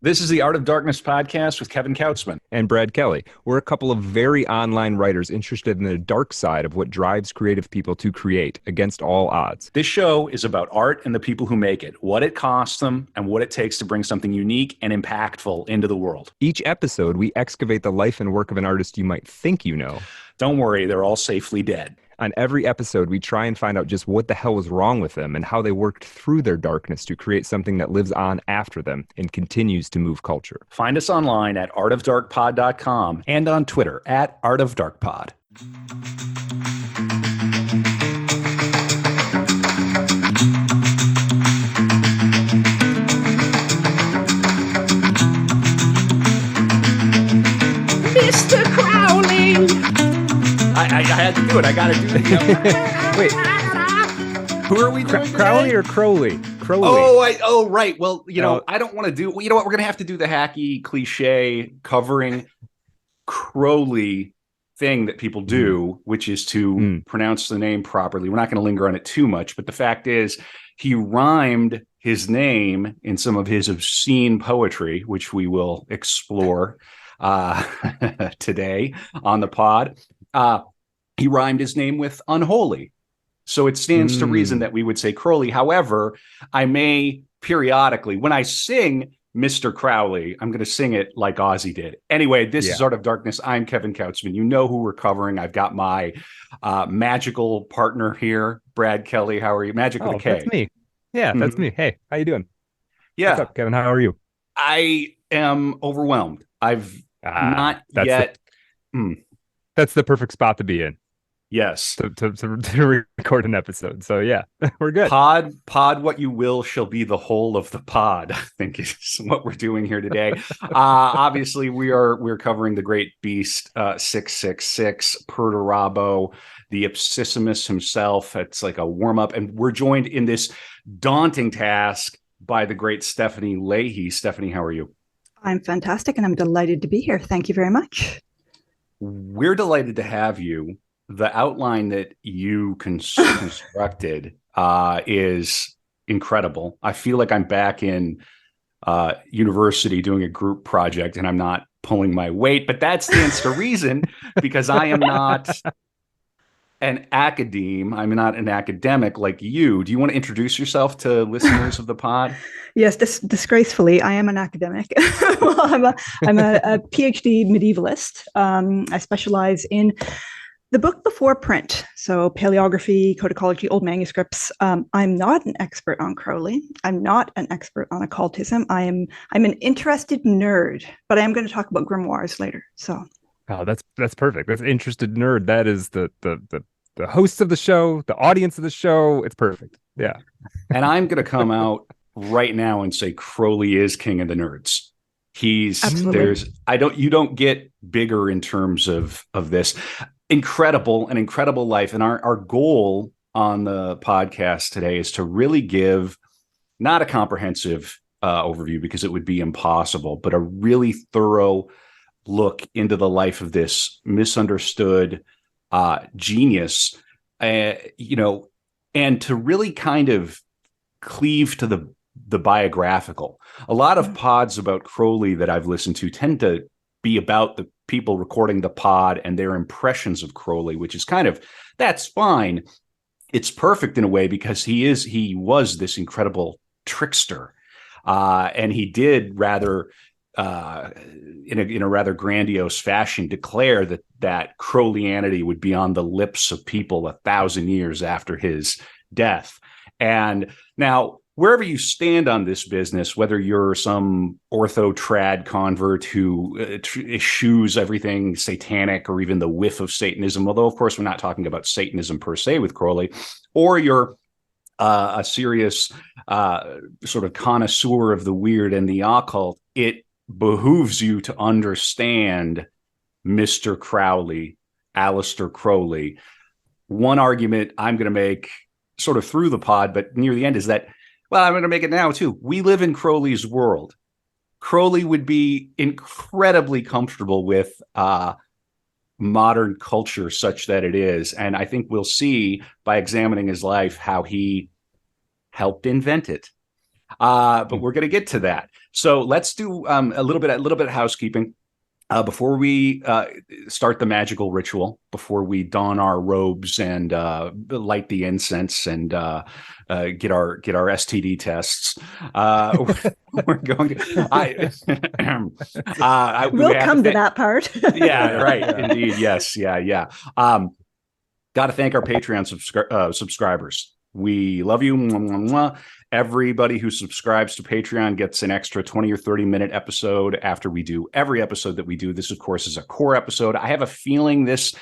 This is the Art of Darkness podcast with Kevin Kautzman. And Brad Kelly. We're a couple of very online writers interested in the dark side of what drives creative people to create against all odds. This show is about art and the people who make it, what it costs them, and what it takes to bring something unique and impactful into the world. Each episode, we excavate the life and work of an artist you might think you know. Don't worry, they're all safely dead. On every episode, we try and find out just what the hell was wrong with them and how they worked through their darkness to create something that lives on after them and continues to move culture. Find us online at artofdarkpod.com and on Twitter at artofdarkpod. Mr. Crowley! I had to do it. I got to do it. Wait, who are we doing Crowley or Crowley? Crowley. Oh, right. Well, I don't want to do. You know what? We're going to have to do the hacky cliche covering Crowley thing that people do, which is to pronounce the name properly. We're not going to linger on it too much, but the fact is, he rhymed his name in some of his obscene poetry, which we will explore today on the pod. He rhymed his name with unholy. So it stands to reason that we would say Crowley. However, I may periodically, when I sing Mr. Crowley, I'm going to sing it like Ozzy did. Anyway, this is Art of Darkness. I'm Kevin Kautzman. You know who we're covering. I've got my magical partner here, Brad Kelly. How are you? Magic with a K. That's me. Yeah, that's me. Hey, how you doing? Yeah. What's up, Kevin? How are you? I am overwhelmed. I've not yet. That's the perfect spot to be in. Yes. To record an episode. So yeah, we're good. Pod, what you will shall be the whole of the pod, I think is what we're doing here today. Obviously, we're covering the great beast, 666, Perdurabo, the Ipsissimus himself. It's like a warm-up. And we're joined in this daunting task by the great Stephanie Lahey. Stephanie, how are you? I'm fantastic, and I'm delighted to be here. Thank you very much. We're delighted to have you. The outline that you constructed is incredible. I feel like I'm back in university doing a group project and I'm not pulling my weight, but that stands to reason because I am not an academe. I'm not an academic like you. Do you want to introduce yourself to listeners of the pod? Yes, disgracefully, I am an academic. Well, I'm a PhD medievalist. I specialize in the book before print, so paleography, codicology, old manuscripts. I'm not an expert on Crowley. I'm not an expert on occultism. I'm an interested nerd, but I am going to talk about grimoires later. So, that's perfect. That's interested nerd. That is the host of the show, the audience of the show. It's perfect. Yeah. And I'm going to come out right now and say Crowley is king of the nerds. You don't get bigger in terms of this. An incredible life. And our goal on the podcast today is to really give not a comprehensive overview because it would be impossible, but a really thorough look into the life of this misunderstood genius, and to really kind of cleave to the biographical. A lot of pods about Crowley that I've listened to tend to be about the people recording the pod and their impressions of Crowley, which is that's fine. It's perfect in a way because he was this incredible trickster. And he did rather, in a rather grandiose fashion, declare that Crowleyanity would be on the lips of people 1,000 years after his death. And now, wherever you stand on this business, whether you're some ortho-trad convert who eschews everything satanic or even the whiff of Satanism, although, of course, we're not talking about Satanism per se with Crowley, or you're a serious sort of connoisseur of the weird and the occult, it behooves you to understand Mr. Crowley, Aleister Crowley. One argument I'm going to make sort of through the pod, but near the end is that, well, I'm going to make it now, too. We live in Crowley's world. Crowley would be incredibly comfortable with modern culture such that it is. And I think we'll see by examining his life how he helped invent it. But we're going to get to that. So let's do a little bit of housekeeping. Before we start the magical ritual, before we don our robes and light the incense and get our STD tests, we're going to. We'll come to that part. Yeah, right. Indeed. Yes. Yeah. Got to thank our Patreon subscribers. We love you. Mwah, mwah, mwah. Everybody who subscribes to Patreon gets an extra 20 or 30-minute episode after we do every episode that we do. This, of course, is a core episode. I have a feeling this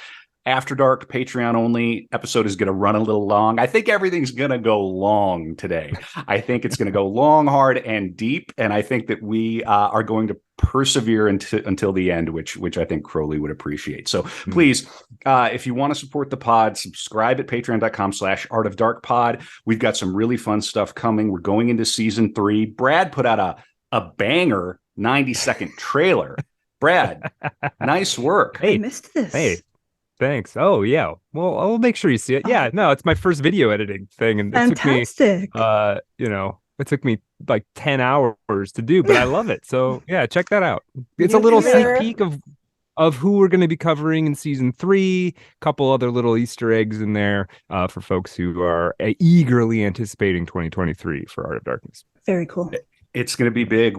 After Dark Patreon only episode is going to run a little long. I think everything's going to go long today. I think it's going to go long, hard, and deep. And I think that we are going to persevere until the end, which I think Crowley would appreciate. So please, if you want to support the pod, subscribe at patreon.com/artofdarkpod. We've got some really fun stuff coming. We're going into season 3. Brad put out a banger 90-second trailer. Brad, nice work. I missed this. Hey. Thanks. Oh yeah. Well, I'll make sure you see it. Yeah. No, it's my first video editing thing, and fantastic. It took me like 10 hours to do, but I love it. So yeah, check that out. It's a little sneak peek of who we're going to be covering in season 3. A couple other little Easter eggs in there for folks who are eagerly anticipating 2023 for Art of Darkness. Very cool. It's going to be big.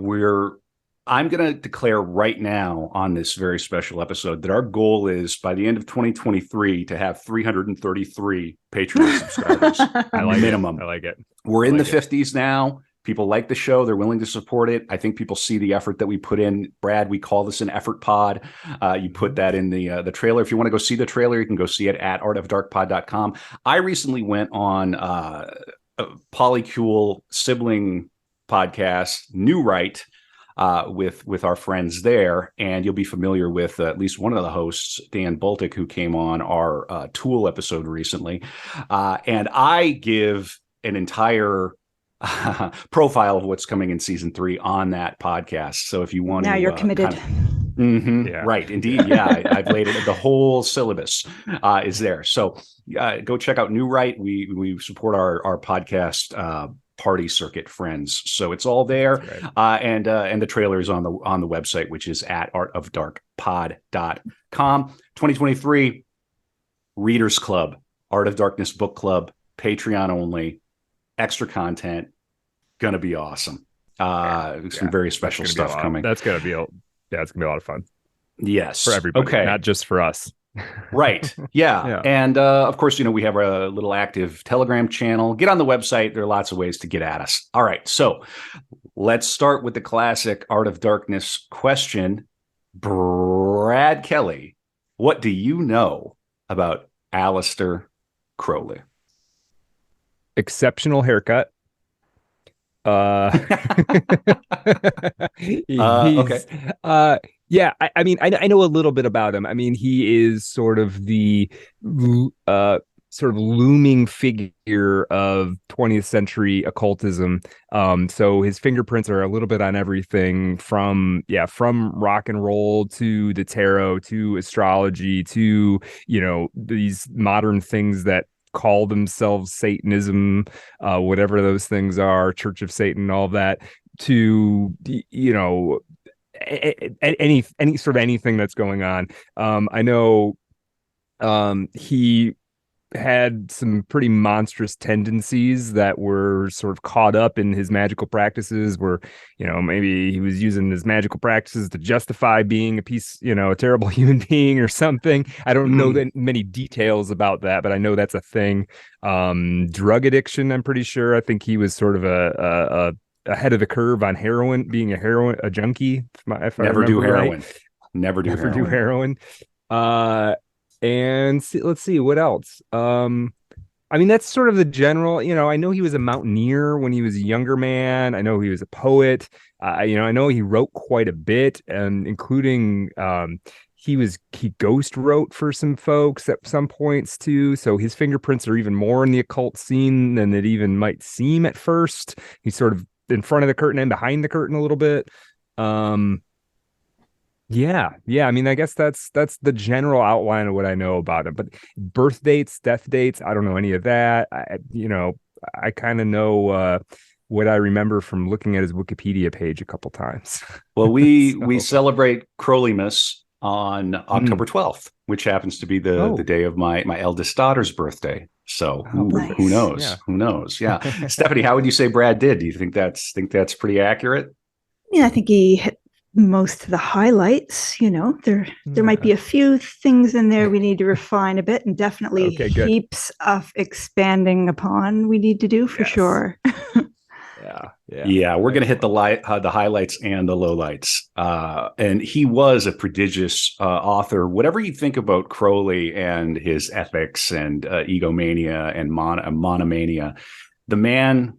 I'm going to declare right now on this very special episode that our goal is by the end of 2023 to have 333 Patreon subscribers. Minimum. I like it. We're in the 50s now. People like the show. They're willing to support it. I think people see the effort that we put in. Brad, we call this an effort pod. You put that in the trailer. If you want to go see the trailer, you can go see it at artofdarkpod.com. I recently went on a Polycule sibling podcast, New Right, with our friends there, and you'll be familiar with at least one of the hosts, Dan Bultic, who came on our Tool episode recently. And I give an entire profile of what's coming in season 3 on that podcast. So if you want now to, you're committed. Yeah. Right, indeed. Yeah, I've laid it. The whole syllabus is there. So go check out New Right. We support our podcast party circuit friends, so it's all there. Right. And the trailer is on the website, which is at artofdarkpod.com. 2023 Readers Club, Art of Darkness Book Club, Patreon only, extra content, gonna be awesome. Some very special stuff coming. It's gonna be a lot of fun. Yes, for everybody, okay, not just for us. Right. Yeah. And of course, we have a little active Telegram channel. Get on the website. There are lots of ways to get at us. All right. So let's start with the classic Art of Darkness question. Brad Kelly, what do you know about Aleister Crowley? Exceptional haircut. Okay. Yeah, I mean, I know a little bit about him. I mean, he is sort of the looming figure of 20th century occultism. So his fingerprints are a little bit on everything from rock and roll to the tarot to astrology to, these modern things that call themselves Satanism, whatever those things are, Church of Satan, all that, to, any sort of anything that's going on. I know he had some pretty monstrous tendencies that were sort of caught up in his magical practices, where maybe he was using his magical practices to justify being a terrible human being or something. I don't know that many details about that, but I know that's a thing. Drug addiction, I'm pretty sure. I think he was sort of a ahead of the curve on heroin, being a junkie. If Never do heroin. Right. Never do heroin. And let's see what else. I mean, that's sort of the general. I know he was a mountaineer when he was a younger man. I know he was a poet. I know he wrote quite a bit, and including he ghost wrote for some folks at some points too. So his fingerprints are even more in the occult scene than it even might seem at first. He's sort of in front of the curtain and behind the curtain a little bit. Yeah. I mean, I guess that's the general outline of what I know about him. But birth dates, death dates, I don't know any of that. I kind of know what I remember from looking at his Wikipedia page a couple times. Well, we So- celebrate Crowleymas on October 12th, which happens to be the day of my eldest daughter's birthday. So nice. who knows? Yeah. Who knows? Yeah. Stephanie, how would you say Brad did? Do you think that's pretty accurate? Yeah, I think he hit most of the highlights. There might be a few things in there we need to refine a bit, and definitely heaps of expanding upon we need to do for sure. Yeah, we're going to hit the highlights and the lowlights. And he was a prodigious author. Whatever you think about Crowley and his ethics and egomania and monomania, the man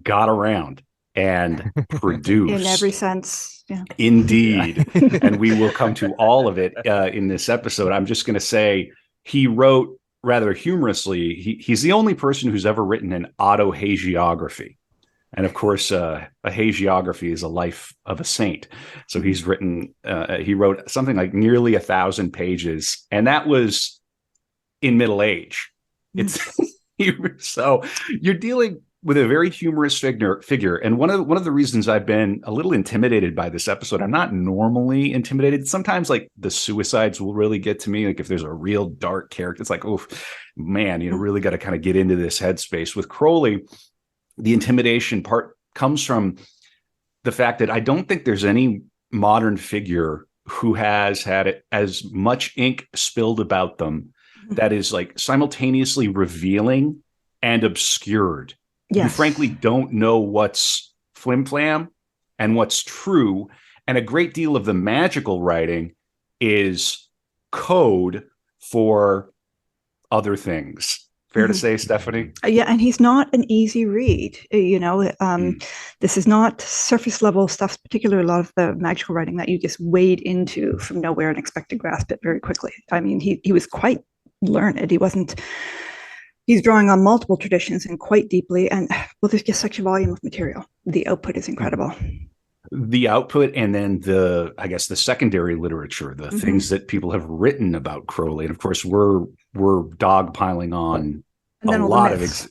got around and produced. In every sense, yeah. Indeed. And we will come to all of it in this episode. I'm just going to say he wrote rather humorously. He's the only person who's ever written an autohagiography. And of course, a hagiography is a life of a saint. So he wrote something like nearly 1,000 pages, and that was in middle age. So you're dealing with a very humorous figure. And one of the reasons I've been a little intimidated by this episode, I'm not normally intimidated. Sometimes like the suicides will really get to me. Like if there's a real dark character, it's like, oh man, really got to kind of get into this headspace. With Crowley, the intimidation part comes from the fact that I don't think there's any modern figure who has had as much ink spilled about them that is like simultaneously revealing and obscured. Yes. You frankly don't know what's flim-flam and what's true. And a great deal of the magical writing is code for other things. Fair to say, Stephanie? Yeah, and he's not an easy read. This is not surface level stuff, particularly a lot of the magical writing that you just wade into from nowhere and expect to grasp it very quickly. I mean, he was quite learned. He's drawing on multiple traditions and quite deeply. And well, there's just such a volume of material. The output is incredible. The output, and then the secondary literature, the things that people have written about Crowley. And of course, we're dogpiling on a lot of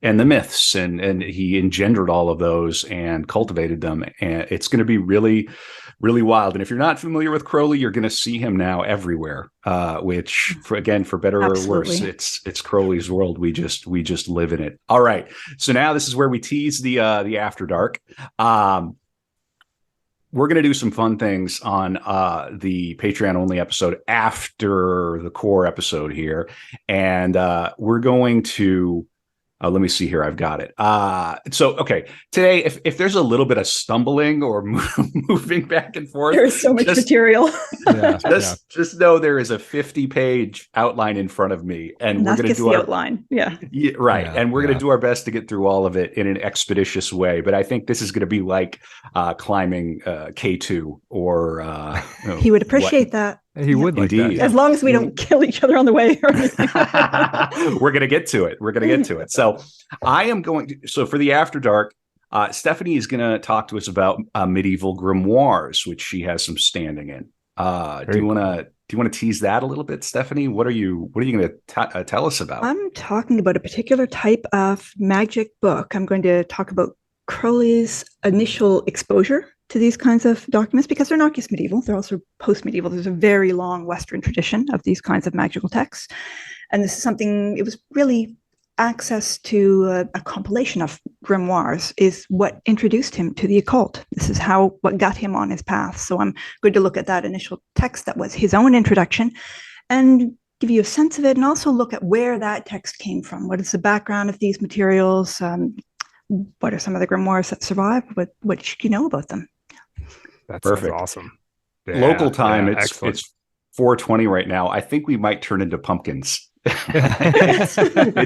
and the myths, and he engendered all of those and cultivated them. And it's going to be really, really wild. And if you're not familiar with Crowley, you're going to see him now everywhere, which for better or worse, it's Crowley's world. We just live in it. All right. So now this is where we tease the After Dark. We're going to do some fun things on the Patreon only episode after the core episode here. And we're going to, let me see here. I've got it. Today, if there's a little bit of stumbling or moving back and forth. There is so much material. Just know there is a 50-page outline in front of me. And we're going to do our outline. Yeah. Right. Yeah, and we're going to do our best to get through all of it in an expeditious way. But I think this is going to be like climbing K2 or... he would appreciate that. He would like that. As long as we don't kill each other on the way or anything. We're going to get to it. So I am going to... So for the After Dark, Stephanie is going to talk to us about medieval grimoires, which she has some standing in. Do you want to tease that a little bit, Stephanie? What are you going to tell us about? I'm talking about a particular type of magic book. I'm going to talk about Crowley's initial exposure to these kinds of documents, because they're not just medieval, they're also post-medieval. There's a very long Western tradition of these kinds of magical texts. And this is something, it was really access to a compilation of grimoires is what introduced him to the occult. This is what got him on his path. So I'm going to look at that initial text that was his own introduction and give you a sense of it, and also look at where that text came from. What is the background of these materials? What are some of the grimoires that survive? What should you know about them? That's perfect. Awesome. Yeah, local time, it's 4:20 right now. I think we might turn into pumpkins. It's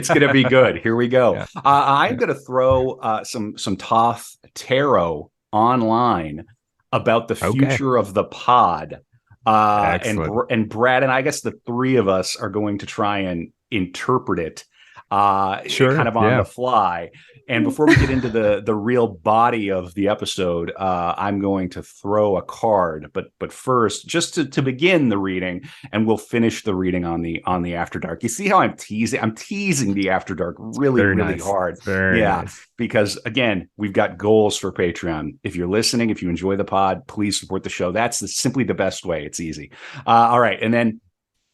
going to be good. Here we go. Yeah. I'm going to throw some Thoth tarot online about the future of the pod. And Brad and I guess the three of us are going to try and interpret it. Sure, kind of on the fly. And before we get into the real body of the episode, I'm going to throw a card. But first, just to begin the reading, and we'll finish the reading on the After Dark. You see how I'm teasing? I'm teasing the After Dark really nice. hard. Very nice. Because again, we've got goals for Patreon. If you're listening, if you enjoy the pod, please support the show. That's simply the best way. It's easy. All right, and then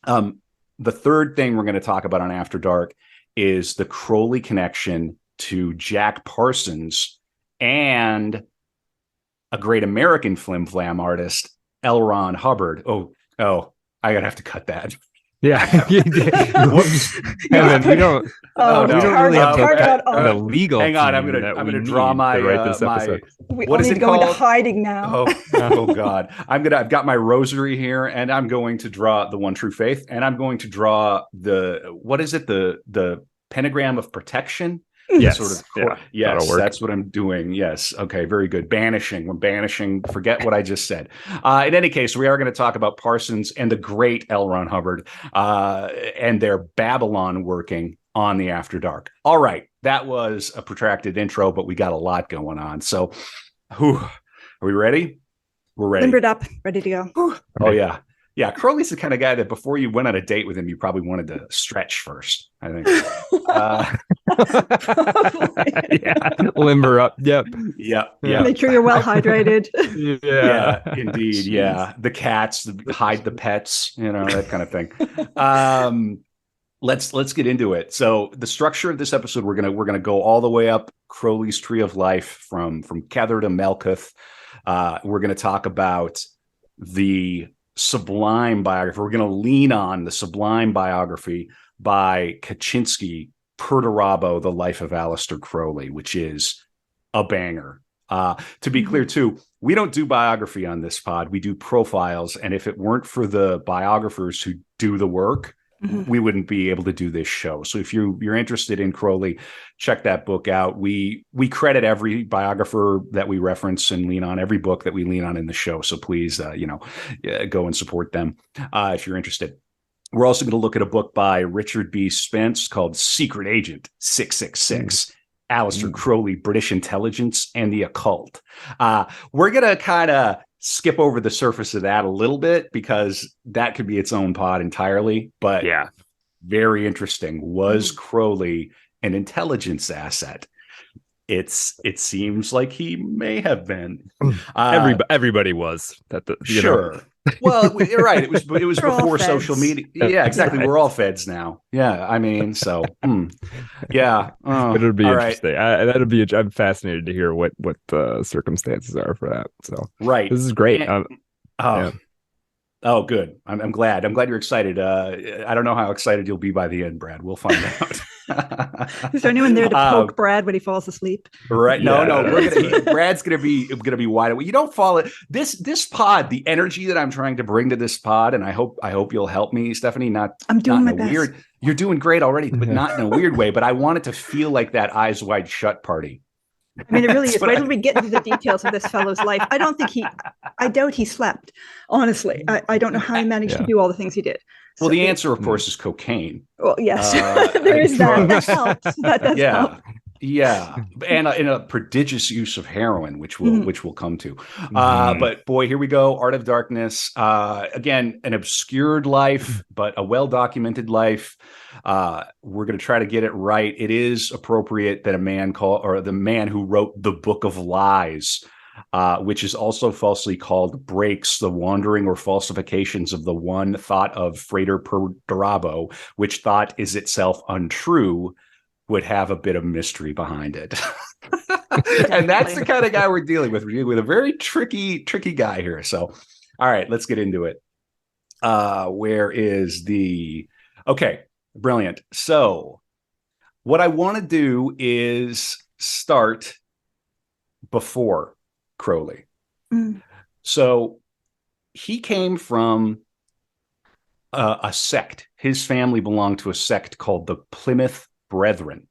the third thing we're going to talk about on After Dark is the Crowley connection to Jack Parsons and a great American flim-flam artist, L. Ron Hubbard. Oh, I gotta have to cut that. Yeah. We don't really have the legal. Hang on, I'm gonna draw my this episode. We all need to go into hiding now. Oh God. I've got my rosary here, and I'm going to draw the One True Faith, and I'm going to draw the pentagram of protection. Yes. Yes, that's what I'm doing. Yes. Okay, very good. Banishing. We're banishing. Forget what I just said. In any case, we are going to talk about Parsons and the great L. Ron Hubbard and their Babylon working on the After Dark. All right. That was a protracted intro, but we got a lot going on. So, are we ready? We're ready. Limbered up, ready to go. Oh, yeah. Yeah, Crowley's the kind of guy that before you went on a date with him, you probably wanted to stretch first, I think. Limber up. Yep. Make sure you're well hydrated. Yeah, indeed. Yeah. The cats, hide the pets, that kind of thing. Let's get into it. So the structure of this episode, we're gonna go all the way up Crowley's Tree of Life from Kether to Melkuth. We're gonna talk about the sublime biography. We're going to lean on the sublime biography by Kaczynski, Perdurabo, The Life of Aleister Crowley, which is a banger. To be clear, too, we don't do biography on this pod. We do profiles. And if it weren't for the biographers who do the work, we wouldn't be able to do this show. So if you're interested in Crowley, check that book out. We credit every biographer that we reference and lean on, every book that we lean on in the show. So please, go and support them if you're interested. We're also going to look at a book by Richard B. Spence called Secret Agent 666. Aleister Crowley, British Intelligence and the Occult. We're going to kind of skip over the surface of that a little bit because that could be its own pod entirely. But very interesting. Was Crowley an intelligence asset? It seems like he may have been. Everybody was. Sure. Well, you're right. It was before social media. Yeah, exactly. We're all feds now. Yeah, I mean, so yeah. But it'll be interesting. Right. I'm fascinated to hear what the circumstances are for that. So this is great. Oh, good. I'm glad. I'm glad you're excited. I don't know how excited you'll be by the end, Brad. We'll find out. Is there anyone there to poke Brad when he falls asleep? Right? No. Brad's gonna be wide awake. You don't fall. This pod, the energy that I'm trying to bring to this pod, and I hope you'll help me, Stephanie. I'm doing my best. You're doing great already, but not in a weird way. But I want it to feel like that Eyes Wide Shut party. I mean, it really is. Wait till we get into the details of this fellow's life. I doubt he slept. Honestly, I don't know how he managed to do all the things he did. Well, the answer, of course, is cocaine. Well, yes, there is that. That helps. That does help. Yeah, and in a prodigious use of heroin, which we'll come to. But boy, here we go. Art of Darkness. Again, an obscured life, but a well-documented life. We're going to try to get it right. It is appropriate that the man who wrote the Book of Lies, which is also falsely called Breaks, the Wandering or Falsifications of the One Thought of Frater Perdurabo, which thought is itself untrue, would have a bit of mystery behind it. And that's the kind of guy we're dealing with. We're dealing with a very tricky guy here. So, all right, let's get into it. Okay, brilliant. So what I want to do is start before Crowley. So he came from a sect. His family belonged to a sect called the Plymouth Brethren.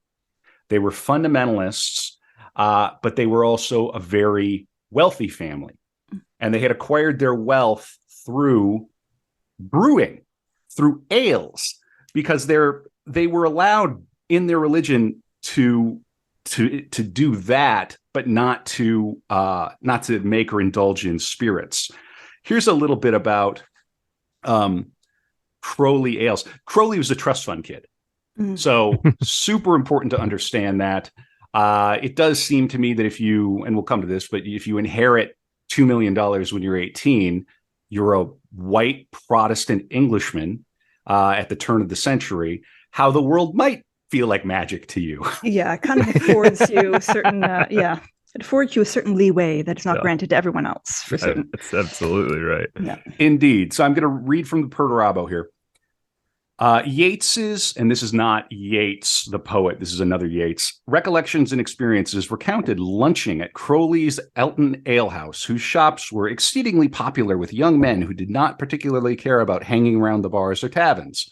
They were fundamentalists, but they were also a very wealthy family. And they had acquired their wealth through brewing, through ales, because they were allowed in their religion to do that, but not to make or indulge in spirits. Here's a little bit about Crowley ales. Crowley was a trust fund kid. So super important to understand that. It does seem to me that if you, and we'll come to this, but if you inherit $2 million when you're 18, you're a white Protestant Englishman at the turn of the century, how the world might feel like magic to you. Yeah, it kind of affords you a certain, it affords you a certain leeway that is not granted to everyone else. For certain. That's absolutely right. Yeah. Indeed. So I'm going to read from the Perdurabo here. Yeats's, and this is not Yeats, the poet, this is another Yeats, recollections and experiences recounted lunching at Crowley's Elton Ale House, whose shops were exceedingly popular with young men who did not particularly care about hanging around the bars or taverns.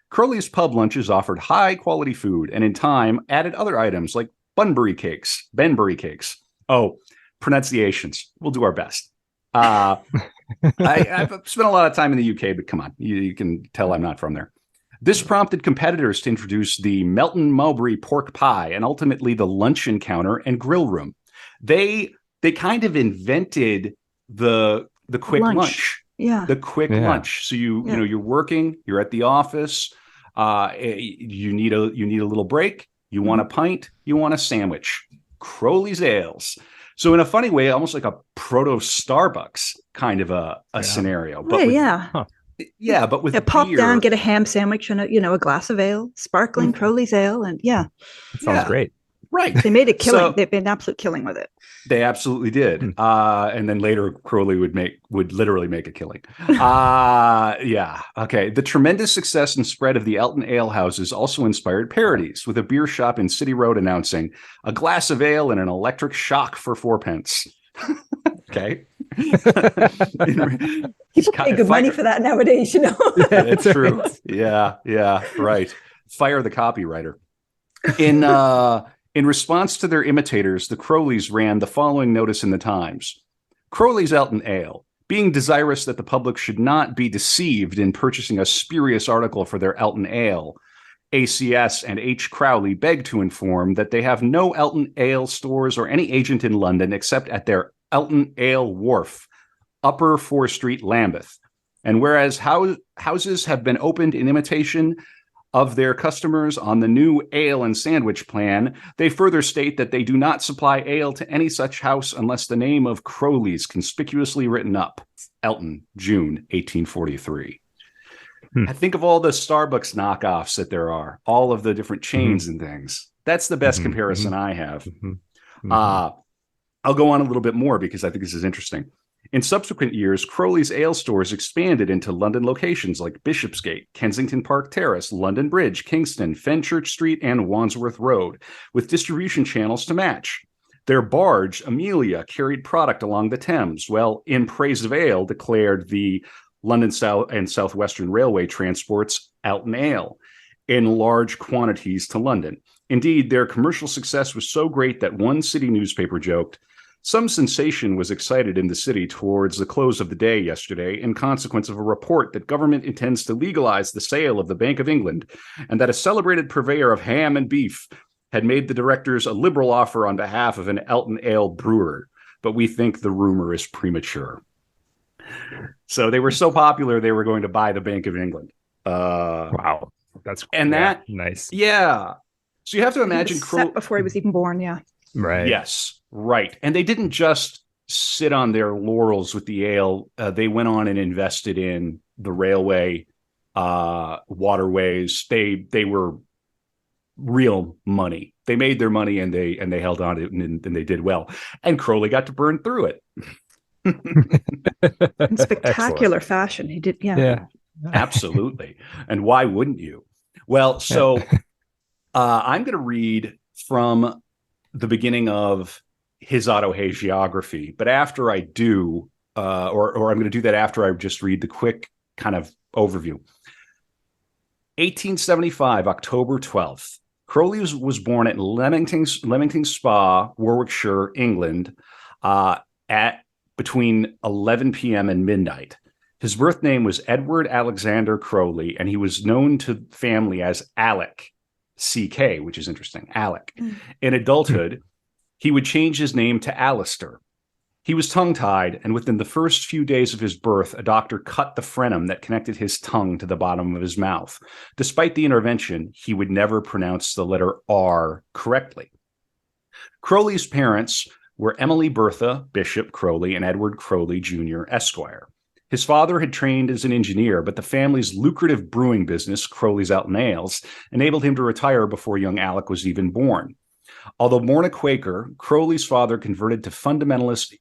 Crowley's pub lunches offered high-quality food, and in time added other items like Benbury cakes. Oh, pronunciations. We'll do our best. I've spent a lot of time in the UK, but come on, you can tell I'm not from there. This prompted competitors to introduce the Melton Mowbray pork pie and ultimately the luncheon counter and grill room. They kind of invented the quick lunch. Yeah. The quick lunch. So you know, you're working, you're at the office, you need a little break, you want a pint, you want a sandwich. Crowley's Ales. So in a funny way, almost like a proto Starbucks kind of a scenario. But but with pop beer, down, get a ham sandwich and a glass of ale, sparkling Crowley's Ale, and that sounds great. Right. They made a killing. So, they've made an absolute killing with it. They absolutely did. And then later Crowley would literally make a killing. Okay. The tremendous success and spread of the Elton Ale Houses also inspired parodies, with a beer shop in City Road announcing a glass of ale and an electric shock for 4p. Okay. People pay good money for that nowadays, you know. It's true. Yeah, right. Fire the copywriter. In response to their imitators, the Crowleys ran the following notice in the Times. Crowley's Elton Ale, being desirous that the public should not be deceived in purchasing a spurious article for their Elton Ale, ACS and H. Crowley beg to inform that they have no Elton Ale stores or any agent in London except at their Elton Ale Wharf, Upper 4 Street, Lambeth. And whereas houses have been opened in imitation of their customers on the new ale and sandwich plan, they further state that they do not supply ale to any such house unless the name of Crowley's conspicuously written up. Elton, June 1843. I think of all the Starbucks knockoffs that there are, all of the different chains and things. That's the best comparison I have. I'll go on a little bit more because I think this is interesting. In subsequent years, Crowley's ale stores expanded into London locations like Bishopsgate, Kensington Park Terrace, London Bridge, Kingston, Fenchurch Street, and Wandsworth Road, with distribution channels to match. Their barge, Amelia, carried product along the Thames, while In Praise of Ale declared the London South and Southwestern Railway transports Elton Ale in large quantities to London. Indeed, their commercial success was so great that one city newspaper joked, "Some sensation was excited in the city towards the close of the day yesterday in consequence of a report that government intends to legalize the sale of the Bank of England, and that a celebrated purveyor of ham and beef had made the directors a liberal offer on behalf of an Elton Ale brewer, but we think the rumor is premature." So they were so popular, they were going to buy the Bank of England. Wow. That's nice. Yeah. So you have to imagine before he was even born. Yeah. Right. Yes. Right. And they didn't just sit on their laurels with the ale. They went on and invested in the railway, waterways. They were real money. They made their money and they held on to it and they did well. And Crowley got to burn through it. In spectacular fashion. He did. Yeah. Absolutely. And why wouldn't you? Well, so I'm going to read from the beginning of his autohagiography, but after I do, or I'm going to do that after I just read the quick kind of overview. 1875, October 12th. Crowley was born at Leamington Spa, Warwickshire, England, at between 11 p.m. and midnight. His birth name was Edward Alexander Crowley, and he was known to family as Alec. CK, which is interesting, Alec. In adulthood, he would change his name to Aleister. He was tongue-tied, and within the first few days of his birth, a doctor cut the frenum that connected his tongue to the bottom of his mouth. Despite the intervention, he would never pronounce the letter R correctly. Crowley's parents were Emily Bertha Bishop Crowley and Edward Crowley Jr., Esquire. His father had trained as an engineer, but the family's lucrative brewing business, Crowley's Out Nails, enabled him to retire before young Alec was even born. Although born a Quaker, Crowley's father converted to fundamentalist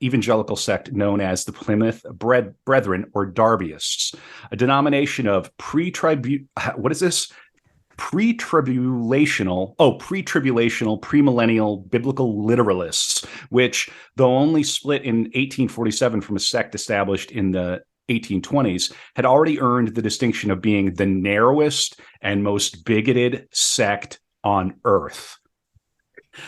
evangelical sect known as the Plymouth Brethren, or Darbyists, a denomination of pre-tribulational, premillennial biblical literalists, which, though only split in 1847 from a sect established in the 1820s, had already earned the distinction of being the narrowest and most bigoted sect on earth.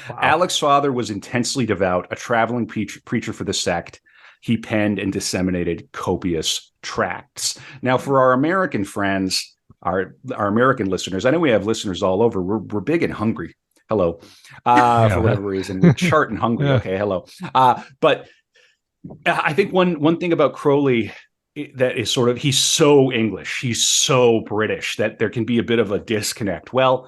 Wow. Alec's father was intensely devout, a traveling preacher for the sect. He penned and disseminated copious tracts. Now, for our American friends, our American listeners, I know we have listeners all over. We're big and hungry. Hello. For whatever reason, we're chart and hungry. Okay, hello. But I think one thing about Crowley that is sort of, he's so English, he's so British that there can be a bit of a disconnect. Well,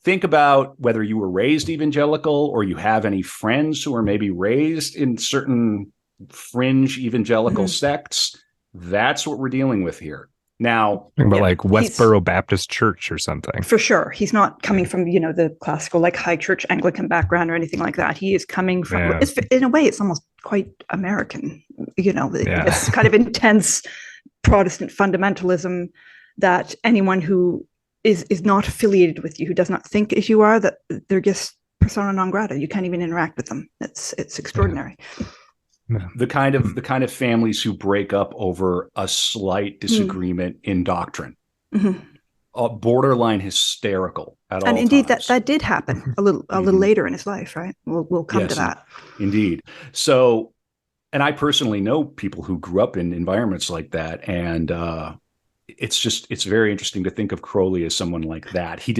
think about whether you were raised evangelical or you have any friends who are maybe raised in certain fringe evangelical sects. That's what we're dealing with here. Now, like Westboro Baptist Church or something. For sure. He's not coming from, the classical, like high church Anglican background or anything like that. He is coming from, in a way, it's almost quite American, this kind of intense Protestant fundamentalism that anyone who is not affiliated with you, who does not think as you are, that they're just persona non grata. You can't even interact with them. It's extraordinary. Yeah. The kind of families who break up over a slight disagreement in doctrine, borderline hysterical at all times. And indeed, that did happen a little later in his life, right? We'll come to that. Indeed. So, and I personally know people who grew up in environments like that, and it's very interesting to think of Crowley as someone like that. He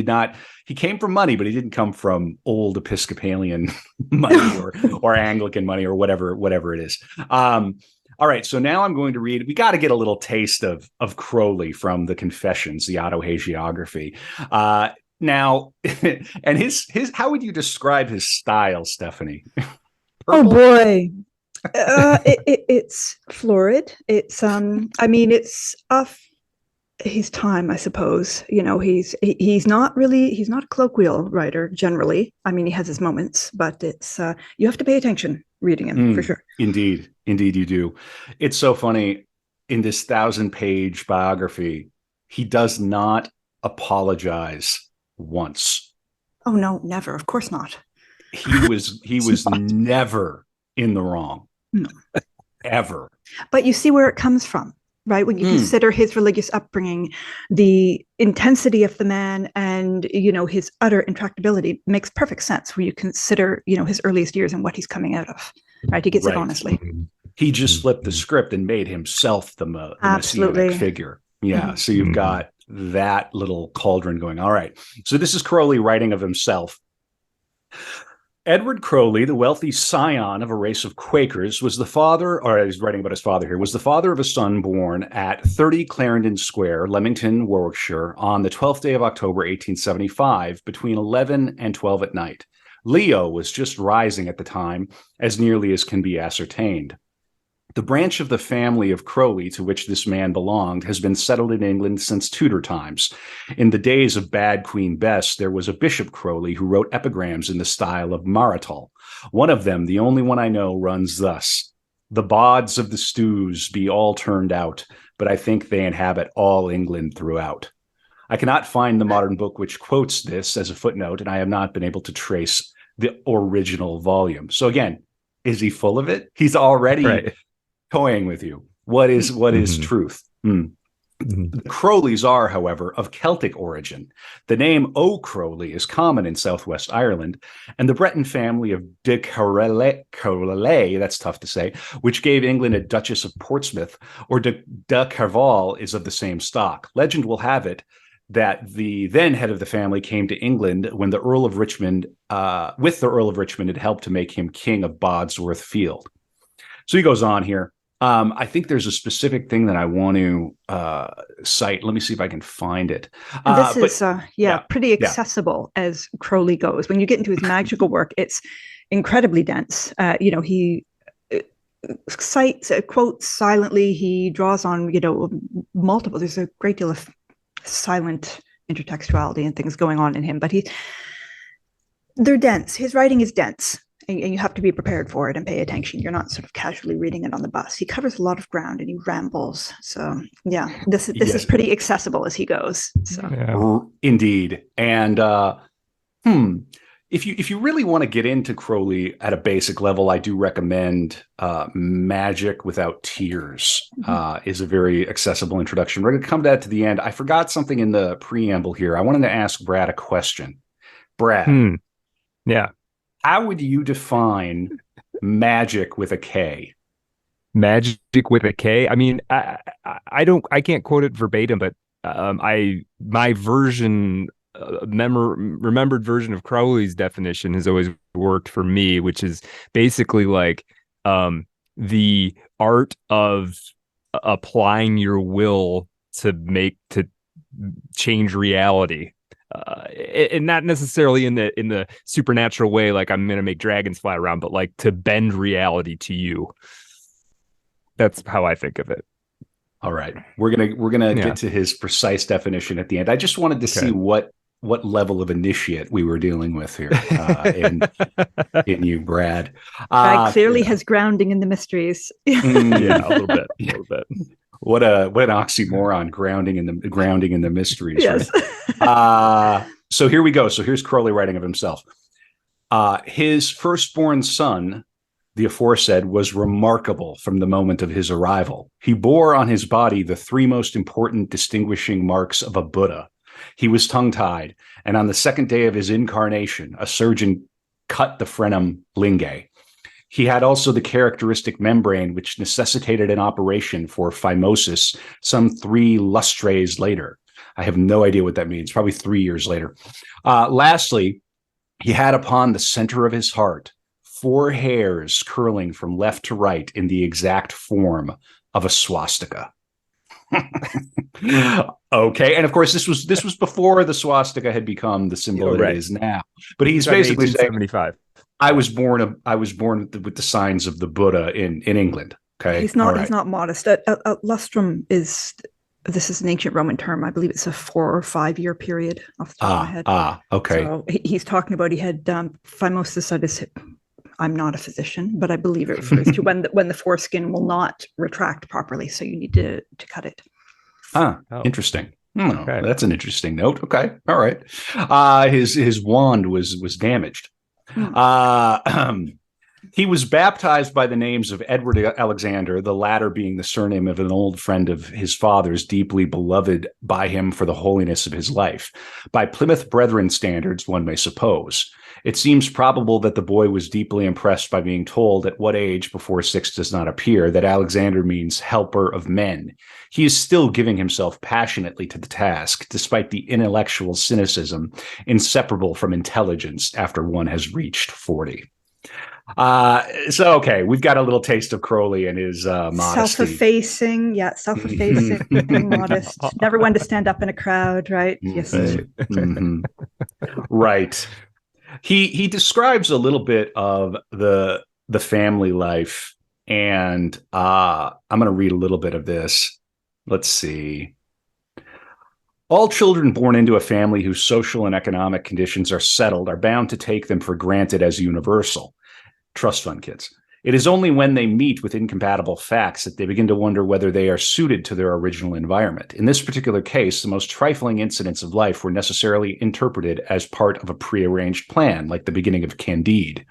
came from money, but he didn't come from old Episcopalian money or Anglican money or whatever it is. All right. So now I'm going to read, we got to get a little taste of Crowley from the Confessions, the Autohagiography. Now, and his, how would you describe his style, Stephanie? Oh boy. It's florid. It's, it's his time, I suppose. He's not a colloquial writer generally. He has his moments, but it's you have to pay attention reading him for sure. Indeed you do. It's so funny, in this 1,000-page biography, he does not apologize once. Oh no, never. Of course not. He was never in the wrong. No. Ever. But you see where it comes from. Right. When you consider his religious upbringing, the intensity of the man and, his utter intractability makes perfect sense when you consider, his earliest years and what he's coming out of. Right. He gets it honestly. He just flipped the script and made himself the messianic figure. Yeah. So you've got that little cauldron going. All right. So this is Crowley writing of himself. Edward Crowley, the wealthy scion of a race of Quakers, was the father, or he's writing about his father here, was the father of a son born at 30 Clarendon Square, Leamington, Warwickshire, on the 12th day of October, 1875, between 11 and 12 at night. Leo was just rising at the time, as nearly as can be ascertained. The branch of the family of Crowley to which this man belonged has been settled in England since Tudor times. In the days of Bad Queen Bess, there was a Bishop Crowley who wrote epigrams in the style of Marechal. One of them, the only one I know, runs thus: "The bawds of the stews be all turned out, but I think they inhabit all England throughout." I cannot find the modern book which quotes this as a footnote, and I have not been able to trace the original volume. So again, is he full of it? He's already toying with you. What is truth? The Crowleys are, however, of Celtic origin. The name O'Crowley is common in southwest Ireland, and the Breton family of de Crowley, that's tough to say, which gave England a Duchess of Portsmouth, or de Carval, is of the same stock. Legend will have it that the then head of the family came to England when the Earl of Richmond, with the Earl of Richmond, had helped to make him king of Bodsworth Field. So he goes on here. I think there's a specific thing that I want to cite. Let me see if I can find it. This is pretty accessible as Crowley goes. When you get into his magical work, it's incredibly dense. He quotes silently. He draws on, multiple. There's a great deal of silent intertextuality and things going on in him, but they're dense. His writing is dense. And you have to be prepared for it and pay attention. You're not sort of casually reading it on the bus. He covers a lot of ground and he rambles. So this is pretty accessible as he goes. So indeed. And if you really want to get into Crowley at a basic level, I do recommend Magic Without Tears is a very accessible introduction. We're going to come to that to the end. I forgot something in the preamble here. I wanted to ask Brad a question. Brad. Yeah. How would you define magic with a K? Magic with a K? I mean, I can't quote it verbatim, but my version, remembered version of Crowley's definition has always worked for me, which is basically like the art of applying your will to change reality. And not necessarily in the supernatural way, like I'm gonna make dragons fly around, but like to bend reality to you. That's how I think of it. All right, we're gonna get to his precise definition at the end. I just wanted to see what level of initiate we were dealing with here in you, Brad. Brad clearly has grounding in the mysteries. A little bit. What an oxymoron, grounding in the mysteries. Yes. Right? So here we go. So here's Crowley writing of himself. His firstborn son, the aforesaid, was remarkable from the moment of his arrival. He bore on his body the three most important distinguishing marks of a Buddha. He was tongue-tied, and on the second day of his incarnation, a surgeon cut the frenum lingae. He had also the characteristic membrane, which necessitated an operation for phimosis some 3 lustres later. I have no idea what that means, probably 3 years later. Lastly, he had upon the center of his heart 4 hairs curling from left to right in the exact form of a swastika. Okay, and of course this was before the swastika had become the symbol it is now. But he's basically saying, I was born with the signs of the Buddha in England. Okay, he's not modest. Lustrum is an ancient Roman term. I believe it's a 4 or 5 year period off the top of my head. Okay. So he's talking about he had phimosis at his hip. I'm not a physician, but I believe it refers to when the foreskin will not retract properly, so you need to cut it. Interesting. Okay. That's an interesting note. Okay, all right. His wand was damaged. He was baptized by the names of Edward Alexander, the latter being the surname of an old friend of his father's, deeply beloved by him for the holiness of his life. By Plymouth Brethren standards, one may suppose. It seems probable that the boy was deeply impressed by being told at what age, before 6 does not appear, that Alexander means helper of men. He is still giving himself passionately to the task, despite the intellectual cynicism inseparable from intelligence after one has reached 40. Okay, we've got a little taste of Crowley and his modesty. Self-effacing, modest. Never one to stand up in a crowd, right? Yes. Right. He describes a little bit of the family life, and I'm going to read a little bit of this. Let's see. All children born into a family whose social and economic conditions are settled are bound to take them for granted as universal. Trust fund kids. It is only when they meet with incompatible facts that they begin to wonder whether they are suited to their original environment. In this particular case, the most trifling incidents of life were necessarily interpreted as part of a prearranged plan, like the beginning of Candide.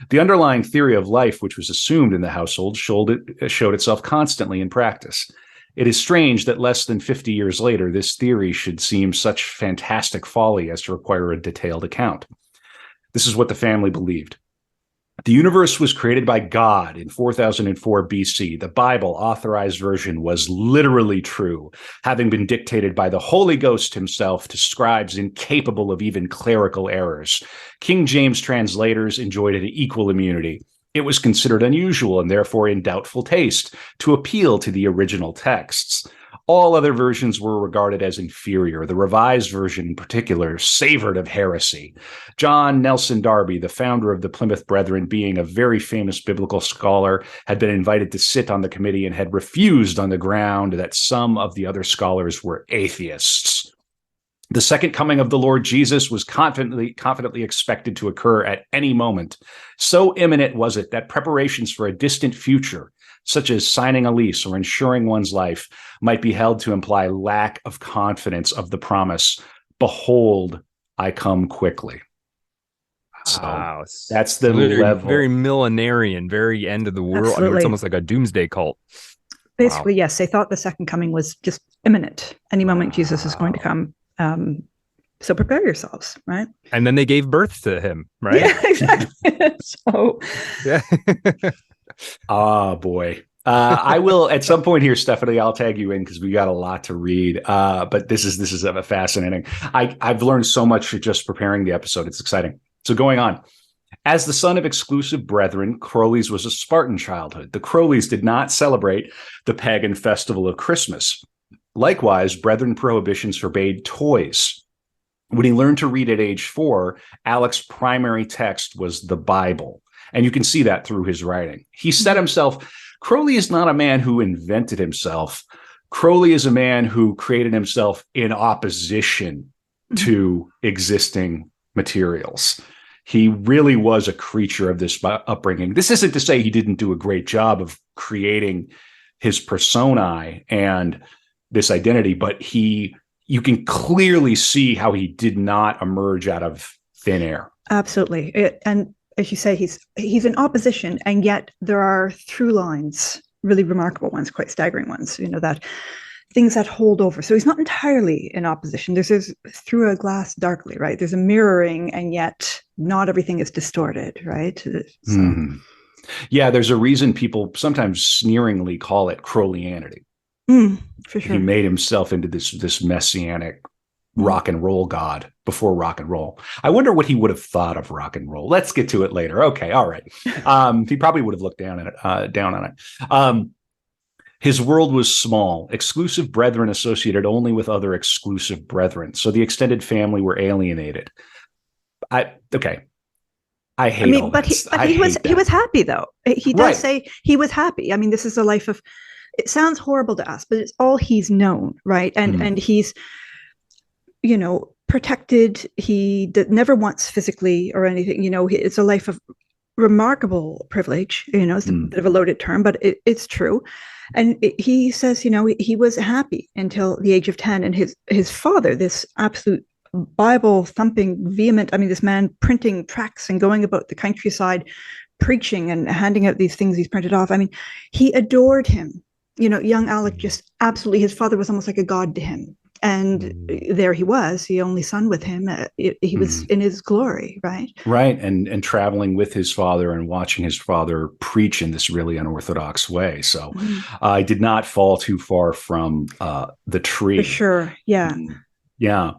The underlying theory of life, which was assumed in the household, showed itself constantly in practice. It is strange that less than 50 years later, this theory should seem such fantastic folly as to require a detailed account. This is what the family believed. The universe was created by God in 4004 BC. The Bible, authorized version, was literally true, having been dictated by the Holy Ghost himself to scribes incapable of even clerical errors. King James translators enjoyed an equal immunity. It was considered unusual and therefore in doubtful taste to appeal to the original texts. All other versions were regarded as inferior. The Revised Version, in particular, savored of heresy. John Nelson Darby, the founder of the Plymouth Brethren, being a very famous biblical scholar, had been invited to sit on the committee and had refused on the ground that some of the other scholars were atheists. The second coming of the Lord Jesus was confidently expected to occur at any moment. So imminent was it that preparations for a distant future, such as signing a lease or insuring one's life, might be held to imply lack of confidence of the promise, "Behold, I come quickly." So Wow. that's the very, level. Very millenarian, very end of the world. I mean, Absolutely. it's almost like a doomsday cult. Basically, yes, they thought the second coming was just imminent. Any moment Jesus is going to come. So prepare yourselves, right? And then they gave birth to him, right? Yeah, exactly. So, Yeah. Oh, boy. I will at some point here, Stephanie, I'll tag you in because we got a lot to read. But this is a fascinating. I've learned so much just preparing the episode. It's exciting. So going on. As the son of exclusive brethren, Crowley's was a Spartan childhood. The Crowleys did not celebrate the pagan festival of Christmas. Likewise, brethren prohibitions forbade toys. When he learned to read at age 4, Alec's primary text was the Bible. And you can see that through his writing. He said himself, Crowley is not a man who invented himself. Crowley is a man who created himself in opposition to existing materials. He really was a creature of this upbringing. This isn't to say he didn't do a great job of creating his personae and this identity, but you can clearly see how he did not emerge out of thin air. absolutely. And as you say, he's in opposition, and yet there are through lines, really remarkable ones, quite staggering ones, that things that hold over. So he's not entirely in opposition. There's through a glass darkly, right? There's a mirroring, and yet not everything is distorted, right? So. Yeah, there's a reason people sometimes sneeringly call it Crowleyanity. For sure. He made himself into this messianic rock and roll god before rock and roll. I wonder what he would have thought of rock and roll. Let's get to it later. Okay, all right. He probably would have looked down on it. His world was small, exclusive brethren associated only with other exclusive brethren. So the extended family were alienated. I hate all but this. He was happy though. He does Right. say he was happy. I mean, this is a life of. It sounds horrible to us, but it's all he's known, right? And he's, protected. He never once physically or anything. It's a life of remarkable privilege. It's a bit of a loaded term, but it's true. And he says, he was happy until the age of 10, and his father, this absolute Bible thumping, vehement. I mean, this man printing tracts and going about the countryside, preaching and handing out these things he's printed off. I mean, he adored him. Young Alec just absolutely, his father was almost like a god to him. And there he was, the only son with him. He was in his glory, right? Right. And traveling with his father and watching his father preach in this really unorthodox way. So I did not fall too far from the tree. For sure. Yeah. Yeah.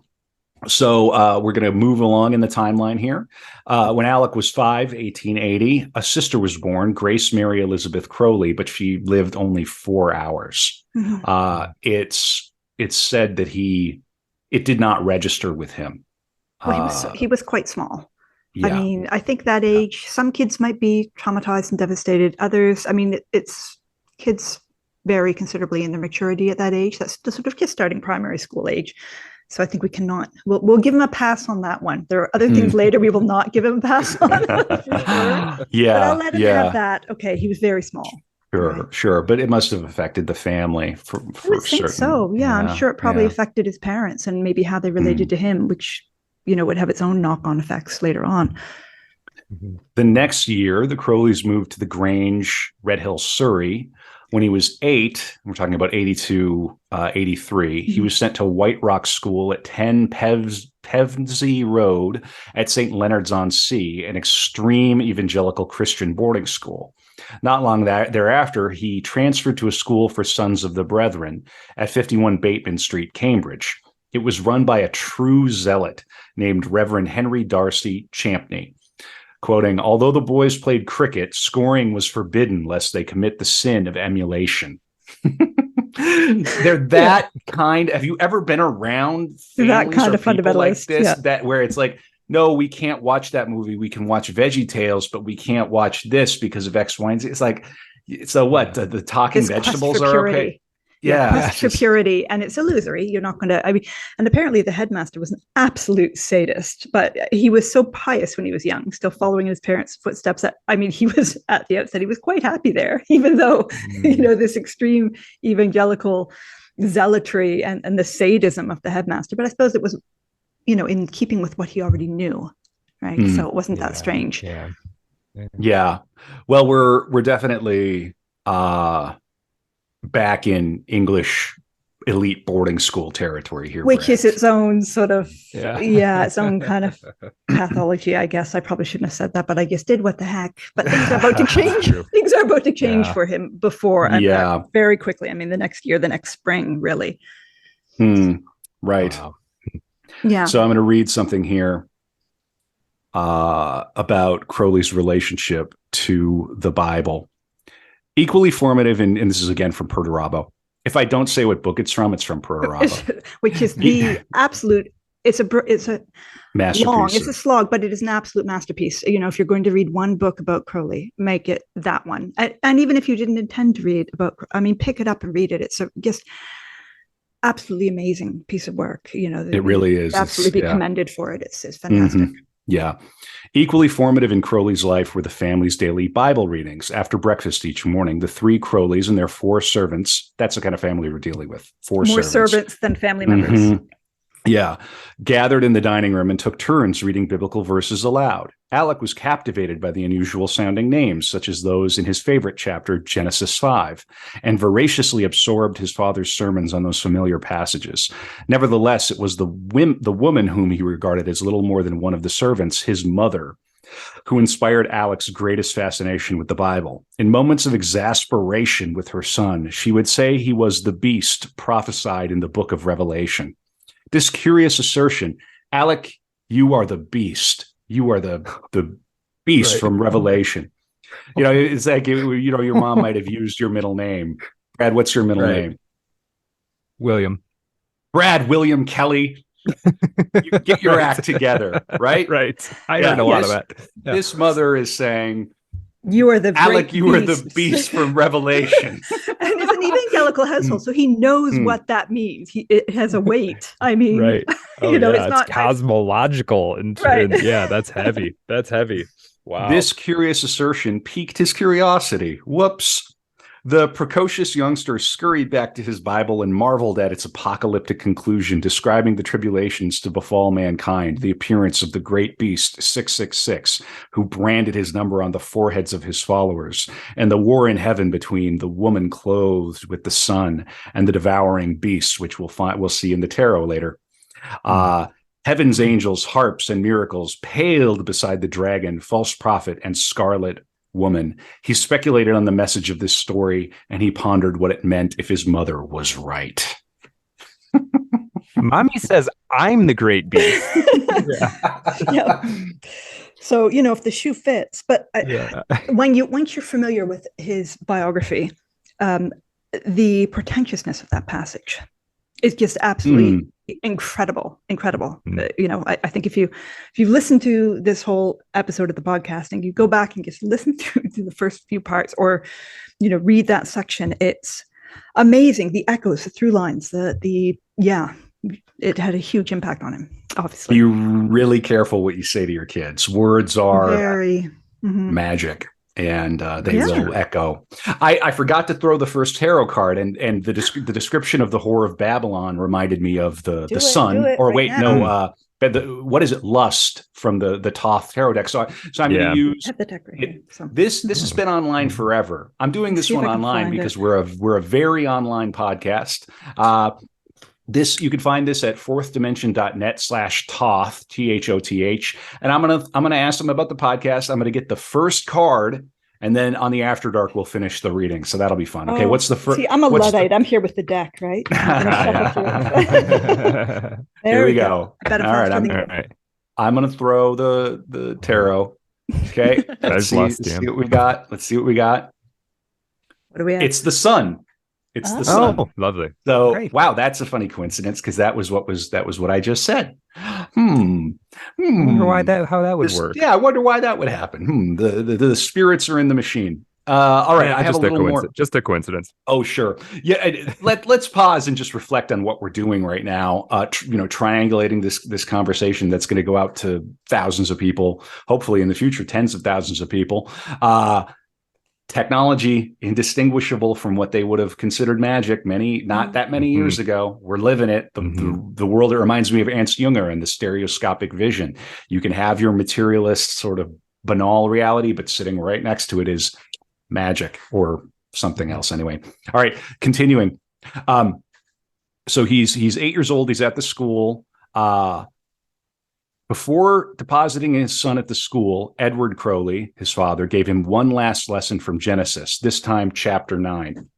So we're going to move along in the timeline here. When Alec was 5, 1880, a sister was born, Grace Mary Elizabeth Crowley, but she lived only 4 hours. It's said that it did not register with him. Well, he was quite small. Yeah. I mean, I think that age, some kids might be traumatized and devastated. Others, I mean, it's kids vary considerably in their maturity at that age. That's the sort of just starting primary school age. So I think we cannot. We'll give him a pass on that one. There are other things later we will not give him a pass on. Sure. Yeah, but I'll let him have that. Okay, he was very small. Sure. But it must have affected the family for I would think certain. so. Yeah, I'm sure it probably affected his parents and maybe how they related to him, which would have its own knock-on effects later on. The next year, the Crowleys moved to the Grange, Red Hill, Surrey, When he was 8, we're talking about 82, 83, he was sent to White Rock School at 10 Pevensey Road at St. Leonard's-on-Sea, an extreme evangelical Christian boarding school. Not long thereafter, he transferred to a school for Sons of the Brethren at 51 Bateman Street, Cambridge. It was run by a true zealot named Reverend Henry Darcy Champney. Quoting, although the boys played cricket, scoring was forbidden lest they commit the sin of emulation. They're that kind. Have you ever been around that kind of fundamentalist like this? That where it's like, no, we can't watch that movie. We can watch VeggieTales, but we can't watch this because of X, Y, and Z. It's like, so what? The talking His vegetables are okay. Yeah, for purity, and it's illusory. You're not going to. I mean, and apparently the headmaster was an absolute sadist, but he was so pious when he was young, still following in his parents' footsteps. That I mean, he was at the outset, he was quite happy there, even though this extreme evangelical zealotry and the sadism of the headmaster. But I suppose it was, in keeping with what he already knew, right? So it wasn't that strange. Yeah. Well, we're definitely back in English elite boarding school territory here, which is its own sort of its own kind of pathology, I guess. I probably shouldn't have said that, but I just did. What the heck? But things are about to change. Things are about to change for him before and very quickly. I mean, the next year, the next spring, really. Right. Wow. Yeah. So I'm going to read something here about Crowley's relationship to the Bible. Equally formative, and this is again from Perdurabo. If I don't say what book it's from Perdurabo. Which is the absolute, it's a masterpiece. Long, it's a slog, but it is an absolute masterpiece. If you're going to read one book about Crowley, make it that one. And even if you didn't intend to read about, pick it up and read it. It's just absolutely amazing piece of work. It really is. Absolutely be commended for it. It's fantastic. Yeah. Equally formative in Crowley's life were the family's daily Bible readings. After breakfast each morning, the 3 Crowleys and their 4 servants, that's the kind of family we're dealing with. More servants than family members. Yeah. Gathered in the dining room and took turns reading biblical verses aloud. Alec was captivated by the unusual sounding names, such as those in his favorite chapter, Genesis 5, and voraciously absorbed his father's sermons on those familiar passages. Nevertheless, it was the woman whom he regarded as little more than one of the servants, his mother, who inspired Alec's greatest fascination with the Bible. In moments of exasperation with her son, she would say he was the beast prophesied in the book of Revelation. This curious assertion, Alec, you are the beast. You are the beast from Revelation. It's like, your mom might have used your middle name. Brad, what's your middle name? William. Brad William Kelly. You get your act together, right? Right. I heard a lot of that. Yeah. This mother is saying, you are the Alec, you are the beast from Revelation. And it's an evangelical household, so he knows what that means. It has a weight. I mean, right. It's not cosmological. And that's heavy. That's heavy. Wow. This curious assertion piqued his curiosity. Whoops. The precocious youngster scurried back to his Bible and marveled at its apocalyptic conclusion, describing the tribulations to befall mankind, the appearance of the great beast 666, who branded his number on the foreheads of his followers, and the war in heaven between the woman clothed with the sun and the devouring beast, which we'll see in the tarot later. Heaven's angels, harps, and miracles paled beside the dragon, false prophet, and scarlet woman. He speculated on the message of this story, and he pondered what it meant if his mother was right. Mommy says I'm the great beast. So, if the shoe fits, but once you're familiar with his biography, the pretentiousness of that passage is just absolutely incredible. I think if you listen to this whole episode of the podcast and you go back and just listen to the first few parts, or read that section, it's amazing. The echoes, the through lines, it had a huge impact on him. Obviously, be really careful what you say to your kids. Words are very magic. And they will echo. I forgot to throw the first tarot card, and the description of the Whore of Babylon reminded me of the sun. what is it? Lust from the Thoth tarot deck. So I'm going to use the deck right here. So. This has been online forever. I'm doing this one online because we're a very online podcast. You can find this at fourthdimension.net/Thoth, THOTH. And I'm gonna ask them about the podcast. I'm gonna get the first card, and then on the After Dark we'll finish the reading. So that'll be fun. Okay, what's the first? See, I'm a Luddite. I'm here with the deck, right? There we go. All right. I'm gonna throw the tarot. Okay. Let's see what we got. What do we have? It's the sun. It's the sun. Oh, lovely. So, great. Wow, that's a funny coincidence because that was what I just said. I wonder how that would work. Yeah, I wonder why that would happen. The spirits are in the machine. All right, I have a little more. Just a coincidence. Oh, sure. Yeah, let's pause and just reflect on what we're doing right now. Triangulating this conversation that's going to go out to thousands of people, hopefully in the future, tens of thousands of people. Technology indistinguishable from what they would have considered magic not that many years ago. We're living it. The world, it reminds me of Ernst Jünger and the stereoscopic vision. You can have your materialist sort of banal reality, but sitting right next to it is magic or something else. Anyway, all right, continuing. So he's 8 years old. He's at the school. Before depositing his son at the school, Edward Crowley, his father, gave him one last lesson from Genesis, this time chapter 9.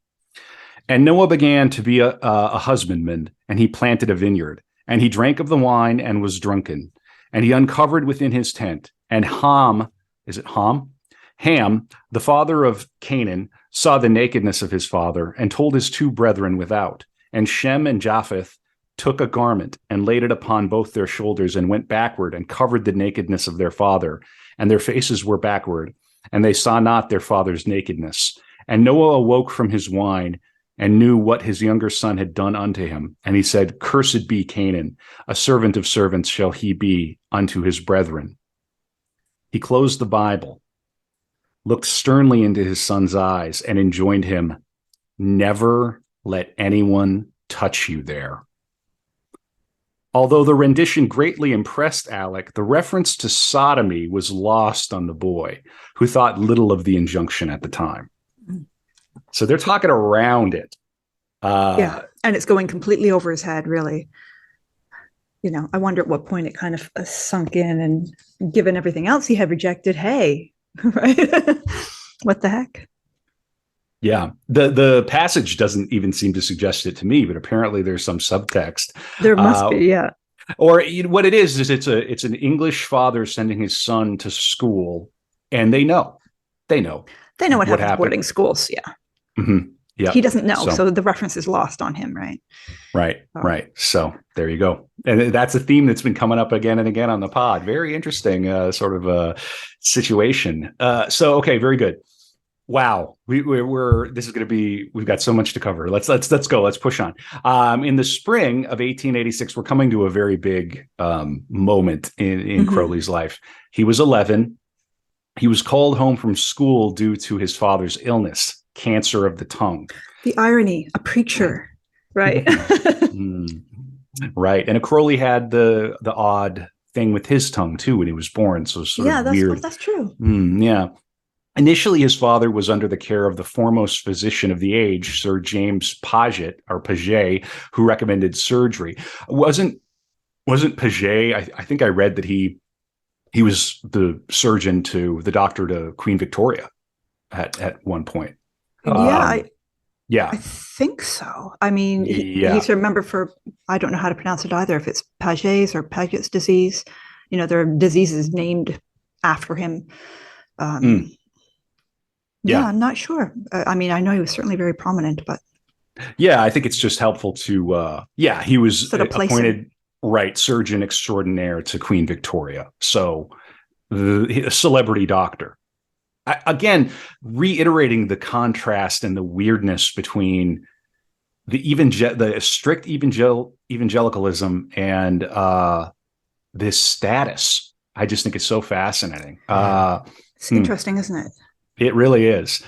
And Noah began to be a husbandman, and he planted a vineyard, and he drank of the wine and was drunken, and he uncovered within his tent. And Ham, the father of Canaan, saw the nakedness of his father and told his two brethren without. And Shem and Japheth took a garment and laid it upon both their shoulders and went backward and covered the nakedness of their father. And their faces were backward, and they saw not their father's nakedness. And Noah awoke from his wine and knew what his younger son had done unto him. And he said, Cursed be Canaan, a servant of servants shall he be unto his brethren. He closed the Bible, looked sternly into his son's eyes, and enjoined him, Never let anyone touch you there. Although the rendition greatly impressed Alec, the reference to sodomy was lost on the boy, who thought little of the injunction at the time. So they're talking around it. And it's going completely over his head, really. I wonder at what point it kind of sunk in, and given everything else he had rejected, hey, right? What the heck? Yeah, the passage doesn't even seem to suggest it to me, but apparently there's some subtext. There must be, yeah. Or what it is it's an English father sending his son to school, and they know what happens at boarding schools. Yeah, yeah. He doesn't know, so the reference is lost on him, right? Right. So there you go, and that's a theme that's been coming up again and again on the pod. Very interesting, sort of a situation. So okay, very good. Wow, this is going to be, we've got so much to cover. Let's go. Let's push on. In the spring of 1886, we're coming to a very big moment in Crowley's life. He was 11. He was called home from school due to his father's illness, cancer of the tongue. The irony, a preacher, right? Right. And Crowley had the odd thing with his tongue too when he was born. So sort of weird. That's true. Yeah. Initially, his father was under the care of the foremost physician of the age, Sir James Paget, who recommended surgery. Wasn't Paget? I think I read that he was the doctor to Queen Victoria at one point. I think so. I mean, he's remembered for, I don't know how to pronounce it either, if it's Paget's or Paget's disease. There are diseases named after him. Yeah, I'm not sure. I mean, I know he was certainly very prominent, but yeah, I think it's just helpful to he was appointed surgeon extraordinaire to Queen Victoria, so a celebrity doctor. Again, reiterating the contrast and the weirdness between the strict evangelicalism and this status. I just think it's so fascinating. It's interesting, isn't it? It really is.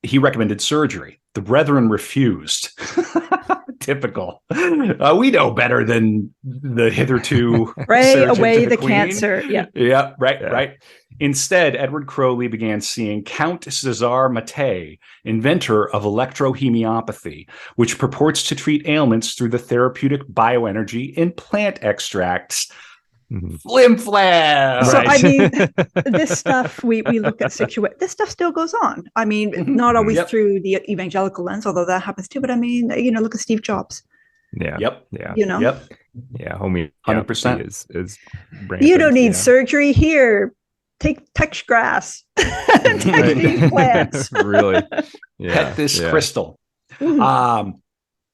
He recommended surgery. The brethren refused. Typical. We know better than the hitherto Pray surgeon away to the queen. cancer. Yeah. Yeah, right. Instead, Edward Crowley began seeing Count Cesar Mattei, inventor of electrohemiopathy, which purports to treat ailments through the therapeutic bioenergy in plant extracts. Flim flam. So, Right. I mean, this stuff, we look at this stuff still goes on. I mean, not always through the evangelical lens, although that happens too. But I mean, look at Steve Jobs. Yeah. Yep. Yeah. Yep. Yeah. Homeopathy 100% is rampant. You don't need surgery here. Touch grass. Touch these plants. Really. Yeah. Pet this crystal.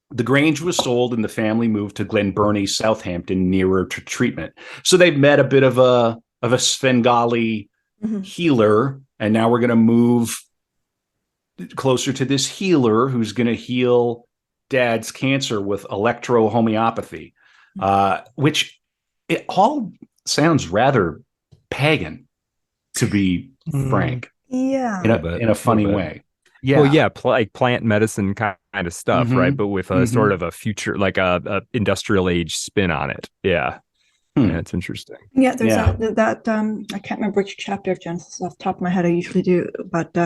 The Grange was sold and the family moved to Glen Burnie, Southampton, nearer to treatment. So they've met a bit of a Svengali healer, and now we're going to move closer to this healer who's going to heal Dad's cancer with electrohomeopathy, which it all sounds rather pagan, to be frank. Yeah. In a funny way. Yeah. Well, yeah, like plant medicine kind of stuff, right? But with a sort of a future, like a industrial age spin on it. Yeah. Yeah, it's interesting. Yeah, there's that I can't remember which chapter of Genesis off the top of my head. I usually do, but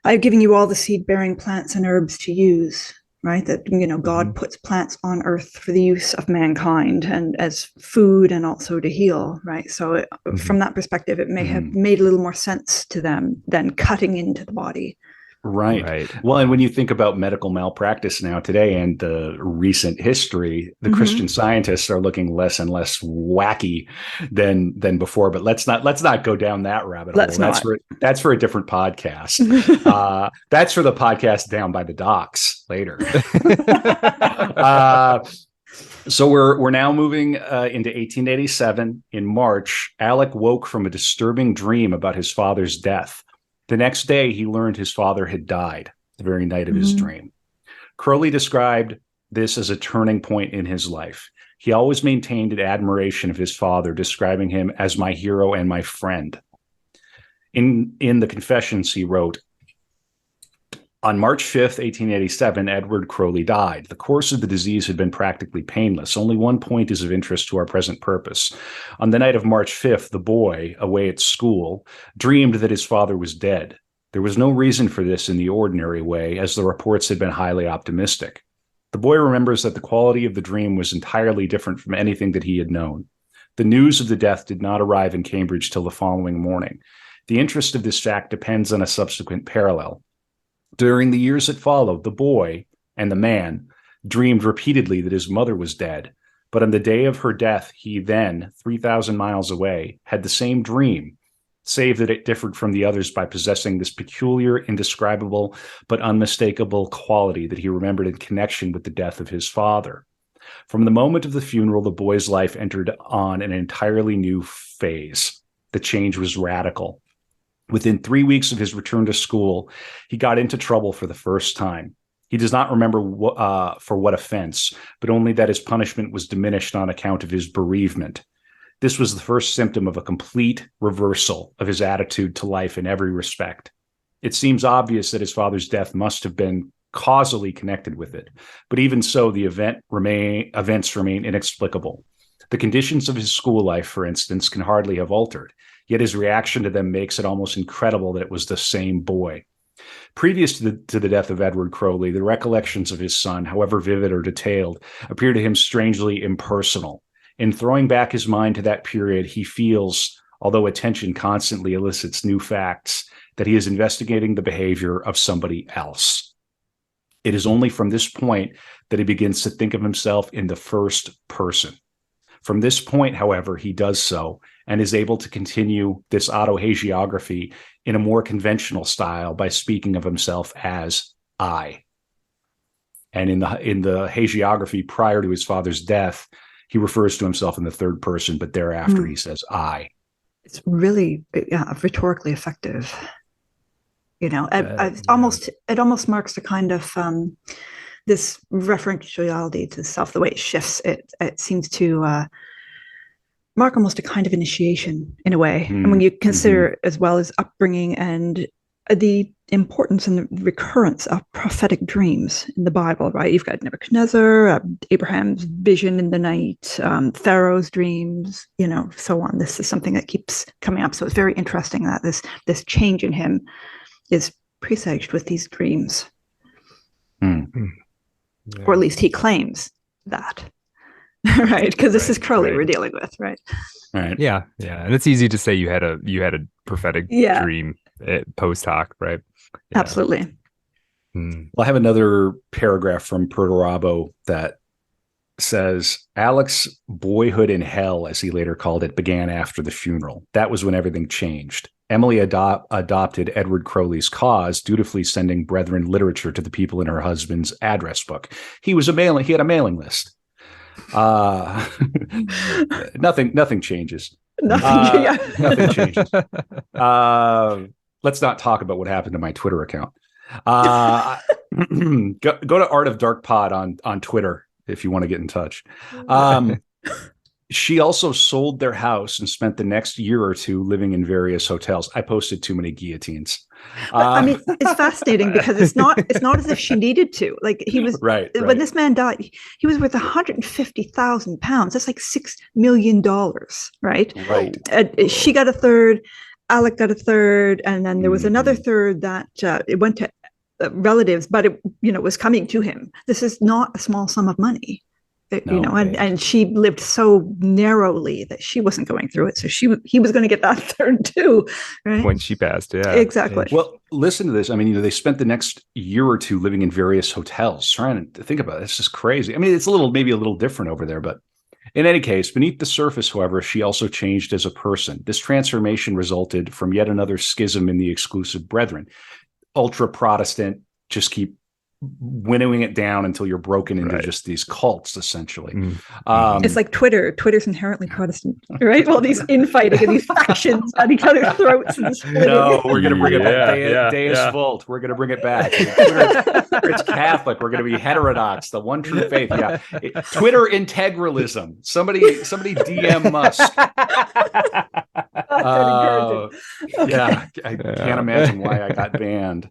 I've given you all the seed-bearing plants and herbs to use, right? That God puts plants on earth for the use of mankind and as food and also to heal, right? So from that perspective, it may have made a little more sense to them than cutting into the body. Right. Well, and when you think about medical malpractice now today and the recent history, the Christian scientists are looking less and less wacky than before. But let's not go down that rabbit hole. That's for a different podcast. That's for the podcast down by the docks later. So we're now moving into 1887. In March, Alec woke from a disturbing dream about his father's death. The next day, he learned his father had died the very night of his dream. Crowley described this as a turning point in his life. He always maintained an admiration of his father, describing him as my hero and my friend. In the Confessions, he wrote, on March 5th, 1887, Edward Crowley died. The course of the disease had been practically painless. Only one point is of interest to our present purpose. On the night of March 5th, the boy, away at school, dreamed that his father was dead. There was no reason for this in the ordinary way, as the reports had been highly optimistic. The boy remembers that the quality of the dream was entirely different from anything that he had known. The news of the death did not arrive in Cambridge till the following morning. The interest of this fact depends on a subsequent parallel. During the years that followed, the boy and the man dreamed repeatedly that his mother was dead, but on the day of her death, he then, 3,000 miles away, had the same dream, save that it differed from the others by possessing this peculiar, indescribable, but unmistakable quality that he remembered in connection with the death of his father. From the moment of the funeral, the boy's life entered on an entirely new phase. The change was radical. Within 3 weeks of his return to school, he got into trouble for the first time. He does not remember for what offense, but only that his punishment was diminished on account of his bereavement. This was the first symptom of a complete reversal of his attitude to life in every respect. It seems obvious that his father's death must have been causally connected with it, but even so, the events remain inexplicable. The conditions of his school life, for instance, can hardly have altered. Yet his reaction to them makes it almost incredible that it was the same boy. Previous to the death of Edward Crowley, the recollections of his son, however vivid or detailed, appear to him strangely impersonal. In throwing back his mind to that period, he feels, although attention constantly elicits new facts, that he is investigating the behavior of somebody else. It is only from this point that he begins to think of himself in the first person. From this point, however, he does so and is able to continue this autohagiography in a more conventional style by speaking of himself as I. And in the hagiography prior to his father's death, he refers to himself in the third person, but thereafter he says I. It's really rhetorically effective. It almost marks the kind of this referentiality to self, the way it shifts. It seems to mark almost a kind of initiation in a way. And when you consider as well as upbringing and the importance and the recurrence of prophetic dreams in the Bible, right? You've got Nebuchadnezzar, Abraham's vision in the night, Pharaoh's dreams, so on. This is something that keeps coming up. So it's very interesting that this change in him is presaged with these dreams. Yeah. Or at least he claims that. Right, because this is Crowley we're dealing with, right? Right. Yeah. And it's easy to say you had a prophetic dream post hoc, right? Yeah. Absolutely. Well, I have another paragraph from Perdurabo that says Alec's boyhood in hell, as he later called it, began after the funeral. That was when everything changed. Emily adopted Edward Crowley's cause, dutifully sending brethren literature to the people in her husband's address book. He had a mailing list. Nothing changes. Nothing changes. Let's not talk about what happened to my Twitter account. Go to Art of Dark Pod on Twitter if you want to get in touch. She also sold their house and spent the next year or two living in various hotels. I posted too many guillotines. It's fascinating because it's not as if she needed to. Like he was right. When this man died, he was worth £150,000. That's like $6 million, right? Right. She got a third. Alec got a third, and then there was another third that it went to relatives, but it was coming to him. This is not a small sum of money. And she lived so narrowly that she wasn't going through it. So he was going to get that third too, right? When she passed, yeah. Exactly. Well, listen to this. I mean, they spent the next year or two living in various hotels. Trying to think about it. It's just crazy. I mean, it's maybe a little different over there, but in any case, beneath the surface, however, she also changed as a person. This transformation resulted from yet another schism in the exclusive brethren. Ultra Protestant, just keep winnowing it down until you're broken into just these cults, essentially. It's like Twitter. Twitter's inherently Protestant, right? All these infighting and these factions at each other's throats. No, we're going to bring it back. Deus Vult. We're going to bring it back. Twitter, it's Catholic. We're going to be heterodox, the one true faith. Yeah. Twitter integralism. Somebody DM Musk. Yeah, I can't imagine why I got banned.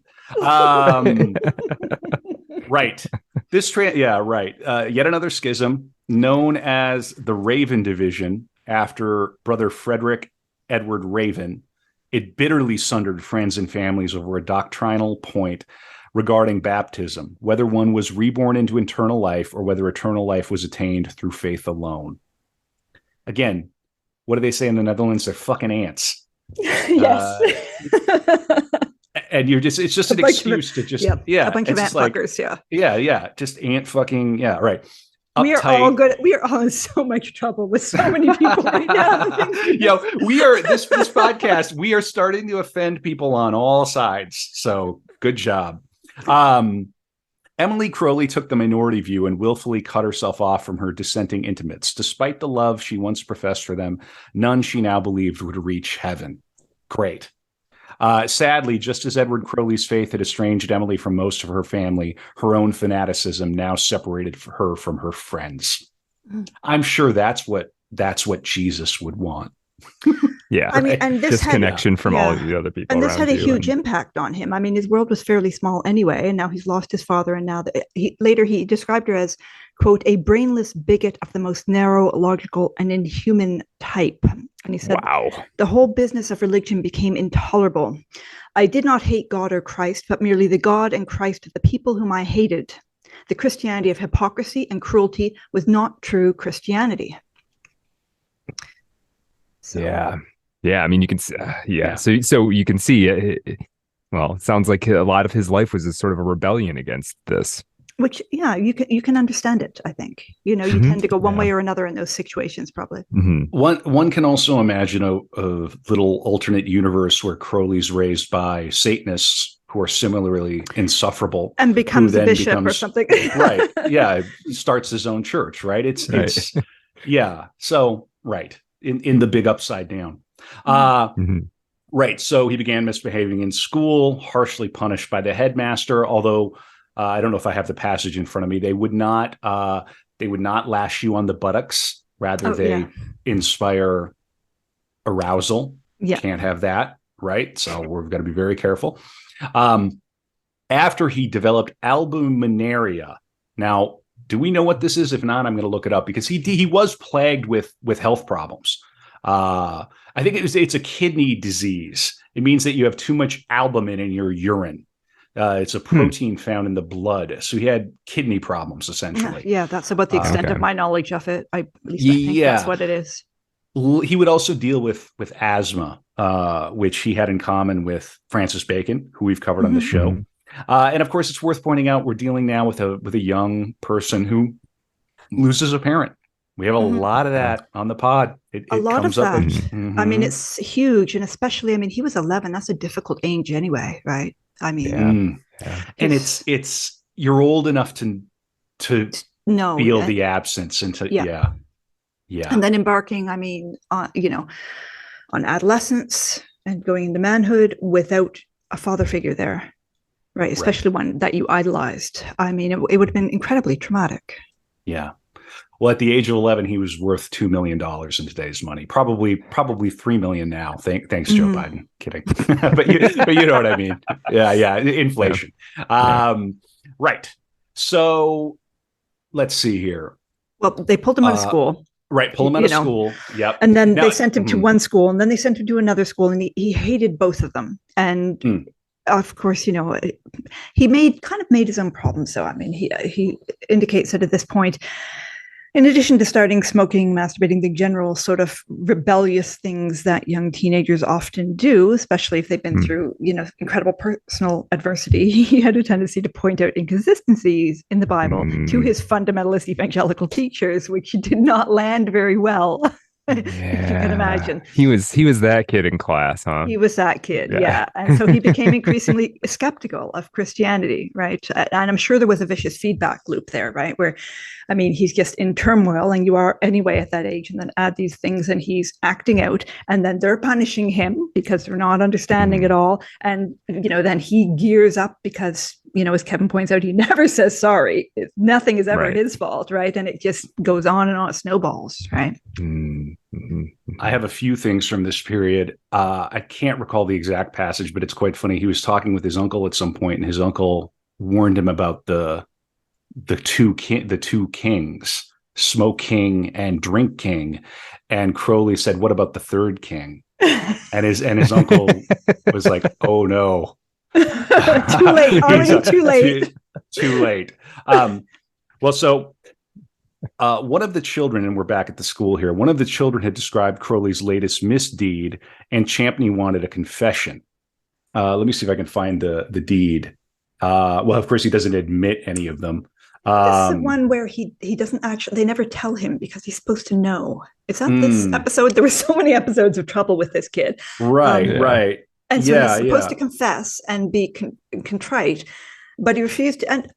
Right. Yet another schism known as the Raven Division after brother Frederick Edward Raven. It bitterly sundered friends and families over a doctrinal point regarding baptism, whether one was reborn into eternal life or whether eternal life was attained through faith alone. Again, what do they say in the Netherlands? They're fucking ants. Yes. And it's just an excuse to just, a bunch of ant fuckers, just ant fucking, right. Uptight. We are all good. We are all in so much trouble with so many people right now. We are this podcast. We are starting to offend people on all sides. So good job. Emily Crowley took the minority view and willfully cut herself off from her dissenting intimates. Despite the love she once professed for them, none she now believed would reach heaven. Great. Sadly, just as Edward Crowley's faith had estranged Emily from most of her family, her own fanaticism now separated her from her friends. I'm sure that's what Jesus would want. Yeah, I mean, and this disconnection from all of the other people. And this had a huge impact on him. I mean, his world was fairly small anyway, and now he's lost his father. And now later he described her as, quote, a brainless bigot of the most narrow, logical, and inhuman type. And he said, wow, the whole business of religion became intolerable. I did not hate God or Christ, but merely the God and Christ of the people whom I hated. The Christianity of hypocrisy and cruelty was not true Christianity. So, yeah. I mean, you can, So you can see. It sounds like a lot of his life was a sort of a rebellion against this. Which, you can understand it. I think you tend to go one way or another in those situations, probably. Mm-hmm. One can also imagine a little alternate universe where Crowley's raised by Satanists who are similarly insufferable and becomes a bishop or something. Right. Yeah. Starts his own church. Right. It's So right in the big upside down. Right. So he began misbehaving in school, harshly punished by the headmaster, although I don't know if I have the passage in front of me. They would not lash you on the buttocks. Rather, they inspire arousal. Yeah. Can't have that. right? So we've got to be very careful. After he developed albuminaria. Now, do we know what this is? If not, I'm going to look it up because he was plagued with health problems. I think it's a kidney disease. It means that you have too much albumin in your urine. It's a protein found in the blood. So he had kidney problems, essentially. Yeah, that's about the extent of my knowledge of it. At least I think that's what it is. He would also deal with asthma, which he had in common with Francis Bacon, who we've covered on the show. And of course, it's worth pointing out we're dealing now with a young person who loses a parent. We have a lot of that on the pod. It comes up. I mean, it's huge, and especially, I mean, he was 11. That's a difficult age anyway, right? I mean, and it's you're old enough to feel the absence and to and then embarking. I mean, on adolescence and going into manhood without a father figure there. Right, especially one that you idolized. I mean, it would have been incredibly traumatic. Yeah. Well, at the age of 11, he was worth $2 million in today's money. Probably $3 million now. Thanks, Joe Biden. Kidding, but you know what I mean. Yeah. Inflation. Right. So let's see here. Well, they pulled him out of school. Right, pull him out of school. Yep. And then they sent him to one school, and then they sent him to another school, and he hated both of them. And of course, he made his own problems. So, I mean, he indicates that at this point, in addition to starting smoking, masturbating, the general sort of rebellious things that young teenagers often do, especially if they've been through, incredible personal adversity, he had a tendency to point out inconsistencies in the Bible to his fundamentalist evangelical teachers, which did not land very well. If you can imagine. He was that kid in class, huh? He was that kid, yeah. And so he became increasingly skeptical of Christianity, right? And I'm sure there was a vicious feedback loop there, right? Where, I mean, he's just in turmoil, and you are anyway at that age, and then add these things, and he's acting out, and then they're punishing him because they're not understanding it all. And, then he gears up because, as Kevin points out, he never says sorry. Nothing is ever his fault, right? And it just goes on and on, it snowballs, right? I have a few things from this period. I can't recall the exact passage, but it's quite funny. He was talking with his uncle at some point, and his uncle warned him about the two kings, Smoke King and Drink King. And Crowley said, "What about the third king?" And his uncle was like, "Oh no, too late, already too late, too late." Well, so. One of the children, and we're back at the school here, one of the children had described Crowley's latest misdeed, and Champney wanted a confession. Let me see if I can find the deed. Well, of course, he doesn't admit any of them. This is the one where he doesn't actually, they never tell him because he's supposed to know. Is that this episode? There were so many episodes of trouble with this kid. Right. And so he's supposed to confess and be contrite, but he refused to. And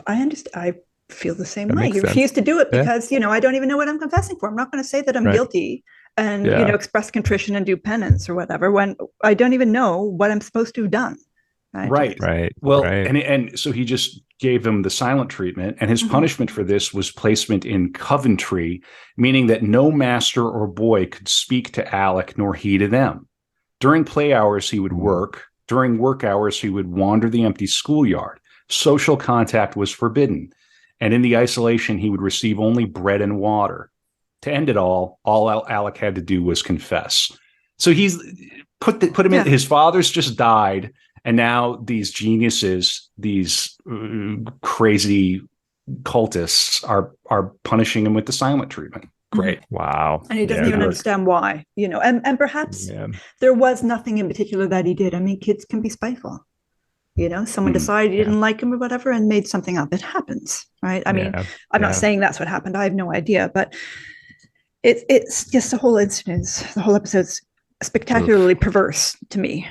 I understand. I feel the same way. He refused to do it because, I don't even know what I'm confessing for. I'm not going to say that I'm guilty and, express contrition and do penance or whatever when I don't even know what I'm supposed to have done. Right. Well, and so he just gave him the silent treatment, and his punishment for this was placement in Coventry, meaning that no master or boy could speak to Alec nor he to them. During play hours, he would work. During work hours, he would wander the empty schoolyard. Social contact was forbidden. And in the isolation, he would receive only bread and water. To end it all Alec had to do was confess. So he's put him in. His father's just died, and now these geniuses, these crazy cultists, are punishing him with the silent treatment. Great, wow! And he doesn't even understand why, and perhaps there was nothing in particular that he did. I mean, kids can be spiteful. Someone decided you didn't like him or whatever and made something up. It happens, right? I mean, I'm not saying that's what happened. I have no idea, but it's just the whole incident, the whole episode's spectacularly perverse to me.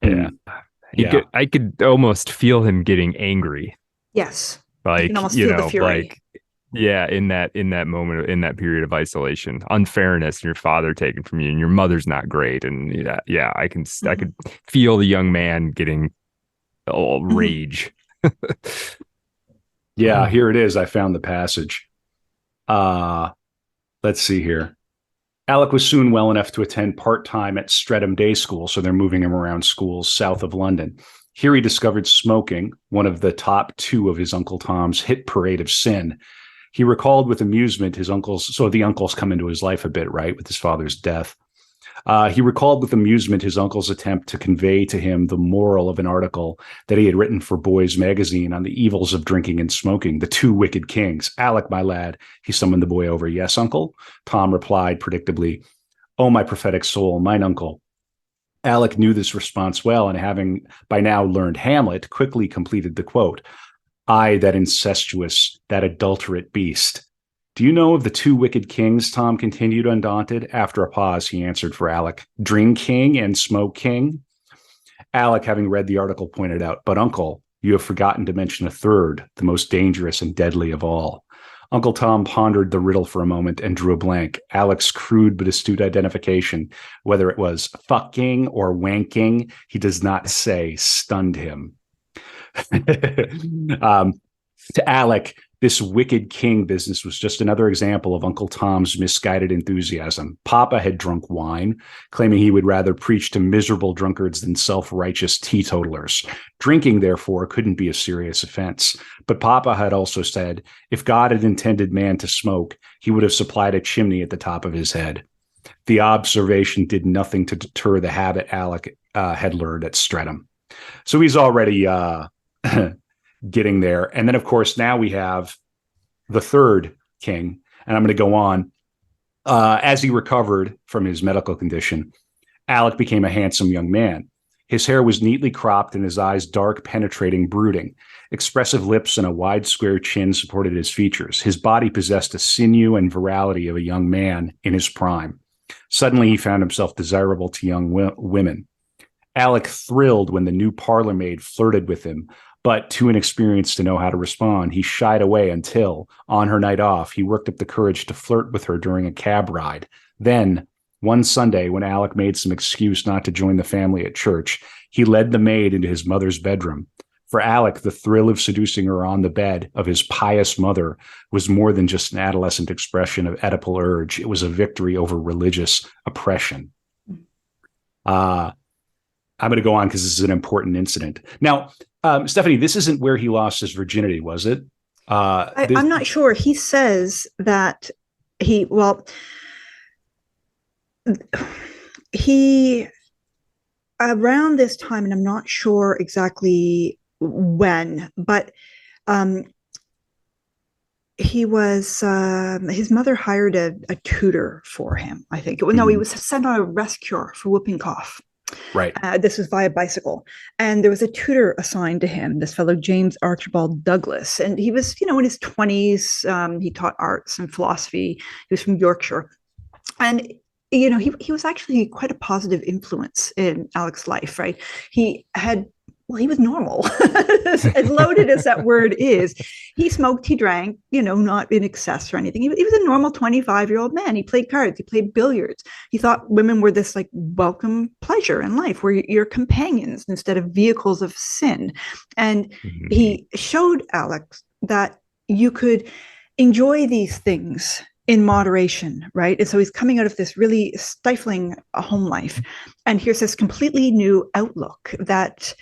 I could almost feel him getting angry. Yes. Like, you can almost feel the fury. In that moment, in that period of isolation, unfairness, and your father taken from you, and your mother's not great, and I could feel the young man getting all rage. Here it is. I found the passage. Let's see here. Alec was soon well enough to attend part-time at Streatham Day School, so they're moving him around schools south of London. Here he discovered smoking, one of the top two of his Uncle Tom's hit parade of sin. He recalled with amusement his uncle's, so the uncles come into his life a bit, right, with his father's death. He recalled with amusement his uncle's attempt to convey to him the moral of an article that he had written for Boys Magazine on the evils of drinking and smoking, the two wicked kings. Alec, my lad, he summoned the boy over. Yes, uncle? Tom replied predictably, oh, my prophetic soul, mine uncle. Alec knew this response well, and having by now learned Hamlet, quickly completed the quote. I, that incestuous, that adulterate beast. Do you know of the two wicked kings? Tom continued undaunted. After a pause, he answered for Alec. Drink king and smoke king? Alec, having read the article, pointed out, but uncle, you have forgotten to mention a third, the most dangerous and deadly of all. Uncle Tom pondered the riddle for a moment and drew a blank. Alec's crude but astute identification, whether it was fucking or wanking, he does not say, stunned him. To Alec, this wicked king business was just another example of Uncle Tom's misguided enthusiasm. Papa had drunk wine, claiming he would rather preach to miserable drunkards than self-righteous teetotalers. Drinking, therefore, couldn't be a serious offense. But Papa had also said, if God had intended man to smoke, he would have supplied a chimney at the top of his head. The observation did nothing to deter the habit Alec had learned at Streatham. So he's already getting there. And then, of course, now we have the third king, and I'm going to go on. As he recovered from his medical condition, Alec became a handsome young man. His hair was neatly cropped and his eyes dark, penetrating, brooding. Expressive lips and a wide, square chin supported his features. His body possessed a sinew and virality of a young man in his prime. Suddenly, he found himself desirable to young women. Alec thrilled when the new parlor maid flirted with him, but too inexperienced to know how to respond, he shied away until, on her night off, he worked up the courage to flirt with her during a cab ride. Then, one Sunday, when Alec made some excuse not to join the family at church, he led the maid into his mother's bedroom. For Alec, the thrill of seducing her on the bed of his pious mother was more than just an adolescent expression of Oedipal urge. It was a victory over religious oppression. I'm going to go on because this is an important incident. Now, Stephanie, this isn't where he lost his virginity, was it? I'm not sure. He says that he around this time, and I'm not sure exactly when, but he was his mother hired a tutor for him, I think. No, he was sent on a rest cure for whooping cough. Right. This was via bicycle. And there was a tutor assigned to him, this fellow, James Archibald Douglas. And he was, in his 20s. He taught arts and philosophy. He was from Yorkshire. And, he was actually quite a positive influence in Alec's life, right? He was normal, as loaded as that word is. He smoked, he drank, not in excess or anything. He was a normal 25-year-old man. He played cards, he played billiards. He thought women were this welcome pleasure in life, where you're companions instead of vehicles of sin. And he showed Alex that you could enjoy these things in moderation, right? And so he's coming out of this really stifling home life. And here's this completely new outlook that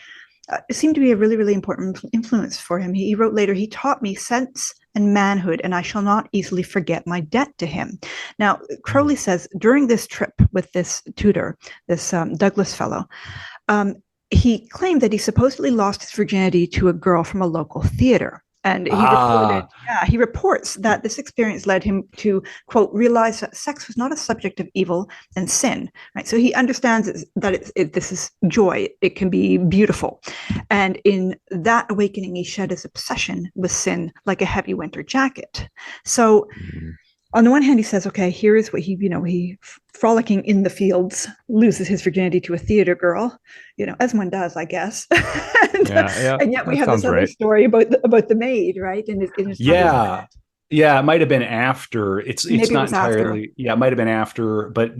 seemed to be a really, really important influence for him. He wrote later, he taught me sense and manhood, and I shall not easily forget my debt to him. Now, Crowley says during this trip with this tutor, this Douglas fellow, he claimed that he supposedly lost his virginity to a girl from a local theater. And he reports that this experience led him to, quote, realize that sex was not a subject of evil and sin, right? So he understands that this is joy. It can be beautiful. And in that awakening, he shed his obsession with sin like a heavy winter jacket. So on the one hand, he says, okay, here is what he frolicking in the fields, loses his virginity to a theater girl, as one does, I guess. And yet we have this other story about the maid, right? And it might have been after. It's not entirely. After. Yeah, it might have been after. But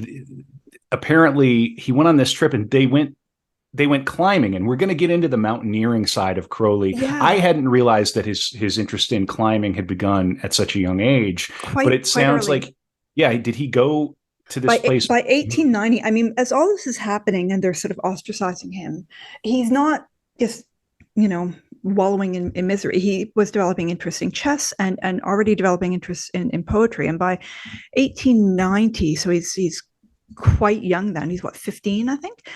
apparently, he went on this trip, and they went climbing, and we're going to get into the mountaineering side of Crowley. Yeah. I hadn't realized that his interest in climbing had begun at such a young age, but it sounds like, did he go to this place. By 1890, I mean, as all this is happening and they're sort of ostracizing him, he's not just, wallowing in misery. He was developing interest in chess and already developing interest in poetry. And by 1890, so he's quite young then, he's 15, I think.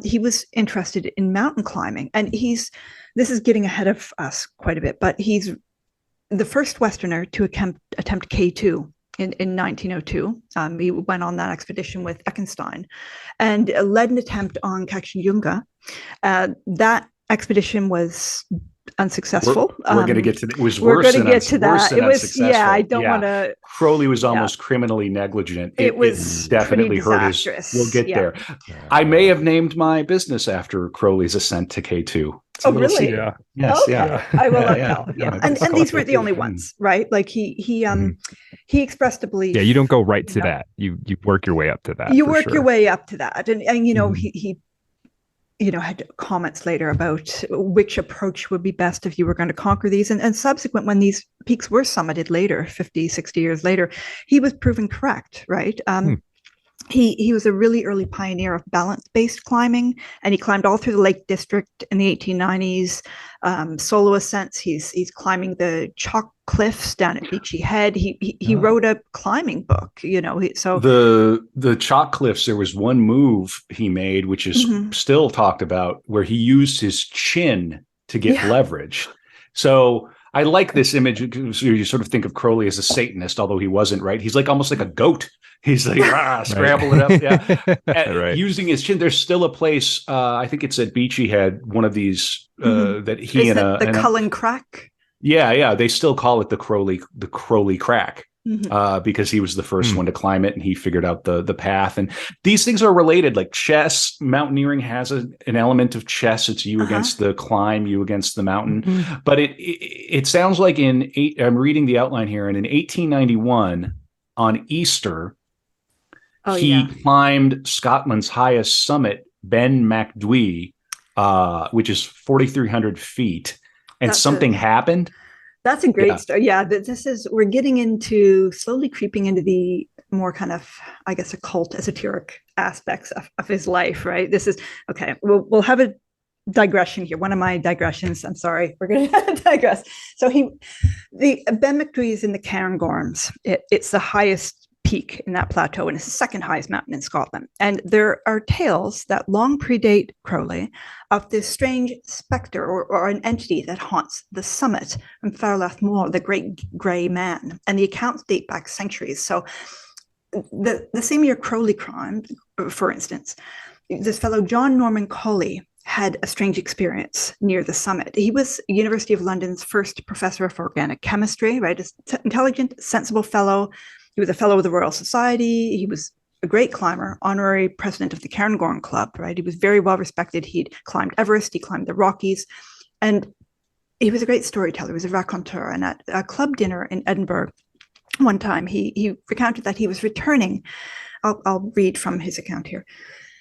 He was interested in mountain climbing. And this is getting ahead of us quite a bit, but he's the first Westerner to attempt K2 in 1902. He went on that expedition with Eckenstein and led an attempt on Kachinjunga. That expedition was unsuccessful. We're going to get to it. Was we're worse going to get to that. It was, I don't want to. Crowley was almost criminally negligent. It was definitely hurt his. We'll get there. I may have named my business after Crowley's ascent to K2. Oh, really? Yeah. Yes. Okay. Yeah. I will not tell. Yeah. And these were the only ones, right? Like he expressed a belief. Yeah, you don't go right to that. You work your way up to that. You work your way up to that, and he had comments later about which approach would be best if you were going to conquer these. And subsequent, when these peaks were summited later, 50, 60 years later, he was proven correct, right? He was a really early pioneer of balance-based climbing, and he climbed all through the Lake District in the 1890s. Solo ascents. He's climbing the chalk cliffs down at Beachy Head. He wrote a climbing book. So the chalk cliffs. There was one move he made, which is still talked about, where he used his chin to get leverage. So I like this image. You sort of think of Crowley as a Satanist, although he wasn't, right? He's almost like a goat. He's scramble it up. Yeah. Using his chin. There's still a place, I think it's at Beachy Head, one of these that he the Cullen Crack. Yeah. They still call it the Crowley Crack. Because he was the first one to climb it, and he figured out the path. And these things are related. Like chess, mountaineering has an element of chess. It's you against the climb, you against the mountain. But it sounds like I'm reading the outline here, and in 1891 on Easter, he climbed Scotland's highest summit, Ben Macdui, which is 4,300 feet, and something happened. That's a great story. Yeah, we're getting slowly creeping into the more kind of, I guess, occult, esoteric aspects of his life, right? This is, okay, we'll have a digression here. One of my digressions, I'm sorry, we're going to digress. So the Ben Macdui is in the Cairngorms. It's the highest peak in that plateau, and it's the second highest mountain in Scotland. And there are tales that long predate Crowley of this strange spectre or an entity that haunts the summit and Farlath Moor, the great grey man. And the accounts date back centuries. So the same year Crowley climbed, for instance, this fellow John Norman Colley had a strange experience near the summit. He was University of London's first professor of organic chemistry, right? An intelligent, sensible fellow. He was a fellow of the Royal Society. He was a great climber, honorary president of the Cairngorm Club, right? He was very well respected. He'd climbed Everest, he climbed the Rockies, and he was a great storyteller. He was a raconteur. And at a club dinner in Edinburgh, one time he recounted that he was returning. I'll read from his account here.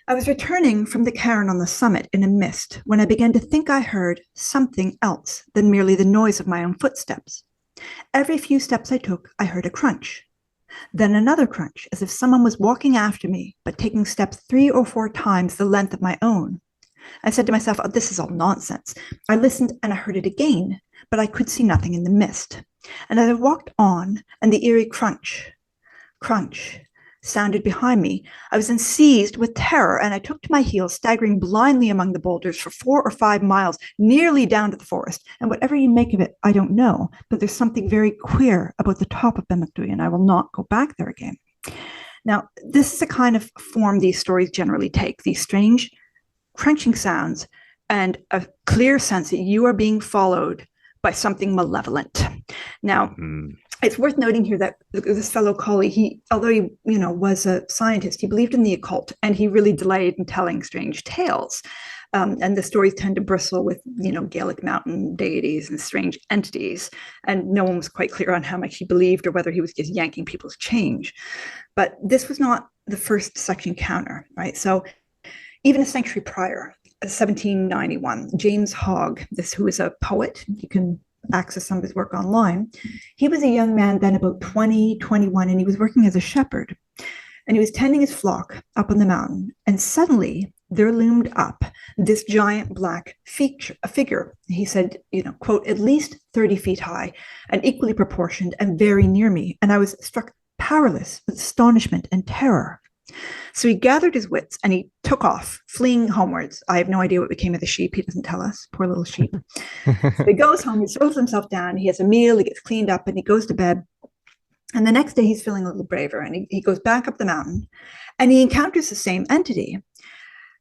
I was returning from the cairn on the summit in a mist when I began to think I heard something else than merely the noise of my own footsteps. Every few steps I took, I heard a crunch. Then another crunch, as if someone was walking after me, but taking steps 3 or 4 times the length of my own. I said to myself, oh, this is all nonsense. I listened and I heard it again, but I could see nothing in the mist. And as I walked on, and the eerie crunch sounded behind me, I was then seized with terror, and I took to my heels, staggering blindly among the boulders for 4 or 5 miles, nearly down to the forest. And whatever you make of it, I don't know, but there's something very queer about the top of Ben Macdui, and I will not go back there again. Now, this is the kind of form these stories generally take, these strange crunching sounds and a clear sense that you are being followed by something malevolent. Now, it's worth noting here that this fellow Colley, although he was a scientist, he believed in the occult, and he really delayed in telling strange tales. And the stories tend to bristle with, Gaelic mountain deities and strange entities. And no one was quite clear on how much he believed or whether he was just yanking people's change. But this was not the first such encounter, right? So even a century prior, 1791, James Hogg, who is a poet, you can access some of his work online. He was a young man then, about 20, 21, and he was working as a shepherd. and he was tending his flock up on the mountain, and suddenly there loomed up this giant black figure. He said, quote, at least 30 feet high and equally proportioned and very near me. And I was struck powerless with astonishment and terror. So he gathered his wits and he took off, fleeing homewards. I have no idea what became of the sheep. He doesn't tell us. Poor little sheep. So he goes home, he throws himself down, he has a meal, he gets cleaned up, and he goes to bed. And the next day he's feeling a little braver, and he goes back up the mountain, and he encounters the same entity.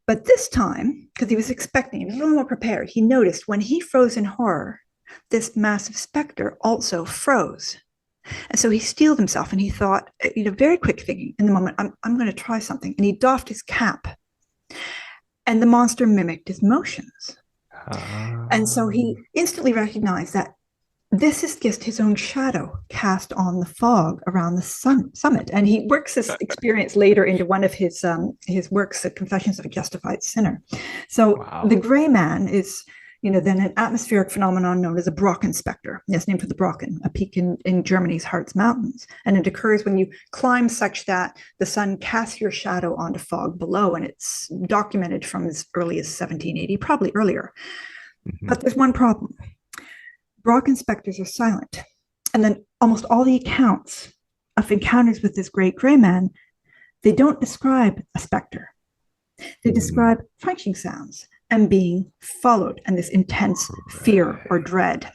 But this time, because he was expecting, he was a little more prepared, he noticed when he froze in horror, this massive specter also froze. And so he steeled himself, and he thought, very quick thinking in the moment, I'm going to try something. And he doffed his cap, and the monster mimicked his motions. And so he instantly recognized that this is just his own shadow cast on the fog around the summit. And he works this experience later into one of his works, The Confessions of a Justified Sinner. So the gray man is, then an atmospheric phenomenon known as a Brocken specter. It's named for the Brocken, a peak in Germany's Harz Mountains. And it occurs when you climb such that the sun casts your shadow onto fog below. And it's documented from as early as 1780, probably earlier. But there's one problem. Brocken specters are silent. And then almost all the accounts of encounters with this great gray man, they don't describe a specter. They describe crunching sounds and being followed, and this intense fear or dread.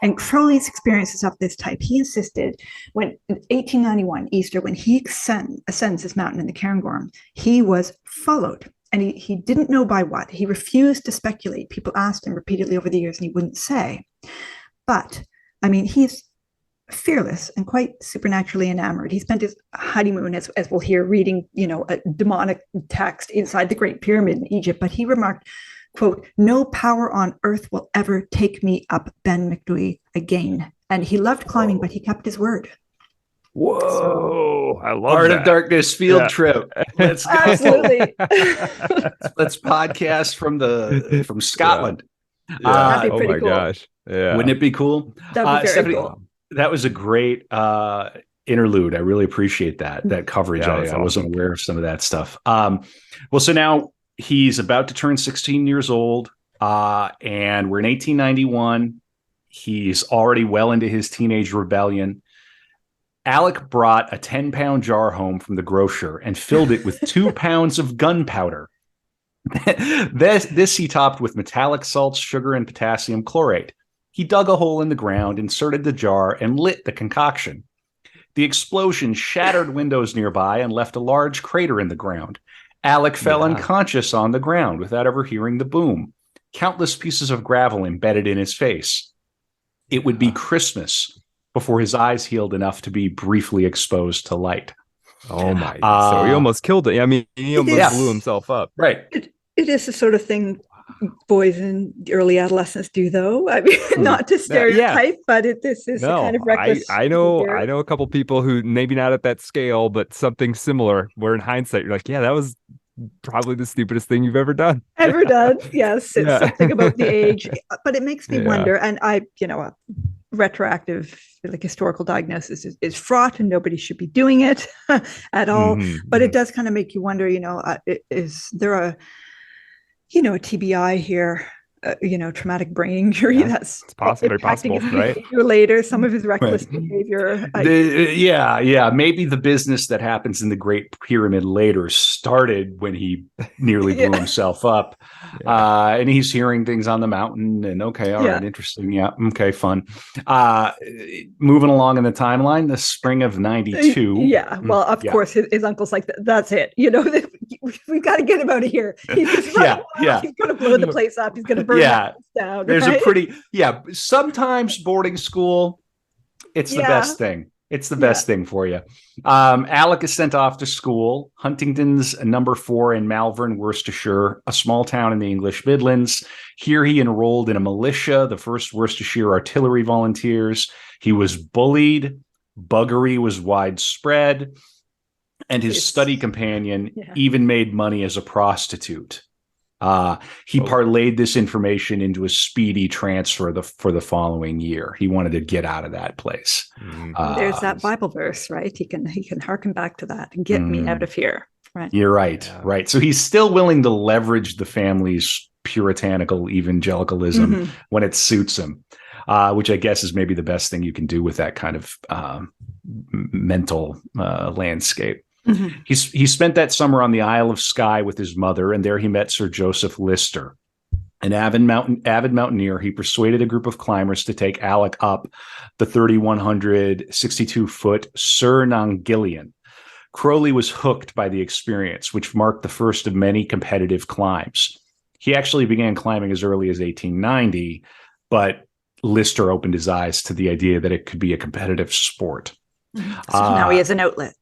And Crowley's experiences of this type, he insisted when in 1891 Easter, when he ascends this mountain in the Cairngorm, he was followed. And he didn't know by what. He refused to speculate. People asked him repeatedly over the years, and he wouldn't say. But, he's fearless and quite supernaturally enamored. He spent his honeymoon, as we'll hear, reading, a demonic text inside the Great Pyramid in Egypt. But he remarked, quote, no power on earth will ever take me up Ben Macdui again. And he loved climbing, but he kept his word. Whoa, so, I love Heart that. of Darkness field trip. Let's go. Absolutely. Let's podcast from Scotland. That'd be pretty cool. Gosh. Yeah. Wouldn't it be cool? That'd be very Stephanie, cool. That was a great interlude. I really appreciate that coverage. I wasn't aware of some of that stuff. So now he's about to turn 16 years old, and we're in 1891. He's already well into his teenage rebellion. Alec brought a 10-pound jar home from the grocer and filled it with 2 pounds of gunpowder. This he topped with metallic salts, sugar, and potassium chlorate. He dug a hole in the ground, inserted the jar, and lit the concoction. The explosion shattered windows nearby and left a large crater in the ground. Alec fell unconscious on the ground without ever hearing the boom. Countless pieces of gravel embedded in his face. It would be Christmas before his eyes healed enough to be briefly exposed to light. Oh my! So he almost killed it. He almost blew himself up. Right. It is the sort of thing boys in early adolescence do, though. Not to stereotype, but this is the kind of reckless. I know a couple people who maybe not at that scale, but something similar. Where in hindsight, you're like, yeah, that was probably the stupidest thing you've ever done. Yes, it's something about the age, but it makes me wonder. And a retroactive, historical diagnosis is fraught, and nobody should be doing it at all. But it does kind of make you wonder. Is there a TBI here, traumatic brain injury? That's very possible, right? Later, some of his reckless behavior. Maybe the business that happens in the Great Pyramid later started when he nearly blew himself up. And he's hearing things on the mountain, and right, interesting. Yeah, okay, fun. Moving along in the timeline, the spring of 92. Yeah, well, of course, his uncle's like, that's it. We've got to get him out of here. He's he's going to blow the place up. He's going to burn the place down. There's a pretty, sometimes boarding school, it's the best thing. It's the best thing for you. Alec is sent off to school, Huntington's number 4 in Malvern, Worcestershire, a small town in the English Midlands. Here he enrolled in a militia, the 1st Worcestershire Artillery Volunteers. He was bullied. Buggery was widespread. And his study companion even made money as a prostitute. He parlayed this information into a speedy transfer for the following year. He wanted to get out of that place. There's that Bible verse, right? He can hearken back to that. Get me out of here. Right. You're right. Yeah. Right. So he's still willing to leverage the family's puritanical evangelicalism when it suits him, which I guess is maybe the best thing you can do with that kind of mental landscape. He spent that summer on the Isle of Skye with his mother, and there he met Sir Joseph Lister. An avid mountaineer. He persuaded a group of climbers to take Alec up the 3,162-foot Sir Nangillion. Crowley was hooked by the experience, which marked the first of many competitive climbs. He actually began climbing as early as 1890, but Lister opened his eyes to the idea that it could be a competitive sport. So now he has an outlet.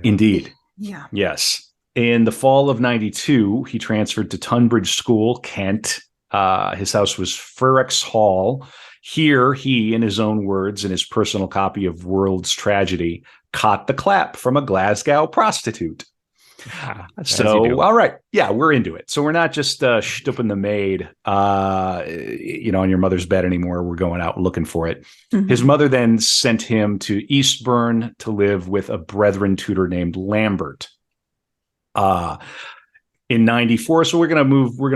Indeed. Yeah. Yes. In the fall of 92, he transferred to Tunbridge School, Kent. His house was Ferrex Hall. Here, he, in his own words, in his personal copy of World's Tragedy, caught the clap from a Glasgow prostitute. So, all right. Yeah, we're into it. So we're not just stooping the maid, on your mother's bed anymore. We're going out looking for it. His mother then sent him to Eastbourne to live with a brethren tutor named Lambert. In 94. So we're going to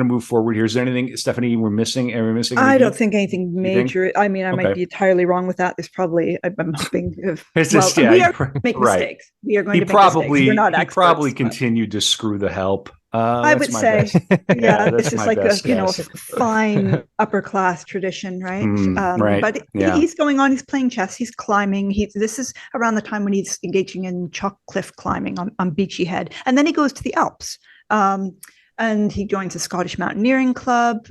move forward here. Is there anything, Stephanie, we're missing? Are we missing anything? I don't think anything major. I mean, I might be entirely wrong with that. There's probably, I'm hoping. We are make mistakes. We are going to make mistakes. We're not experts. He probably continued to screw the help. I would say, this is like a fine upper class tradition, right? Right. But he's going on. He's playing chess. He's climbing. This is around the time when he's engaging in chalk cliff climbing on Beachy Head, and then he goes to the Alps. And he joins the Scottish Mountaineering Club.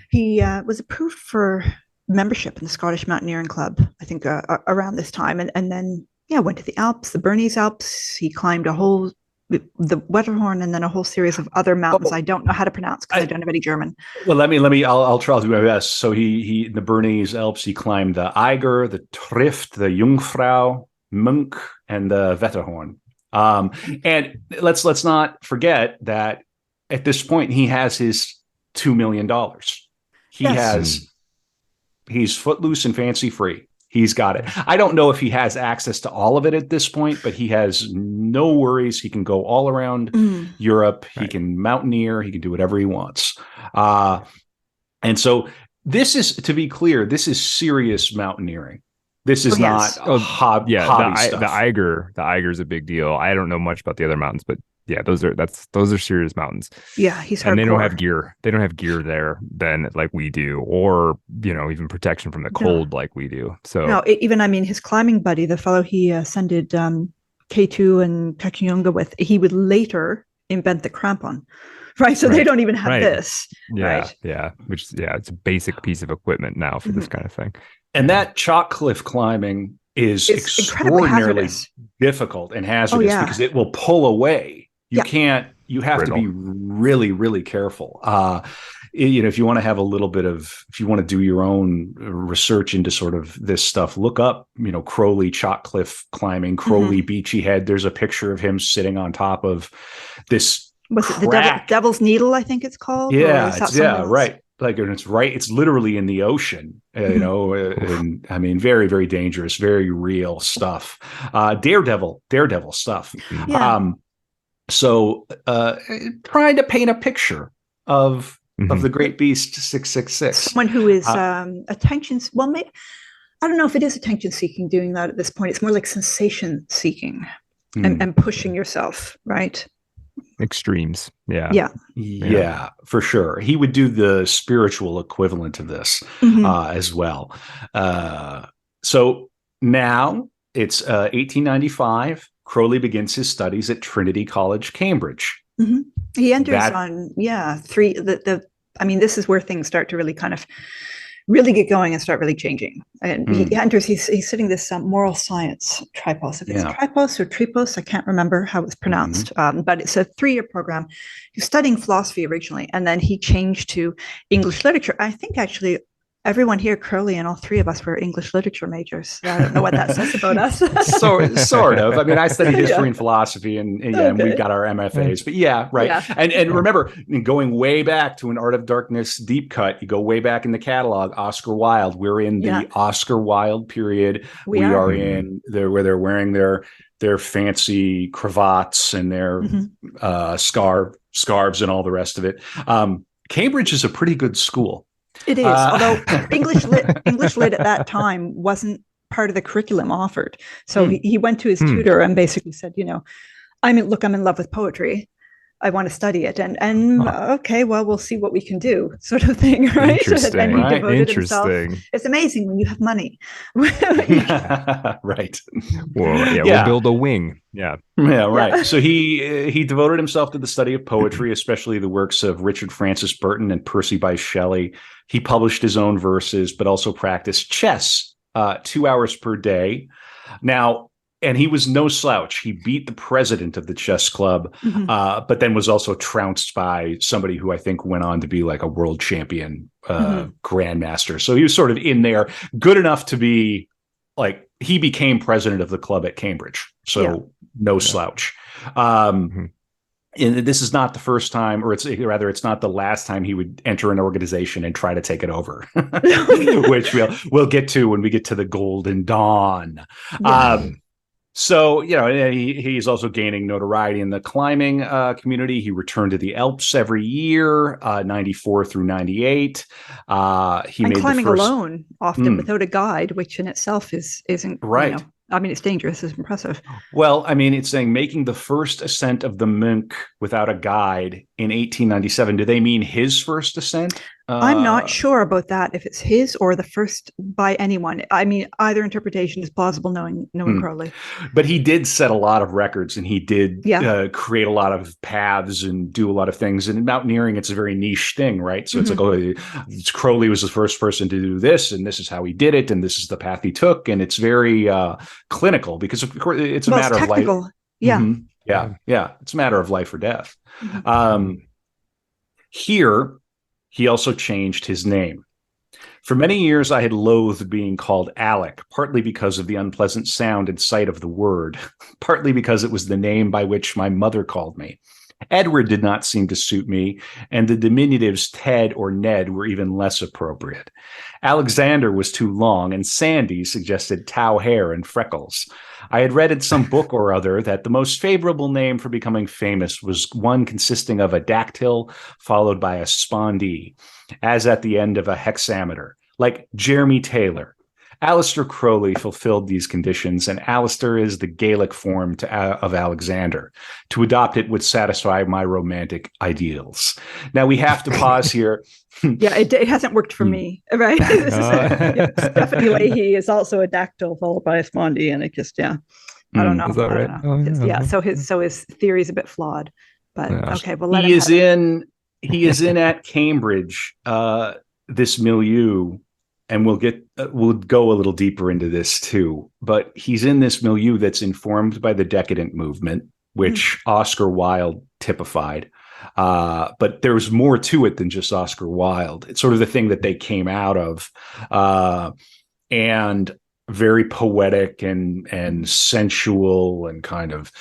He was approved for membership in the Scottish Mountaineering Club, I think, around this time. And then, went to the Alps, the Bernese Alps. He climbed the Wetterhorn, and then a whole series of other mountains I don't know how to pronounce because I don't have any German. Well, I'll try to do my best. So he in the Bernese Alps, he climbed the Eiger, the Trift, the Jungfrau, Munk, and the Wetterhorn. And let's not forget that at this point he has his $2 million. He's footloose and fancy free. He's got it. I don't know if he has access to all of it at this point, but he has no worries. He can go all around Europe. Right. He can mountaineer. He can do whatever he wants. And so this is, to be clear, this is serious mountaineering. This is not hobby stuff. The Eiger is a big deal. I don't know much about the other mountains, but those are serious mountains. Yeah, he's hardcore. And they don't have gear. They don't have gear there then like we do, or even protection from the cold like we do. So his climbing buddy, the fellow he ascended K2 and Kachunga with, he would later invent the crampon. Right, so they don't even have this. Yeah. Which it's a basic piece of equipment now for this kind of thing. And that chalk cliff climbing is extraordinarily difficult and hazardous because it will pull away. You have to be really, really careful. If you want to have a little bit if you want to do your own research into sort of this stuff, look up, Crowley chalk cliff climbing, Crowley Beachy Head. There's a picture of him sitting on top of this. Was it the Devil's Needle, I think it's called? Right. Like, and it's literally in the ocean, and I mean, very, very dangerous, very real stuff. Daredevil stuff. Yeah. So trying to paint a picture of the great beast 666. Someone who is attention. Well, maybe, I don't know if it is attention seeking doing that at this point. It's more like sensation seeking and pushing yourself, right? Extremes. Yeah, for sure. He would do the spiritual equivalent of this as well. So now it's 1895. Crowley begins his studies at Trinity College, Cambridge. He enters this is where things start to really kind of really get going and start really changing. And he enters, he's sitting this moral science tripos. If it's tripos or tripos, I can't remember how it's pronounced, but it's a 3-year program. He was studying philosophy originally, and then he changed to English literature. I think actually everyone here, Crowley and all three of us were English literature majors. I don't know what that says about us. Sort of. I mean, I studied history and philosophy, and we got our MFAs. But right. Yeah. And remember, going way back to an Art of Darkness deep cut, you go way back in the catalog, Oscar Wilde. We're in the Oscar Wilde period. We are in there where they're wearing their fancy cravats and their scarves and all the rest of it. Cambridge is a pretty good school. It is, although English lit at that time wasn't part of the curriculum offered. So he went to his tutor and basically said, I'm in love with poetry. I want to study it. And okay, well, we'll see what we can do, sort of thing, right? Interesting. And he devoted himself. It's amazing when you have money. Right. Well, we'll build a wing. Yeah, right. Yeah. So he devoted himself to the study of poetry, especially the works of Richard Francis Burton and Percy Bysshe Shelley. He published his own verses, but also practiced chess 2 hours per day. Now, and he was no slouch. He beat the president of the chess club, but then was also trounced by somebody who I think went on to be like a world champion grandmaster. So he was sort of in there, good enough to be like, he became president of the club at Cambridge. So no slouch. And this is not the first time, or it's not the last time he would enter an organization and try to take it over, which we'll get to when we get to the Golden Dawn. Yeah. So, he's also gaining notoriety in the climbing community. He returned to the Alps every year, 94 through 98. He made climbing alone, often without a guide, which in itself isn't right. It's dangerous. It's impressive. Well, it's saying making the first ascent of the Mönch without a guide in 1897. Do they mean his first ascent? I'm not sure about that, if it's his or the first by anyone. Either interpretation is plausible, knowing Crowley. But he did set a lot of records, and he did create a lot of paths and do a lot of things. And mountaineering, it's a very niche thing, right? So it's like, Crowley was the first person to do this, and this is how he did it, and this is the path he took. And it's very clinical, because of course it's a matter of life. Yeah. It's a matter of life or death. Here, he also changed his name. For many years, I had loathed being called Alec, partly because of the unpleasant sound and sight of the word, partly because it was the name by which my mother called me. Edward did not seem to suit me, and the diminutives Ted or Ned were even less appropriate. Alexander was too long, and Sandy suggested tow hair and freckles. I had read in some book or other that the most favorable name for becoming famous was one consisting of a dactyl followed by a spondee, as at the end of a hexameter, like Jeremy Taylor. Aleister Crowley fulfilled these conditions, and Aleister is the Gaelic form of Alexander. To adopt it would satisfy my romantic ideals. Now we have to pause here. It hasn't worked for me, right? Stephanie Lahey is also a dactyl followed by a spondee, and it just, I don't know. Is that right? So his theory is a bit flawed, but okay. Well, he is in at Cambridge, this milieu. And we'll go a little deeper into this too, but he's in this milieu that's informed by the decadent movement, which Oscar Wilde typified. But there's more to it than just Oscar Wilde. It's sort of the thing that they came out of, and very poetic and sensual and kind of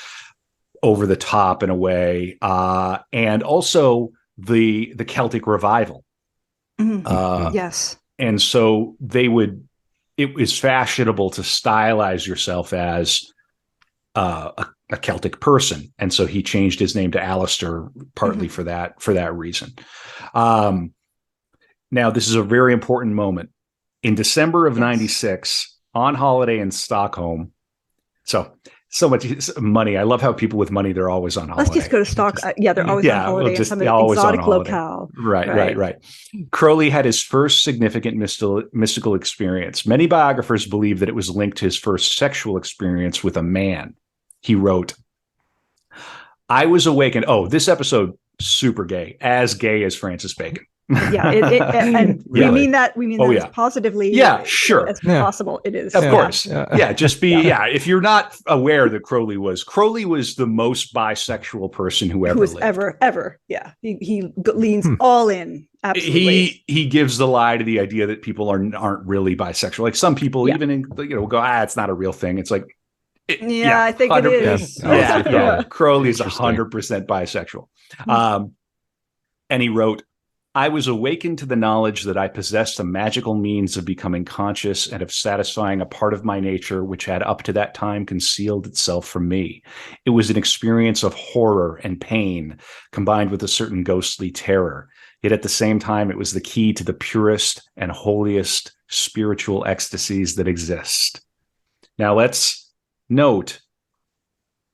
over the top in a way. And also the Celtic revival. Yes. And so it was fashionable to stylize yourself as a Celtic person. And so he changed his name to Aliester partly for that reason. Now, this is a very important moment. In December of 96, on holiday in Stockholm. So much money. I love how people with money, they're always on holiday. Let's just go to Stockholm. They're always on holiday in some exotic locale. Right. Crowley had his first significant mystical experience. Many biographers believe that it was linked to his first sexual experience with a man. He wrote, I was awakened. Oh, this episode, super gay as Francis Bacon. And we mean that as positively as possible. It is, of course. Just be if you're not aware that Crowley was the most bisexual person who ever lived. Ever. He leans all in absolutely. He gives the lie to the idea that people aren't really bisexual. Like some people even go, it's not a real thing. It's like, I think it is. Crowley is 100% bisexual. And he wrote, I was awakened to the knowledge that I possessed a magical means of becoming conscious and of satisfying a part of my nature which had up to that time concealed itself from me. It was an experience of horror and pain combined with a certain ghostly terror. Yet at the same time, it was the key to the purest and holiest spiritual ecstasies that exist. Now let's note,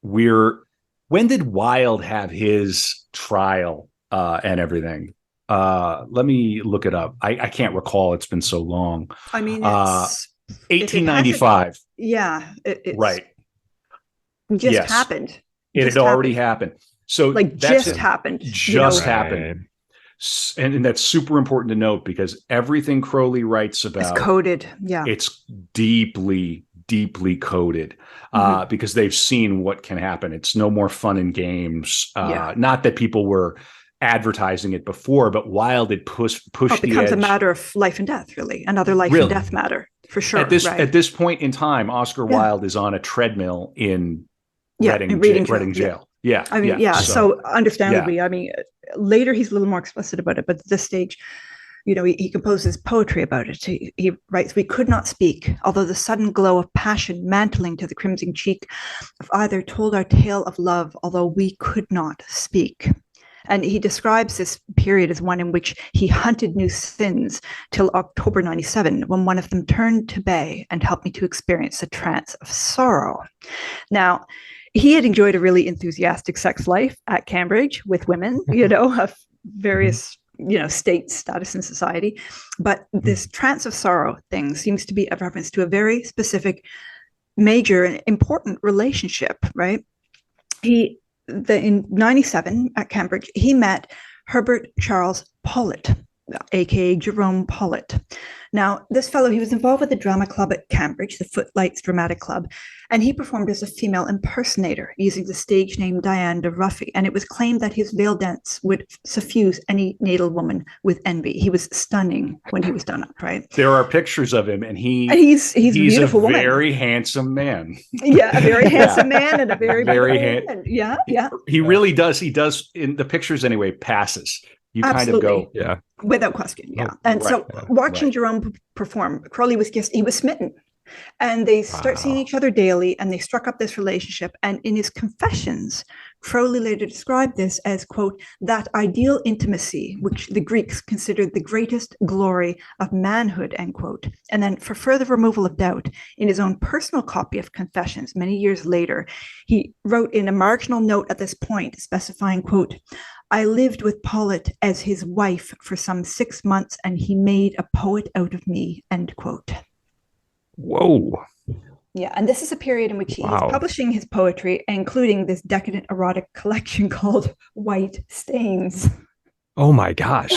when did Wilde have his trial and everything? Let me look it up. I can't recall. It's been so long. I mean, it's 1895. It's right. Just happened. It had already happened. So just happened. Just happened. And that's super important to note because everything Crowley writes about is coded. Yeah. It's deeply, deeply coded because they've seen what can happen. It's no more fun and games. Not that people were advertising it before, but Wilde had pushed it becomes a matter of life and death, really. Another life and death matter, for sure. At this point in time, Oscar Wilde is on a treadmill in Reading jail. Yeah. I mean, so understandably, I mean, later he's a little more explicit about it, but at this stage, he composes poetry about it. He writes, we could not speak, although the sudden glow of passion mantling to the crimson cheek of either told our tale of love, although we could not speak. And he describes this period as one in which he hunted new sins till October 97, when one of them turned to bay and helped me to experience the trance of sorrow. Now, he had enjoyed a really enthusiastic sex life at Cambridge with women, of various, state status in society. But this trance of sorrow thing seems to be a reference to a very specific, major and important relationship, right? In 97 at Cambridge, he met Herbert Charles Pollitt, aka Jerome Pollitt. Now, this fellow, he was involved with the drama club at Cambridge, the Footlights Dramatic Club, and he performed as a female impersonator using the stage name Diane de Ruffy. And it was claimed that his veil dance would suffuse any natal woman with envy. He was stunning when he was done up, right? There are pictures of him, and he's a beautiful woman. Very handsome man. Yeah, a very handsome man and a very woman. Yeah. He really does. He does in the pictures anyway. Passes. You Absolutely. Kind of go, without question, And so watching Jerome perform, Crowley was smitten. And they start seeing each other daily, and they struck up this relationship. And in his confessions, Crowley later described this as, quote, that ideal intimacy, which the Greeks considered the greatest glory of manhood, end quote. And then for further removal of doubt, in his own personal copy of Confessions, many years later, he wrote in a marginal note at this point, specifying, quote, I lived with Pollitt as his wife for some 6 months, and he made a poet out of me, end quote. Whoa. Yeah, and this is a period in which he's publishing his poetry, including this decadent erotic collection called White Stains. Oh my gosh.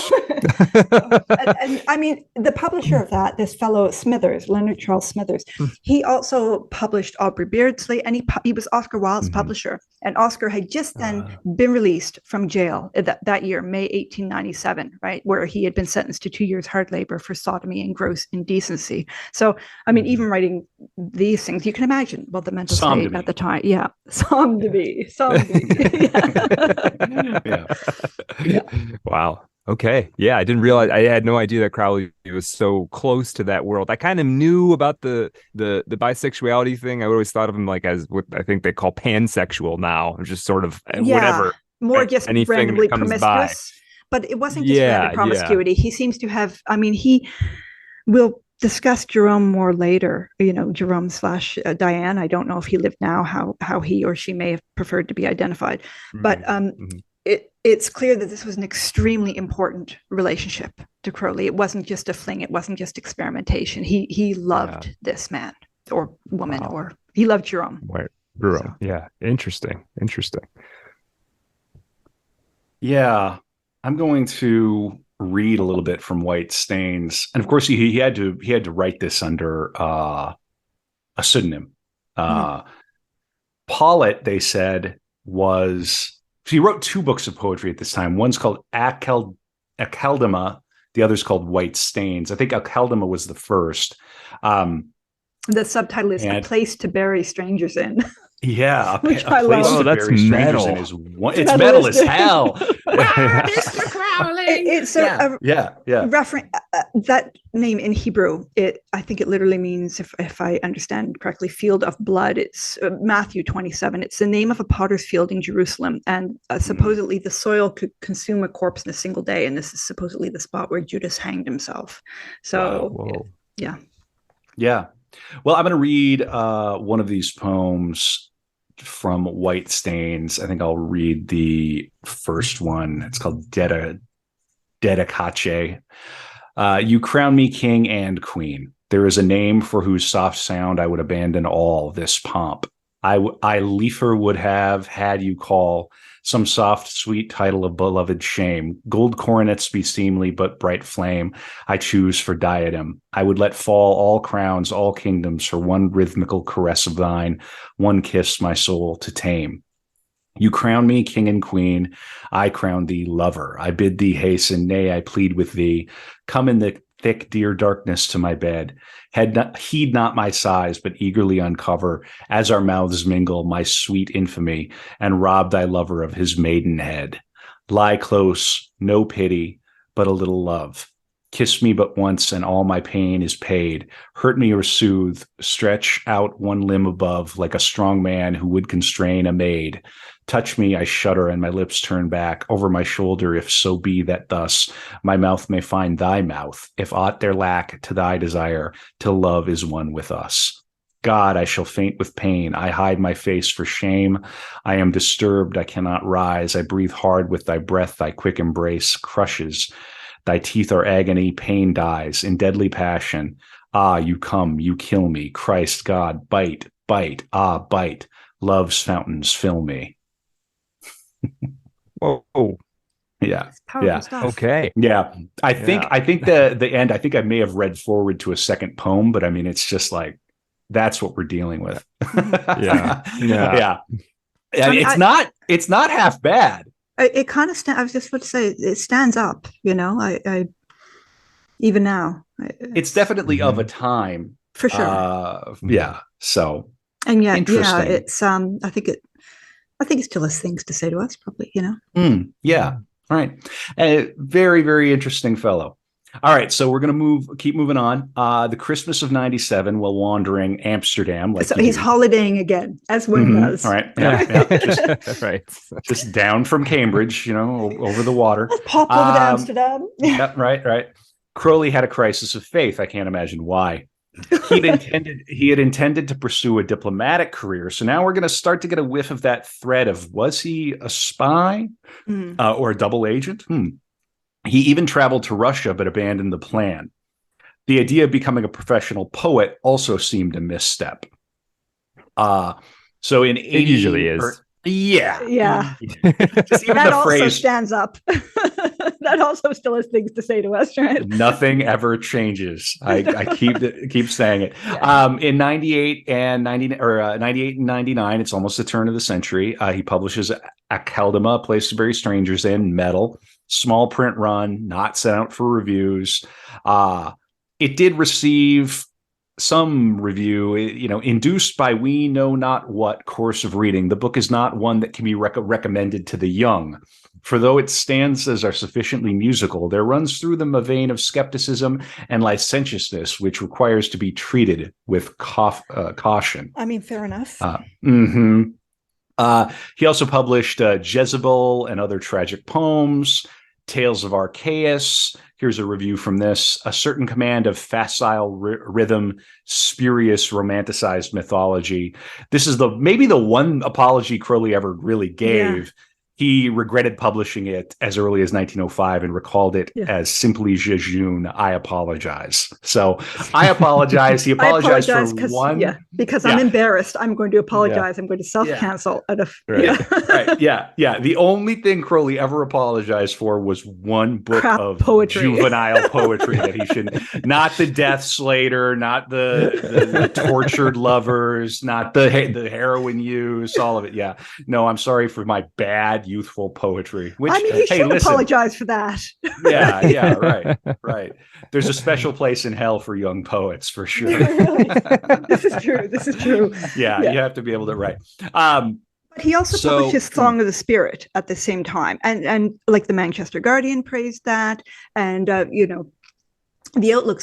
and I mean, the publisher of that, this fellow Smithers, Leonard Charles Smithers, he also published Aubrey Beardsley, and he was Oscar Wilde's publisher. And Oscar had just then been released from jail that year, May 1897, right, where he had been sentenced to 2 years hard labor for sodomy and gross indecency. So, I mean, even writing these things, you can imagine, the mental state at the time. Yeah, some to be. Yeah. Wow. Okay. Yeah, I didn't realize. I had no idea that Crowley was so close to that world. I kind of knew about the bisexuality thing. I always thought of him like as what I think they call pansexual now, just sort of whatever. More just randomly promiscuous. By. But it wasn't just random promiscuity. Yeah. He seems to have. I mean, he will discuss Jerome more later. Jerome / Diane. I don't know if he lived now. How he or she may have preferred to be identified, but it's clear that this was an extremely important relationship to Crowley. It wasn't just a fling. It wasn't just experimentation. He loved this man or woman, or he loved Jerome. Right. Jerome. So. Yeah. Interesting. Yeah. I'm going to read a little bit from White Stains. And of course he had to write this under a pseudonym. Pollitt, they said, he wrote 2 books of poetry at this time. One's called Acaldema, The other's called White Stains. I think Alcaldama was the first. The subtitle is And- A Place to Bury Strangers In. Yeah, Which a I place love. to Oh, that's bury strangers in metal. is one. It's metal as hell. Aleister Crowley. It's a Yeah. reference. That name in Hebrew, I think it literally means, if I understand correctly, field of blood. It's Matthew 27. It's the name of a potter's field in Jerusalem, and supposedly the soil could consume a corpse in a single day, and this is supposedly the spot where Judas hanged himself. So, Whoa. Yeah. Well, I'm going to read one of these poems from White Stains. I think I'll read the first one. It's called Dedicace. You crown me king and queen. There is a name for whose soft sound I would abandon all this pomp. I liefer would have had you call some soft, sweet title of beloved shame. Gold coronets be seemly, but bright flame I choose for diadem. I would let fall all crowns, all kingdoms for one rhythmical caress of thine, one kiss my soul to tame. You crown me king and queen. I crown thee lover. I bid thee hasten. Nay, I plead with thee. Come in the thick, dear darkness to my bed. Heed not my sighs, but eagerly uncover, as our mouths mingle, my sweet infamy, and rob thy lover of his maidenhead. Lie close, no pity, but a little love. Kiss me but once, and all my pain is paid. Hurt me or soothe, stretch out one limb above, like a strong man who would constrain a maid. Touch me, I shudder, and my lips turn back over my shoulder, if so be that thus my mouth may find thy mouth, if aught there lack to thy desire, till love is one with us. God, I shall faint with pain. I hide my face for shame. I am disturbed. I cannot rise. I breathe hard with thy breath. Thy quick embrace crushes. Thy teeth are agony. Pain dies in deadly passion. Ah, you come. You kill me. Christ God, bite, bite. Ah, bite. Love's fountains fill me. Whoa. Yeah. It's powerful Yeah. stuff. Okay. Yeah. I think the end, I think I may have read forward to a second poem, but I mean, it's just like, that's what we're dealing with. Yeah. Yeah. I mean, It's not half bad. It kind of I was just about to say, it stands up, I even now. It's definitely of a time. For sure. Yeah. So, and yet, interesting. it's I think it still has things to say to us, probably, Yeah. All right. Very, very interesting fellow. All right. So we're going to keep moving on. The Christmas of 97 while wandering Amsterdam. So he's holidaying again, as one does. All right. Yeah. Just, Right. Just down from Cambridge, over the water. Let's pop over to Amsterdam. Yeah. Right. Crowley had a crisis of faith. I can't imagine why. He had intended to pursue a diplomatic career. So now we're going to start to get a whiff of that thread of, was he a spy or a double agent? He even traveled to Russia, but abandoned the plan. The idea of becoming a professional poet also seemed a misstep. So in 80, it usually is. Yeah. Just even that the also phrase stands up. That also still has things to say to us, right? Nothing ever changes. I keep saying it. Yeah. In 98 and 99, it's almost the turn of the century. He publishes Alcaldama, A Place to Bury Strangers In, metal, small print run, not sent out for reviews. It did receive some review, induced by we know not what course of reading. The book is not one that can be recommended to the young. For though it stands as are sufficiently musical, there runs through them a vein of skepticism and licentiousness, which requires to be treated with caution. I mean, fair enough. He also published Jezebel and Other Tragic Poems, Tales of Archaeus. Here's a review from this. A certain command of facile rhythm, spurious, romanticized mythology. This is maybe the one apology Crowley ever really gave. Yeah. He regretted publishing it as early as 1905 and recalled it as simply Jejune. I apologize. So I apologize. He apologized for one. Yeah, because I'm embarrassed. I'm going to apologize. I'm going to self-cancel. Right. The only thing Crowley ever apologized for was one book of juvenile poetry that he should, not the Death Slater, not the tortured lovers, not the heroin use, all of it. Yeah. No, I'm sorry for my bad youthful poetry. Which, I mean, he should listen, apologize for that. yeah, right. There's a special place in hell for young poets, for sure. This is true. Yeah, you have to be able to write. But he also published his Song of the Spirit at the same time, and like the Manchester Guardian praised that, and the Outlook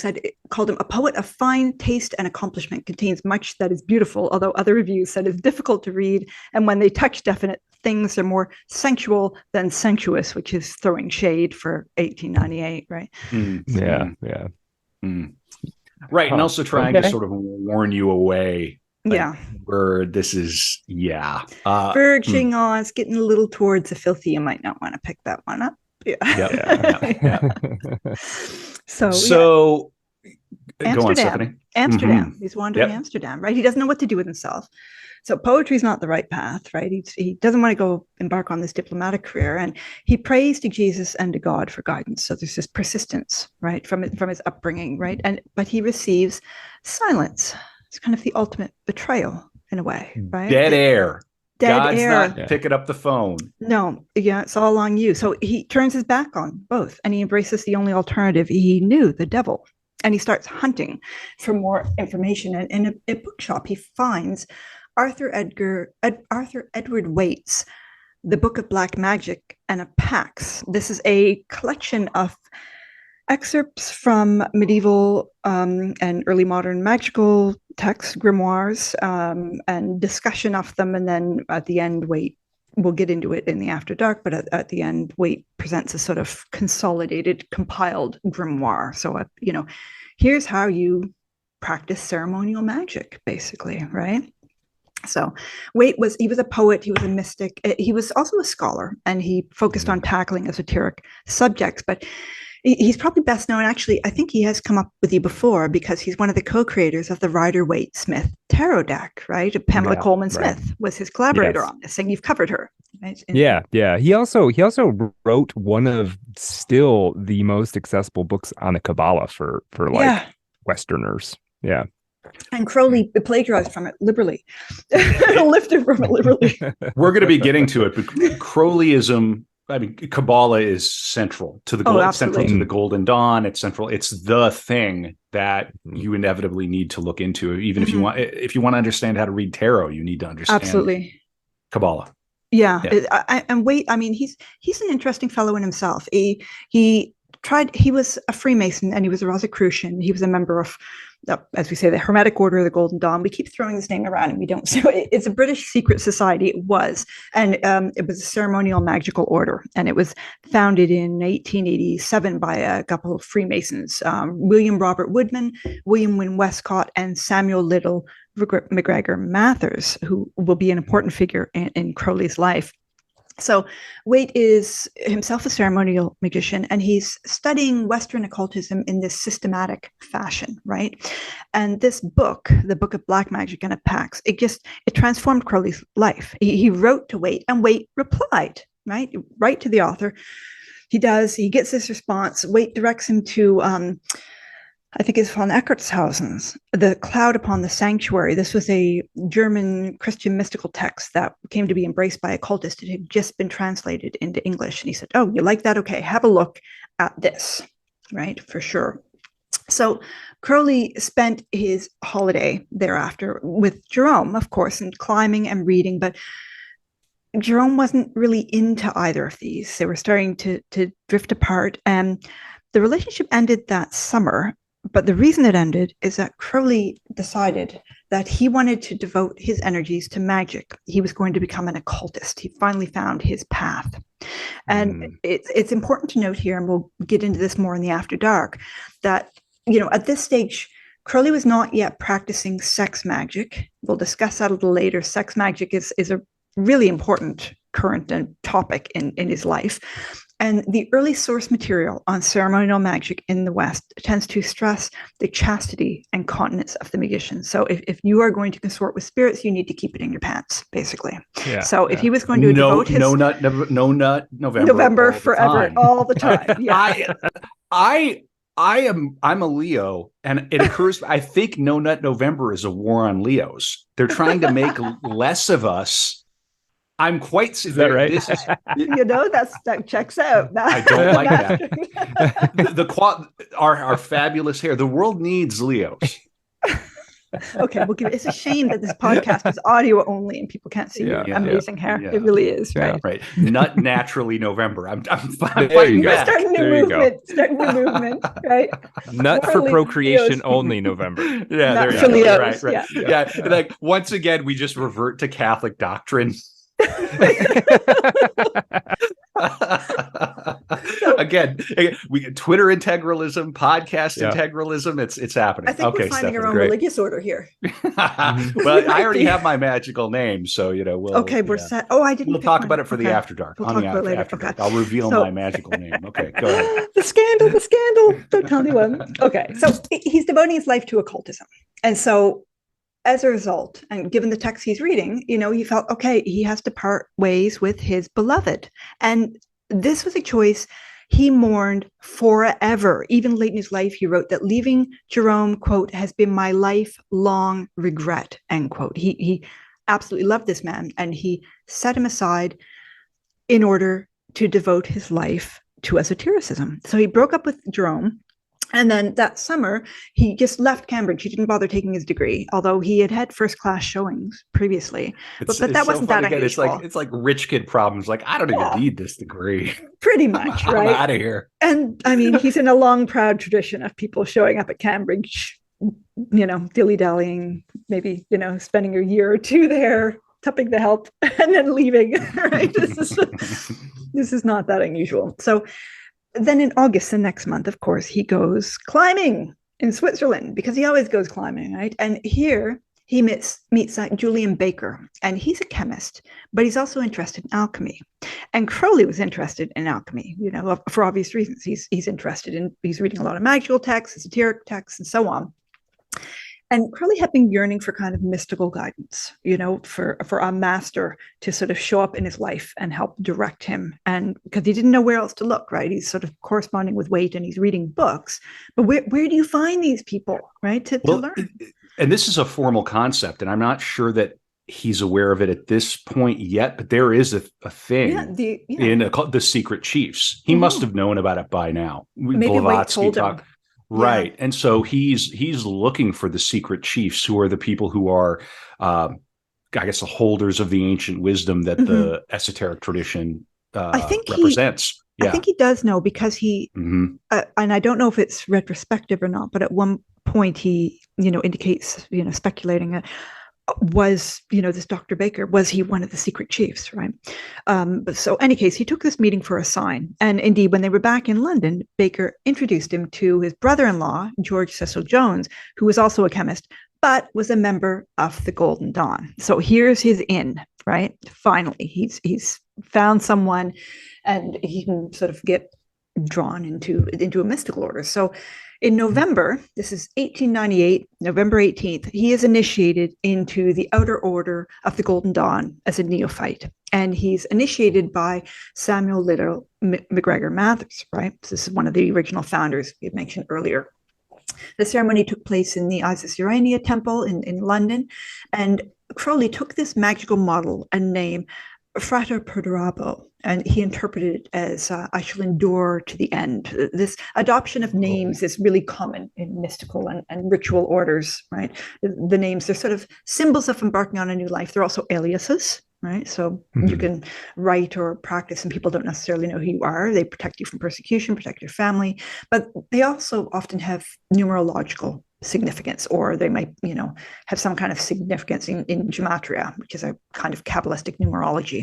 called him a poet of fine taste and accomplishment, contains much that is beautiful, although other reviews said it's difficult to read, and when they touch definite things, they're more sensual than sensuous, which is throwing shade for 1898, right? Yeah. Right, and also trying to sort of warn you away. Where this is, verging on, it's getting a little towards the filthy. You might not want to pick that one up. So Amsterdam. Go on, Stephanie. Amsterdam. He's wandering Amsterdam, right? He doesn't know what to do with himself. So poetry is not the right path, right? He doesn't want to go embark on this diplomatic career, and he prays to Jesus and to God for guidance. So there's this persistence, right, from his upbringing, right? But he receives silence. It's kind of the ultimate betrayal in a way, right? Dead air. God's air. not picking up the phone. No, it's all on you. So he turns his back on both, and he embraces the only alternative he knew, the devil. And he starts hunting for more information. And in a bookshop, he finds Arthur Edward Waite's The Book of Black Magic and a Pax. This is a collection of excerpts from medieval and early modern magical texts, grimoires, and discussion of them. And then at the end, Waite, we'll get into it in the After Dark, but at the end, Waite presents a sort of consolidated, compiled grimoire. So, here's how you practice ceremonial magic, basically, right? So Waite was a poet, he was a mystic, he was also a scholar, and he focused on tackling esoteric subjects, but he's probably best known, actually, I think he has come up with you before, because he's one of the co-creators of the Rider-Waite-Smith tarot deck, right? Pamela Coleman Smith was his collaborator on this, and you've covered her. Right? He also wrote one of still the most accessible books on the Kabbalah for Westerners. Yeah. And Crowley plagiarized from it liberally, lifted from it liberally. We're going to be getting to it, but Crowleyism, Kabbalah is central to the central to the Golden Dawn. It's central. It's the thing that you inevitably need to look into, even if you want to understand how to read tarot. You need to understand Kabbalah. Yeah. And Waite, he's an interesting fellow in himself. He was a Freemason, and he was a Rosicrucian. He was a member of, as we say, the Hermetic Order of the Golden Dawn. We keep throwing this name around, and we don't. So it's a British secret society. It was, and it was a ceremonial magical order, and it was founded in 1887 by a couple of Freemasons, William Robert Woodman, William Wynne Westcott, and Samuel Little MacGregor Mathers, who will be an important figure in Crowley's life. So Waite is himself a ceremonial magician, and he's studying Western occultism in this systematic fashion, right? And this book, the Book of Black Magic and a Pax, it transformed Crowley's life. He wrote to Waite, and Waite replied, right to the author. He gets this response. Waite directs him to, I think it's von Eckartshausen's The Cloud Upon the Sanctuary. This was a German Christian mystical text that came to be embraced by occultists. It had just been translated into English. And he said, "Oh, you like that? Okay, have a look at this," right? For sure. So Crowley spent his holiday thereafter with Jerome, of course, and climbing and reading, but Jerome wasn't really into either of these. They were starting to drift apart, and the relationship ended that summer. But the reason it ended is that Crowley decided that he wanted to devote his energies to magic. He was going to become an occultist. He finally found his path. And it's important to note here, and we'll get into this more in the After Dark, that, at this stage, Crowley was not yet practicing sex magic. We'll discuss that a little later. Sex magic is a really important current and topic in his life. And the early source material on ceremonial magic in the West tends to stress the chastity and continence of the magician. So if you are going to consort with spirits, you need to keep it in your pants, basically. Yeah, so if he was going to devote his... No nut November forever, all the time. Yeah. I'm a Leo, and it occurs, I think No Nut November is a war on Leos. They're trying to make less of us I'm quite. Is that right? This is, that checks out. I don't like that. Our fabulous hair. The world needs Leos. Okay, we'll give it. It's a shame that this podcast is audio only and people can't see your amazing hair. It really is, right? Right. Not naturally November. I'm fighting back. Starting the movement, right? Nut for procreation only November. Yeah, Nut there for you go. Leos. Right. Yeah. Like once again, we just revert to Catholic doctrine. Again, we Twitter integralism, podcast integralism. It's happening. I think we're finding our own religious order here. Well, I already have my magical name, so we're set. Oh, I didn't. We'll talk about it for the after dark. We'll talk about it later. After dark. I'll reveal my magical name. Okay, go ahead. The scandal. Don't tell anyone. Okay, so he's devoting his life to occultism, and so, as a result, and given the text he's reading, he felt, okay, he has to part ways with his beloved. And this was a choice he mourned forever. Even late in his life, he wrote that leaving Jerome, quote, has been my lifelong regret, end quote. He absolutely loved this man, and he set him aside in order to devote his life to esotericism. So he broke up with Jerome. And then that summer, he just left Cambridge. He didn't bother taking his degree, although he had first-class showings previously. But that wasn't that unusual. It's like rich kid problems. Like, I don't even need this degree. Pretty much, right? I'm out of here. And I mean, he's in a long, proud tradition of people showing up at Cambridge, dilly-dallying, maybe, spending a year or two there, tupping the help, and then leaving, right? This is not that unusual. So then in August, the next month, of course, he goes climbing in Switzerland because he always goes climbing, right? And here he meets Julian Baker, and he's a chemist, but he's also interested in alchemy. And Crowley was interested in alchemy, for obvious reasons. He's interested in, he's reading a lot of magical texts, esoteric texts, and so on. And Crowley had been yearning for kind of mystical guidance, for a master to sort of show up in his life and help direct him. And because he didn't know where else to look, right? He's sort of corresponding with Waite and he's reading books. But where do you find these people, right, to learn? And this is a formal concept, and I'm not sure that he's aware of it at this point yet, but there is a thing in the secret chiefs. He must have known about it by now. Maybe Waite told him. Right. And so he's looking for the secret chiefs, who are the people who are, I guess, the holders of the ancient wisdom that the esoteric tradition represents. I think he does know because he, and I don't know if it's retrospective or not, but at one point he, indicates, speculating was, this Dr. Baker, was he one of the secret chiefs, right? But so any case, he took this meeting for a sign. And indeed, when they were back in London, Baker introduced him to his brother-in-law, George Cecil Jones, who was also a chemist, but was a member of the Golden Dawn. So here's his in, right? Finally, he's found someone and he can sort of get drawn into a mystical order. So in November, this is 1898, November 18th, he is initiated into the Outer Order of the Golden Dawn as a neophyte. And he's initiated by Samuel Little MacGregor Mathers, right? So this is one of the original founders we had mentioned earlier. The ceremony took place in the Isis Urania Temple in London. And Crowley took this magical model and name Frater Perdurabo, and he interpreted it as I shall endure to the end. This adoption of names is really common in mystical and ritual orders, right? The names, they're sort of symbols of embarking on a new life. They're also aliases, right? So you can write or practice and people don't necessarily know who you are. They protect you from persecution, protect your family, but they also often have numerological significance, or they might, have some kind of significance in gematria, which is a kind of Kabbalistic numerology.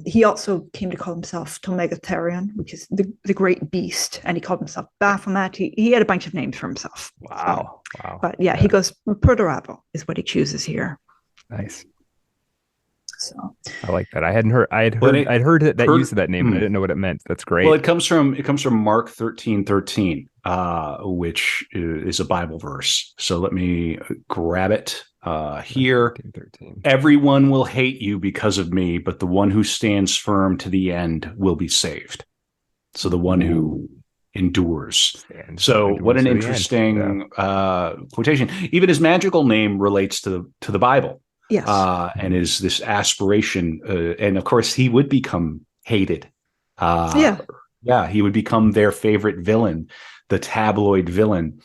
He also came to call himself Therion, which is the great beast, and he called himself Baphomet. He had a bunch of names for himself. Wow. But yeah, he goes Perdurabo is what he chooses here. Nice. So I like that. I'd heard that use of that name, but I didn't know what it meant. That's great. Well, it comes from Mark 13:13, which is a Bible verse. So let me grab it here. 13. Everyone will hate you because of me, but the one who stands firm to the end will be saved. So the one who endures. So what an interesting quotation. Even his magical name relates to the Bible. Yes. And is this aspiration. And of course, he would become hated. Yeah. Yeah, he would become their favorite villain, the tabloid villain.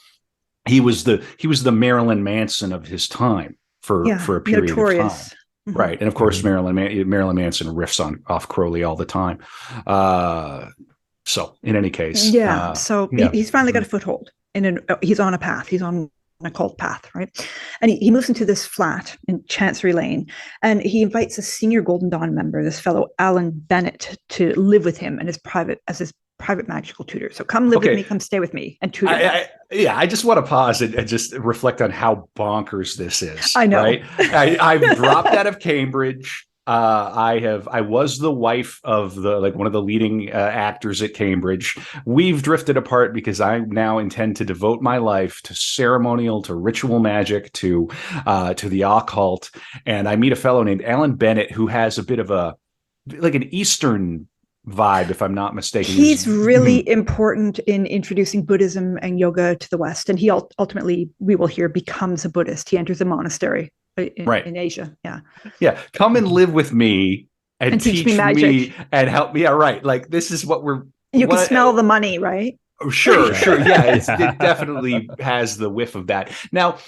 He was the Marilyn Manson of his time for a period Notorious. of time. Right. And of course, Marilyn Manson riffs off Crowley all the time. So in any case, he's finally got a foothold he's on a path. He's on an occult path, right? And he moves into this flat in Chancery Lane, and he invites a senior Golden Dawn member, this fellow Alan Bennett, to live with him and his private magical tutor. So come live with me, come stay with me, and tutor. I just want to pause and just reflect on how bonkers this is. I know. Right? I've dropped out of Cambridge. I was the wife of one of the leading actors at Cambridge. We've drifted apart because I now intend to devote my life to ceremonial, to ritual magic, to the occult. And I meet a fellow named Alan Bennett who has a bit of an Eastern vibe, if I'm not mistaken. He's really important in introducing Buddhism and yoga to the West. And he ultimately, we will hear, becomes a Buddhist. He enters a monastery in Asia. Yeah. Come and live with me and teach me magic and help me. Yeah, right. Like, this is what you can smell the money, right? Sure. Yeah, it definitely has the whiff of that. Now,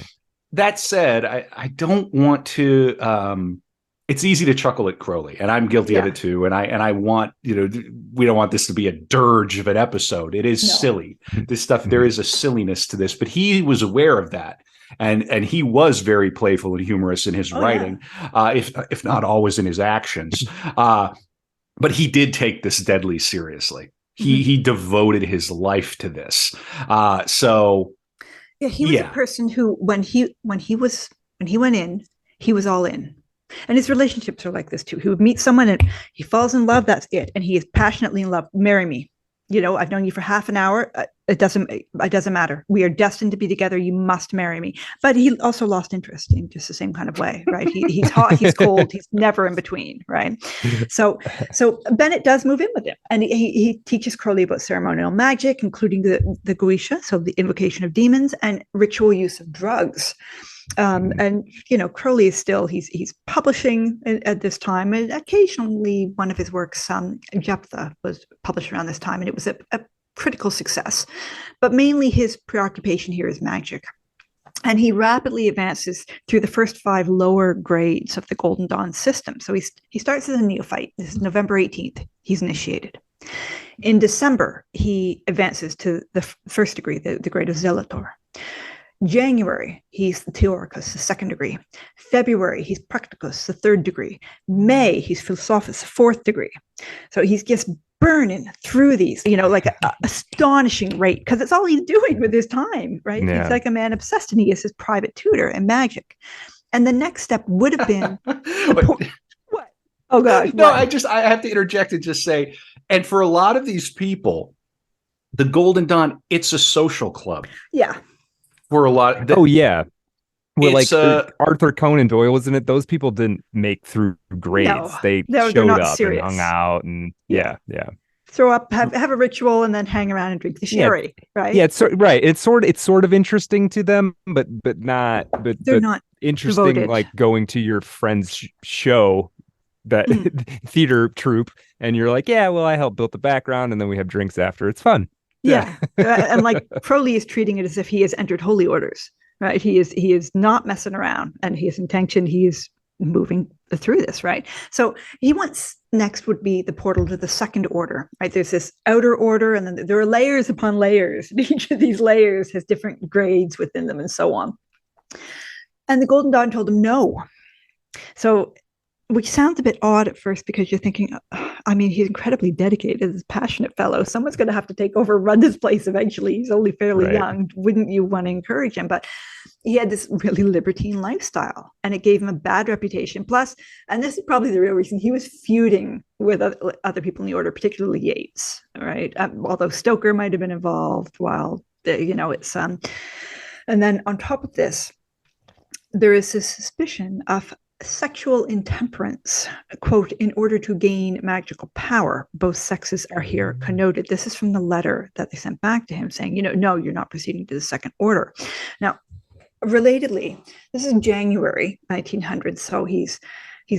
that said, I don't want to it's easy to chuckle at Crowley, and I'm guilty of it too. And I want, we don't want this to be a dirge of an episode. It is silly. This stuff, there is a silliness to this, but he was aware of that. And he was very playful and humorous in his writing, if not always in his actions. But he did take this deadly seriously. He devoted his life to this. He was a person who, when he went in, he was all in. And his relationships are like this too. He would meet someone and he falls in love. That's it. And he is passionately in love. Marry me. I've known you for half an hour. It doesn't matter. We are destined to be together. You must marry me. But he also lost interest in just the same kind of way, right? He's hot, he's cold, he's never in between, right? So Bennett does move in with him, and he teaches Crowley about ceremonial magic, including the Goetia, so the invocation of demons, and ritual use of drugs. And Crowley is still he's publishing at this time, and occasionally one of his works, Jephthah, was published around this time, and it was a critical success. But mainly his preoccupation here is magic, and he rapidly advances through the first 5 lower grades of the Golden Dawn system. So he starts as a neophyte. This is November 18th. He's initiated. In December, he advances to the first degree, the grade of Zelator. January, he's the Theoricus, the 2nd degree. February, he's Practicus, the 3rd degree. May, he's Philosophus, the 4th degree. So he's just burning through these, like an astonishing rate, because it's all he's doing with his time, right? Yeah. He's like a man obsessed, and he is his private tutor in magic. And the next step would have been what? Oh God! No, I have to interject and just say, and for a lot of these people, the Golden Dawn, it's a social club. Yeah. For a lot. Well, like Arthur Conan Doyle was in it. Those people didn't make through grades. No, they showed up and hung out, and yeah. Throw up, have a ritual, and then hang around and drink the sherry, right? Yeah, it's sort of interesting to them, but they're not interesting. Devoted. Like going to your friend's show, that theater troupe, and you're like, yeah, well, I helped build the background, and then we have drinks after. It's fun. Yeah. And like Crowley is treating it as if he has entered holy orders, right? He is not messing around, and his intention, he is moving through this, right? So he wants next would be the portal to the 2nd order, right? There's this outer order, and then there are layers upon layers. Each of these layers has different grades within them, and so on. And the Golden Dawn told him no. So, which sounds a bit odd at first, because you're thinking, he's incredibly dedicated, this passionate fellow. Someone's going to have to take over and run this place eventually. He's only fairly young. Wouldn't you want to encourage him? But he had this really libertine lifestyle, and it gave him a bad reputation. Plus, and this is probably the real reason, he was feuding with other people in the order, particularly Yeats, right? Although Stoker might have been involved it's... And then on top of this, there is this suspicion of sexual intemperance, quote, in order to gain magical power. Both sexes are here connoted. This is from the letter that they sent back to him saying, no, you're not proceeding to the 2nd order. Now, relatedly, this is January 1900, so he's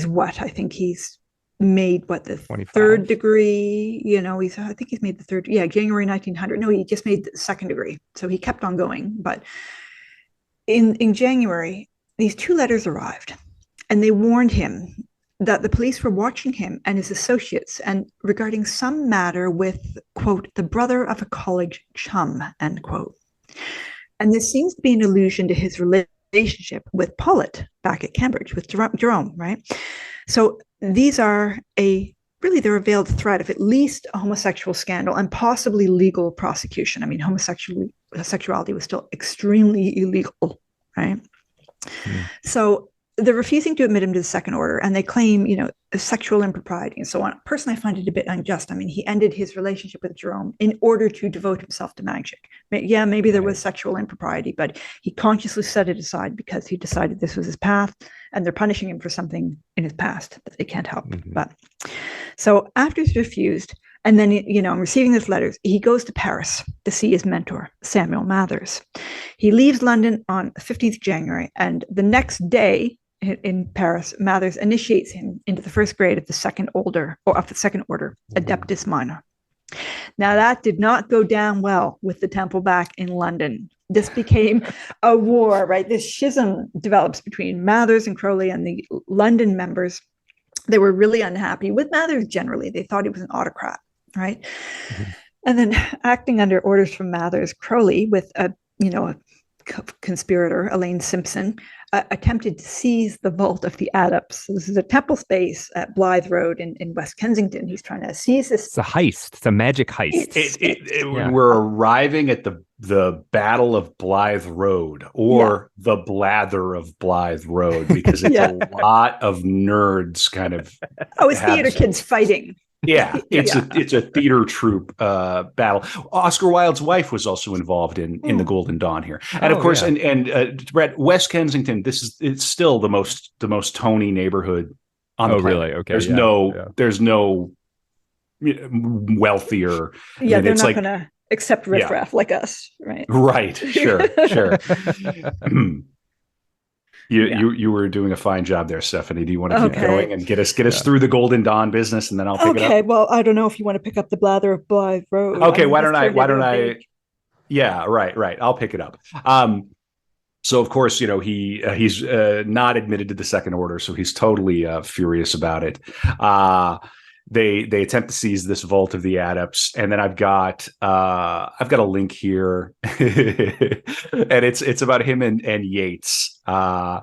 what? I think he's made the 25. third degree. I think he's made the third. Yeah, January 1900. No, he just made the second degree. So he kept on going. But in January, these 2 letters arrived, and they warned him that the police were watching him and his associates, and regarding some matter with, quote, the brother of a college chum, end quote. And this seems to be an allusion to his relationship with Paulet back at Cambridge, with Jerome, right? So these are they're a veiled threat of at least a homosexual scandal and possibly legal prosecution. I mean, homosexuality was still extremely illegal, right? So they're refusing to admit him to the second order, and they claim, sexual impropriety and so on. Personally, I find it a bit unjust. I mean, he ended his relationship with Jerome in order to devote himself to magic. Yeah, maybe there was sexual impropriety, but he consciously set it aside because he decided this was his path, and they're punishing him for something in his past that they can't help. But so after he's refused, and then, receiving these letters, he goes to Paris to see his mentor, Samuel Mathers. He leaves London on 15th January, and the next day, in Paris, Mathers initiates him into the first grade of the second order, Adeptus Minor. Now, that did not go down well with the temple back in London. This became a war, right? This schism develops between Mathers and Crowley and the London members. They were really unhappy with Mathers generally. They thought he was an autocrat, right? And then, acting under orders from Mathers, Crowley, with a conspirator, Elaine Simpson, attempted to seize the vault of the Adepts. This is a temple space at Blythe Road in West Kensington. He's trying to seize this. It's a heist. It's a magic heist. We're arriving at the Battle of Blythe Road, or the Blather of Blythe Road, because it's a lot of nerds kind of. Oh, it's theater kids fighting. Yeah, it's a theater troupe battle. Oscar Wilde's wife was also involved in the Golden Dawn here, and of course, Brett, West Kensington. It's still the most Tony neighborhood on the planet. Really? Okay. There's no wealthier. Yeah, they're not going to accept riffraff like us, right? Right. Sure. You were doing a fine job there, Stephanie. Do you want to keep going and get us through the Golden Dawn business, and then I'll pick it up? Okay. Well, I don't know if you want to pick up the Blather of Blythe Road. Okay. Why don't I? Yeah. Right. I'll pick it up. So of course, he's not admitted to the second order, so he's totally furious about it. They attempt to seize this vault of the Adepts, and then I've got a link here, and it's about him and Yeats. From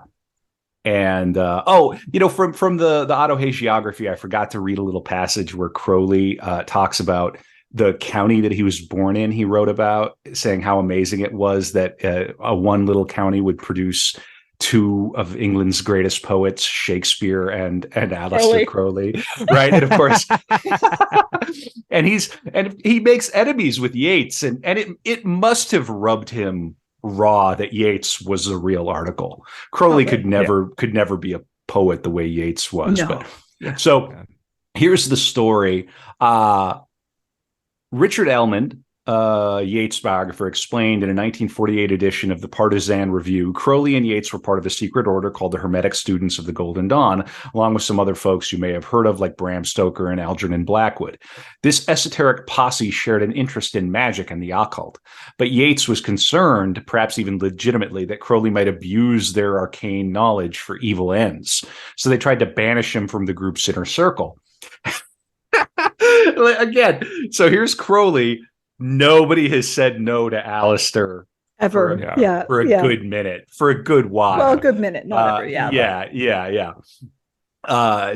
the Otto hagiography, I forgot to read a little passage where Crowley talks about the county that he was born in. He wrote about, saying how amazing it was that one little county would produce 2 of England's greatest poets, Shakespeare and Aleister Crowley, right? And of course, and he makes enemies with Yeats, and it must have rubbed him raw that Yeats was a real article. Crowley could never be a poet the way Yeats was. No. So here's the story. Richard Ellman, Yeats biographer, explained in a 1948 edition of the Partisan Review, Crowley and Yeats were part of a secret order called the Hermetic Students of the Golden Dawn, along with some other folks you may have heard of, like Bram Stoker and Algernon Blackwood. This esoteric posse shared an interest in magic and the occult, but Yeats was concerned, perhaps even legitimately, that Crowley might abuse their arcane knowledge for evil ends. So they tried to banish him from the group's inner circle. Again, so here's Crowley. Nobody has said no to Aleister ever. For a good minute, for a good while. Well, a good minute, not ever. Yeah.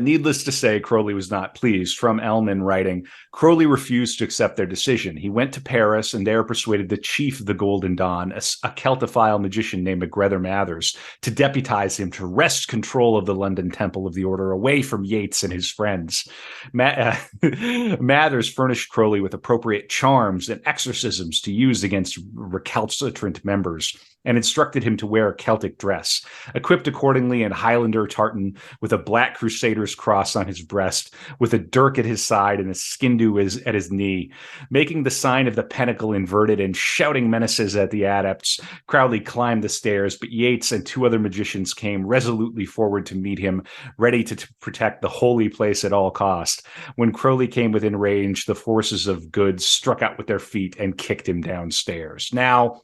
Needless to say, Crowley was not pleased. From Ellman writing, Crowley refused to accept their decision. He went to Paris and there persuaded the chief of the Golden Dawn, a Celtophile magician named MacGregor Mathers, to deputize him to wrest control of the London Temple of the Order away from Yeats and his friends. Mathers furnished Crowley with appropriate charms and exorcisms to use against recalcitrant members. and instructed him to wear a Celtic dress, equipped accordingly in Highlander tartan, with a black crusader's cross on his breast, with a dirk at his side and a skindoo at his knee. Making the sign of the pentacle inverted and shouting menaces at the adepts, Crowley climbed the stairs, but Yates and 2 other magicians came resolutely forward to meet him, ready to protect the holy place at all cost. When Crowley came within range, the forces of good struck out with their feet and kicked him downstairs. Now,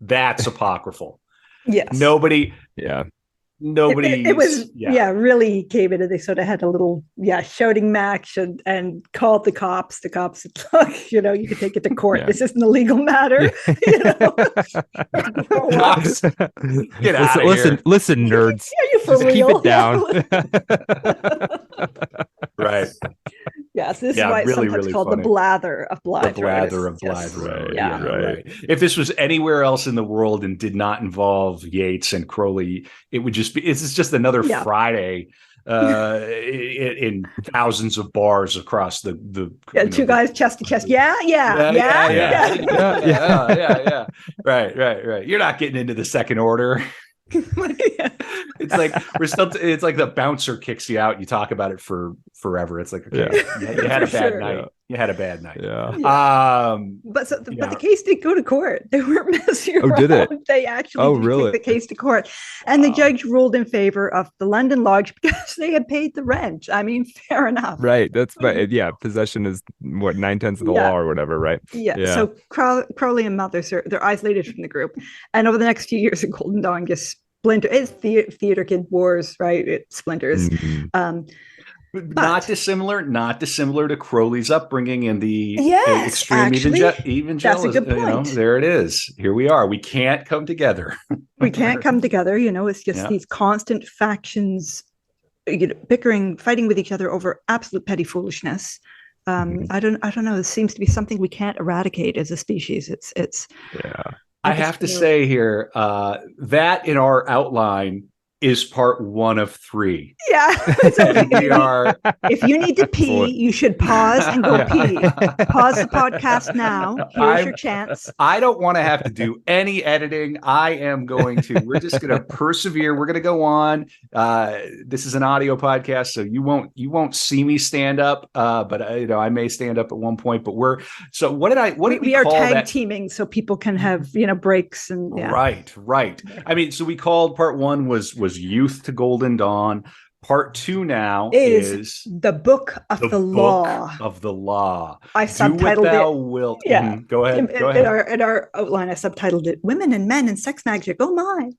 that's apocryphal. Yes. Nobody. It was really came in, and they sort of had a little shouting match and called the cops. The cops said, look, you can take it to court. This isn't a legal matter. Cops, get out of here. Listen, nerds. You for just real? keep it down. Right. Yes, this is why it's sometimes really called funny. The blather of Blythe. The blather of Blythe Road. Right. If this was anywhere else in the world and did not involve Yates and Crowley, it would just be, it's just another Friday in thousands of bars across the 2 guys chest to chest. Yeah. Right. You're not getting into the second order. It's like it's like the bouncer kicks you out. You talk about it for forever. It's like, okay, you had a bad night. Yeah. You had a bad night. But the case did go to court. They weren't messing around. Did it? They actually took the case to court, and the judge ruled in favor of the London Lodge because they had paid the rent. I mean, fair enough. Right. That's possession is what 9/10 of the law or whatever. Right. Yeah. So Crowley and Mothers they're isolated from the group, and over the next few years, the Golden Dawn gets splinter. It's theater kid wars, right? It splinters. Mm-hmm. Not dissimilar to Crowley's upbringing in the extreme evangelicalism. That's a good point. There it is. Here we are. We can't come together. We can't come together. It's just these constant factions, bickering, fighting with each other over absolute petty foolishness. I don't know. This seems to be something we can't eradicate as a species. It's. I have to say here that in our outline is part 1 of 3. Yeah. We are. If you need to pee, you should pause and go pee. Pause the podcast now. Here's your chance. I don't want to have to do any editing. I am going to. We're just going to persevere. We're going to go on. This is an audio podcast, so you won't see me stand up. But I may stand up at one point. But what did we are call tag that? Teaming, so people can have breaks and Right. I mean, so we called part 1 was Youth to Golden Dawn. Part 2 now is the Book of the Law. Of the Law. I subtitled it. Thou wilt. Yeah. Go ahead. In our outline, I subtitled it "Women and Men and Sex Magic." Oh my!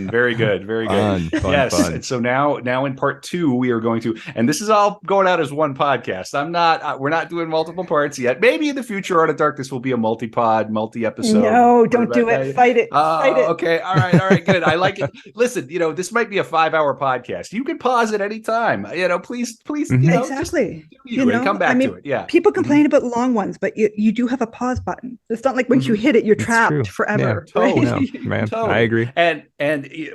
Very good. Very good. Yes. Fun. And so now in part 2, we are going to, and this is all going out as one podcast. We're not doing multiple parts yet. Maybe in the future, Art of Darkness will be a multi-episode. No, don't do it. Fight it. Fight it. Okay. All right. Good. I like it. Listen, this might be a 5-hour podcast. You can pause at any time. Please. Exactly. Come back to it. Yeah. People complain about long ones, but you do have a pause button. It's not like once you hit it, you're trapped forever. Yeah. Right? No, man. I agree. And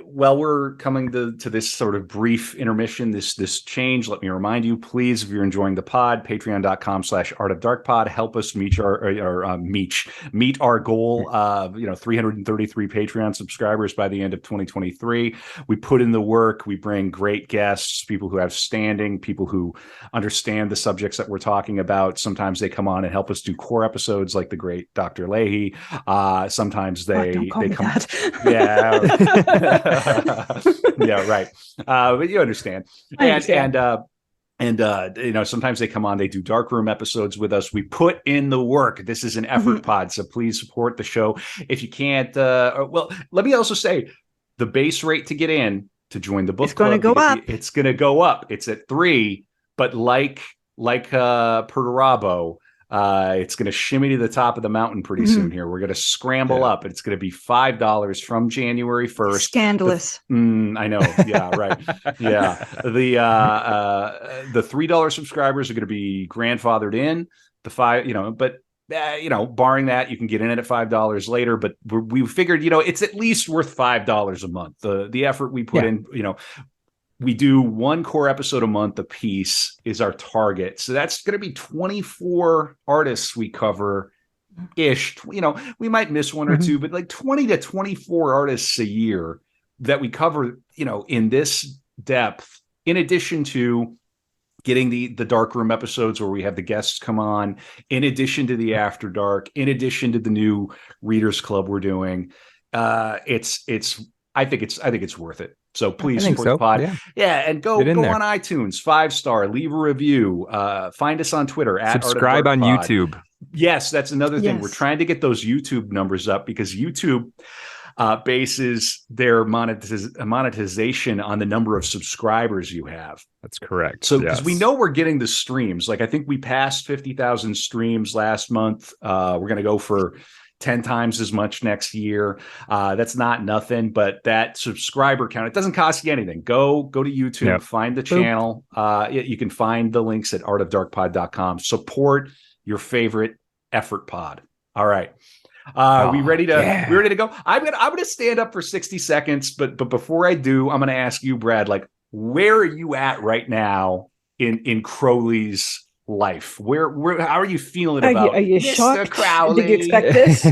while we're coming to this sort of brief intermission, this change, let me remind you, please, if you're enjoying the pod, patreon.com/artofdarkpod, help us meet our goal of 333 Patreon subscribers by the end of 2023. We put in the work. We bring great guests, people who have standing, people who understand the subjects that we're talking about. Sometimes they come on and help us do core episodes, like the great Dr. Lahey. Sometimes they come. Yeah. Yeah. Right. But you understand. And sometimes they come on, they do darkroom episodes with us. We put in the work. This is an effort pod, so please support the show. If you can't, let me also say, the base rate to get in to join the book club, it's going to go up. It's at $3, but like Perdurabo, it's going to shimmy to the top of the mountain pretty soon here. We're going to scramble up. It's going to be $5 from January 1st. Scandalous. I know. Yeah, right. Yeah. The $3 subscribers are going to be grandfathered in. The barring that, you can get in it at $5 later. But we figured, it's at least worth $5 a month. The effort we put in, we do 1 core episode a month a piece is our target. So that's going to be 24 artists we cover ish. We might miss one or two, but like 20 to 24 artists a year that we cover, in this depth, in addition to getting the dark room episodes where we have the guests come on, in addition to the After Dark, in addition to the new Readers Club we're doing. I think it's worth it. So please support the pod. Yeah, and go on iTunes, 5-star, leave a review. Find us on Twitter at subscribe on YouTube. Yes, that's another thing. We're trying to get those YouTube numbers up because YouTube bases their monetization on the number of subscribers you have. That's correct. So because we know we're getting the streams, like I think we passed 50,000 streams last month. We're going to go for 10 times as much next year. That's not nothing, but that subscriber count, it doesn't cost you anything. Go to YouTube, find the channel. You can find the links at artofdarkpod.com. Support your favorite effort pod. All right. We ready to go? I'm gonna stand up for 60 seconds, but before I do, I'm gonna ask you, Brad, like, where are you at right now in Crowley's life? How are you feeling about are you Mr. shocked? Crowley? Did you expect this?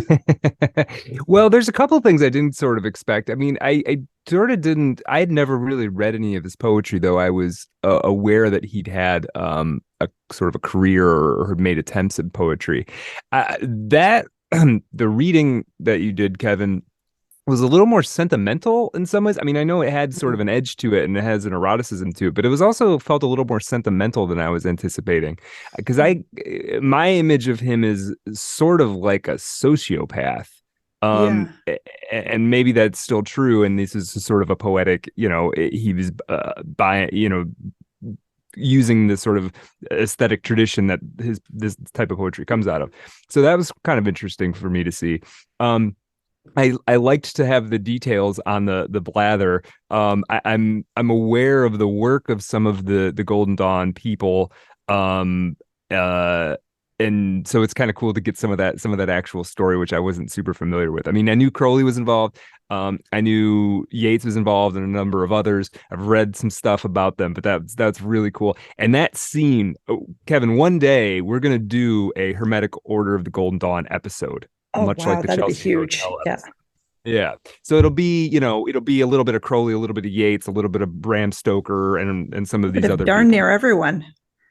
Well, there's a couple of things I didn't sort of expect. I mean, I sort of didn't. I had never really read any of his poetry, though I was aware that he'd had a sort of a career or had made attempts at poetry. The reading that you did, Kevin, was a little more sentimental in some ways. I mean, I know it had sort of an edge to it and it has an eroticism to it, but it was also felt a little more sentimental than I was anticipating. Because my image of him is sort of like a sociopath. And maybe that's still true. And this is sort of a poetic, he was using this sort of aesthetic tradition that this type of poetry comes out of. So that was kind of interesting for me to see. I liked to have the details on the blather. I'm aware of the work of some of the Golden Dawn people. And so it's kind of cool to get some of that actual story, which I wasn't super familiar with. I mean, I knew Crowley was involved. I knew Yeats was involved and a number of others. I've read some stuff about them, but that's really cool. And that scene, Kevin, one day we're going to do a Hermetic Order of the Golden Dawn episode, much like the Chelsea huge. Hotel. Yeah. So it'll be a little bit of Crowley, a little bit of Yeats, a little bit of Bram Stoker and some of these other darn people. near everyone.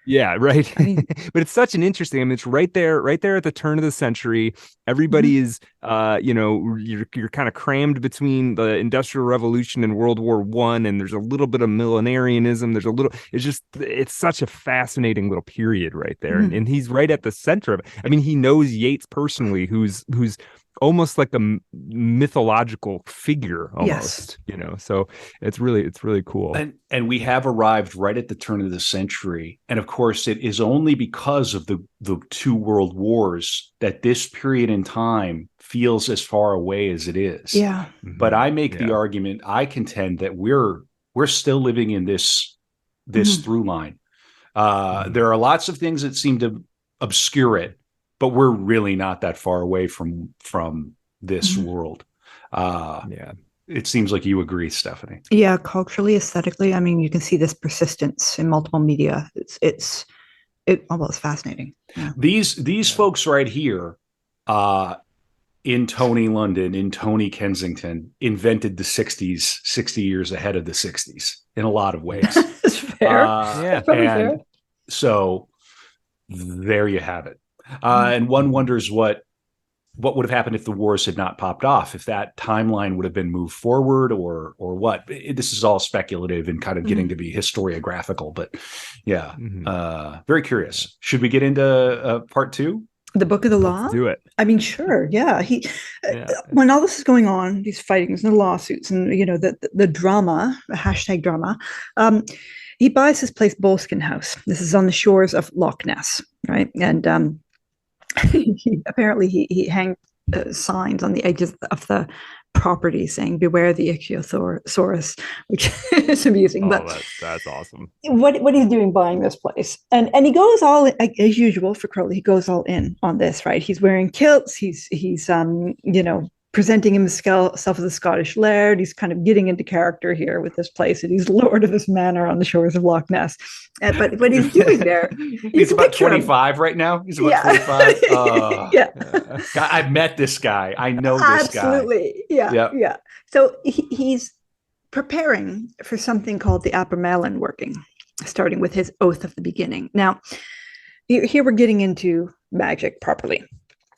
Yeah, right. I mean, but it's such an interesting. I mean, it's right there at the turn of the century. Everybody is, you're kind of crammed between the Industrial Revolution and World War I, and there's a little bit of millenarianism. It's such a fascinating little period right there, and he's right at the center of it. I mean, he knows Yeats personally, who's almost like a mythological figure almost, so it's really cool. And we have arrived right at the turn of the century. And of course, it is only because of the two world wars that this period in time feels as far away as it is. Yeah. But I make the argument, I contend that we're still living in this through line. There are lots of things that seem to obscure it, but we're really not that far away from this world. It seems like you agree, Stephanie. Yeah, culturally, aesthetically, I mean, you can see this persistence in multiple media. It's almost fascinating. Yeah. These folks right here, in Tony London, in Tony Kensington, invented the 60s 60 years ahead of the 60s in a lot of ways. That's fair. And so there you have it. And one wonders what would have happened if the wars had not popped off, if that timeline would have been moved forward or what. This is all speculative and kind of getting to be historiographical, but very curious. Should we get into part 2? The Book of the Law? Let's do it. I mean, sure. Yeah. When all this is going on, these fightings and the lawsuits and, the drama, the hashtag drama, he buys this place, Boleskine House. This is on the shores of Loch Ness, right? And he hangs signs on the edges of the property saying "Beware the Ichthyosaurus," which is amusing. But that's awesome. What he's doing buying this place, and he goes all as usual for Crowley. He goes all in on this, right? He's wearing kilts. He's presenting himself as a Scottish laird. He's kind of getting into character here with this place, and he's lord of this manor on the shores of Loch Ness. But what he's doing there, he's about 25 right now. He's about 25. Yeah. God, I've met this guy. I know this guy. Absolutely. Yeah. So he's preparing for something called the Abermelin working, starting with his oath of the beginning. Now, here we're getting into magic properly.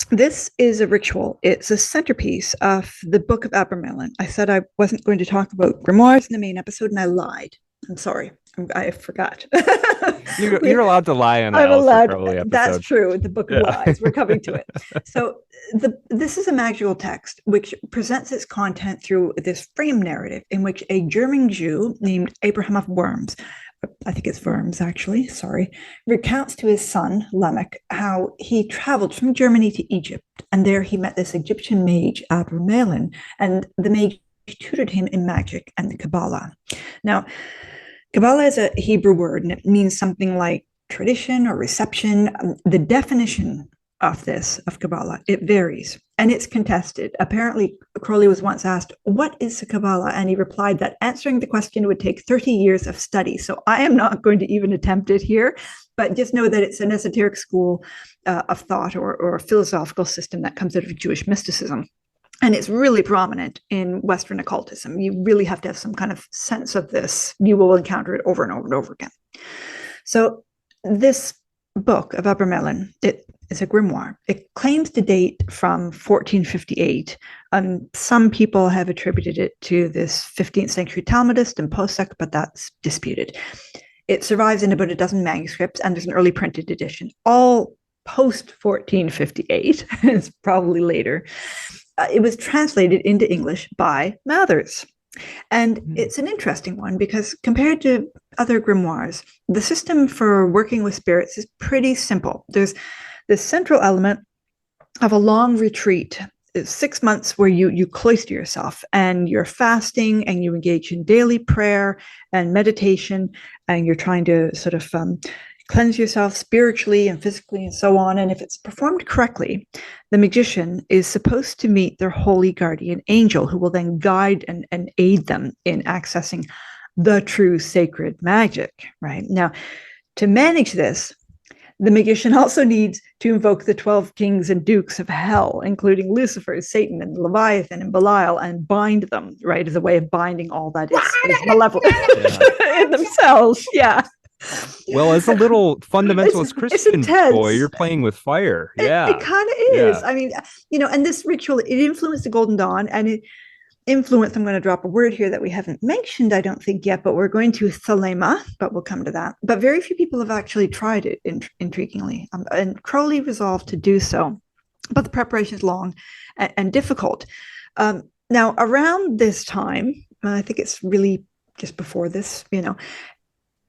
This is a ritual. It's a centerpiece of the Book of Abermelin. I said I wasn't going to talk about grimoires in the main episode, and I lied. I'm sorry. I forgot. You're allowed to lie on an Aleister Crowley episode. That's true. The Book of Lies. We're coming to it. So this is a magical text which presents its content through this frame narrative in which a German Jew named Abraham of Worms, I think it's Worms actually, sorry, recounts to his son Lamech how he traveled from Germany to Egypt, and there he met this Egyptian mage Abermelin, and the mage tutored him in magic and the Kabbalah. Now, Kabbalah is a Hebrew word, and it means something like tradition or reception. The definition of Kabbalah, it varies, and it's contested. Apparently, Crowley was once asked, "What is the Kabbalah?" And he replied that answering the question would take 30 years of study. So I am not going to even attempt it here, but just know that it's an esoteric school of thought or a philosophical system that comes out of Jewish mysticism. And it's really prominent in Western occultism. You really have to have some kind of sense of this. You will encounter it over and over and over again. So this book of Abermelin, it is a grimoire. It claims to date from 1458. Some people have attributed it to this 15th century Talmudist and Posek, but that's disputed. It survives in about a dozen manuscripts, and there's an early printed edition, all post 1458. It's probably later. It was translated into English by Mathers. And it's an interesting one because compared to other grimoires, the system for working with spirits is pretty simple. There's this central element of a long retreat. It's 6 months where you cloister yourself and you're fasting and you engage in daily prayer and meditation, and you're trying to sort of cleanse yourself spiritually and physically and so on. And if it's performed correctly, the magician is supposed to meet their holy guardian angel, who will then guide and aid them in accessing the true sacred magic, right? Now, to manage this, the magician also needs to invoke the 12 kings and dukes of hell, including Lucifer, Satan, and Leviathan, and Belial, and bind them, right, as a way of binding all that is malevolent in themselves. Yeah. Well, as a little fundamentalist Christian boy, you're playing with fire. Yeah. It kind of is. Yeah. I mean, and this ritual, it influenced the Golden Dawn, and it influenced, I'm going to drop a word here that we haven't mentioned, I don't think yet, but we're going to Thelema, but we'll come to that. But very few people have actually tried it, intriguingly. And Crowley resolved to do so, but the preparation is long and difficult. Now, around this time, I think it's really just before this,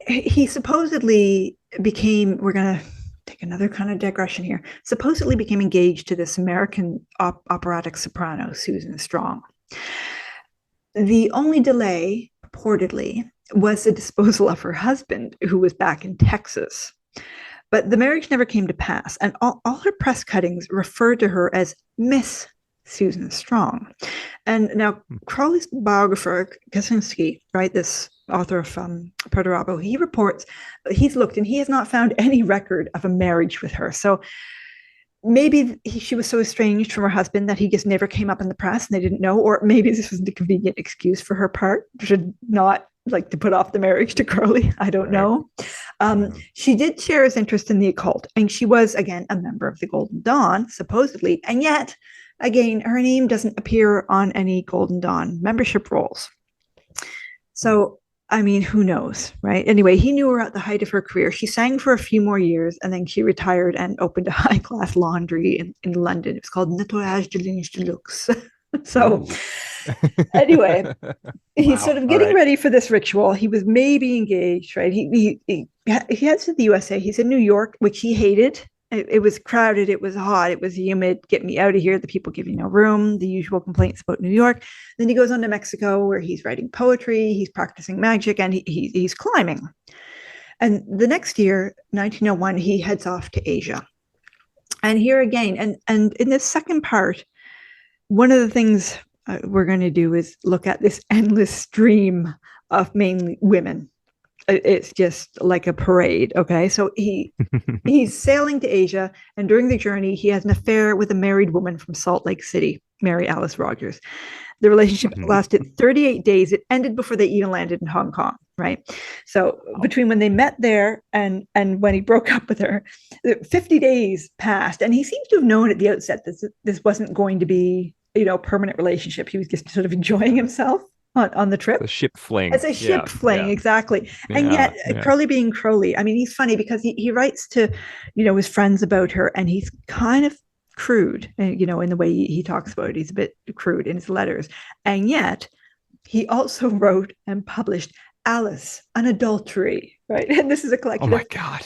he supposedly became, we're going to take another kind of digression here, supposedly became engaged to this American operatic soprano, Susan Strong. The only delay, purportedly, was the disposal of her husband, who was back in Texas. But the marriage never came to pass, and all her press cuttings referred to her as Miss Susan Strong. And now Crowley's biographer, Kaczynski, right, this author of Perdurabo, he reports, he's looked and he has not found any record of a marriage with her. So maybe she was so estranged from her husband that he just never came up in the press and they didn't know, or maybe this was the convenient excuse for her part to not like to put off the marriage to Crowley. I don't know. She did share his interest in the occult, and she was, again, a member of the Golden Dawn, supposedly, and yet, again, her name doesn't appear on any Golden Dawn membership rolls. So, I mean, who knows, right? Anyway, he knew her at the height of her career. She sang for a few more years, and then she retired and opened a high-class laundry in London. It was called Nettoyage de Linge de Luxe. So anyway, he's sort of getting ready for this ritual. He was maybe engaged, right? He heads to the USA. He's in New York, which he hated. It was crowded. It was hot. It was humid. Get me out of here. The people give you no room. The usual complaints about New York. Then he goes on to Mexico, where he's writing poetry. He's practicing magic, and he's climbing. And the next year, 1901, he heads off to Asia. And here again, and in this second part, one of the things we're going to do is look at this endless stream of mainly women. It's just like a parade. Okay. So he's sailing to Asia, and during the journey, he has an affair with a married woman from Salt Lake City, Mary Alice Rogers. The relationship lasted 38 days. It ended before they even landed in Hong Kong, right? So between when they met there and when he broke up with her, 50 days passed, and he seems to have known at the outset that this wasn't going to be, a permanent relationship. He was just sort of enjoying himself on the trip. A ship fling. It's a ship fling, exactly. And yet Crowley being Crowley, I mean, he's funny because he writes to, his friends about her, and he's kind of crude, in the way he talks about it. He's a bit crude in his letters. And yet he also wrote and published Alice, an Adultery, right? And this is a collection of God.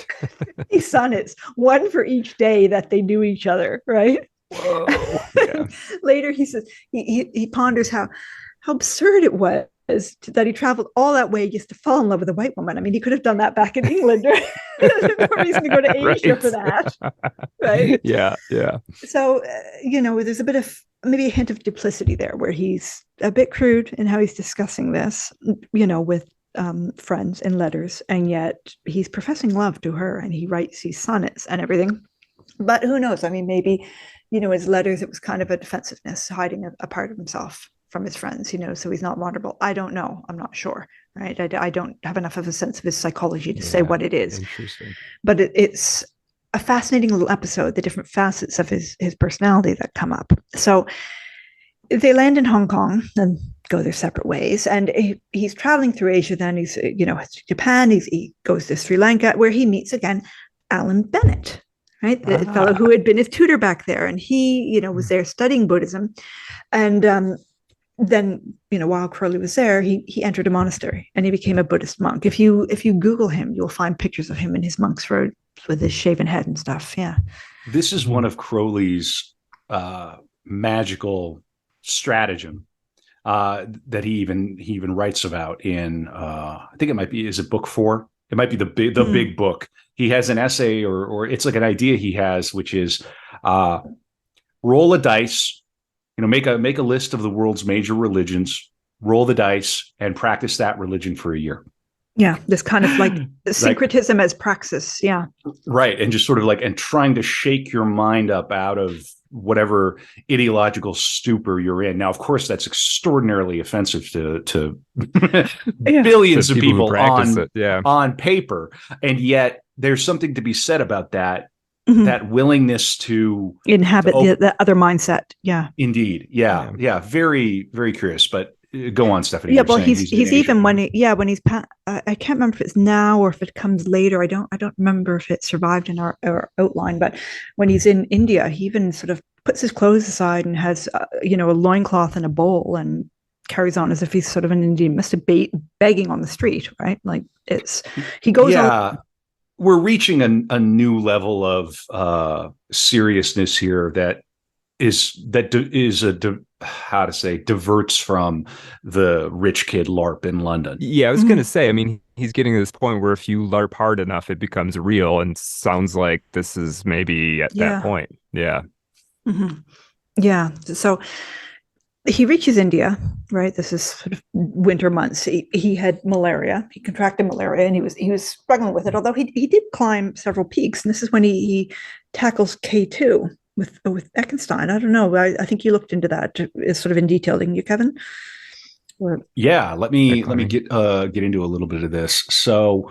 these sonnets, one for each day that they knew each other, right? Whoa. Yeah. Later he says he ponders how absurd it was that he traveled all that way just to fall in love with a white woman. I mean, he could have done that back in England. Right? There's no reason to go to Asia for that, right? Yeah. So, there's a bit of maybe a hint of duplicity there, where he's a bit crude in how he's discussing this, with friends in letters, and yet he's professing love to her, and he writes these sonnets and everything. But who knows? I mean, maybe, his letters, it was kind of a defensiveness, hiding a part of himself from his friends, so he's not vulnerable. I don't know. I'm not sure, right? I don't have enough of a sense of his psychology to say what it is. Interesting. But it's a fascinating little episode, the different facets of his personality that come up. So they land in Hong Kong and go their separate ways. And he's traveling through Asia. Then he's, Japan. He goes to Sri Lanka, where he meets again Alan Bennett, right? The fellow who had been his tutor back there. And he, was there studying Buddhism. And then, while Crowley was there, he entered a monastery and he became a Buddhist monk. If you Google him, you'll find pictures of him in his monk's robe with his shaven head and stuff. Yeah. This is one of Crowley's magical stratagem that he even writes about in I think it might be, is it book 4? It might be the big book. He has an essay or it's like an idea he has, which is roll a dice, make a list of the world's major religions, roll the dice, and practice that religion for a year. Yeah, this kind of like syncretism as praxis. Yeah. Right. And just sort of and trying to shake your mind up out of whatever ideological stupor you're in. Now, of course, that's extraordinarily offensive to billions of people on paper. And yet there's something to be said about that. Mm-hmm. That willingness to inhabit the other mindset. Yeah, indeed. Yeah. Very, very curious. But go on, Stephanie. Yeah, well, he's even when he's I can't remember if it's now or if it comes later. I don't remember if it survived in our outline. But when he's in India, he even sort of puts his clothes aside and has a loincloth and a bowl and carries on as if he's sort of an Indian mystic begging on the street, right? Like he goes on. We're reaching a new level of seriousness here that diverts from the rich kid LARP in London. Yeah, I was going to say, I mean, he's getting to this point where if you LARP hard enough, it becomes real, and sounds like this is maybe at that point. Yeah. Mm-hmm. Yeah. So he reaches India, right? This is sort of winter months. He had malaria. He contracted malaria, and he was struggling with it. Although he did climb several peaks, and this is when he tackles K2 with Eckenstein. I don't know. I think you looked into that sort of in detail, didn't you, Kevin? Yeah. Let me get into a little bit of this. So,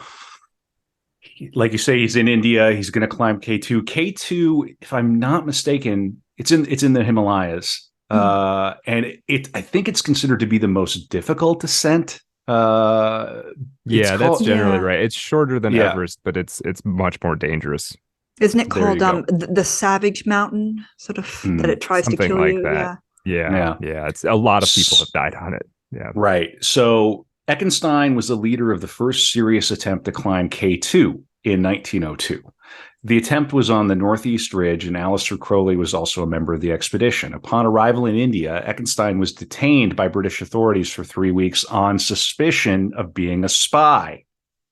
like you say, he's in India. He's going to climb K2. K2, if I'm not mistaken, it's in the Himalayas. And I think it's considered to be the most difficult ascent. That's generally right. It's shorter than Everest, but it's much more dangerous. Isn't it called the Savage Mountain? Sort of that it tries to kill like you. That. Yeah. It's a lot of people have died on it. Yeah. Right. So Eckenstein was the leader of the first serious attempt to climb K2 in 1902. The attempt was on the Northeast Ridge, and Aleister Crowley was also a member of the expedition. Upon arrival in India, Eckenstein was detained by British authorities for 3 weeks on suspicion of being a spy.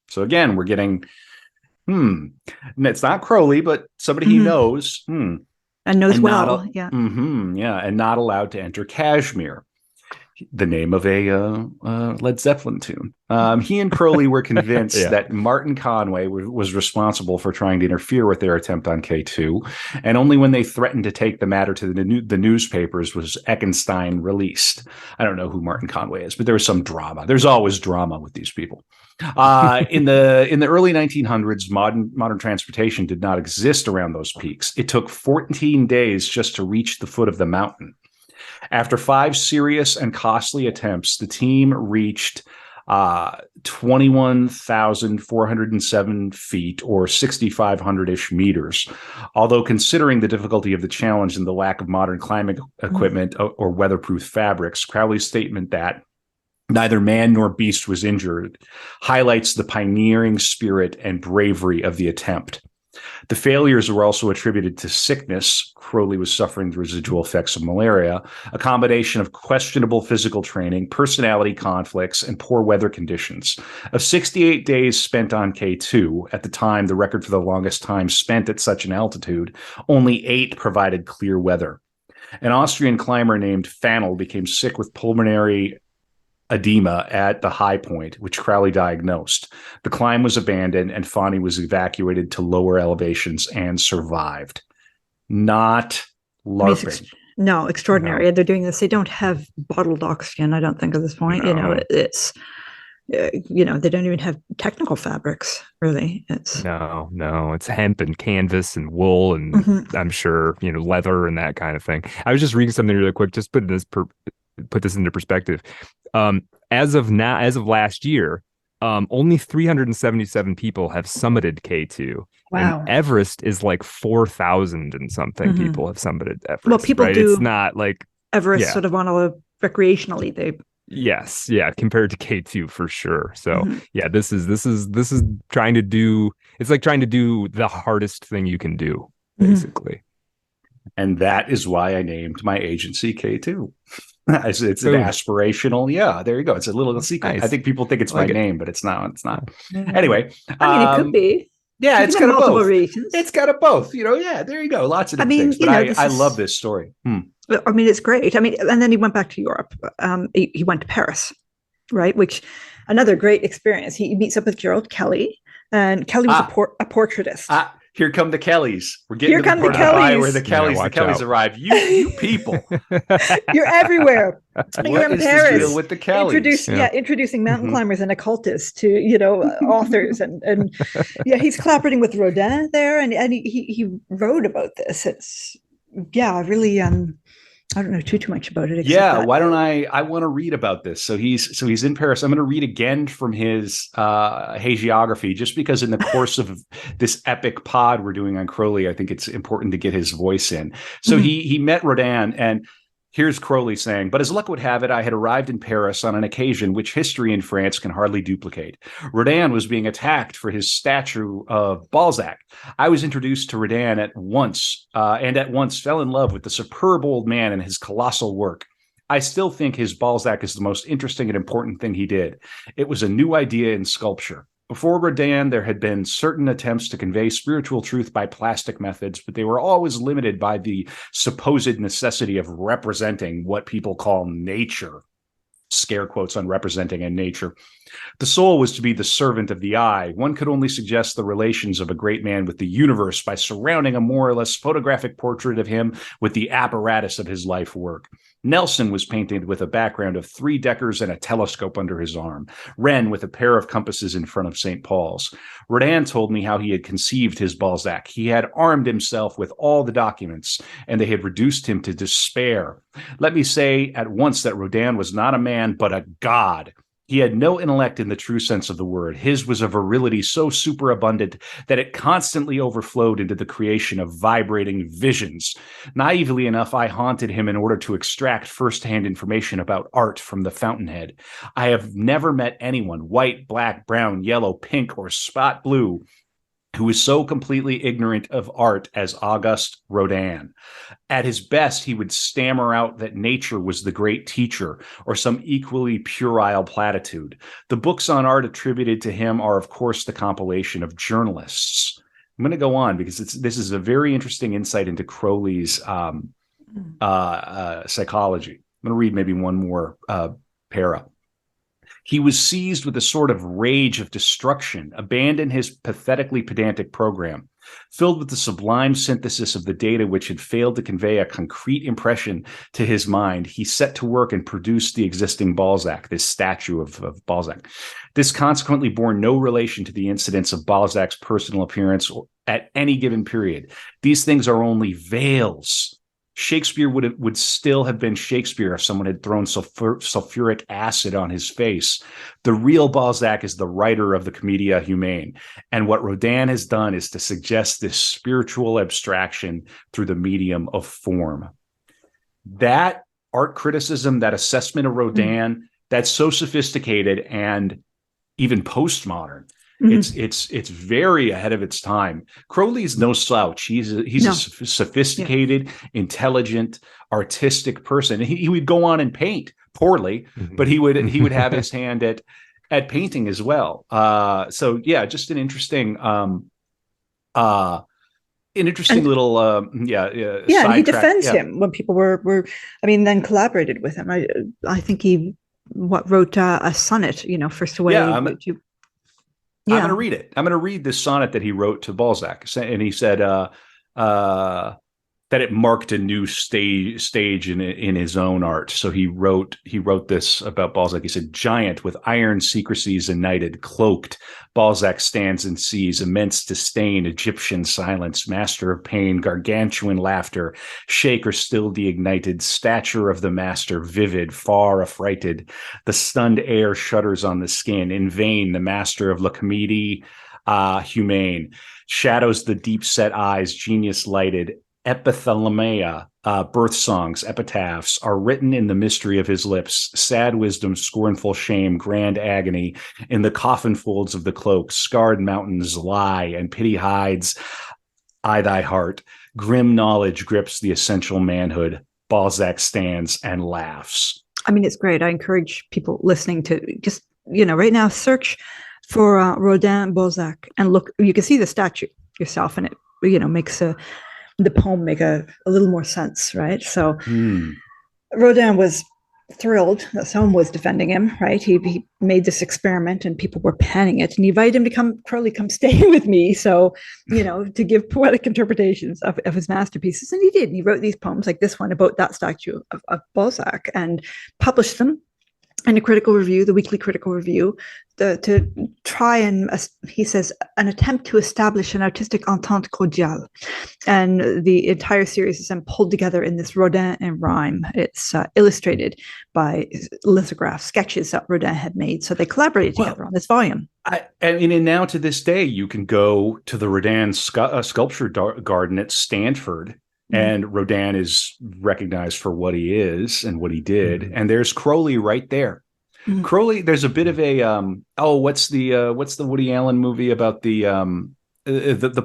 So again, we're getting, and it's not Crowley, but somebody he knows. And And knows and well. Yeah. and not allowed to enter Kashmir, the name of a Led Zeppelin tune. He and Crowley were convinced that Martin Conway was responsible for trying to interfere with their attempt on K2, and only when they threatened to take the matter to the newspapers was Eckenstein released. I don't know who Martin Conway is, but there was some drama. There's always drama with these people. In the early 1900s, modern transportation did not exist around those peaks. It took 14 days just to reach the foot of the mountain. After 5 serious and costly attempts, the team reached 21,407 feet, or 6,500-ish meters. Although, considering the difficulty of the challenge and the lack of modern climbing equipment or weatherproof fabrics, Crowley's statement that neither man nor beast was injured highlights the pioneering spirit and bravery of the attempt. The failures were also attributed to sickness. Crowley was suffering the residual effects of malaria, a combination of questionable physical training, personality conflicts, and poor weather conditions. Of 68 days spent on K2, at the time the record for the longest time spent at such an altitude, only 8 provided clear weather. An Austrian climber named Fannel became sick with pulmonary edema at the high point, which Crowley diagnosed. The climb was abandoned, and Fani was evacuated to lower elevations and survived. Not LARPing. No, extraordinary. No. They're doing this. They don't have bottled oxygen, I don't think, at this point. No. It's they don't even have technical fabrics, really. It's it's hemp and canvas and wool and I'm sure, leather and that kind of thing. I was just reading something really quick, just put this into perspective. As of last year, only 377 people have summited K2. Wow. And Everest is like 4,000 and something people have summited Everest. Well, people do. It's not like Everest sort of on a recreationally. Yes, compared to K2 for sure. So this is trying to do. It's like trying to do the hardest thing you can do, basically. And that is why I named my agency K2. It's an aspirational. Yeah, there you go. It's a little secret. Nice. I think people think it's my name, but it's not. It's not. Anyway, it could be. Yeah, it's got multiple both. Reasons. It's got a both. There you go. Lots of different things. But I love this story. It's great. And then he went back to Europe. He went to Paris, right? Which another great experience. He meets up with Gerald Kelly, and Kelly was a portraitist. Here come the Kellys. We're getting Here to the come the Kellys. where the Kellys arrive. You people. You're everywhere. You're in Paris. The deal with the Kellys? Introducing mountain climbers and occultists to authors and he's collaborating with Rodin there, and he wrote about this. It's really I don't know too much about it. Why don't I want to read about this. So he's in Paris. I'm going to read again from his hagiography, just because in the course of this epic pod we're doing on Crowley, I think it's important to get his voice in. So he met Rodin, and here's Crowley saying, "But as luck would have it, I had arrived in Paris on an occasion which history in France can hardly duplicate. Rodin was being attacked for his statue of Balzac. I was introduced to Rodin at once fell in love with the superb old man and his colossal work. I still think his Balzac is the most interesting and important thing he did. It was a new idea in sculpture. Before Rodin, there had been certain attempts to convey spiritual truth by plastic methods, but they were always limited by the supposed necessity of representing what people call nature." Scare quotes on representing and nature. "The soul was to be the servant of the eye. One could only suggest the relations of a great man with the universe by surrounding a more or less photographic portrait of him with the apparatus of his life work. Nelson was painted with a background of 3-deckers and a telescope under his arm. Wren with a pair of compasses in front of St. Paul's. Rodin told me how he had conceived his Balzac. He had armed himself with all the documents, and they had reduced him to despair. Let me say at once that Rodin was not a man, but a god. He had no intellect in the true sense of the word. His was a virility so superabundant that it constantly overflowed into the creation of vibrating visions. Naively enough, I haunted him in order to extract first-hand information about art from the fountainhead. I have never met anyone, white, black, brown, yellow, pink, or spot blue, who is so completely ignorant of art as Auguste Rodin. At his best, he would stammer out that nature was the great teacher, or some equally puerile platitude. The books on art attributed to him are, of course, the compilation of journalists." I'm going to go on because this is a very interesting insight into Crowley's psychology. I'm going to read maybe one more para. He was seized with a sort of rage of destruction, abandoned his pathetically pedantic program. Filled with the sublime synthesis of the data which had failed to convey a concrete impression to his mind, he set to work and produced the existing Balzac, this statue of Balzac. This consequently bore no relation to the incidents of Balzac's personal appearance at any given period. These things are only veils. Shakespeare would still have been Shakespeare if someone had thrown sulfuric acid on his face. The real Balzac is the writer of the Commedia Humane. And what Rodin has done is to suggest this spiritual abstraction through the medium of form. That art criticism, that assessment of Rodin, that's so sophisticated and even postmodern. It's very ahead of its time. Crowley's no slouch. He's a sophisticated, intelligent, artistic person. He would go on and paint poorly, but he would have his hand at painting as well. So yeah, just an interesting little and he defends him when people were then collaborated with him. I think he wrote a sonnet, first away. I'm going to read it. I'm going to read this sonnet that he wrote to Balzac. And he said that it marked a new stage in his own art. So he wrote this about Balzac. He said, giant with iron secrecies ignited, cloaked, Balzac stands and sees immense disdain, Egyptian silence, master of pain, gargantuan laughter, shake or still the ignited stature of the master, vivid, far affrighted. The stunned air shudders on the skin. In vain, the master of La Comédie Humane shadows the deep set eyes, genius lighted. Epithalamia, birth songs, epitaphs are written in the mystery of his lips. Sad wisdom, scornful shame, grand agony in the coffin folds of the cloak. Scarred mountains lie and pity hides thy heart. Grim knowledge grips the essential manhood. Balzac stands and laughs. It's great. I encourage people listening to just, right now search for Rodin, Balzac, and look. You can see the statue yourself, and it, makes the poem make a little more sense, right? So Rodin was thrilled that someone was defending him, right? He made this experiment and people were panning it, and he invited him to Crowley, come stay with me. So, to give poetic interpretations of his masterpieces. And he did. And he wrote these poems like this one about that statue of Balzac and published them in a critical review, the Weekly Critical Review, to try and, he says, an attempt to establish an artistic entente cordiale. And the entire series is then pulled together in this Rodin in rhyme. It's illustrated by lithographs, sketches that Rodin had made. So they collaborated together on this volume. And now to this day, you can go to the Rodin sculpture garden at Stanford, and Rodin is recognized for what he is and what he did. And there's Crowley right there. Crowley, there's a bit of a what's the Woody Allen movie about the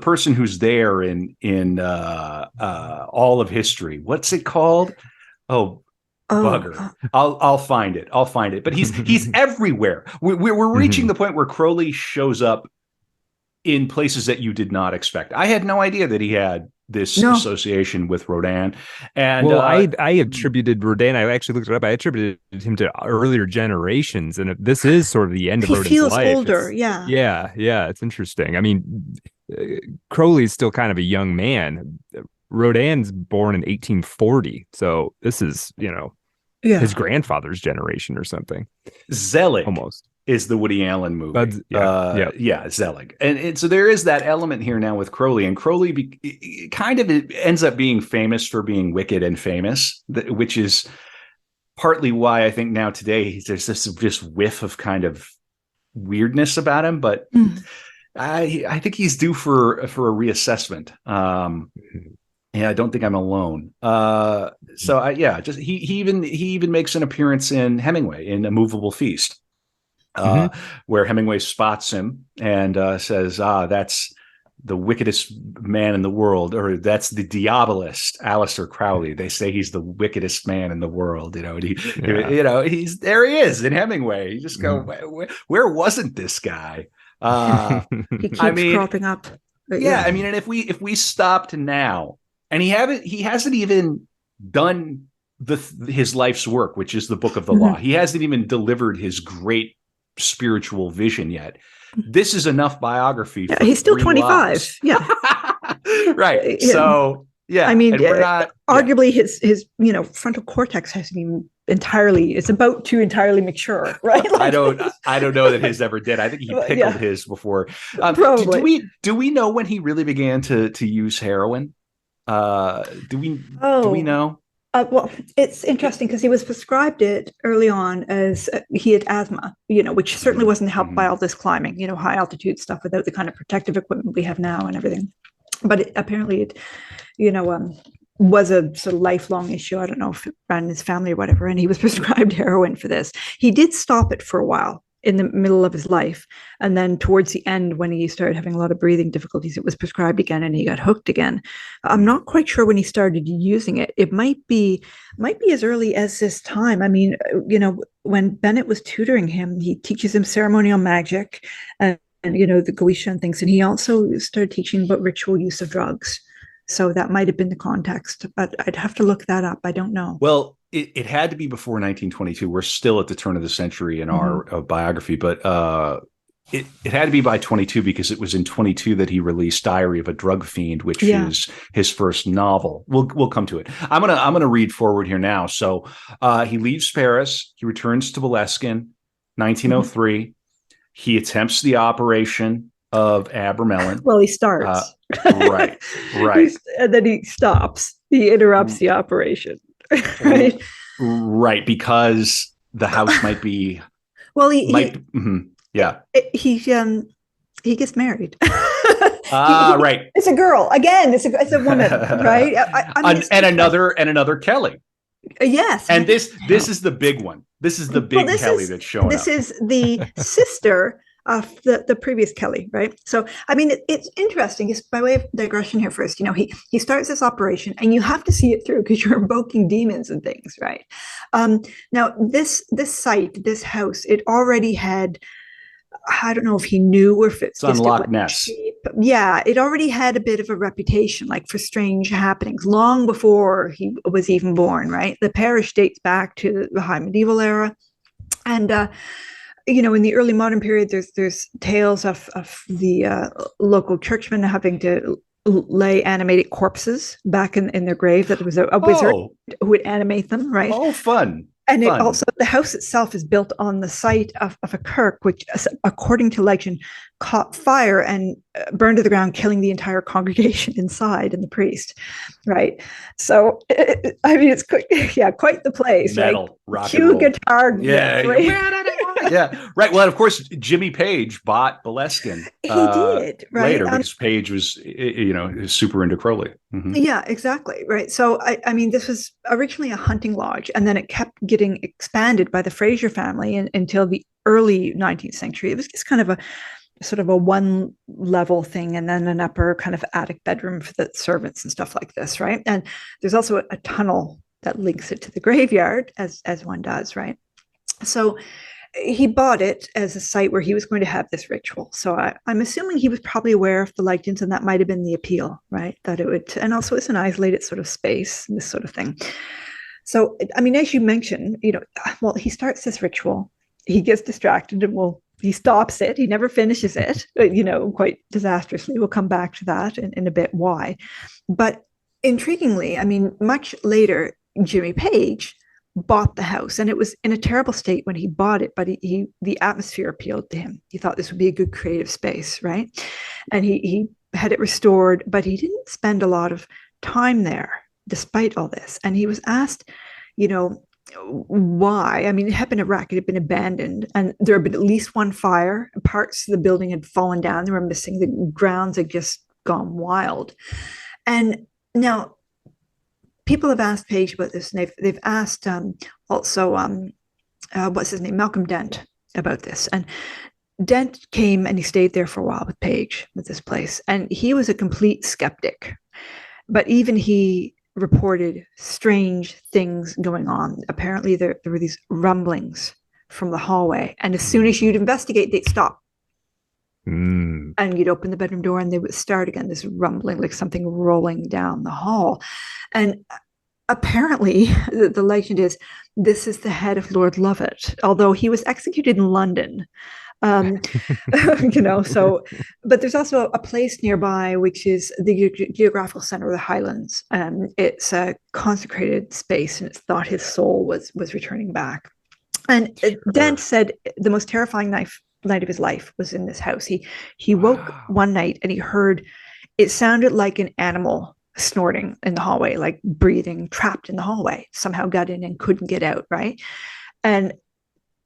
person who's there in all of history? What's it called? Bugger. I'll find it. But he's everywhere. We're reaching the point where Crowley shows up in places that you did not expect. I had no idea that he had this association with Rodin. And I attributed Rodin, I actually looked it up, I attributed him to earlier generations, and this is sort of the end of Rodin's life. He feels older, yeah, it's interesting. Crowley's still kind of a young man. Rodin's born in 1840, so this is, his grandfather's generation or something. Zelig. Almost. Is the Woody Allen movie. Zelig. And so there is that element here now with Crowley, and Crowley kind of ends up being famous for being wicked and famous, which is partly why I think now today there's this just whiff of kind of weirdness about him, but I think he's due for a reassessment. I don't think I'm alone. He even makes an appearance in Hemingway in A Movable Feast. Where Hemingway spots him and says, that's the wickedest man in the world, or that's the Medievalist, Aleister Crowley. They say he's the wickedest man in the world, and he's there. He is in Hemingway. You just go, where wasn't this guy? He keeps cropping up. Yeah, I mean, and if we stopped now, and he hasn't even done his life's work, which is the Book of the Law. He hasn't even delivered his great spiritual vision yet. This is enough biography. Yeah, he's still 25. Lives. Yeah. Right. So yeah, I mean, we're not, arguably his frontal cortex hasn't even entirely, it's about to entirely mature, right? I don't know that his ever did. I think he pickled his before. Probably. Do we know when he really began to use heroin? Do we know? Well, it's interesting because he was prescribed it early on as he had asthma, which certainly wasn't helped by all this climbing, high altitude stuff without the kind of protective equipment we have now and everything. But apparently it, was a sort of lifelong issue. I don't know if it ran in his family or whatever. And he was prescribed heroin for this. He did stop it for a while in the middle of his life. And then towards the end, when he started having a lot of breathing difficulties, it was prescribed again and he got hooked again. I'm not quite sure when he started using it. It might be as early as this time. I mean, when Bennett was tutoring him, he teaches him ceremonial magic and the Goetia and things. And he also started teaching about ritual use of drugs. So that might have been the context, but I'd have to look that up. I don't know. Well, it had to be before 1922. We're still at the turn of the century in our biography, but it had to be by 22 because it was in 22 that he released Diary of a Drug Fiend, which is his first novel. We'll come to it. I'm gonna read forward here now. So he leaves Paris. He returns to Boleskine, 1903. He attempts the operation of Abramelin. Well, he starts. Right. And then he stops. He interrupts the operation. Right, because the house might be. Well, he gets married. Right. It's a girl again. It's a woman, right? And another Kelly. Yes. And this is the big one. This is the big Kelly that's showing up. This is the sister of the previous Kelly, right? So, I mean, it's interesting. Just by way of digression here first, he starts this operation and you have to see it through because you're invoking demons and things, right? Now, this site, this house, it already had, I don't know if he knew or if it's on Loch Ness. Yeah, it already had a bit of a reputation, like for strange happenings, long before he was even born, right? The parish dates back to the High Medieval era. And, in the early modern period, there's tales of the local churchmen having to lay animated corpses back in their grave, that there was a wizard who would animate them, right? Oh, fun. And it also, the house itself is built on the site of a kirk, which, according to legend, caught fire and burned to the ground, killing the entire congregation inside and the priest, right? So, I mean, it's quite the place. Metal, rock Cue and roll. guitar. Yeah. Yeah, right. Well, of course, Jimmy Page bought Boleskine. He did, right? Later, because Page was, super into Crowley. Mm-hmm. Yeah, exactly. Right. So, I mean, this was originally a hunting lodge, and then it kept getting expanded by the Fraser family until the early 19th century. It was just kind of a sort of a one level thing, and then an upper kind of attic bedroom for the servants and stuff like this, right? And there's also a tunnel that links it to the graveyard, as one does, right? So he bought it as a site where he was going to have this ritual. So I'm assuming he was probably aware of the legends, and that might have been the appeal, right? That it would, and also it's an isolated sort of space, this sort of thing. So, I mean, as you mentioned, well, he starts this ritual, he gets distracted, and he stops it. He never finishes it, quite disastrously. We'll come back to that in a bit why. But intriguingly, I mean, much later, Jimmy Page bought the house, and it was in a terrible state when he bought it, but the atmosphere appealed to him. He thought this would be a good creative space, right? And he had it restored, but he didn't spend a lot of time there despite all this. And he was asked, why? I mean, it had been a wreck, it had been abandoned, and there had been at least one fire. Parts of the building had fallen down, they were missing, the grounds had just gone wild. And now people have asked Page about this, and they've asked also what's his name, Malcolm Dent, about this. And Dent came and he stayed there for a while with Page, with this place, and he was a complete skeptic. But even he reported strange things going on. Apparently, there were these rumblings from the hallway, and as soon as you'd investigate, they'd stop. And you'd open the bedroom door and they would start again, this rumbling, like something rolling down the hall. And apparently, the legend is this is the head of Lord Lovat, although he was executed in London. So, but there's also a place nearby, which is the geographical center of the Highlands. It's a consecrated space, and it's thought his soul was returning back. And Dent said the most terrifying night of his life was in this house. He woke one night and he heard, it sounded like an animal snorting in the hallway, like breathing, trapped in the hallway, somehow got in and couldn't get out, right? And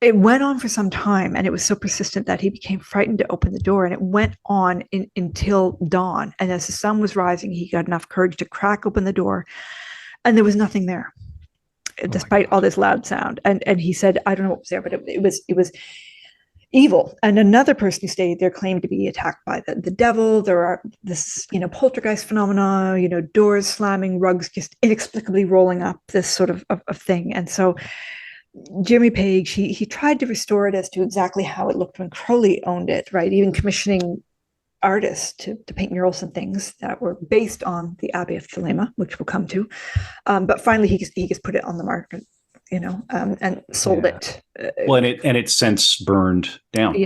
it went on for some time, and it was so persistent that he became frightened to open the door, and it went on until dawn. And as the sun was rising, he got enough courage to crack open the door, and there was nothing there, despite all this loud sound. And he said, I don't know what was there, but it was evil. And another person who stayed there claimed to be attacked by the devil. There are this, poltergeist phenomena, doors slamming, rugs just inexplicably rolling up, this sort of thing. And so Jimmy Page, he tried to restore it as to exactly how it looked when Crowley owned it, right? Even commissioning artists to paint murals and things that were based on the Abbey of Thelema, which we'll come to. But finally, he just put it on the market, and sold it. Well, and it's since burned down.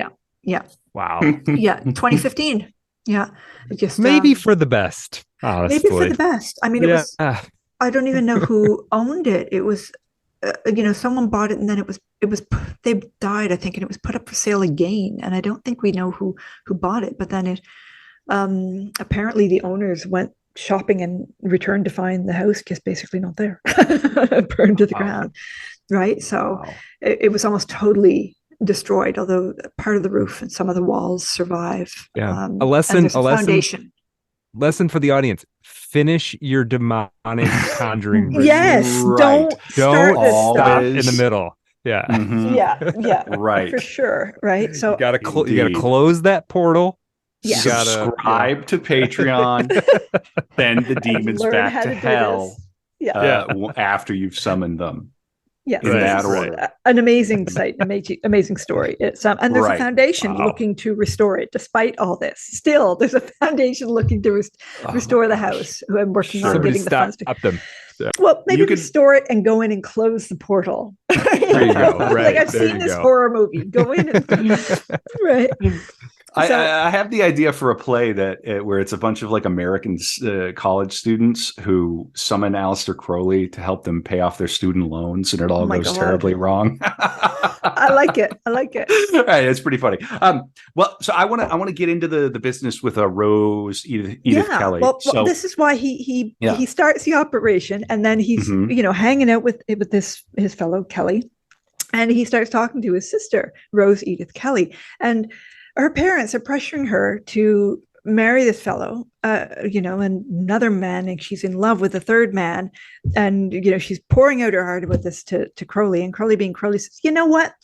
Yeah. Wow. Yeah, 2015. Yeah, just maybe for the best. Honestly, maybe for the best. I mean, it was. I don't even know who owned it. It was. Someone bought it, and then it was they died, I think, and it was put up for sale again. And I don't think we know who bought it. But then it apparently the owners went shopping and returned to find the house just basically not there, burned to the ground, right? So it was almost totally destroyed, although part of the roof and some of the walls survive. Yeah, a lesson foundation. Lesson for the audience: finish your demonic conjuring. Yes, right. Don't stop in the middle. Yeah, yeah, right, for sure. Right. So you gotta close that portal. Yeah. Subscribe to Patreon. Send the demons back to hell. After you've summoned them. Yeah, in that order. An amazing site, amazing story. It's and there's a foundation looking to restore it, despite all this. Still, there's a foundation looking to restore the house. Who I'm working on getting the funds to. Them. Yeah. Well, maybe restore it and go in and close the portal. There you go. Right. Like I've seen this horror movie. Go in and right. I have the idea for a play where it's a bunch of like American college students who summon Aleister Crowley to help them pay off their student loans, and it all goes terribly wrong. I like it. Right, it's pretty funny. Well, so I want to get into the business with Rose Edith Kelly. Well, this is why he starts the operation, and then he's hanging out with his fellow Kelly, and he starts talking to his sister Rose Edith Kelly, and her parents are pressuring her to marry this fellow, and another man, and she's in love with a third man, and she's pouring out her heart about this to Crowley, and Crowley, being Crowley, says, "You know what?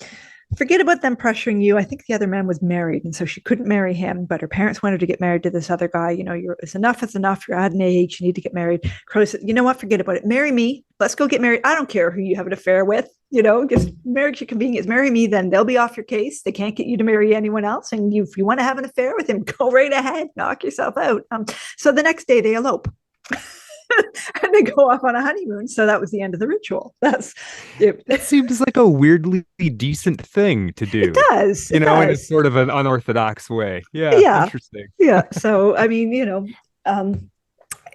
Forget about them pressuring you. I think the other man was married, and so she couldn't marry him, but her parents wanted to get married to this other guy. It's enough. It's enough. You're at an age. You need to get married." Crowley said, "You know what? Forget about it. Marry me. Let's go get married. I don't care who you have an affair with. Just marriage your convenience. Marry me, then they'll be off your case. They can't get you to marry anyone else. And if you want to have an affair with him, go right ahead. Knock yourself out." So the next day they elope. And they go off on a honeymoon. So that was the end of the ritual. That's it. That seems like a weirdly decent thing to do. It does. In a sort of an unorthodox way. Yeah. Interesting. Yeah. So I mean,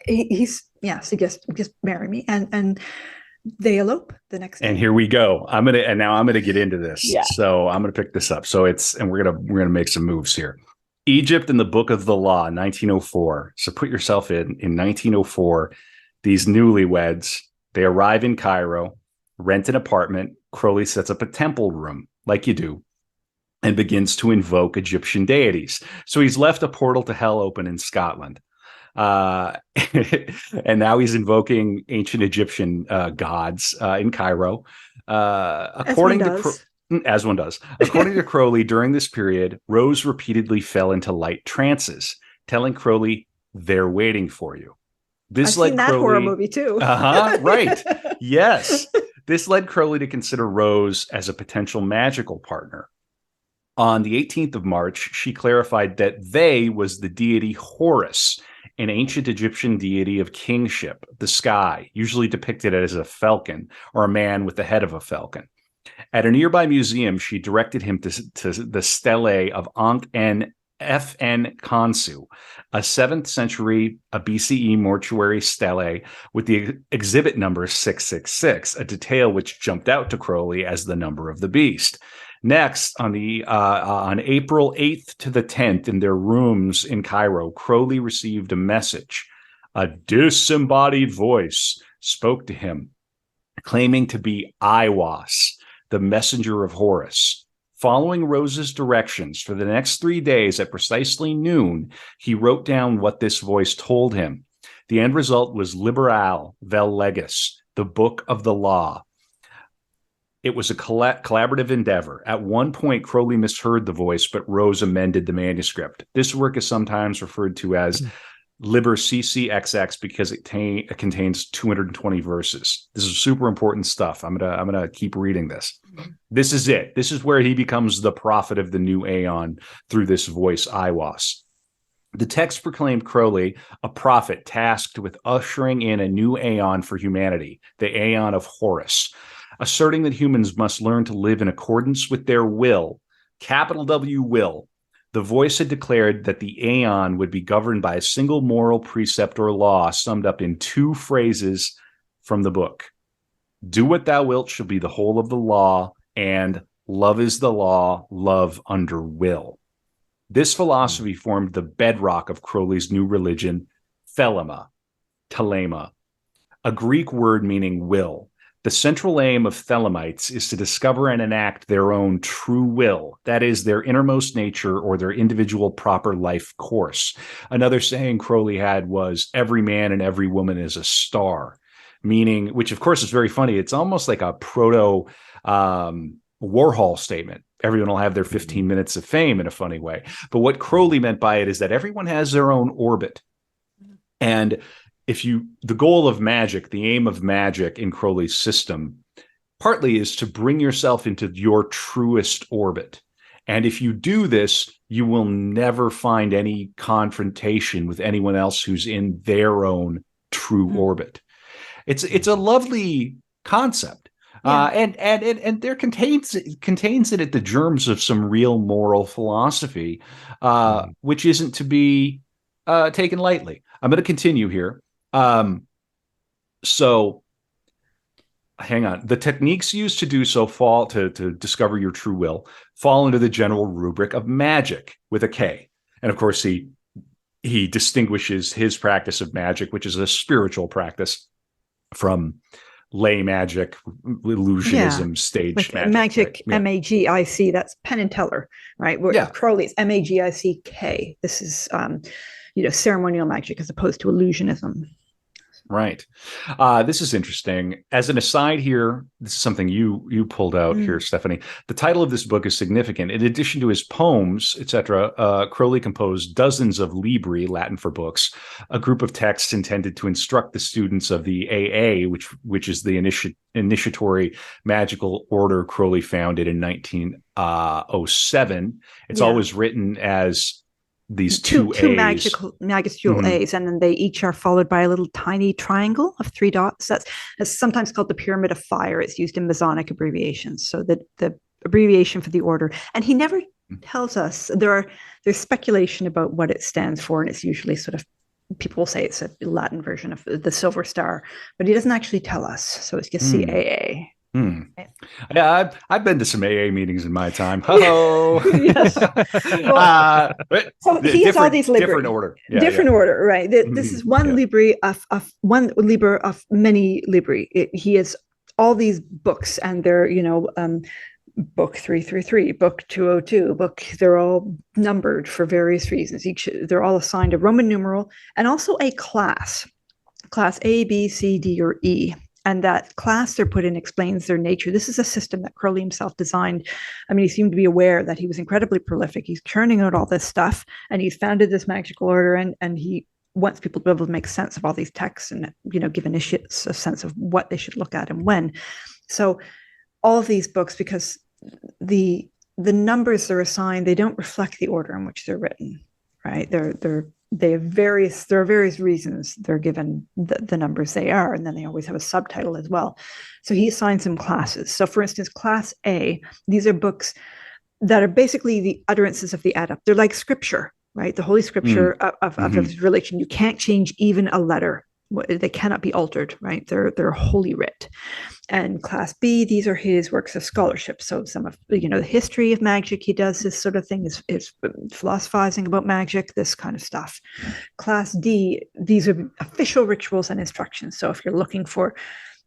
he's just marry me, and they elope the next day. And here we go. I'm gonna get into this. Yeah. So I'm gonna pick this up. So we're gonna make some moves here. Egypt and the Book of the Law, 1904. So put yourself in 1904, these newlyweds, they arrive in Cairo, rent an apartment. Crowley sets up a temple room, like you do, and begins to invoke Egyptian deities. So he's left a portal to hell open in Scotland. And now he's invoking ancient Egyptian gods in Cairo. As one does. According to Crowley, during this period, Rose repeatedly fell into light trances, telling Crowley, "They're waiting for you." This I've seen that horror movie too. Right. Yes. This led Crowley to consider Rose as a potential magical partner. On the 18th of March, she clarified that they was the deity Horus, an ancient Egyptian deity of kingship, the sky, usually depicted as a falcon or a man with the head of a falcon. At a nearby museum, she directed him to the stele of Ankh-en F.N. Khonsu, a 7th century BCE mortuary stele with the exhibit number 666, a detail which jumped out to Crowley as the number of the beast. Next, on April 8th to the 10th, in their rooms in Cairo, Crowley received a message. A disembodied voice spoke to him, claiming to be Aiwass, the messenger of Horus. Following Rose's directions for the next 3 days at precisely noon, he wrote down what this voice told him. The end result was Liberal Vel Legis, the Book of the Law. It was a collaborative endeavor. At one point, Crowley misheard the voice, but Rose amended the manuscript. This work is sometimes referred to as Liber CCXX because it contains 220 verses. This is super important stuff. I'm gonna keep reading this. This is it. This is where he becomes the prophet of the new Aeon through this voice, Aiwass. The text proclaimed Crowley a prophet tasked with ushering in a new Aeon for humanity, the Aeon of Horus, asserting that humans must learn to live in accordance with their will, capital W will. The voice had declared that the Aeon would be governed by a single moral precept or law summed up in 2 phrases from the book. Do what thou wilt shall be the whole of the law, and love is the law, love under will. This philosophy formed the bedrock of Crowley's new religion, Thelema, a Greek word meaning will. The central aim of Thelemites is to discover and enact their own true will, that is, their innermost nature or their individual proper life course. Another saying Crowley had was, every man and every woman is a star, meaning, which of course is very funny, it's almost like a proto Warhol statement. Everyone will have their 15 minutes of fame in a funny way. But what Crowley meant by it is that everyone has their own orbit. And the goal of magic, the aim of magic in Crowley's system, partly is to bring yourself into your truest orbit. And if you do this, you will never find any confrontation with anyone else who's in their own true orbit. It's a lovely concept. Yeah. And there contains in it the germs of some real moral philosophy, which isn't to be taken lightly. I'm going to continue here. So hang on. The techniques used to do so to discover your true will fall under the general rubric of magic with a K. And of course, he distinguishes his practice of magic, which is a spiritual practice, from lay magic, illusionism, stage magic. Right? MAGIC, that's Penn and Teller, right? Crowley's MAGICK. This is ceremonial magic as opposed to illusionism. Right. This is interesting. As an aside here, this is something you pulled out here, Stephanie. The title of this book is significant. In addition to his poems, etc., Crowley composed dozens of libri, Latin for books, a group of texts intended to instruct the students of the AA, which is the initiatory magical order Crowley founded in 1907. It's always written as these two magisterial A's, and then they each are followed by a little tiny triangle of 3 dots. That's sometimes called the Pyramid of Fire. It's used in Masonic abbreviations. So the abbreviation for the order, and he never tells us. There's speculation about what it stands for, and it's usually sort of, people will say it's a Latin version of the Silver Star, but he doesn't actually tell us. So it's just CAA. Yeah, I've been to some AA meetings in my time. Ho! Yes. So he has all these libri. Different order. Order, right? This is one libri of many libri. He has all these books, and they're book 333, book 202, they're all numbered for various reasons. They're all assigned a Roman numeral and also a class A, B, C, D, or E. And that class they're put in explains their nature. This is a system that Crowley himself designed. I mean, he seemed to be aware that he was incredibly prolific. He's churning out all this stuff, and he's founded this magical order, and he wants people to be able to make sense of all these texts and, give initiates a sense of what they should look at and when. So all of these books, because the the numbers they're assigned, they don't reflect the order in which they're written, right? There are various reasons they're given the numbers they are, and then they always have a subtitle as well. So he assigns them classes. So for instance, class A, these are books that are basically the utterances of the adept. They're like scripture, right? The Holy Scripture of his religion. You can't change even a letter. They cannot be altered, right? They're holy writ. And class B, these are his works of scholarship. So some of, the history of magic, he does this sort of thing, is philosophizing about magic, this kind of stuff. Class D, these are official rituals and instructions. So if you're looking for,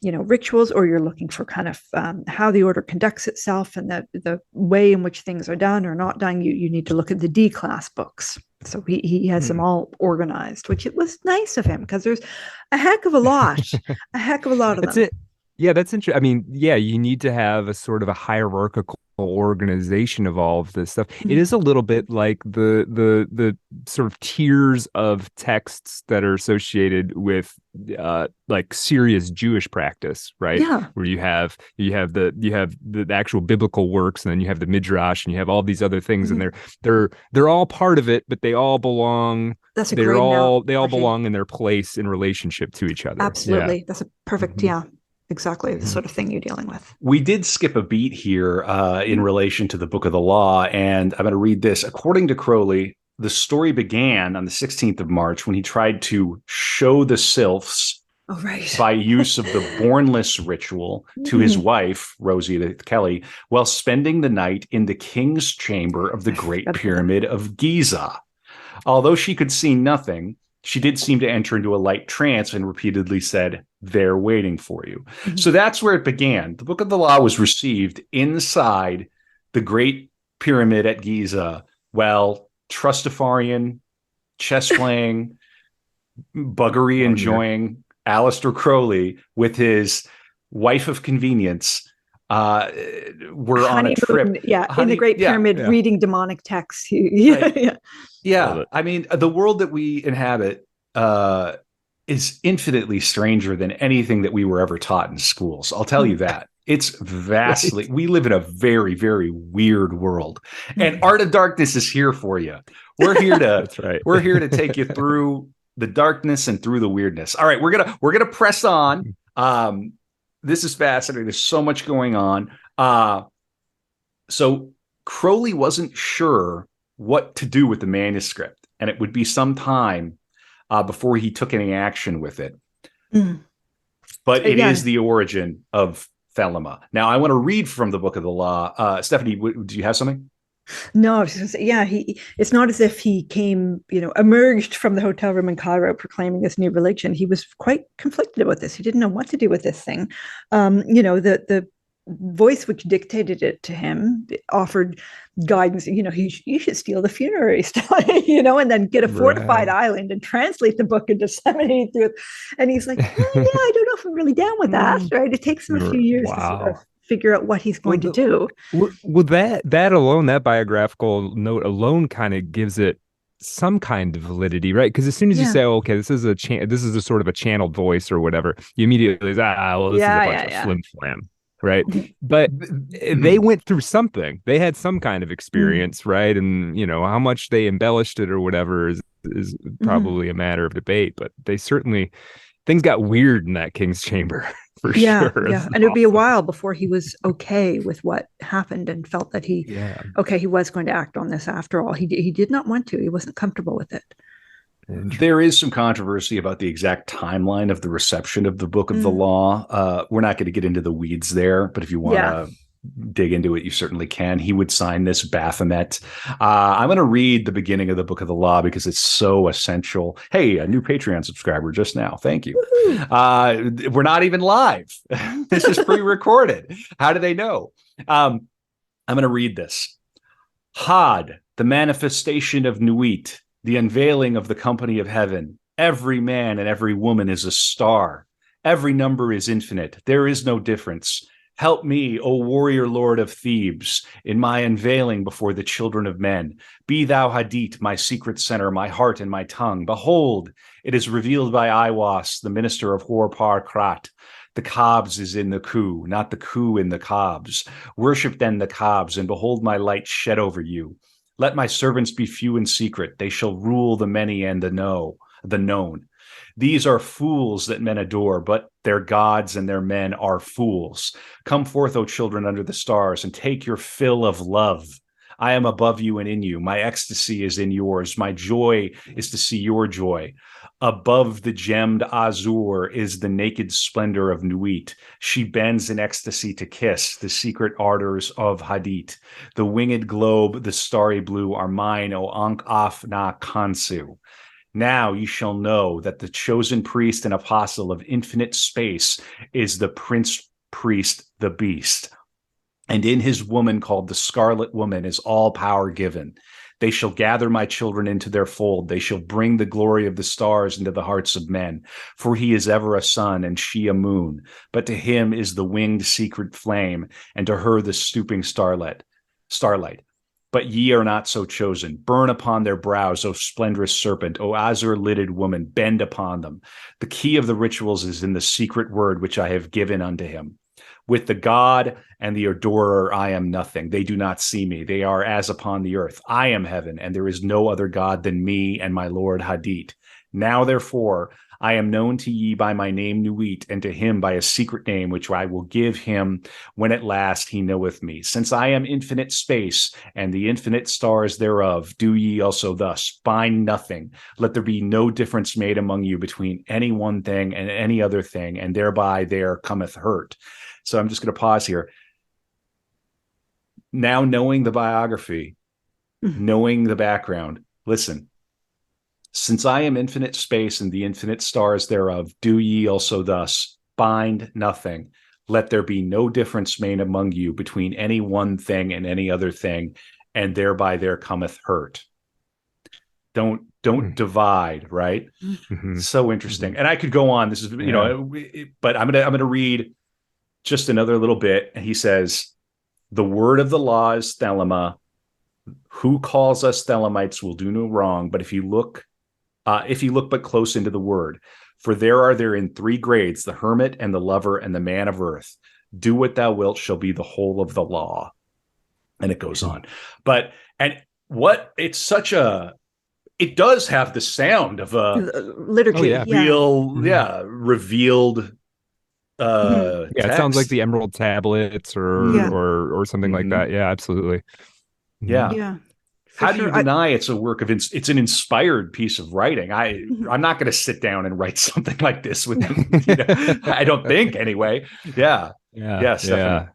rituals, or you're looking for kind of how the order conducts itself and the way in which things are done or not done, you need to look at the D class books. So he has them all organized, which it was nice of him, because there's a heck of a lot of That's them. it. Yeah, that's interesting. I mean, yeah, you need to have a sort of a hierarchical organization of all of this stuff. It is a little bit like the sort of tiers of texts that are associated with like serious Jewish practice, right? Yeah. Where you have the actual biblical works, and then you have the midrash, and you have all these other things, and they're all part of it, but they all belong. That's a they great all analogy. belong in their place in relationship to each other. Absolutely. Yeah. That's a perfect, exactly the sort of thing you're dealing with. We did skip a beat here in relation to the Book of the Law, and I'm going to read this. According to Crowley, the story began on the 16th of March when he tried to show the sylphs by use of the bornless ritual to his wife, Rosie Kelly, while spending the night in the king's chamber of the Great Pyramid of Giza. Although she could see nothing, she did seem to enter into a light trance and repeatedly said, "They're waiting for you." So that's where it began. The Book of the Law was received inside the Great Pyramid at Giza. Well, Trustafarian, chess playing, buggery enjoying Aleister Crowley with his wife of convenience were on a trip. In the Great Pyramid, reading demonic texts. I mean, the world that we inhabit is infinitely stranger than anything that we were ever taught in schools. I'll tell you that. It's vastly, we live in a very, very weird world. And Art of Darkness is here for you. We're here to we're here to take you through the darkness and through the weirdness. All right, we're gonna press on. This is fascinating. There's so much going on. So Crowley wasn't sure what to do with the manuscript, and it would be some time before he took any action with it. But it is the origin of Thelema. Now, I want to read from the Book of the Law. Stephanie, do you have something? No, I was just gonna say, it's not as if he came, emerged from the hotel room in Cairo proclaiming this new religion. He was quite conflicted about this. He didn't know what to do with this thing. The voice which dictated it to him offered guidance. You should steal the funerary stuff, and then get a fortified island and translate the book and disseminate it through it. And he's like, I don't know if I'm really down with that. Right? It takes him a few years to sort of figure out what he's going to do. Well, that alone, that biographical note alone, kind of gives it some kind of validity, right? Because as soon as you say, okay, this is a sort of a channeled voice or whatever, you immediately say, this is a bunch of flim flam. Right. But they went through something. They had some kind of experience, right? And, how much they embellished it or whatever is probably a matter of debate. But they certainly, things got weird in that king's chamber for sure. Yeah. And it would be a while before he was okay with what happened and felt that he was going to act on this after all. He did not want to. He wasn't comfortable with it. There is some controversy about the exact timeline of the reception of the Book of the Law. We're not going to get into the weeds there, but if you want to dig into it, you certainly can. He would sign this Baphomet. I'm going to read the beginning of the Book of the Law because it's so essential. Hey, a new Patreon subscriber just now. Thank you. We're not even live. This is pre-recorded. How do they know? I'm going to read this. Had, the manifestation of Nuit, the unveiling of the company of heaven. Every man and every woman is a star. Every number is infinite. There is no difference. Help me, O warrior lord of Thebes, in my unveiling before the children of men. Be thou Hadit, my secret center, my heart and my tongue. Behold, it is revealed by Iwas, the minister of Horpar Krat. The cobs is in the coup, not the coup in the cobs. Worship then the cobs, and behold my light shed over you. Let my servants be few and secret. They shall rule the many and the known. These are fools that men adore, but their gods and their men are fools. Come forth, O children under the stars, and take your fill of love. I am above you and in you. My ecstasy is in yours. My joy is to see your joy. Above the gemmed azure is the naked splendor of Nuit. She bends in ecstasy to kiss the secret ardors of Hadit. The winged globe, the starry blue are mine, O Ankh Af Na Kansu. Now you shall know that the chosen priest and apostle of infinite space is the prince priest, the beast. And in his woman called the Scarlet Woman is all power given. They shall gather my children into their fold. They shall bring the glory of the stars into the hearts of men. For he is ever a sun and she a moon. But to him is the winged secret flame, and to her the stooping starlight. But ye are not so chosen. Burn upon their brows, O splendorous serpent, O azure-lidded woman, bend upon them. The key of the rituals is in the secret word which I have given unto him. With the God and the adorer, I am nothing. They do not see me. They are as upon the earth. I am heaven, and there is no other God than me and my Lord Hadit. Now, therefore, I am known to ye by my name Nuit, and to him by a secret name, which I will give him when at last he knoweth me. Since I am infinite space, and the infinite stars thereof, do ye also thus. Bind nothing. Let there be no difference made among you between any one thing and any other thing, and thereby there cometh hurt. So I'm just going to pause here. Now, knowing the biography, knowing the background, listen. Since I am infinite space and the infinite stars thereof, do ye also thus. Bind nothing. Let there be no difference made among you between any one thing and any other thing, and thereby there cometh hurt. Don't divide, right? Mm-hmm. So interesting. And I could go on. This is, but I'm gonna read just another little bit. And he says, the word of the law is thelema. Who calls us thelemites will do no wrong. But if you look but close into the word, for there are therein three grades, the hermit and the lover and the man of earth. Do what thou wilt shall be the whole of the law. And it goes on. It does have the sound of a liturgy. Revealed it sounds like the Emerald Tablets or something like that. Yeah, absolutely. Yeah. How do you deny it's a work of it's an inspired piece of writing? I'm not going to sit down and write something like this with I don't think anyway. Yeah. I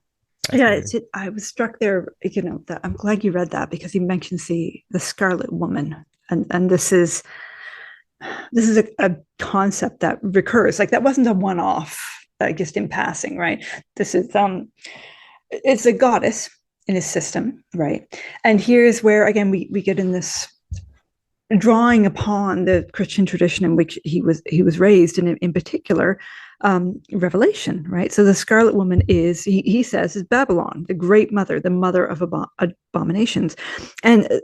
was struck there, that I'm glad you read that, because he mentions the Scarlet Woman, and this is a concept that recurs. Like, that wasn't a one-off, just in passing, right? This is it's a goddess in his system, right? And here's where again we get in this drawing upon the Christian tradition in which he was raised, and in particular Revelation, right? So the Scarlet Woman is, he says, is Babylon, the great mother, the mother of abominations. And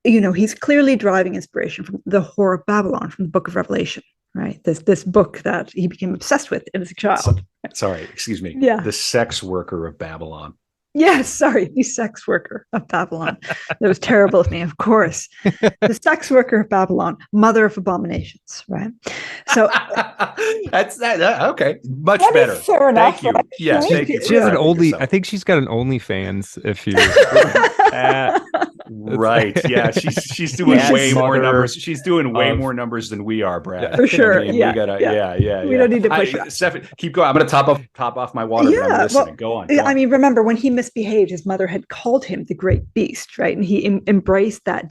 he's clearly deriving inspiration from the Whore of Babylon, from the Book of Revelation, right? This book that he became obsessed with as a child. Sorry, excuse me. Yeah. The sex worker of Babylon. Yes, sorry, the sex worker of Babylon. That was terrible of me, of course. The sex worker of Babylon, mother of abominations, right? So that's that. Okay, much better. Fair enough. Thank you. Right? Yes, Right? thank you. She has an I think she's got an OnlyFans. If you. Right. Yeah. She's doing way more numbers. She's doing way more numbers than we are, Brad. For sure. We gotta, We don't need to push back. Steph, keep going. I'm going to top off my water. But I'm listening. Go on. I mean, remember when he misbehaved, his mother had called him the great beast, right? And he embraced that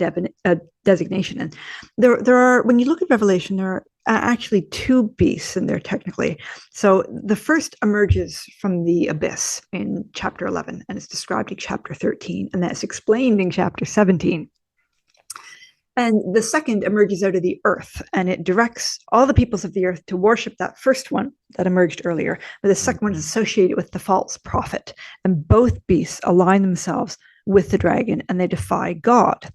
designation. And there are, when you look at Revelation, there are actually two beasts in there technically. So the first emerges from the abyss in chapter 11, and it's described in chapter 13, and that's explained in chapter 17. And the second emerges out of the earth, and it directs all the peoples of the earth to worship that first one that emerged earlier. But the second one is associated with the false prophet, and both beasts align themselves with the dragon, and they defy God.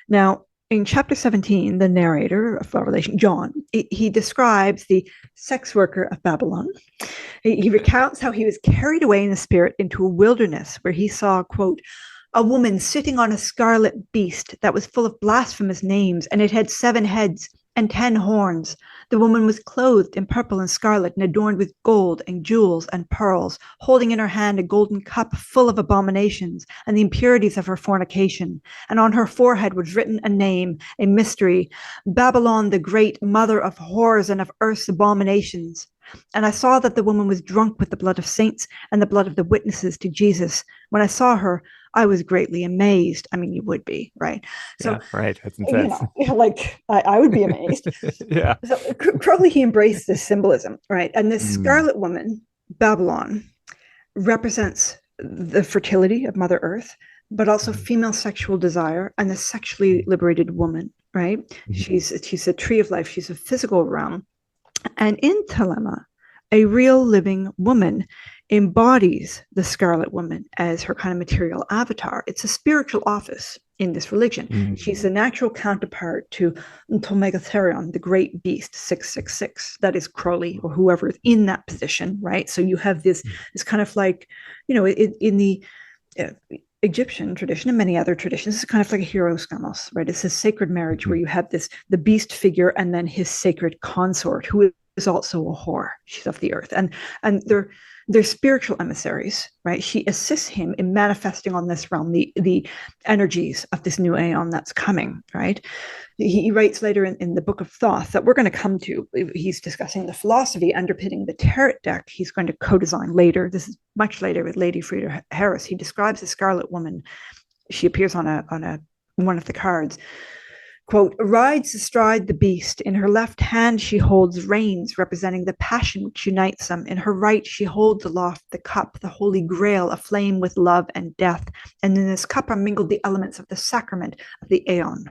Now, in chapter 17, the narrator of Revelation, John, he describes the sex worker of Babylon. He recounts how he was carried away in the spirit into a wilderness where he saw, quote, a woman sitting on a scarlet beast that was full of blasphemous names, and it had 7 heads and 10 horns. The woman was clothed in purple and scarlet and adorned with gold and jewels and pearls, holding in her hand a golden cup full of abominations and the impurities of her fornication. And on her forehead was written a name, a mystery, Babylon the Great, mother of whores and of earth's abominations. And I saw that the woman was drunk with the blood of saints and the blood of the witnesses to Jesus. When I saw her, I was greatly amazed. I mean, you would be, right? So, yeah, right. That's intense. Like I would be amazed. Yeah. So Crowley, he embraced this symbolism, right? And this scarlet woman, Babylon, represents the fertility of Mother Earth, but also female sexual desire and the sexually liberated woman, right? She's a tree of life. She's a physical realm. And in Thelema, a real living woman embodies the Scarlet Woman as her kind of material avatar. It's a spiritual office in this religion. She's the natural counterpart to Therion, the great beast, 666. That is Crowley or whoever is in that position, right? So you have this kind of like, in the Egyptian tradition and many other traditions, it's kind of like a hieros gamos, right? It's a sacred marriage where you have the beast figure and then his sacred consort, who is also a whore. She's of the earth. And they're spiritual emissaries, right? She assists him in manifesting on this realm the energies of this new aeon that's coming, right? He writes later in the Book of Thoth that we're going to come to. He's discussing the philosophy underpinning the tarot deck he's going to co-design later. This is much later with Lady Frieda Harris. He describes the Scarlet Woman. She appears on one of the cards. Quote, rides astride the beast. In her left hand, she holds reins representing the passion which unites them. In her right, she holds aloft the cup, the holy grail, aflame with love and death. And in this cup are mingled the elements of the sacrament of the aeon.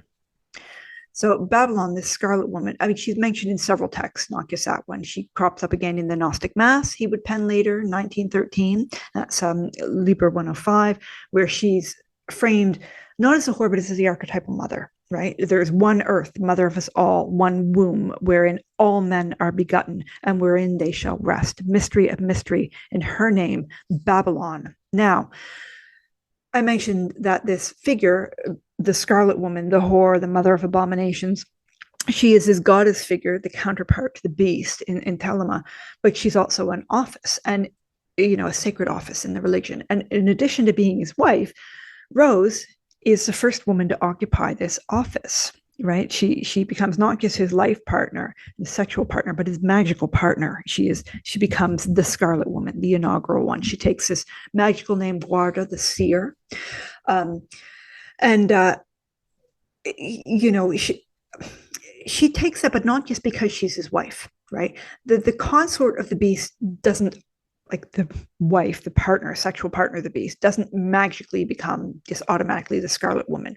So Babylon, this Scarlet Woman, I mean, she's mentioned in several texts, not just that one. She crops up again in the Gnostic Mass he would pen later, 1913. That's Liber 105, where she's framed not as a whore, but as the archetypal mother, right? There's one earth, mother of us all, one womb, wherein all men are begotten, and wherein they shall rest. Mystery of mystery, in her name, Babylon. Now, I mentioned that this figure, the Scarlet Woman, the whore, the mother of abominations, she is his goddess figure, the counterpart to the beast in Thelema, but she's also an office, and a sacred office in the religion. And in addition to being his wife, Rose is the first woman to occupy this office, right? She becomes not just his life partner, his sexual partner, but his magical partner. She becomes the Scarlet Woman, the inaugural one. She takes this magical name, Guarda, the seer. She takes that, but not just because she's his wife, right? The consort of the beast doesn't, like the wife, the partner, sexual partner of the beast, doesn't magically become just automatically the Scarlet Woman.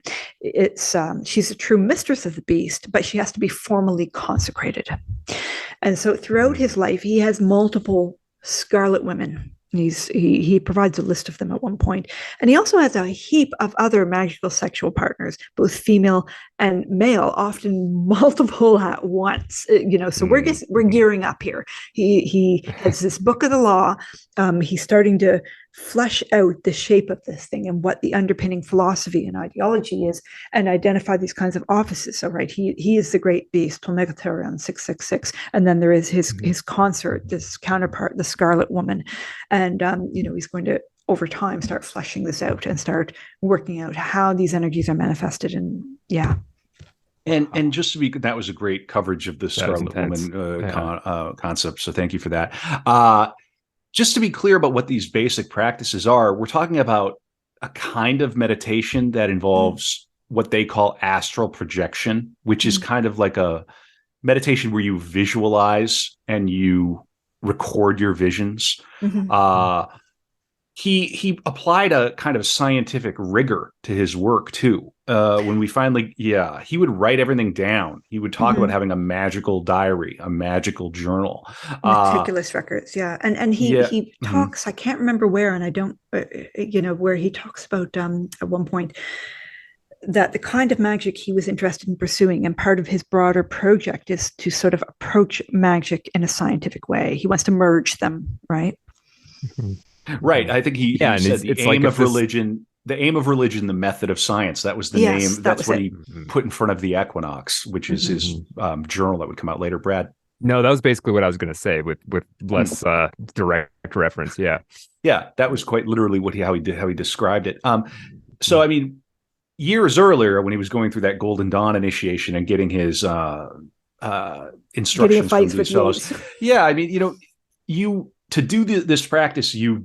She's a true mistress of the beast, but she has to be formally consecrated. And so throughout his life, he has multiple Scarlet Women. He provides a list of them at one point. And he also has a heap of other magical sexual partners, both female and male, often multiple at once. So we're gearing up here. He has this book of the law. He's starting to flesh out the shape of this thing and what the underpinning philosophy and ideology is, and identify these kinds of offices. So, right, he is the great beast, Therion 666, and then there is his consort, this counterpart, the Scarlet Woman, and he's going to over time start fleshing this out and start working out how these energies are manifested. And And just to be, that was a great coverage of the Scarlet Woman concept. So thank you for that. Just to be clear about what these basic practices are, we're talking about a kind of meditation that involves what they call astral projection, which is kind of like a meditation where you visualize and you record your visions. He applied a kind of scientific rigor to his work too. When we finally, he would write everything down. He would talk about having a magical diary, a magical journal, meticulous records. And he talks. I can't remember where, and I don't, where he talks about at one point that the kind of magic he was interested in pursuing, and part of his broader project, is to sort of approach magic in a scientific way. He wants to merge them, right? Right. I think he said the aim of religion, the method of science. That was the name. That's what he put in front of the Equinox, which is his journal that would come out later. Brad? No, that was basically what I was going to say with less direct reference. Yeah. Yeah. That was quite literally how he described it. So, I mean, years earlier, when he was going through that Golden Dawn initiation and getting his instructions from these fellows. Yeah. I mean, to do this practice, you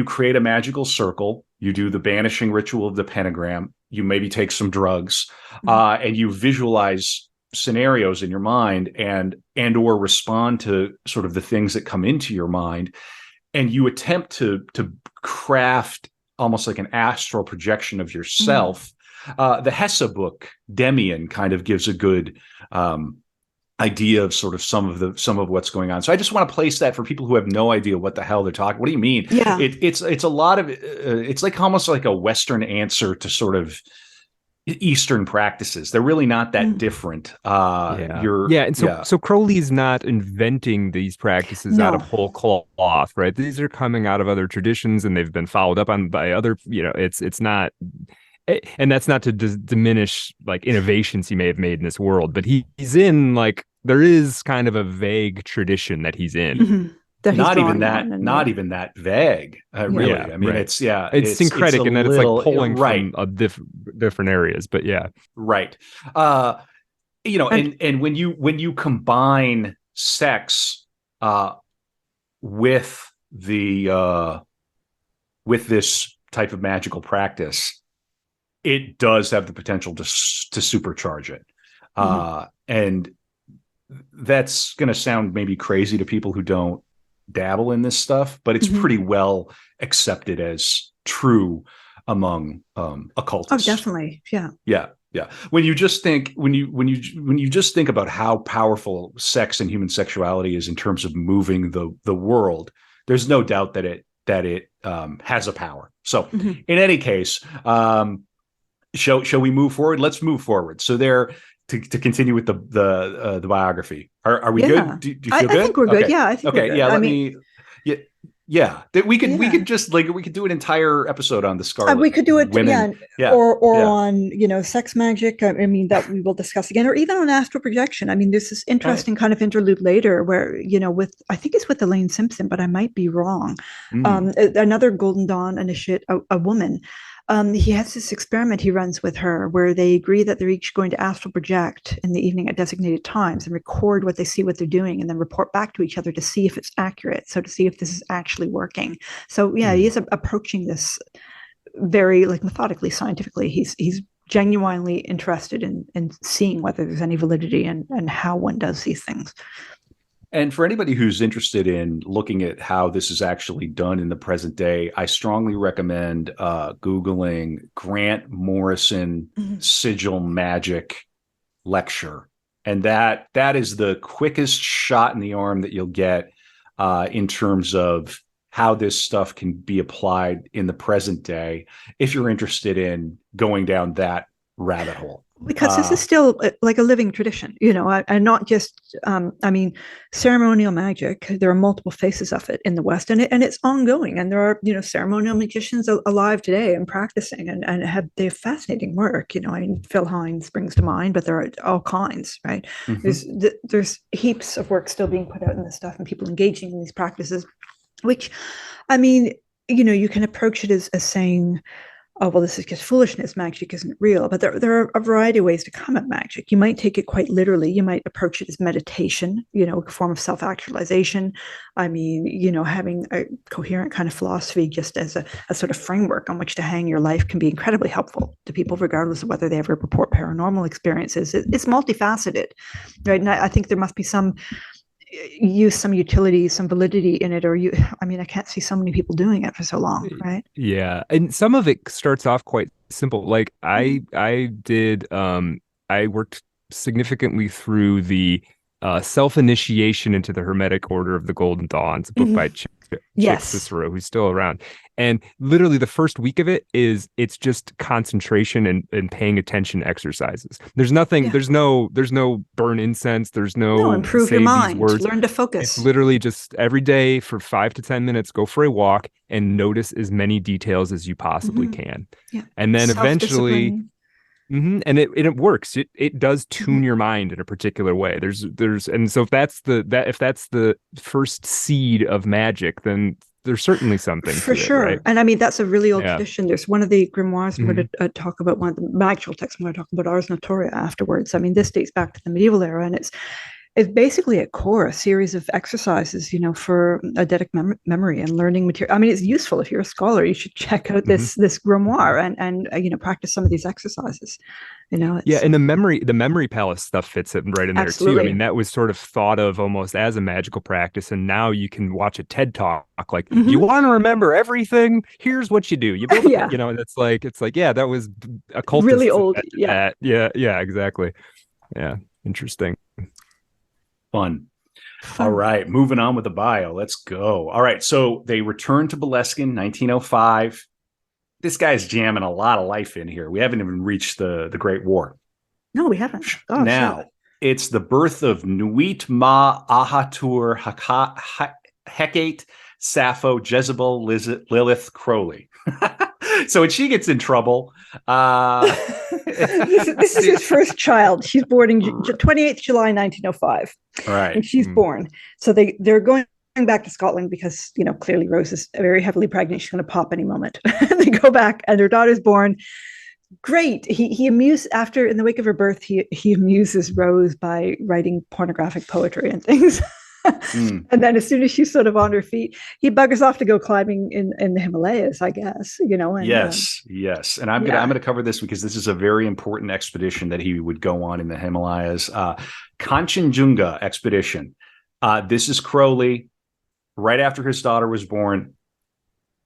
create a magical circle, you do the banishing ritual of the pentagram, you maybe take some drugs, and you visualize scenarios in your mind and or respond to sort of the things that come into your mind, and you attempt to craft almost like an astral projection of yourself. The Hesse book, Demian, kind of gives a good idea of sort of some of what's going on. So I just want to place that for people who have no idea what the hell they're talking. What do you mean? Yeah, it's a lot of it's like almost like a Western answer to sort of Eastern practices. They're really not that different. So Crowley's not inventing these practices out of whole cloth, right? These are coming out of other traditions, and they've been followed up on by other. It's not. And that's not to diminish like innovations he may have made in this world, but he's in like there is kind of a vague tradition that he's in. Not even that vague, really. Yeah, I mean, right. it's syncretic in that it's like pulling from different areas, but yeah, right. And when you combine sex with this type of magical practice, it does have the potential to supercharge it. And that's going to sound maybe crazy to people who don't dabble in this stuff, but it's pretty well accepted as true among occultists. Oh, definitely. Yeah. Yeah. Yeah. When you just think about how powerful sex and human sexuality is in terms of moving the world, there's no doubt that it has a power. So in any case, shall we move forward? Let's move forward. So to continue with the biography. Are we good? Do you feel good? I think we're good. Okay. Yeah, I think okay. We're good. Yeah. We could just we could do an entire episode on the Scarlet. We could do it, women. Or on sex magic. I mean, that we will discuss again, or even on astral projection. I mean, there's this interesting kind of interlude later where I think it's with Elaine Simpson, but I might be wrong. Another Golden Dawn initiate, a woman. He has this experiment he runs with her where they agree that they're each going to astral project in the evening at designated times and record what they see, what they're doing, and then report back to each other to see if it's accurate. So to see if this is actually working. So yeah, he is approaching this very methodically, scientifically. He's genuinely interested in seeing whether there's any validity and how one does these things. And for anybody who's interested in looking at how this is actually done in the present day, I strongly recommend Googling Grant Morrison Sigil Magic lecture. And that is the quickest shot in the arm that you'll get in terms of how this stuff can be applied in the present day if you're interested in going down that rabbit hole. Because this is still like a living tradition, and not just, ceremonial magic. There are multiple faces of it in the West, and it's ongoing. And there are, ceremonial magicians alive today and practicing, and they have fascinating work. Phil Hines springs to mind, but there are all kinds, right? There's heaps of work still being put out in this stuff, and people engaging in these practices, which, you can approach it as saying, oh, well, this is just foolishness. Magic isn't real. But there are a variety of ways to come at magic. You might take it quite literally. You might approach it as meditation, a form of self-actualization. Having a coherent kind of philosophy just as a sort of framework on which to hang your life can be incredibly helpful to people, regardless of whether they ever report paranormal experiences. It's multifaceted, right? And I think there must be some utility, some validity in it, I can't see so many people doing it for so long, right? Yeah. And some of it starts off quite simple. Like I did, I worked significantly through the Self-Initiation into the Hermetic Order of the Golden Dawn. It's a book by Chick Yes. Cicero, who's still around. And literally the first week of it's just concentration and paying attention exercises. There's nothing, Yeah. there's no burn incense, there's no improve say your these mind, words. learn to It's focus. literally just every day for 5 to 10 minutes, go for a walk and notice as many details as you possibly can. Yeah. And then eventually, Self-discipline. and it works. It does tune your mind in a particular way. And so if that's the first seed of magic, then there's certainly something For to sure. it, right? And I mean, that's a really old Yeah. tradition. There's one of the grimoires, I'm going to talk about one of the magical texts. I'm going to talk about Ars Notoria afterwards. I mean, this dates back to the medieval era, and it's basically at core a series of exercises, for eidetic memory and learning material. I mean, it's useful. If you're a scholar, you should check out this grimoire and practice some of these exercises. Yeah, and the memory palace stuff fits it right in there too. I mean, that was sort of thought of almost as a magical practice, and now you can watch a TED talk like, you want to remember everything? Here's what you do. You build, and it's like, yeah, that was occultist. Really old. Yeah, exactly. Yeah, interesting. Fun. All right, moving on with the bio. Let's go. All right, so they returned to Boleskine, 1905. This guy's jamming a lot of life in here. We haven't even reached the Great War. No, we haven't. Oh, now, it's the birth of Nuit Ma Ahatur Hecate Sappho Jezebel Lilith Crowley. So when she gets in trouble, this is his first child. She's born in 28th July 1905. Right, and she's born. So they're going back to Scotland because clearly Rose is very heavily pregnant. She's going to pop any moment. They go back, and their daughter's born. Great. He amused after in the wake of her birth. He amuses Rose by writing pornographic poetry and things. And then as soon as she's sort of on her feet, he buggers off to go climbing in the Himalayas, I guess, And, yes. And I'm gonna cover this because this is a very important expedition that he would go on in the Himalayas. Kanchenjunga expedition. This is Crowley, right after his daughter was born,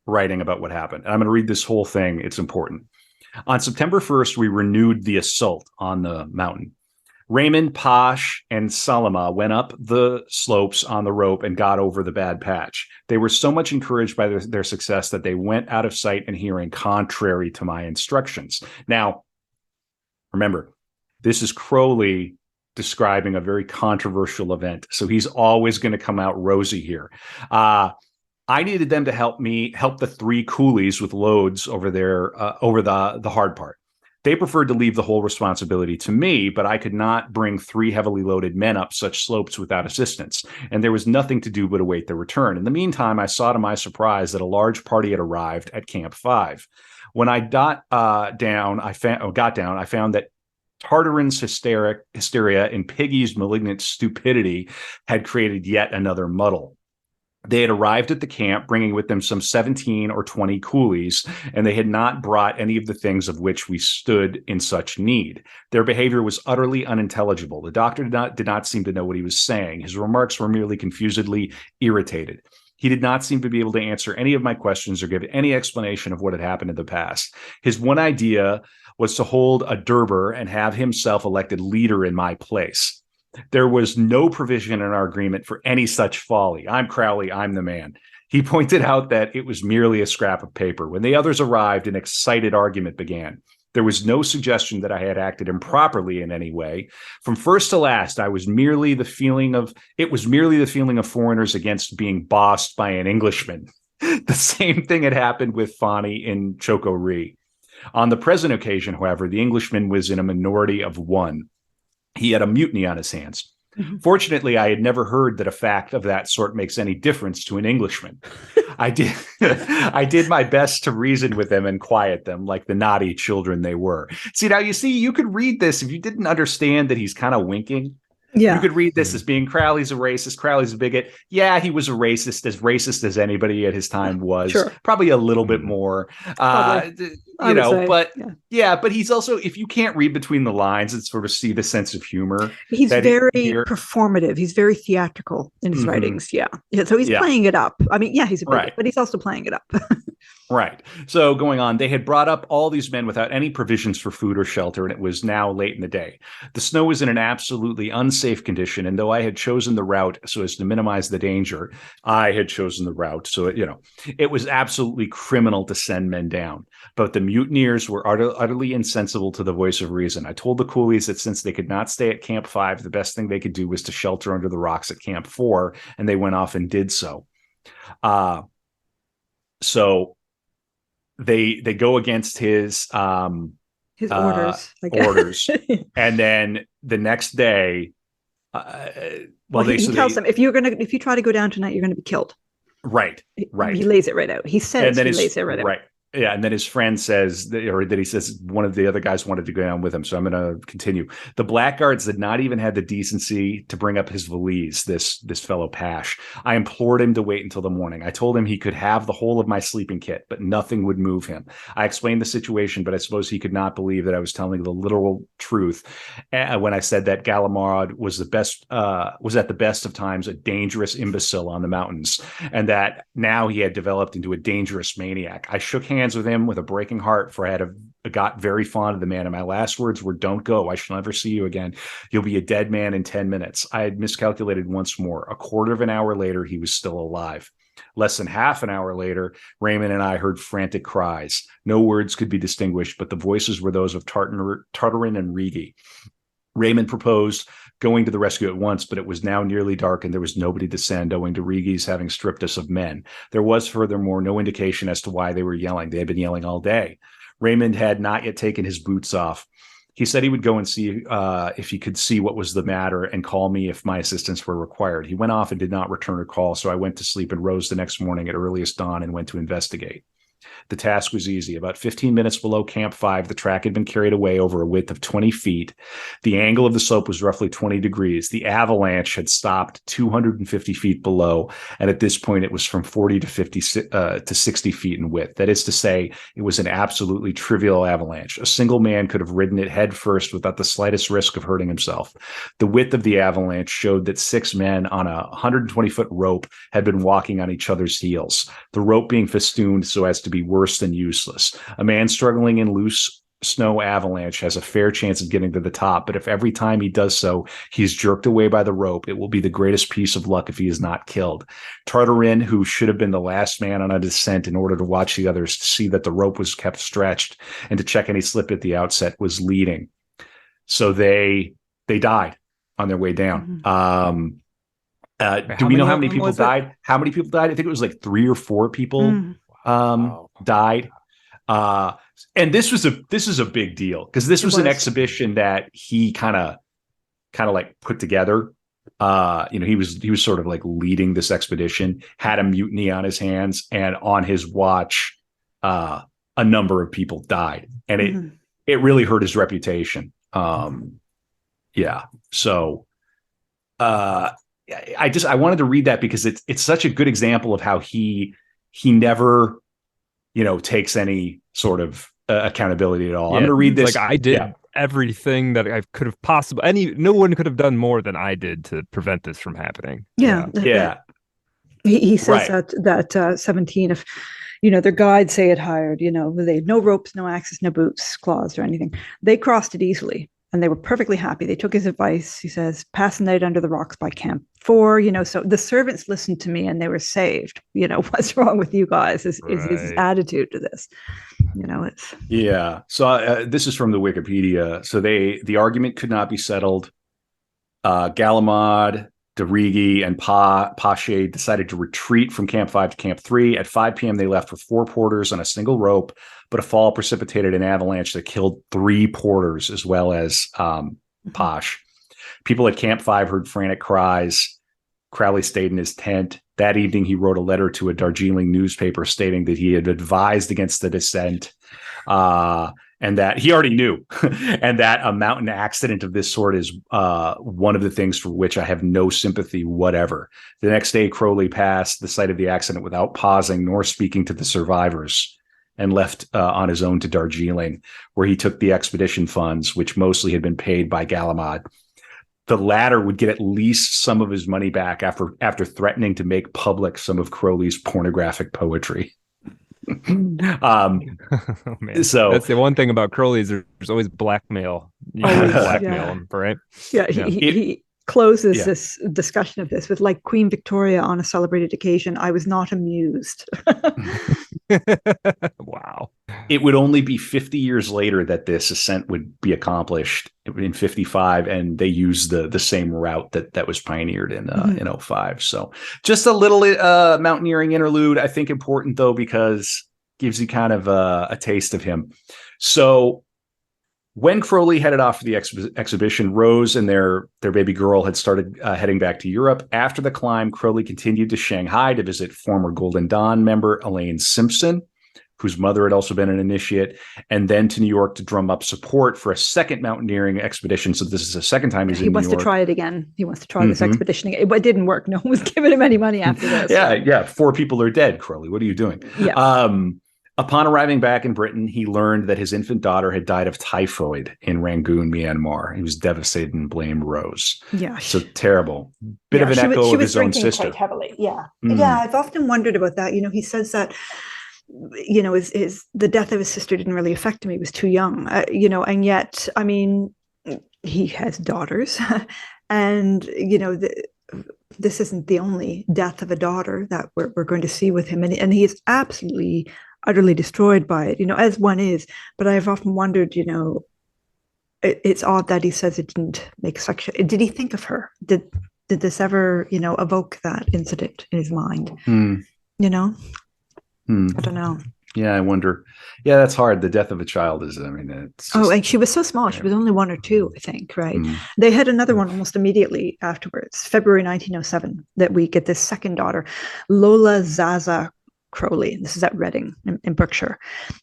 writing about what happened. And I'm going to read this whole thing. It's important. On September 1st, we renewed the assault on the mountain. Raymond, Posh, and Salama went up the slopes on the rope and got over the bad patch. They were so much encouraged by their success that they went out of sight and hearing, contrary to my instructions. Now, remember, this is Crowley describing a very controversial event. So he's always going to come out rosy here. I needed them to help the 3 coolies with loads over the hard part. They preferred to leave the whole responsibility to me, but I could not bring 3 heavily loaded men up such slopes without assistance, and there was nothing to do but await their return. In the meantime, I saw to my surprise that a large party had arrived at Camp 5. When I got down, I found that Tartarin's hysteria and Piggy's malignant stupidity had created yet another muddle. They had arrived at the camp, bringing with them some 17 or 20 coolies, and they had not brought any of the things of which we stood in such need. Their behavior was utterly unintelligible. The doctor did not seem to know what he was saying. His remarks were merely confusedly irritated. He did not seem to be able to answer any of my questions or give any explanation of what had happened in the past. His one idea was to hold a durbar and have himself elected leader in my place. There was no provision in our agreement for any such folly. I'm Crowley, I'm the man. He pointed out that it was merely a scrap of paper. When the others arrived, an excited argument began. There was no suggestion that I had acted improperly in any way. From first to last, it was merely the feeling of foreigners against being bossed by an Englishman. The same thing had happened with Fani in Choco Ri. On the present occasion, however, the Englishman was in a minority of 1. He had a mutiny on his hands. Mm-hmm. Fortunately, I had never heard that a fact of that sort makes any difference to an Englishman. I did my best to reason with them and quiet them like the naughty children they were. You could read this if you didn't understand that he's kind of winking. Yeah. You could read this as being Crowley's a racist, Crowley's a bigot. Yeah, he was a racist as anybody at his time was. Sure. Probably a little bit more. But he's also, if you can't read between the lines and sort of see the sense of humor. He's very performative. He's very theatrical in his writings. Yeah. So he's playing it up. I mean, yeah, he's a bigot, but he's also playing it up. Right. So going on, they had brought up all these men without any provisions for food or shelter, and it was now late in the day. The snow was in an absolutely unsafe condition, and though I had chosen the route so as to minimize the danger, it was absolutely criminal to send men down. But the mutineers were utterly insensible to the voice of reason. I told the coolies that since they could not stay at Camp 5, the best thing they could do was to shelter under the rocks at Camp 4, and they went off and did so. So they go against his orders, and then the next day, he tells them, if you try to go down tonight, you're going to be killed. Right. He lays it right out. He says he lays it right out. Right. Yeah, and then his friend says that he says one of the other guys wanted to go down with him, so I'm going to continue. The blackguards did not even have the decency to bring up his valise, this fellow Pash. I implored him to wait until the morning. I told him he could have the whole of my sleeping kit, but nothing would move him. I explained the situation, but I suppose he could not believe that I was telling the literal truth when I said that Galamard was at the best of times a dangerous imbecile on the mountains, and that now he had developed into a dangerous maniac. I shook hands with him with a breaking heart, for I got very fond of the man, and my last words were, "Don't go. I shall never see you again. You'll be a dead man in 10 minutes." I had miscalculated once more. A quarter of an hour later, he was still alive. Less than half an hour later, Raymond and I heard frantic cries. No words could be distinguished, but the voices were those of Tartarin and Rigi. Raymond proposed going to the rescue at once, but it was now nearly dark and there was nobody to send, owing to Rigi's having stripped us of men. There was, furthermore, no indication as to why they were yelling. They had been yelling all day. Raymond had not yet taken his boots off. He said he would go and see if he could see what was the matter and call me if my assistance were required. He went off and did not return a call, so I went to sleep and rose the next morning at earliest dawn and went to investigate. The task was easy. About 15 minutes below Camp 5, the track had been carried away over a width of 20 feet. The angle of the slope was roughly 20 degrees. The avalanche had stopped 250 feet below, and at this point it was from 40 to 60 feet in width. That is to say, it was an absolutely trivial avalanche. A single man could have ridden it head first without the slightest risk of hurting himself. The width of the avalanche showed that 6 men on a 120-foot rope had been walking on each other's heels, the rope being festooned so as to be worse than useless. A man struggling in loose snow avalanche has a fair chance of getting to the top, but if every time he does so, he's jerked away by the rope, it will be the greatest piece of luck if he is not killed. Tartarin, who should have been the last man on a descent in order to watch the others to see that the rope was kept stretched and to check any slip at the outset, was leading. So they died on their way down. Mm-hmm. Do we know how many people died? How many people died? I think it was like 3 or 4 people died. And this is a big deal because this was an exhibition that he kind of like put together. He was sort of like leading this expedition, had a mutiny on his hands, and on his watch, a number of people died, and it really hurt his reputation. So I wanted to read that because it's such a good example of how he never takes any sort of accountability at all. I'm going to read this. Like I did everything that I could have possibly. No one could have done more than I did to prevent this from happening. Yeah. He says that 17. If their guides say it hired, they had no ropes, no axes, no boots, claws, or anything. They crossed it easily. And they were perfectly happy. They took his advice. He says, pass the night under the rocks by Camp 4. So the servants listened to me and they were saved. What's wrong with you guys is his attitude to this. So this is from the Wikipedia. So the argument could not be settled. Galamad, Derigi, and Pache decided to retreat from Camp 5 to Camp 3. At 5 p.m., they left with 4 porters on a single rope, but a fall precipitated an avalanche that killed 3 porters as well as Pache. People at Camp 5 heard frantic cries. Crowley stayed in his tent. That evening, he wrote a letter to a Darjeeling newspaper stating that he had advised against the descent, and that he already knew, and that a mountain accident of this sort is one of the things for which I have no sympathy whatever. The next day, Crowley passed the site of the accident without pausing nor speaking to the survivors, and left on his own to Darjeeling, where he took the expedition funds, which mostly had been paid by Galamad. The latter would get at least some of his money back after threatening to make public some of Crowley's pornographic poetry. Oh, man. So that's the one thing about Crowley is there's always blackmail. You Always, blackmail yeah. him, right? Yeah, Yeah. he closes Yeah. this discussion of this with, like Queen Victoria on a celebrated occasion, I was not amused. Wow. it would only be 50 years later that this ascent would be accomplished in 55, and they used the same route that was pioneered in 05. So just a little mountaineering interlude, I think important though, because gives you kind of a taste of him. So when Crowley headed off for the exhibition, Rose and their baby girl had started heading back to Europe. After the climb, Crowley continued to Shanghai to visit former Golden Dawn member Elaine Simpson, whose mother had also been an initiate, and then to New York to drum up support for a second mountaineering expedition. So this is the second time he's in New York. He wants to try it again. He wants to try this expedition again. It didn't work. No one was giving him any money after this. Yeah. 4 people are dead, Crowley. What are you doing? Yeah. Upon arriving back in Britain, he learned that his infant daughter had died of typhoid in Rangoon, Myanmar. He was devastated and blamed Rose. Yeah. So terrible. Bit of an echo of his own sister. Quite heavily. Yeah. Yeah. I've often wondered about that. He says that, the death of his sister didn't really affect him. He was too young, and yet, I mean, he has daughters and, this isn't the only death of a daughter that we're going to see with him. And he is absolutely, utterly destroyed by it, as one is. But I've often wondered, it's odd that he says it didn't make such a, did he think of her? Did this ever, evoke that incident in his mind? I don't know. Yeah, I wonder. Yeah, that's hard. The death of a child is, it's just, and she was so small. She was only 1 or 2, I think, right? They had another one almost immediately afterwards, February 1907, that we get this second daughter, Lola Zaza Crowley. This is at Reading in Berkshire.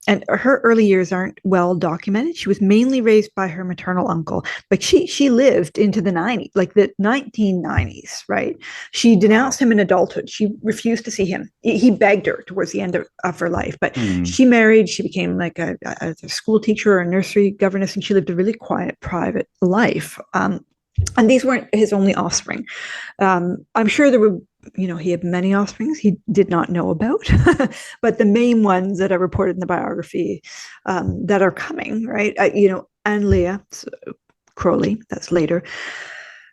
And her early years aren't well documented. She was mainly raised by her maternal uncle, but she lived into the 90s, like the 1990s, right? She denounced him in adulthood. She refused to see him. He begged her towards the end of her life, but she married. She became like a school teacher or a nursery governess, and she lived a really quiet, private life. And these weren't his only offspring. I'm sure there were, he had many offsprings he did not know about, but the main ones that are reported in the biography that are coming, right? Anne Leah Crowley, that's later.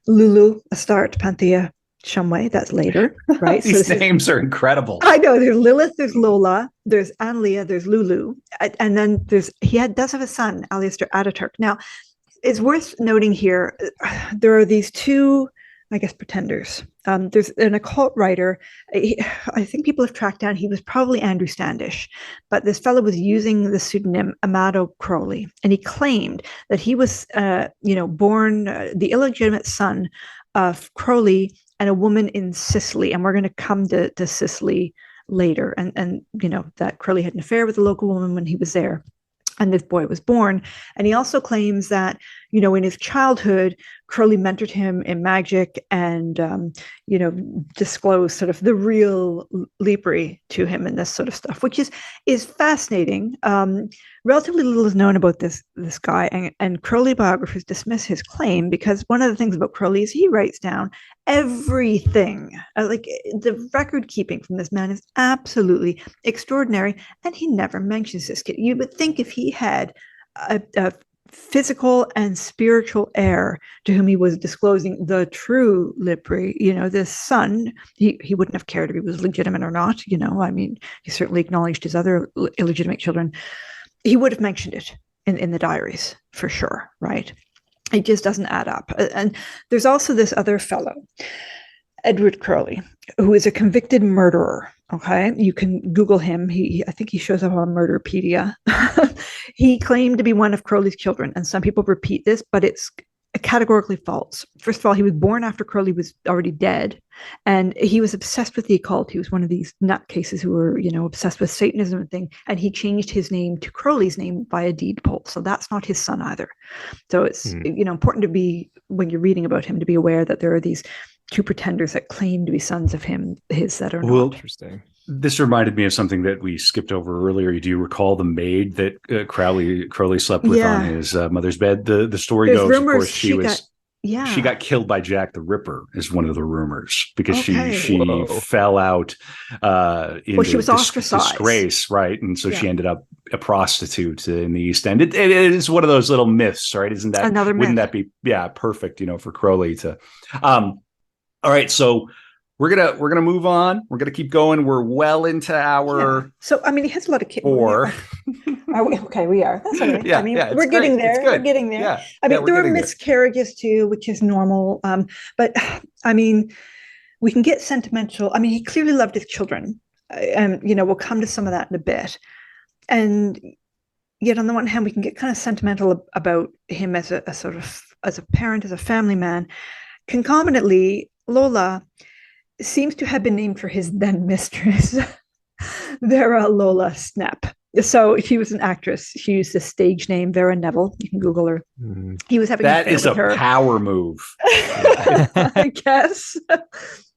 Lulu Astarte Panthea Shumway, that's later, right? These names are incredible. I know. There's Lilith, there's Lola, there's Anne Leah, there's Lulu, and then he does have a son, Aleister Ataturk. Now, it's worth noting here, there are these 2, I guess, pretenders. There's an occult writer. I think people have tracked down, he was probably Andrew Standish, but this fellow was using the pseudonym Amado Crowley, and he claimed that he was, born the illegitimate son of Crowley and a woman in Sicily. And we're going to come to Sicily later. And that Crowley had an affair with a local woman when he was there, and this boy was born. And he also claims that, in his childhood, Crowley mentored him in magic and, disclosed sort of the real leapery to him and this sort of stuff, which is fascinating. Relatively little is known about this guy, and Crowley biographers dismiss his claim because one of the things about Crowley is he writes down everything. Like the record keeping from this man is absolutely extraordinary, and he never mentions this kid. You would think if he had a physical and spiritual heir to whom he was disclosing the true leapery, this son, he wouldn't have cared if he was legitimate or not. He certainly acknowledged his other illegitimate children. He would have mentioned it in the diaries for sure, right? It just doesn't add up. And there's also this other fellow, Edward Crowley, who is a convicted murderer. Okay, you can Google him. I think he shows up on Murderpedia. He claimed to be one of Crowley's children, and some people repeat this, but it's categorically false. First of all, he was born after Crowley was already dead, and he was obsessed with the occult. He was one of these nutcases who were, obsessed with Satanism and thing, and he changed his name to Crowley's name via deed poll. So that's not his son either. So it's important to be, when you're reading about him, to be aware that there are these 2 pretenders that claim to be sons of his that are not. Interesting. This reminded me of something that we skipped over earlier. Do you recall the maid that Crowley slept with on his mother's bed? The story There's goes, rumors of course, she was. she got killed by Jack the Ripper is one of the rumors, because Okay. she Whoa. fell out into she was ostracized. disgrace, right? And so she ended up a prostitute in the East End. It is one of those little myths, right? Isn't that Another myth? Wouldn't that be perfect, for Crowley to all right, so we're gonna move on. We're gonna keep going. We're well into our So I mean, he has a lot of kids. 4. Are we okay? We are. That's okay. Yeah, I mean, yeah, it's we're getting great. there. It's good. We're getting there. Yeah. I mean, we're there are getting there. miscarriages too, which is normal. But I mean, we can get sentimental. I mean, he clearly loved his children, and we'll come to some of that in a bit. And yet, on the one hand, we can get kind of sentimental about him as a parent, as a family man. Concomitantly, Lola seems to have been named for his then mistress, Vera Lola Snap. So she was an actress. She used the stage name Vera Neville. You can Google her. He was having that is a power move. I guess.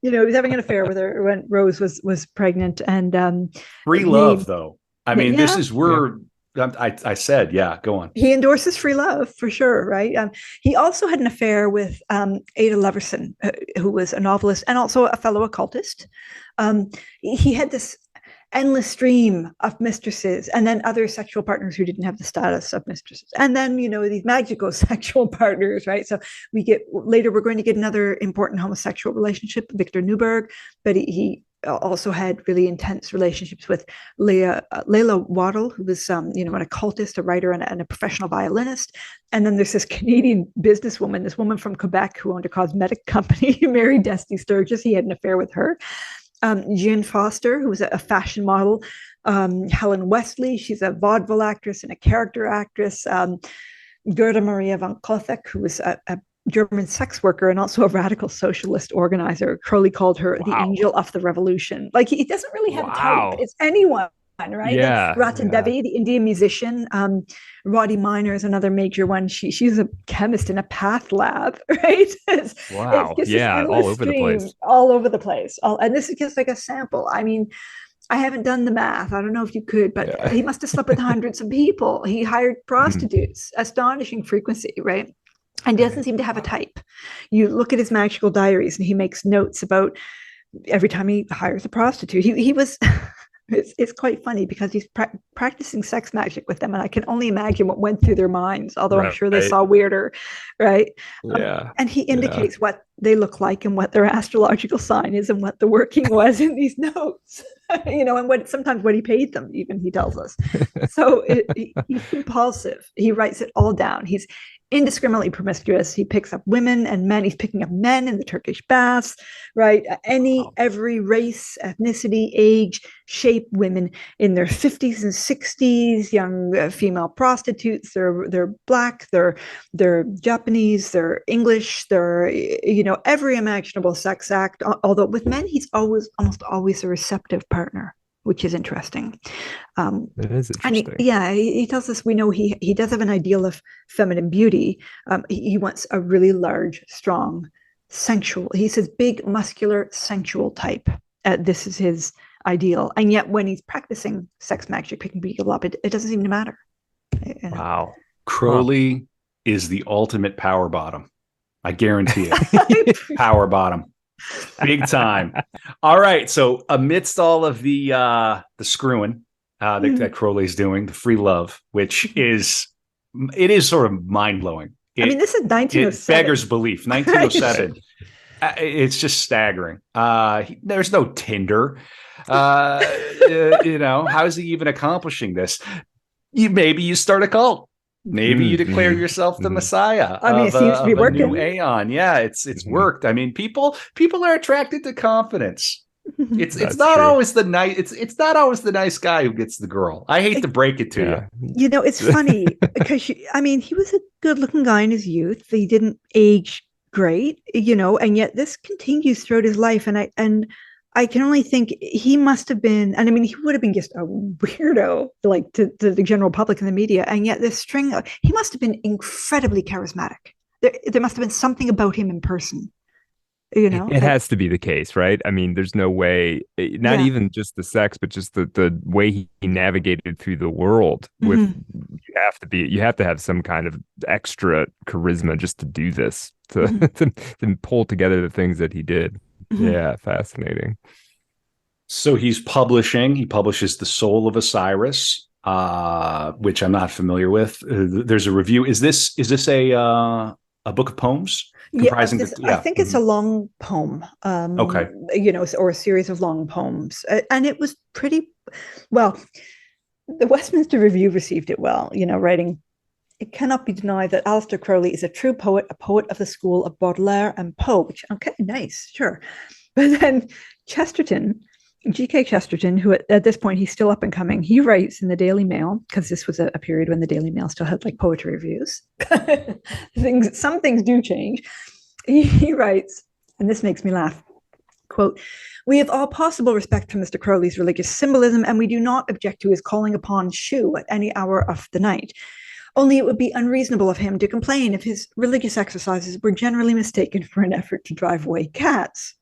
He was having an affair with her when Rose was pregnant, and free love, though. I mean, this is I said, go on. He endorses free love for sure, right? He also had an affair with Ada Lovelace, who was a novelist and also a fellow occultist. He had this endless stream of mistresses, and then other sexual partners who didn't have the status of mistresses, and then these magical sexual partners, right? So we're going to get another important homosexual relationship, Victor Newberg, but he also had really intense relationships with Layla Waddle, who was an occultist, a writer, and a professional violinist. And then there's this Canadian businesswoman, this woman from Quebec who owned a cosmetic company, Mary Dusty Sturgis. He had an affair with her. Jean Foster, who was a fashion model. Helen Wesley, she's a vaudeville actress and a character actress. Gerda Maria von Klothek, who was a German sex worker and also a radical socialist organizer. Crowley called her the angel of the revolution. Like, he doesn't really have a type. It's anyone, right? Yeah. Ratan Devi, the Indian musician. Roddy Minor is another major one. She's a chemist in a path lab, right? Wow. All over the place. All over the place. And this is just like a sample. I mean, I haven't done the math. I don't know if you could, but he must have slept with hundreds of people. He hired prostitutes, astonishing frequency, right? And doesn't seem to have a type. You look at his magical diaries, and he makes notes about every time he hires a prostitute. He was. It's quite funny because he's practicing sex magic with them, and I can only imagine what went through their minds. Although I'm sure they saw weirder, right? Yeah. And he indicates what they look like and what their astrological sign is and what the working was in these notes. And sometimes what he paid them, even, he tells us. So he's compulsive. He writes it all down. He's indiscriminately promiscuous. He picks up women and men. He's picking up men in the Turkish baths, right? Every race, ethnicity, age, shape, women in their 50s and 60s, young female prostitutes. They're black, they're Japanese, they're English, they're every imaginable sex act. Although with men, he's almost always a receptive partner, which is interesting. It is interesting. And he tells us, we know he does have an ideal of feminine beauty. He wants a really large, strong, sensual. He says big, muscular, sensual type. This is his ideal. And yet when he's practicing sex magic, picking people up, it doesn't seem to matter. Wow. Crowley is the ultimate power bottom. I guarantee it. Power bottom. Big time. All right. So amidst all of the screwing that Crowley's doing, the free love, which is sort of mind blowing. This is 1907. It beggars belief. 1907. It's just staggering. There's no Tinder. How is he even accomplishing this? Maybe you start a cult. Maybe you declare yourself the Messiah. It seems to be working. New Aeon. Yeah, it's worked. I mean, people are attracted to confidence. It's not always the nice. It's not always the nice guy who gets the girl. I hate to break it to you. It's funny because he was a good-looking guy in his youth. He didn't age great, and yet this continues throughout his life. And I can only think he must have been, and he would have been just a weirdo, like to the general public and the media. And yet this string, he must have been incredibly charismatic. There must have been something about him in person You know, It has to be the case, right? I mean, there's no way, not Yeah. even just the sex, but just the way he navigated through the world with, Mhm. you have to have some kind of extra charisma just to do this, to, Mhm. to pull together the things that he did. Mhm. Yeah, fascinating. So he publishes The Soul of Osiris, which I'm not familiar with. There's a review. Is this a book of poems Yeah, comprising I think it's mhm. a long poem, Okay. or a series of long poems. And it was pretty well. The Westminster Review received it well, writing, "It cannot be denied that Aleister Crowley is a true poet, a poet of the school of Baudelaire and Poe," which, okay, nice, sure. But then Chesterton, G.K. Chesterton, who at this point, he's still up and coming, he writes in the Daily Mail, because this was a period when the Daily Mail still had like poetry reviews. Some things do change. He writes, and this makes me laugh, quote, "We have all possible respect for Mr. Crowley's religious symbolism, and we do not object to his calling upon Shu at any hour of the night. Only it would be unreasonable of him to complain if his religious exercises were generally mistaken for an effort to drive away cats.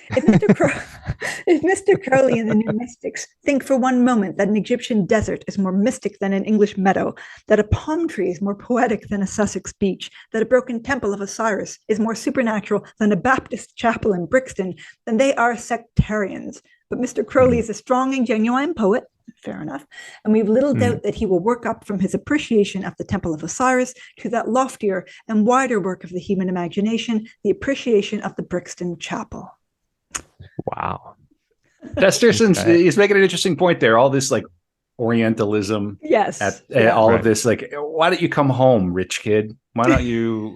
If Mr. Crowley and the new mystics think for one moment that an Egyptian desert is more mystic than an English meadow, that a palm tree is more poetic than a Sussex beach, that a broken temple of Osiris is more supernatural than a Baptist chapel in Brixton, then they are sectarians. But Mr. Crowley is a strong and genuine poet, fair enough, and we have little doubt that he will work up from his appreciation of the Temple of Osiris to that loftier and wider work of the human imagination, the appreciation of the Brixton Chapel." Wow. Chesterton's he's making an interesting point there. All this like Orientalism, Yes, all right. of this, like, why don't you come home, rich kid? Why don't you,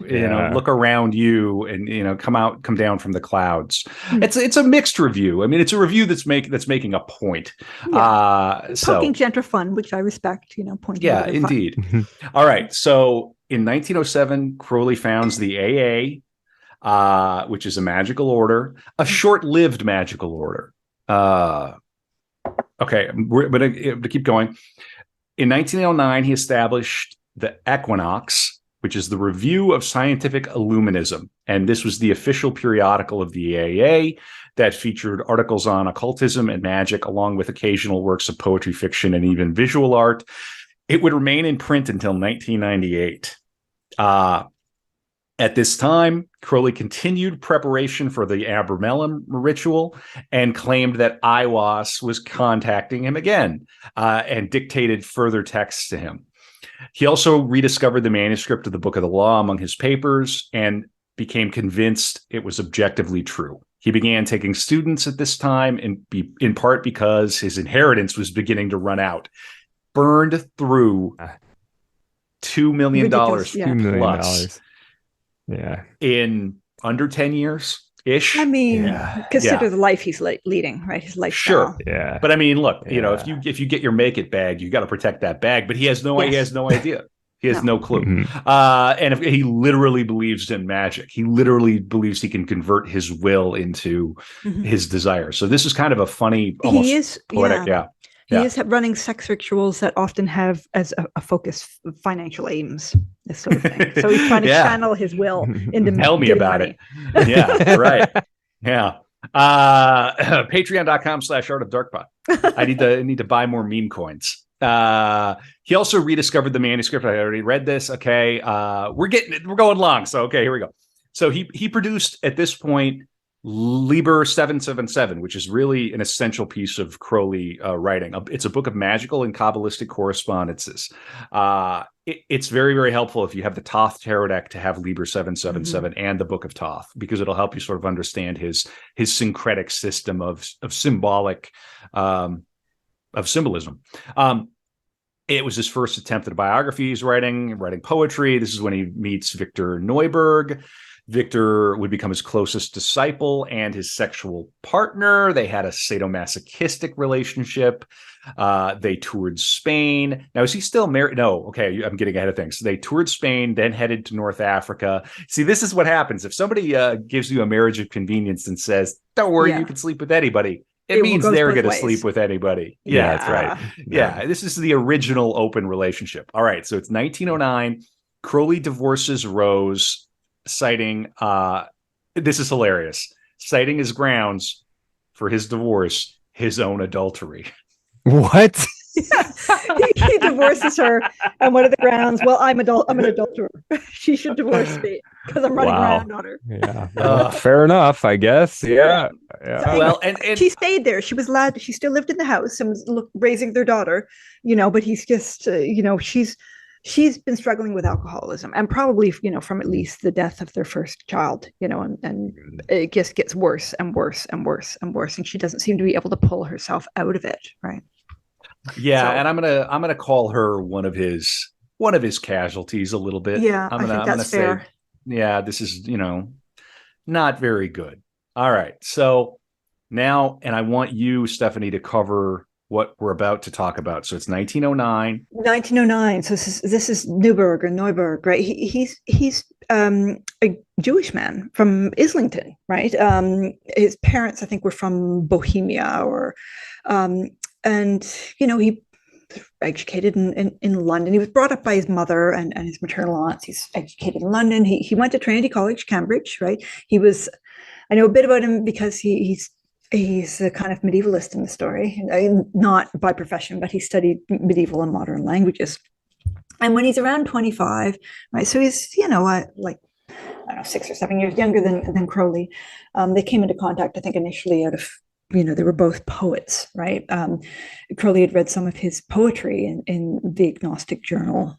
look around you and come down from the clouds? It's a mixed review. I mean, it's a review that's making a point. Talking gentle fun, which I respect. Pointing. Yeah, indeed. All right. So in 1907, Crowley founds the AA, which is a magical order, a short-lived magical order. Okay, we're going to keep going. In 1909, he established the Equinox, which is the Review of Scientific Illuminism. And this was the official periodical of the AA that featured articles on occultism and magic, along with occasional works of poetry, fiction, and even visual art. It would remain in print until 1998. At this time, Crowley continued preparation for the Abramelin ritual and claimed that Aiwass was contacting him again and dictated further texts to him. He also rediscovered the manuscript of the Book of the Law among his papers and became convinced it was objectively true. He began taking students at this time, in part because his inheritance was beginning to run out. Burned through $2 million plus. $2 million. Yeah. In under 10 years ish. I mean, consider the life he's leading, right? His lifestyle. Sure. Yeah. But I mean, look, if you get your make it bag, you got to protect that bag. But he has no idea. He has no clue. And if he literally believes in magic, he literally believes he can convert his will into his desire. So this is kind of a funny, almost poetic. He is running sex rituals that often have as a focus financial aims, this sort of thing. So he's trying to channel his will into Tell me about money. it. Yeah, right. Yeah. Patreon.com/Art of Darkpod. I need to buy more meme coins. He also rediscovered the manuscript. I already read this. Okay. We're going long. So, okay, here we go. So he produced at this point Liber 777, which is really an essential piece of Crowley writing. It's a book of magical and Kabbalistic correspondences. It's very, very helpful if you have the Thoth tarot deck to have Liber 777 and the Book of Thoth, because it'll help you sort of understand his syncretic system of symbolic of symbolism. It was his first attempt at a biography. He's writing poetry. This is when he meets Victor Neuburg. Victor would become his closest disciple and his sexual partner. They had a sadomasochistic relationship. They toured Spain. Now, is he still married? No. Okay, I'm getting ahead of things. So they toured Spain, then headed to North Africa. See, this is what happens. If somebody gives you a marriage of convenience and says, don't worry, you can sleep with anybody, it means they're going to sleep with anybody. Yeah, that's right. Yeah, this is the original open relationship. All right, so it's 1909. Crowley divorces Rose, citing This is hilarious. Citing his grounds for his divorce, his own adultery. What? Yeah. He divorces her, and one of the grounds, well, I'm an adulterer. She should divorce me because I'm running around on her. Yeah. Well, fair enough, I guess. Yeah. So, Well, and she stayed there. She was allowed. She still lived in the house and was raising their daughter. But he's just, she's been struggling with alcoholism, and probably, from at least the death of their first child. And it just gets worse and worse and worse and worse, and she doesn't seem to be able to pull herself out of it. Right. Yeah, and I'm gonna call her one of his casualties a little bit. Yeah, I think that's fair. Say, yeah, this is not very good. All right, so now, and I want you, Stephanie, to cover what we're about to talk about. So it's 1909. 1909. So this is Neuburg, right? He's a Jewish man from Islington, right? His parents, I think, were from Bohemia, or and he educated in London. He was brought up by his mother and his maternal aunts. He's educated in London. He went to Trinity College, Cambridge, right? I know a bit about him because he's a kind of medievalist in the story, not by profession, but he studied medieval and modern languages. And when he's around 25, right, so he's, like, I don't know, 6 or 7 years younger than Crowley. They came into contact, I think, initially out of, they were both poets, right? Crowley had read some of his poetry in the Agnostic Journal.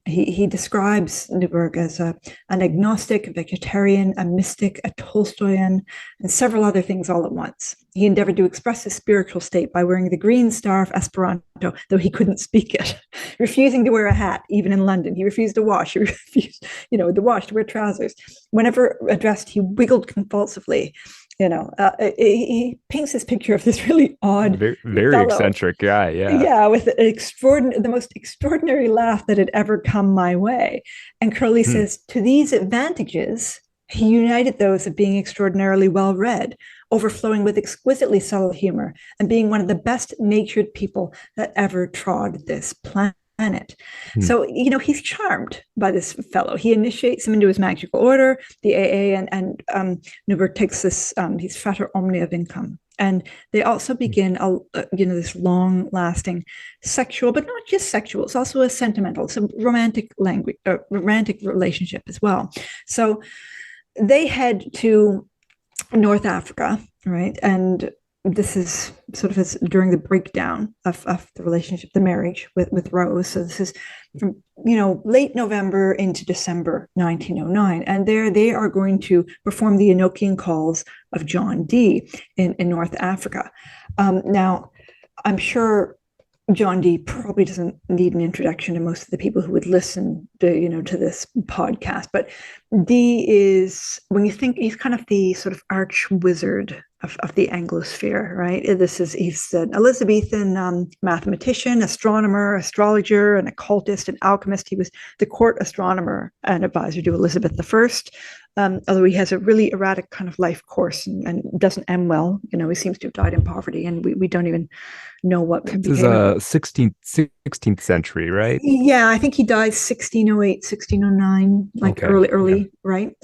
He describes Neuburg as an agnostic, a vegetarian, a mystic, a Tolstoyan, and several other things all at once. He endeavored to express his spiritual state by wearing the green star of Esperanto, though he couldn't speak it, refusing to wear a hat, even in London. He refused to wash. He refused, to wear trousers. Whenever addressed, he wiggled convulsively. He paints this picture of this really odd, very eccentric guy. Yeah, with the most extraordinary laugh that had ever come my way. And Crowley says, to these advantages, he united those of being extraordinarily well read, overflowing with exquisitely subtle humor, and being one of the best natured people that ever trod this planet. So, he's charmed by this fellow. He initiates him into his magical order, the AA, and Neuburg takes this, his Frater Omnia of income. And they also begin, this long-lasting sexual, but not just sexual. It's also a sentimental, it's a romantic relationship as well. So they head to North Africa, right? And this is sort of during the breakdown of the relationship, the marriage with Rose. So this is from, late November into December 1909. And there they are going to perform the Enochian calls of John Dee in North Africa. Now, I'm sure John Dee probably doesn't need an introduction to most of the people who would listen to, to this podcast. But Dee is, when you think, he's kind of the sort of arch wizard of the Anglosphere, right? He's an Elizabethan mathematician, astronomer, astrologer, an occultist, an alchemist. He was the court astronomer and advisor to Elizabeth I. Although he has a really erratic kind of life course and doesn't end well. He seems to have died in poverty, and we don't even know what became of him. 16th century, right? Yeah, I think he died 1608, 1609, like early, right?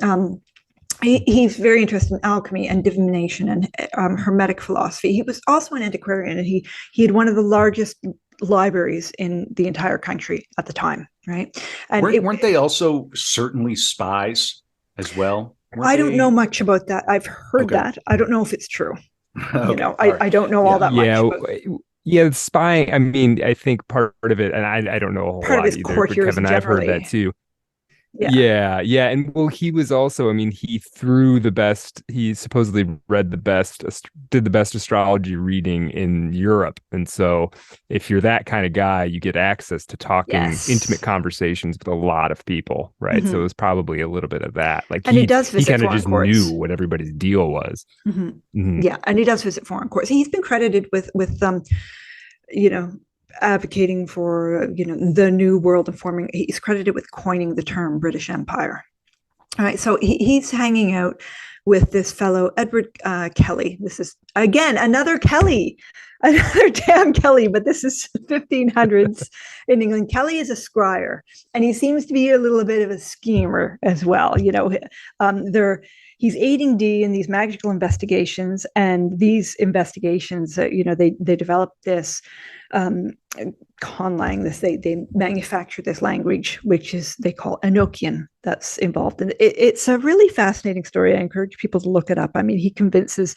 He's very interested in alchemy and divination and hermetic philosophy. He was also an antiquarian, and he had one of the largest libraries in the entire country at the time, right? And weren't they also certainly spies as well? I don't know much about that. I've heard that. I don't know if it's true. I don't know all that much. Yeah, spying. I mean, I think part of it, and I don't know a whole lot either. Kevin and I've heard that too. Yeah. And well, he was also, he he supposedly did the best astrology reading in Europe. And so if you're that kind of guy, you get access to talking intimate conversations with a lot of people, right? Mm-hmm. So it was probably a little bit of that. Like, and he does visit kind of just courts. Knew what everybody's deal was. Mm-hmm. Mm-hmm. Yeah, and he does visit foreign courts. He's been credited with advocating for the new world and forming. He's credited with coining the term British Empire. All right, so he's hanging out with this fellow Edward Kelly. This is again another Kelly, another damn Kelly, but this is 1500s in England. Kelly is a scryer, and he seems to be a little bit of a schemer as well. He's aiding Dee in these magical investigations, and these investigations, they developed this conlang. They manufacture this language, which is they call Enochian. That's involved in it. It's a really fascinating story. I encourage people to look it up. I mean, he convinces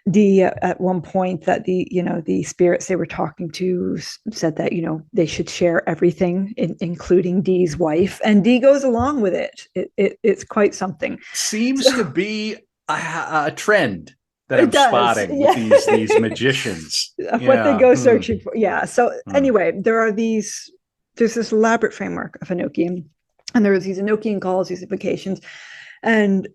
Dee at one point that the spirits they were talking to said that they should share everything, including Dee's wife, and Dee goes along with it. It's quite something. Seems to be a trend that I'm spotting with these magicians. What they go searching for. Yeah. So anyway, there's this elaborate framework of Enochian, and there are these Enochian calls, these invocations, and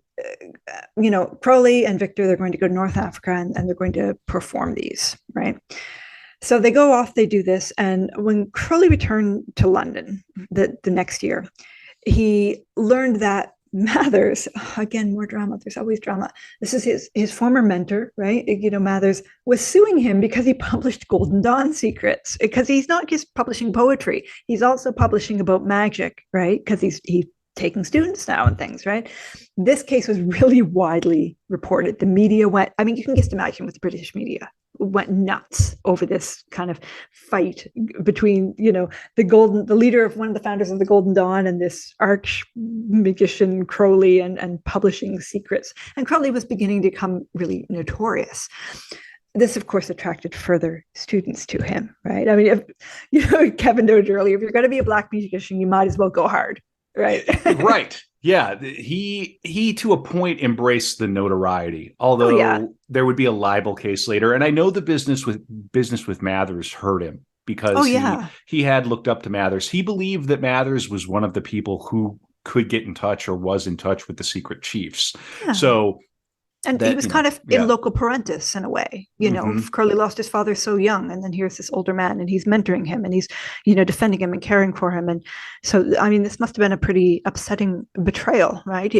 Crowley and Victor, they're going to go to North Africa and they're going to perform these, right? So they go off, they do this, and when Crowley returned to London the next year, he learned that Mathers, again, more drama. There's always drama. This is his former mentor, right? Mathers was suing him because he published Golden Dawn secrets, because he's not just publishing poetry. He's also publishing about magic, right? Because he's taking students now and things, right? This case was really widely reported. The media went, I mean, you can just imagine with the British media, went nuts over this kind of fight between, the leader of one of the founders of the Golden Dawn and this arch magician Crowley and publishing secrets. And Crowley was beginning to become really notorious. This, of course, attracted further students to him, right? I mean, Kevin noted earlier, if you're going to be a black magician, you might as well go hard. Right. Right. Yeah. He to a point embraced the notoriety, although there would be a libel case later. And I know the business with Mathers hurt him because he had looked up to Mathers. He believed that Mathers was one of the people who could get in touch or was in touch with the secret chiefs. Yeah. So and he was kind of in loco parentis in a way, Crowley lost his father so young, and then here's this older man and he's mentoring him and he's, defending him and caring for him. And so, I mean, this must have been a pretty upsetting betrayal, right?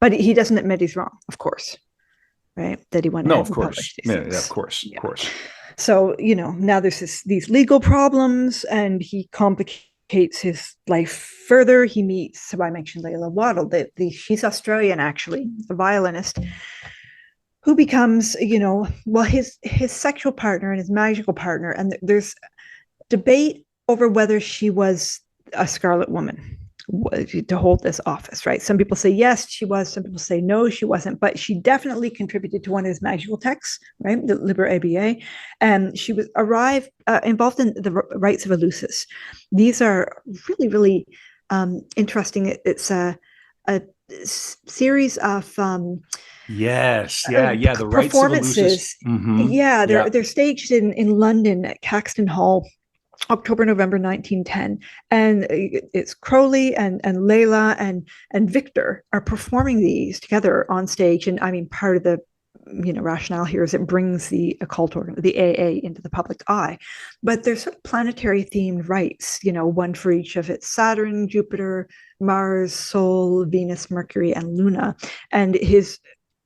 But he doesn't admit he's wrong, of course, right? That he went. No, of course. Yeah, of course. Of course. So, now there's these legal problems, and he complicates his life further. He meets, so I mentioned Layla Waddle, she's Australian, actually, the violinist, who becomes, his sexual partner and his magical partner. And there's debate over whether she was a Scarlet Woman to hold this office, right? Some people say yes, she was. Some people say no, she wasn't. But she definitely contributed to one of his magical texts, right? The Liber ABA. And she was involved in the rites of Eleusis. These are really, really interesting. It's a series of the rites performances. Of they're staged in London at Caxton Hall, October, November 1910, and it's Crowley and Layla and Victor are performing these together on stage. And I mean, part of the rationale here is it brings the occult organ, the AA, into the public eye. But there's sort of planetary themed rites, one for each of its Saturn, Jupiter, Mars, Sol, Venus, Mercury, and Luna. And his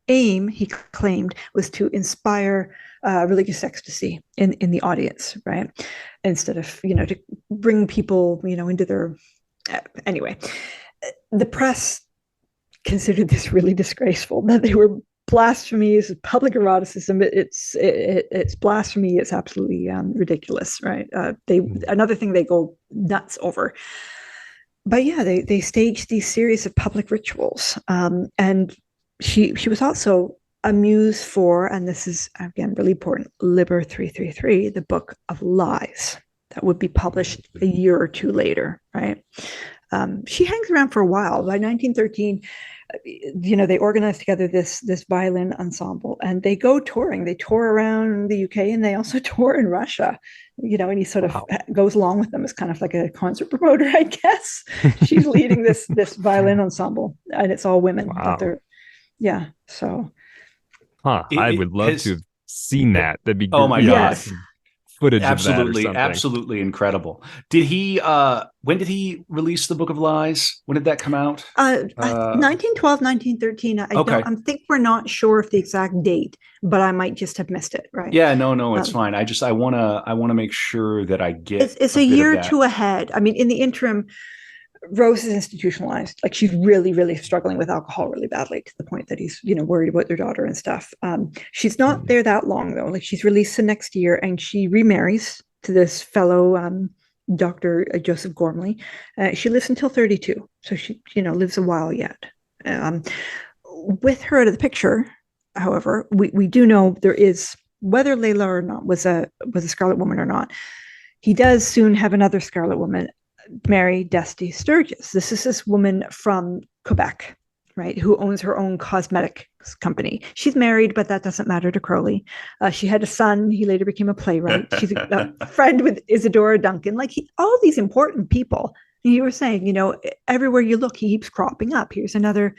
aim, he claimed, was to inspire religious ecstasy in the audience, right? Instead of, to bring people, into their... Anyway, the press considered this really disgraceful, that they were blasphemy, is public eroticism. It's blasphemy. It's absolutely ridiculous, right? Another thing they go nuts over. But yeah, they staged these series of public rituals, and she was also a muse for, and this is again really important, Liber 333, the Book of Lies, that would be published a year or two later, right? She hangs around for a while. By 1913, they organize together this violin ensemble, and they go touring. They tour around the UK, and they also tour in Russia. And he sort of goes along with them as kind of like a concert promoter, I guess. She's leading this violin ensemble, and it's all women. Wow. So. I would love to have seen that. That'd be great. Oh my God. footage of that or Absolutely, something. absolutely incredible. Did he when did he release the Book of Lies? When did that come out? 1912, 1913. Okay. I think we're not sure of the exact date, but I might just have missed it, right? Yeah, no, it's fine. I wanna make sure that I get it's a a bit year of or that. two ahead. I mean, in the interim, Rose is institutionalized. Like, she's really, really struggling with alcohol really badly, to the point that he's, worried about their daughter and stuff. She's not there that long, though. Like, she's released the next year, and she remarries to this fellow, Dr. Joseph Gormley. She lives until 32, so she, lives a while yet. With her out of the picture, however, we do know there is, whether Layla or not was a Scarlet Woman or not, he does soon have another Scarlet Woman, Mary Desty Sturgis. This is this woman from Quebec, right, who owns her own cosmetics company. She's married, but that doesn't matter to Crowley. She had a son. He later became a playwright. She's a friend with Isadora Duncan. Like, all these important people. You were saying, everywhere you look, he keeps cropping up. Here's another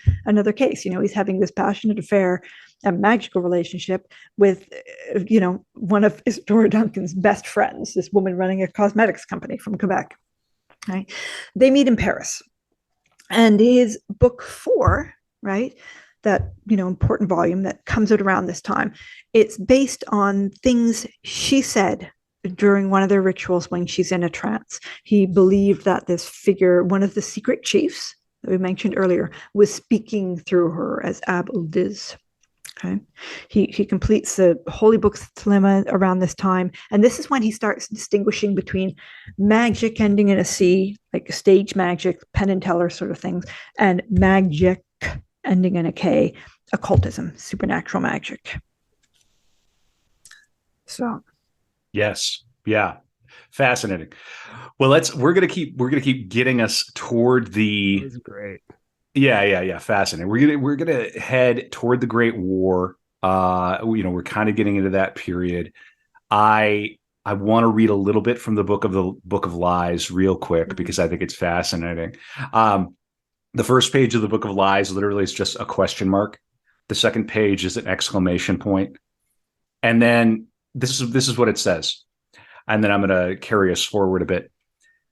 case. He's having this passionate affair, a magical relationship with, one of Isadora Duncan's best friends, this woman running a cosmetics company from Quebec. Right? They meet in Paris, and his book 4, right, that important volume that comes out around this time, it's based on things she said during one of their rituals when she's in a trance. He believed that this figure, one of the secret chiefs that we mentioned earlier, was speaking through her as Ab-Uldiz. Okay. He completes the Holy Books of Thelema around this time. And this is when he starts distinguishing between magic ending in a C, like stage magic, Penn and Teller sort of things, and magic ending in a K, occultism, supernatural magic. So. Yes. Yeah. Fascinating. Well, we're gonna keep getting us toward the. That was great. Yeah. Fascinating. We're gonna head toward the Great War. We're kind of getting into that period. I want to read a little bit from the Book of Lies real quick, because I think it's fascinating. The first page of the Book of Lies literally is just a question mark. The second page is an exclamation point, and then this is what it says. And then I'm going to carry us forward a bit.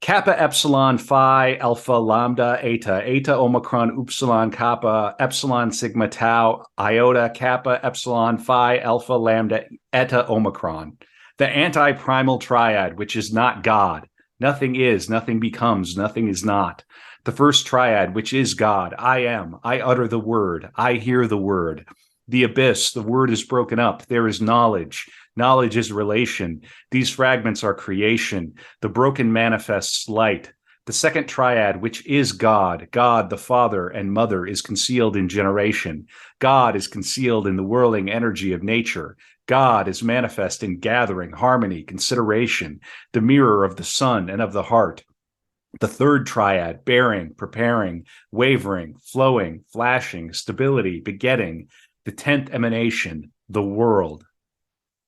Kappa epsilon phi alpha lambda eta omicron upsilon kappa epsilon sigma tau iota kappa epsilon phi alpha lambda eta omicron. The anti-primal triad, which is not God. Nothing is, nothing becomes, nothing is not. The first triad, which is God. I am. I utter the word. I hear the word. The abyss, the word is broken up. There is knowledge. Knowledge is relation. These fragments are creation. The broken manifests light. The second triad, which is God, God the Father and Mother, is concealed in generation. God is concealed in the whirling energy of nature. God is manifest in gathering, harmony, consideration, the mirror of the sun and of the heart. The third triad, bearing, preparing, wavering, flowing, flashing, stability, begetting. The 10th emanation, the world.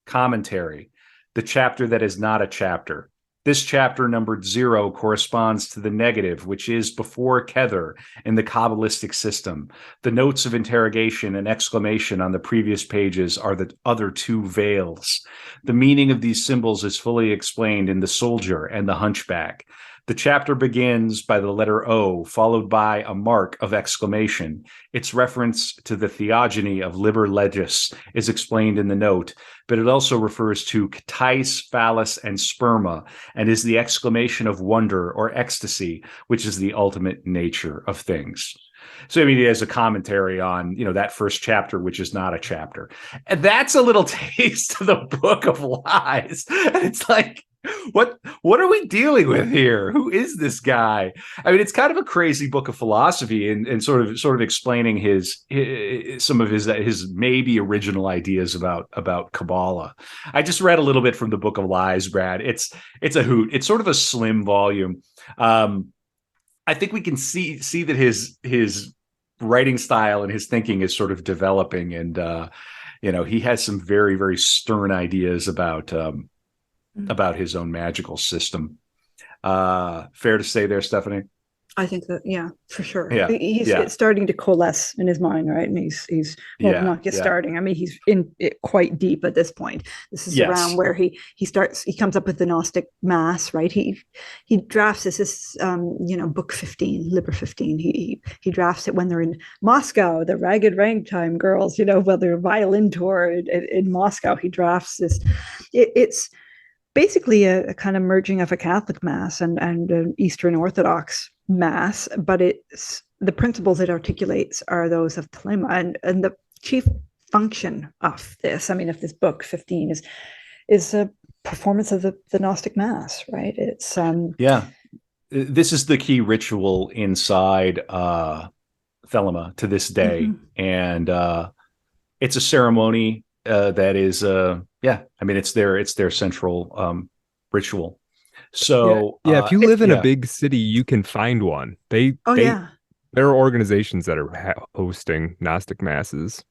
Commentary, the chapter that is not a chapter. This chapter numbered 0 corresponds to the negative, which is before Kether in the Kabbalistic system. The notes of interrogation and exclamation on the previous pages are the other 2 veils. The meaning of these symbols is fully explained in The Soldier and The Hunchback. The chapter begins by the letter O, followed by a mark of exclamation. Its reference to the theogony of Liber Legis is explained in the note, but it also refers to Ktais, Phallus, and Sperma, and is the exclamation of wonder or ecstasy, which is the ultimate nature of things. So, I mean, it has a commentary on, that first chapter, which is not a chapter. And that's a little taste of the Book of Lies. And it's like, what are we dealing with here? Who is this guy? I mean, it's kind of a crazy book of philosophy and sort of explaining some of his maybe original ideas about Kabbalah. I just read a little bit from the Book of Lies, Brad. It's a hoot. It's sort of a slim volume. I think we can see that his writing style and his thinking is sort of developing, and he has some very, very stern ideas about his own magical system. Fair to say there, Stephanie? I think that, yeah, for sure. Yeah, He's yeah, it's starting to coalesce in his mind, right? And he's well, yeah, not just yeah, starting. I mean, he's in it quite deep at this point. This is around yes, where he comes up with the Gnostic Mass, right? He drafts this book 15, Liber 15. He drafts it when they're in Moscow, the ragged ragtime girls, while they're violin tour in Moscow. He drafts this. It's basically a kind of merging of a Catholic Mass and an Eastern Orthodox Mass, but it's the principles it articulates are those of Thelema, and the chief function of this. I mean, if this book 15 is a performance of the Gnostic Mass, right? It's yeah. This is the key ritual inside Thelema to this day, and it's a ceremony that is I mean, it's their central ritual. So if you live in a big city, you can find one. There are organizations that are hosting Gnostic masses.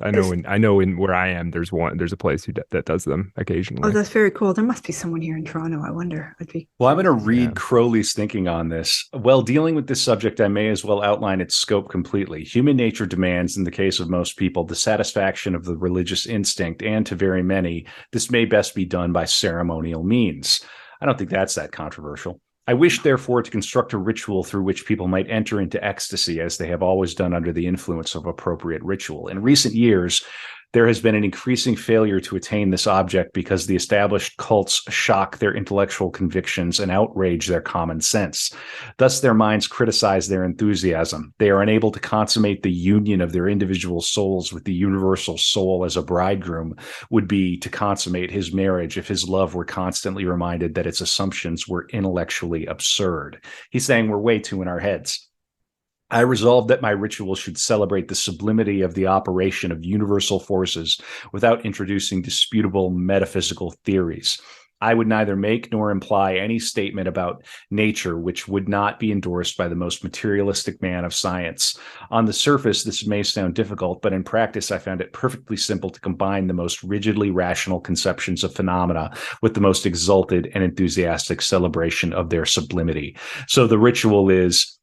I know in where I am, there's a place that does them occasionally. Oh, that's very cool. There must be someone here in Toronto. I wonder. Well, I'm going to read Crowley's thinking on this. While dealing with this subject, I may as well outline its scope completely. Human nature demands, in the case of most people, the satisfaction of the religious instinct, and to very many, this may best be done by ceremonial means. I don't think that's that controversial. I wish, therefore, to construct a ritual through which people might enter into ecstasy, as they have always done under the influence of appropriate ritual. In recent years, there has been an increasing failure to attain this object because the established cults shock their intellectual convictions and outrage their common sense. Thus, their minds criticize their enthusiasm. They are unable to consummate the union of their individual souls with the universal soul, as a bridegroom would be to consummate his marriage if his love were constantly reminded that its assumptions were intellectually absurd. He's saying we're way too in our heads. I resolved that my ritual should celebrate the sublimity of the operation of universal forces without introducing disputable metaphysical theories. I would neither make nor imply any statement about nature which would not be endorsed by the most materialistic man of science. On the surface, this may sound difficult, but in practice, I found it perfectly simple to combine the most rigidly rational conceptions of phenomena with the most exalted and enthusiastic celebration of their sublimity. So the ritual is,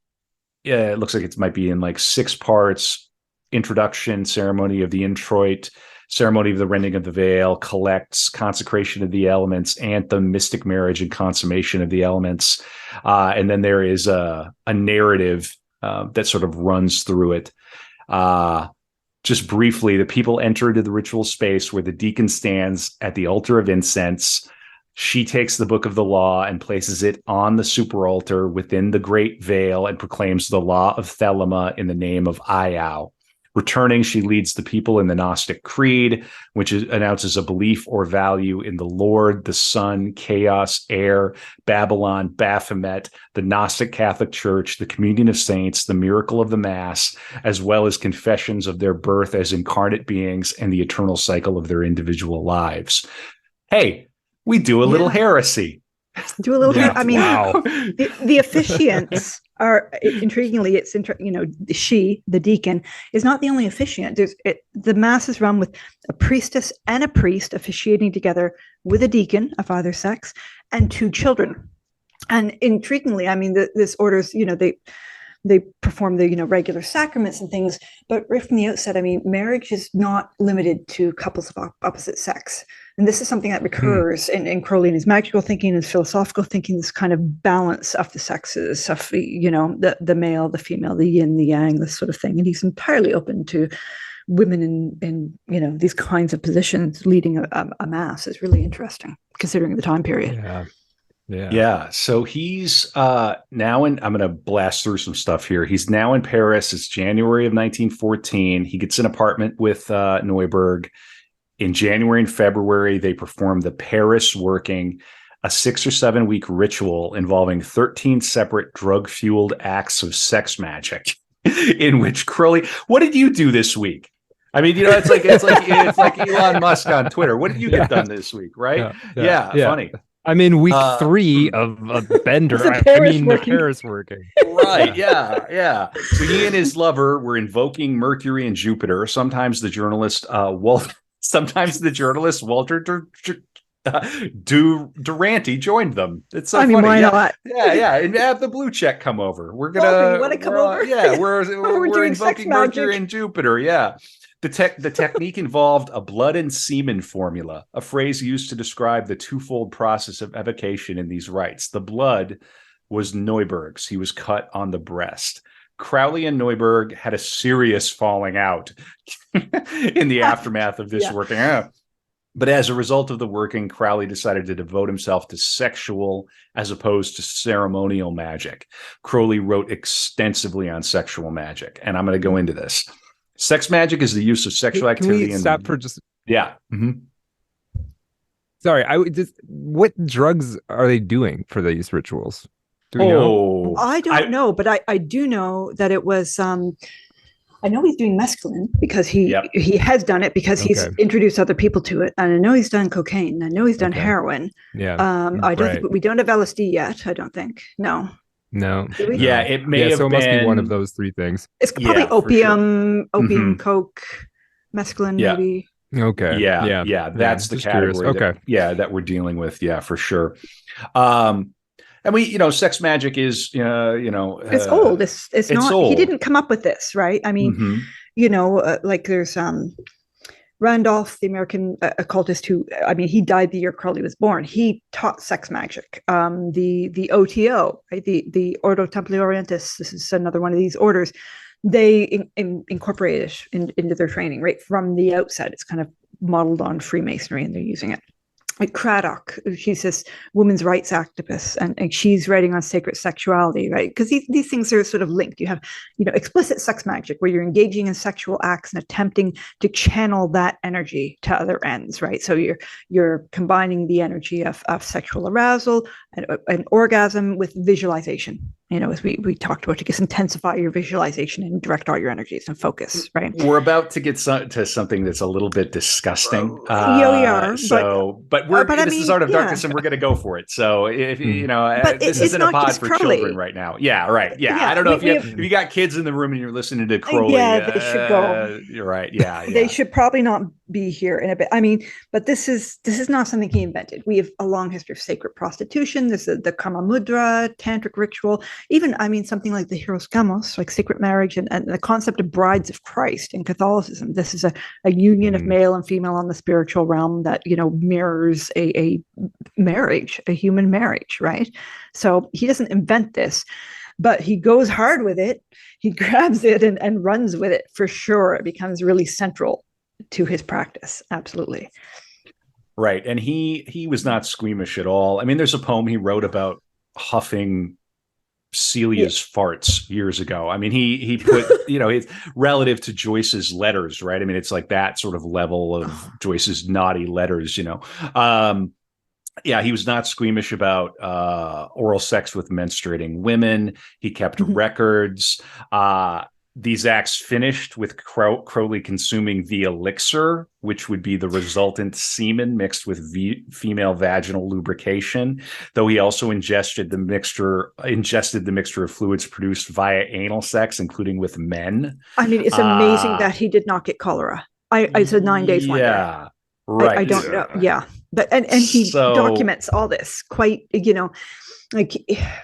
it looks like it might be in like 6 parts: introduction, ceremony of the introit, ceremony of the rending of the veil, collects, consecration of the elements, anthem, mystic marriage, and consummation of the elements. And then there is a narrative that sort of runs through it. Just briefly, the people enter into the ritual space where the deacon stands at the altar of incense. She takes the book of the law and places it on the super altar within the great veil and proclaims the law of Thelema in the name of Iao. Returning, she leads the people in the Gnostic Creed, which announces a belief or value in the Lord, the Son, Chaos, Air, Babylon, Baphomet, the Gnostic Catholic Church, the communion of saints, the miracle of the Mass, as well as confessions of their birth as incarnate beings and the eternal cycle of their individual lives. Hey, we do a little heresy. Do a little. I mean, wow. The officiants are intriguingly. She, the deacon, is not the only officiant. The mass is run with a priestess and a priest officiating together with a deacon of either sex and 2 children. And intriguingly, I mean, this orders, they perform the regular sacraments and things, but right from the outset, I mean, marriage is not limited to couples of opposite sex. And this is something that recurs in Crowley and his magical thinking and his philosophical thinking, this kind of balance of the sexes, of the male, the female, the yin, the yang, this sort of thing. And he's entirely open to women in these kinds of positions leading a mass. Is really interesting considering the time period. Yeah. So he's now in, I'm going to blast through some stuff here. He's now in Paris. It's January of 1914. He gets an apartment with Neuberg. In January and February, they perform the Paris Working, a 6 or 7 week ritual involving 13 separate drug-fueled acts of sex magic, in which Crowley, what did you do this week? I mean, it's like Elon Musk on Twitter. What did you get done this week, right? Yeah. Funny. I'm in week 3 of a bender. The Paris Working. Right. Yeah. So he and his lover were invoking Mercury and Jupiter. Sometimes the journalist Walter Durante joined them. It's so I mean, funny. why Yeah, not? yeah, and have the blue check come over. We're gonna, Walter, you want to come over? yeah, We're we're doing sex invoking Mercury magic. and Jupiter. Yeah, the technique involved a blood and semen formula, a phrase used to describe the twofold process of evocation in these rites. The blood was Neuberg's. He was cut on the breast. Crowley and Neuberg had a serious falling out in the aftermath of this working out. But as a result of the working, Crowley decided to devote himself to sexual as opposed to ceremonial magic. Crowley wrote extensively on sexual magic, and I'm going to go into this. Sex magic is the use of sexual activity. Can we stop for just? Yeah. Mm-hmm. Sorry, I would just. What drugs are they doing for these rituals? Do we know? I don't know, but I do know that it was. I know he's doing mescaline because he has done it because he's introduced other people to it, and I know he's done cocaine. I know he's done heroin. Yeah. I don't think we don't have LSD yet. I don't think. No. Yeah, it may have so it been, must be one of those three things. It's probably opium, sure. coke, mescaline, maybe. Okay. Yeah. That's the category. That we're dealing with. Yeah, for sure. And we, sex magic is, it's old. It's not. Old. He didn't come up with this, right? I mean, like there's Randolph, the American occultist, who, I mean, he died the year Crowley was born. He taught sex magic. The OTO, right? The Ordo Templi Orientis. This is another one of these orders. They incorporate it into their training right from the outset. It's kind of modeled on Freemasonry, and they're using it. Like Craddock, she's this women's rights activist, and she's writing on sacred sexuality, right? Because these things are sort of linked. You have, explicit sex magic, where you're engaging in sexual acts and attempting to channel that energy to other ends, right? So you're combining the energy of sexual arousal and orgasm with visualization. As we talked about, to just intensify your visualization and direct all your energies and focus, right? We're about to get to something that's a little bit disgusting. Yeah, we are. But this is Art of Darkness, and we're going to go for it. So if this isn't a pod for Crowley. Children right now. Yeah, right. Yeah, I don't know if you got kids in the room and you're listening to Crowley. Yeah, they should go. You're right. Yeah, they should probably not be here in a bit. I mean, but this is not something he invented. We have a long history of sacred prostitution. There's the Kama Mudra, tantric ritual. Even, I mean, something like the Hieros Gamos, like sacred marriage, and the concept of brides of Christ in Catholicism. This is a union of male and female on the spiritual realm that, mirrors a marriage, a human marriage, right? So he doesn't invent this, but he goes hard with it. He grabs it and runs with it for sure. It becomes really central to his practice. Absolutely. Right. And he was not squeamish at all. I mean, there's a poem he wrote about huffing Celia's farts years ago. I mean, he put, it's relative to Joyce's letters, right? I mean, it's like that sort of level of Joyce's naughty letters, he was not squeamish about oral sex with menstruating women. He kept records. These acts finished with Crowley consuming the elixir, which would be the resultant semen mixed with female vaginal lubrication, though he also ingested the mixture of fluids produced via anal sex, including with men. I mean, it's amazing that he did not get cholera. I said 9 days later. Yeah, right. I don't know. Yeah. But and he documents all this quite, like,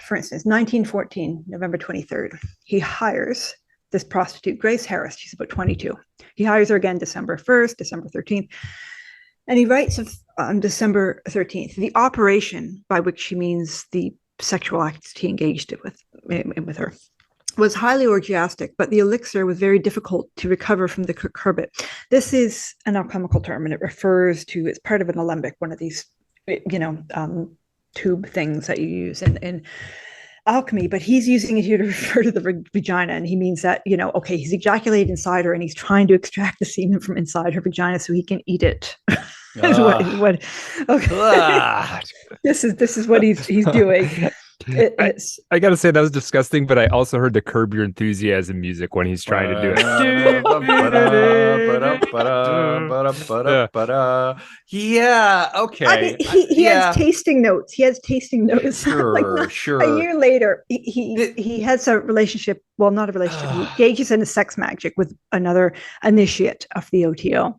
for instance, 1914, November 23rd, he hires this prostitute, Grace Harris. She's about 22. He hires her again December 1st, December 13th. And he writes on December 13th, the operation, by which she means the sexual acts he engaged with her, was highly orgiastic, but the elixir was very difficult to recover from the cucurbit. This is an alchemical term, and it refers to, it's part of an alembic, one of these, tube things that you use in alchemy, but he's using it here to refer to the vagina, and he means that, he's ejaculated inside her and he's trying to extract the semen from inside her vagina so he can eat it. This is what he's doing. I gotta say, that was disgusting, but I also heard the Curb Your Enthusiasm music when he's trying to do it. Yeah, okay. I mean, he has tasting notes. Sure, sure. A year later, he has a relationship. Well, not a relationship. He engages in a sex magic with another initiate of the OTO.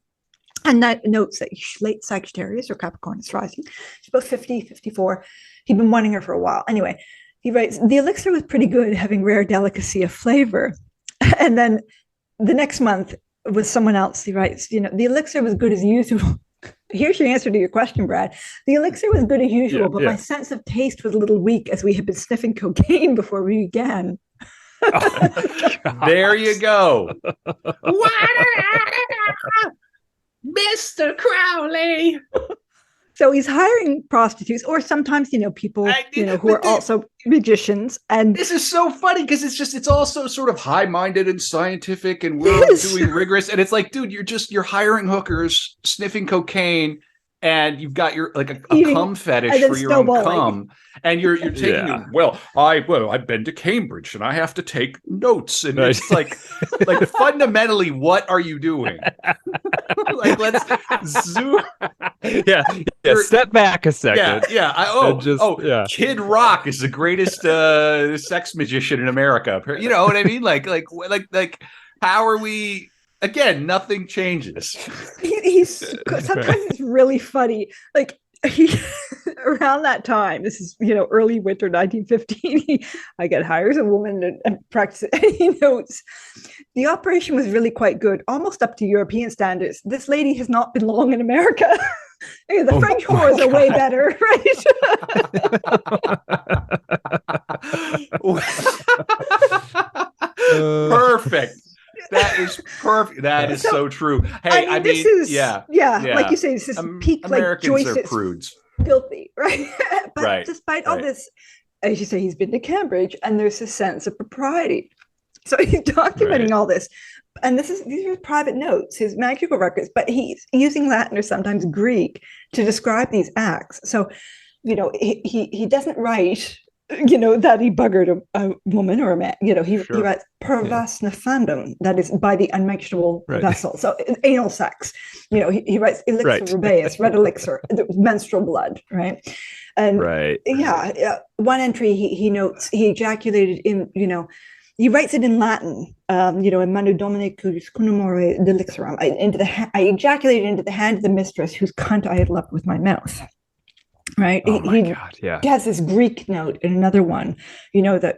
And that notes that he's late Sagittarius or Capricorn is rising. She's about 50, 54. He'd been wanting her for a while. Anyway, he writes, the elixir was pretty good, having rare delicacy of flavor. And then the next month with someone else, he writes, the elixir was good as usual. Here's your answer to your question, Brad. The elixir was good as usual, but my sense of taste was a little weak as we had been sniffing cocaine before we began. There you go. Mr. Crowley. So he's hiring prostitutes, or sometimes, people, who are also magicians. And this is so funny because it's also sort of high-minded and scientific, and we're doing rigorous. And it's like, dude, you're hiring hookers, sniffing cocaine, and you've got your a cum fetish for your own cum, and you're taking it. Well, I've been to Cambridge and I have to take notes, and it's like fundamentally, what are you doing? Let's zoom. Step back a second. Kid Rock is the greatest sex magician in America. You know what I mean? Like how are we? Again, nothing changes. He's sometimes it's really funny. Like around that time, this is early winter 1915. I get hires a woman and practice. And he notes the operation was really quite good, almost up to European standards. This lady has not been long in America. The French whores are way better, right? Perfect. That is perfect. That is so true. Hey, I mean, like you say, this is peak. Americans like Joyce are prudes, filthy, right? But despite all this, as you say, he's been to Cambridge, and there's a sense of propriety. So he's documenting all this, and these are private notes, his magical records. But he's using Latin or sometimes Greek to describe these acts. So, he doesn't write. That he buggered a woman or a man. He writes pervas nefandum, that is by the unmentionable vessel. So anal sex. He writes elixir rubeus, red elixir, menstrual blood, right? And one entry he notes he ejaculated in, he writes it in Latin, in Manu Domine cujus cunamore delixeram. I ejaculated into the hand of the mistress whose cunt I had left with my mouth. Right. Oh my God, yeah. He has this Greek note in another one, that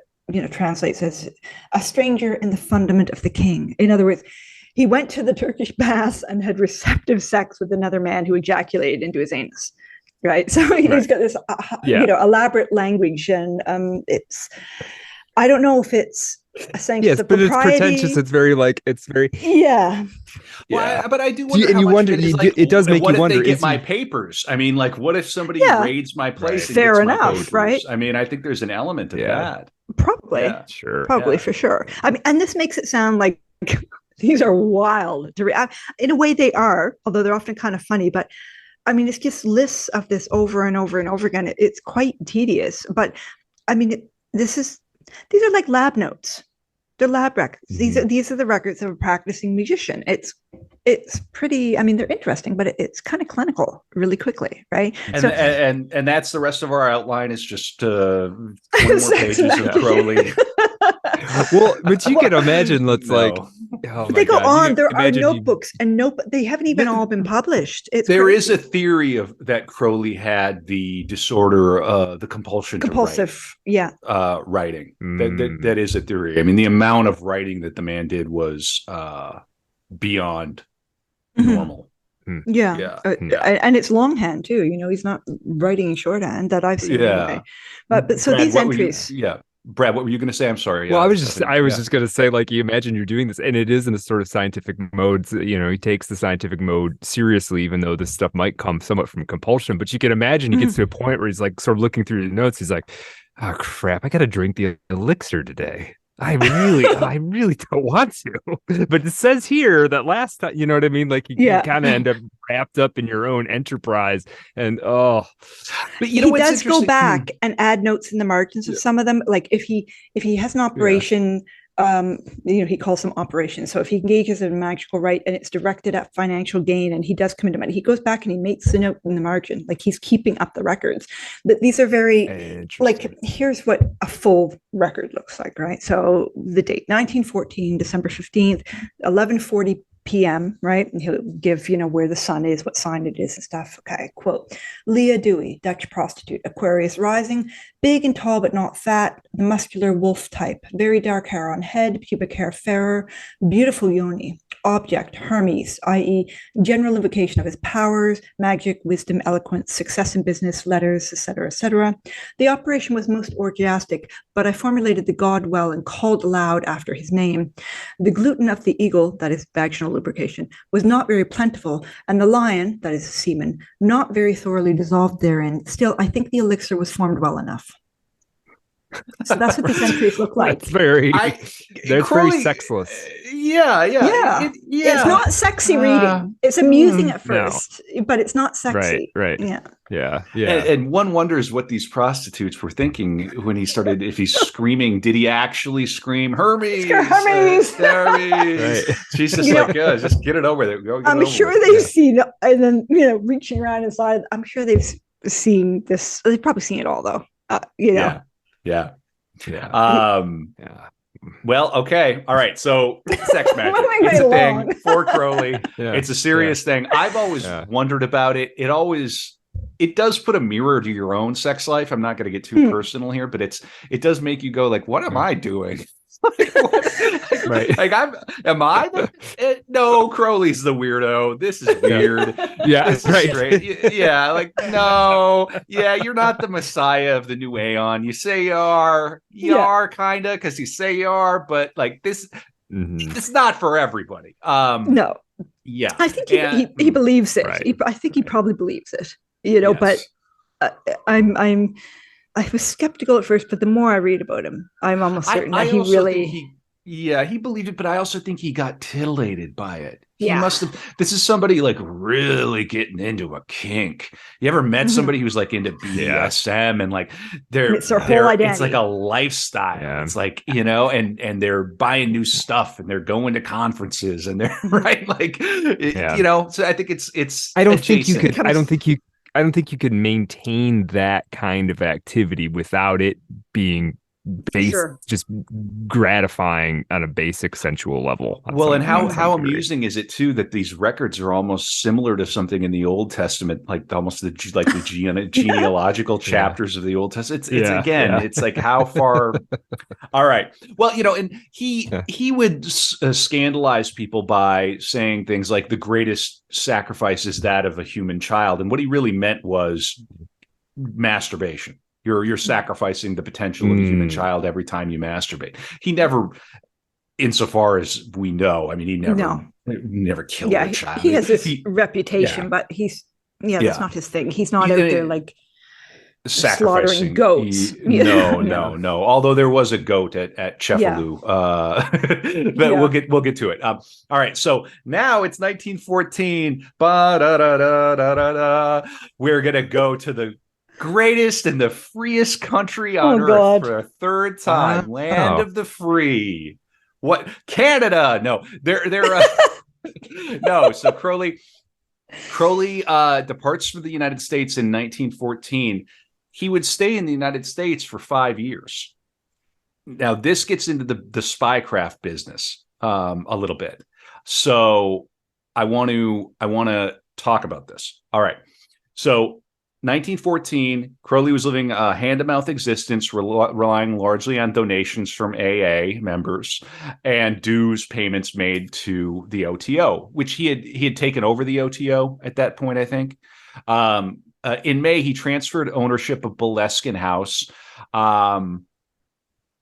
translates as a stranger in the fundament of the king. In other words, he went to the Turkish baths and had receptive sex with another man who ejaculated into his anus. Right. So he's got this, elaborate language, and I don't know if it's a sanction of propriety. But it's pretentious. It's very Well, but I do wonder. And you wonder. It does make you wonder. If they get my papers? I mean, what if somebody raids my place? And fair gets enough, my papers? right? I mean, I think there's an element of that. Probably, probably for sure. I mean, and this makes it sound like these are wild to read. In a way, they are, although they're often kind of funny. But I mean, it's just lists of this over and over and over again. It's quite tedious. But I mean, these are like lab notes. They're lab records. Mm-hmm. These are the records of a practicing magician. It's pretty. I mean, they're interesting, but it's kind of clinical, really quickly, right? And and that's the rest of our outline is just 20 more pages of Crowley. Well, but you can imagine. They go on. There are notebooks, and they haven't even all been published. There is a theory of that Crowley had the disorder, the compulsive writing. That is a theory. I mean, the amount of writing that the man did was beyond normal. Yeah. And it's longhand too. He's not writing in shorthand that I've seen. Anyway. But so Brad, these entries. Brad, what were you going to say? I'm sorry. Well, I was just going to say, you imagine you're doing this, and it is in a sort of scientific mode. So, he takes the scientific mode seriously, even though this stuff might come somewhat from compulsion. But you can imagine he gets to a point where he's sort of looking through the notes. He's like, "Oh crap, I got to drink the elixir today. I really don't want to." But it says here that last time, you know what I mean? You kind of end up wrapped up in your own enterprise. And but he does go back and add notes in the margins of some of them. Like if he has an operation, he calls them operations. So if he engages in a magical rite and it's directed at financial gain, and he does come into money, he goes back and he makes the note in the margin. He's keeping up the records. But these are very here's what a full record looks like, right? So the date 1914, December 15th, 11:40 PM, right? And he'll give, where the sun is, what sign it is and stuff. Okay, quote, Leah Dewey, Dutch prostitute, Aquarius rising, big and tall but not fat, the muscular wolf type, very dark hair on head, pubic hair fairer, beautiful yoni. Object, Hermes, i.e., general invocation of his powers, magic, wisdom, eloquence, success in business, letters, etc., etc. The operation was most orgiastic, but I formulated the god well and called aloud after his name. The gluten of the eagle, that is vaginal lubrication, was not very plentiful, and the lion, that is semen, not very thoroughly dissolved therein. Still, I think the elixir was formed well enough. So that's what the centuries look like. That's very Crowley, sexless. Yeah. It's not sexy reading. It's amusing at first, but it's not sexy. Right. Yeah. And one wonders what these prostitutes were thinking when he started. If he's screaming, did he actually scream Hermes? Hermes. Right. She's just just get it over there. I'm sure they've seen, and then reaching around inside. I'm sure they've seen this. They've probably seen it all, though. Yeah. Well, okay. All right. So sex magic. It's a thing for Crowley. It's a serious thing. I've always wondered about it. It does put a mirror to your own sex life. I'm not going to get too personal here, but it does make you go like, what am I doing? No, Crowley's the weirdo. This is weird. This is right. No, you're not the messiah of the new Aeon. You say you are, kind of, because you say you are, but like this, it's not for everybody. No. Yeah, I think he believes it. Right. I think he probably believes it. Yes. But I was skeptical at first, but the more I read about him, I'm almost certain that he really... he believed it, but I also think he got titillated by it. He Yeah. must have. This is somebody like really getting into a kink. You ever met somebody who's like into BDSM and like it's their whole identity. It's like a lifestyle. Yeah. It's like, and they're buying new stuff and they're going to conferences and they're right. Like, so I think it's, I don't think you could maintain that kind of activity without it being just gratifying on a basic sensual level. Well, and how amusing is it too that these records are almost similar to something in the Old Testament, like almost the genealogical chapters of the Old Testament. It's like how far. All right. Well, and he would scandalize people by saying things like the greatest sacrifice is that of a human child, and what he really meant was masturbation. You're sacrificing the potential of a human child every time you masturbate. He never, insofar as we know, he never killed a child. He has this reputation, but that's not his thing. He's not out there like slaughtering goats. No. Although there was a goat at Cefalù, but we'll get to it. All right. So now it's 1914. We're gonna go to the greatest and the freest country on earth for a third time, land of the free. What? Canada? No, they're no. So Crowley departs from the United States in 1914. He would stay in the United States for 5 years. Now this gets into the spycraft business a little bit. So I want to talk about this. All right. So 1914, Crowley was living a hand-to-mouth existence, relying largely on donations from AA members and dues payments made to the OTO, which he had taken over the OTO at that point, I think. In May, he transferred ownership of Boleskine House, and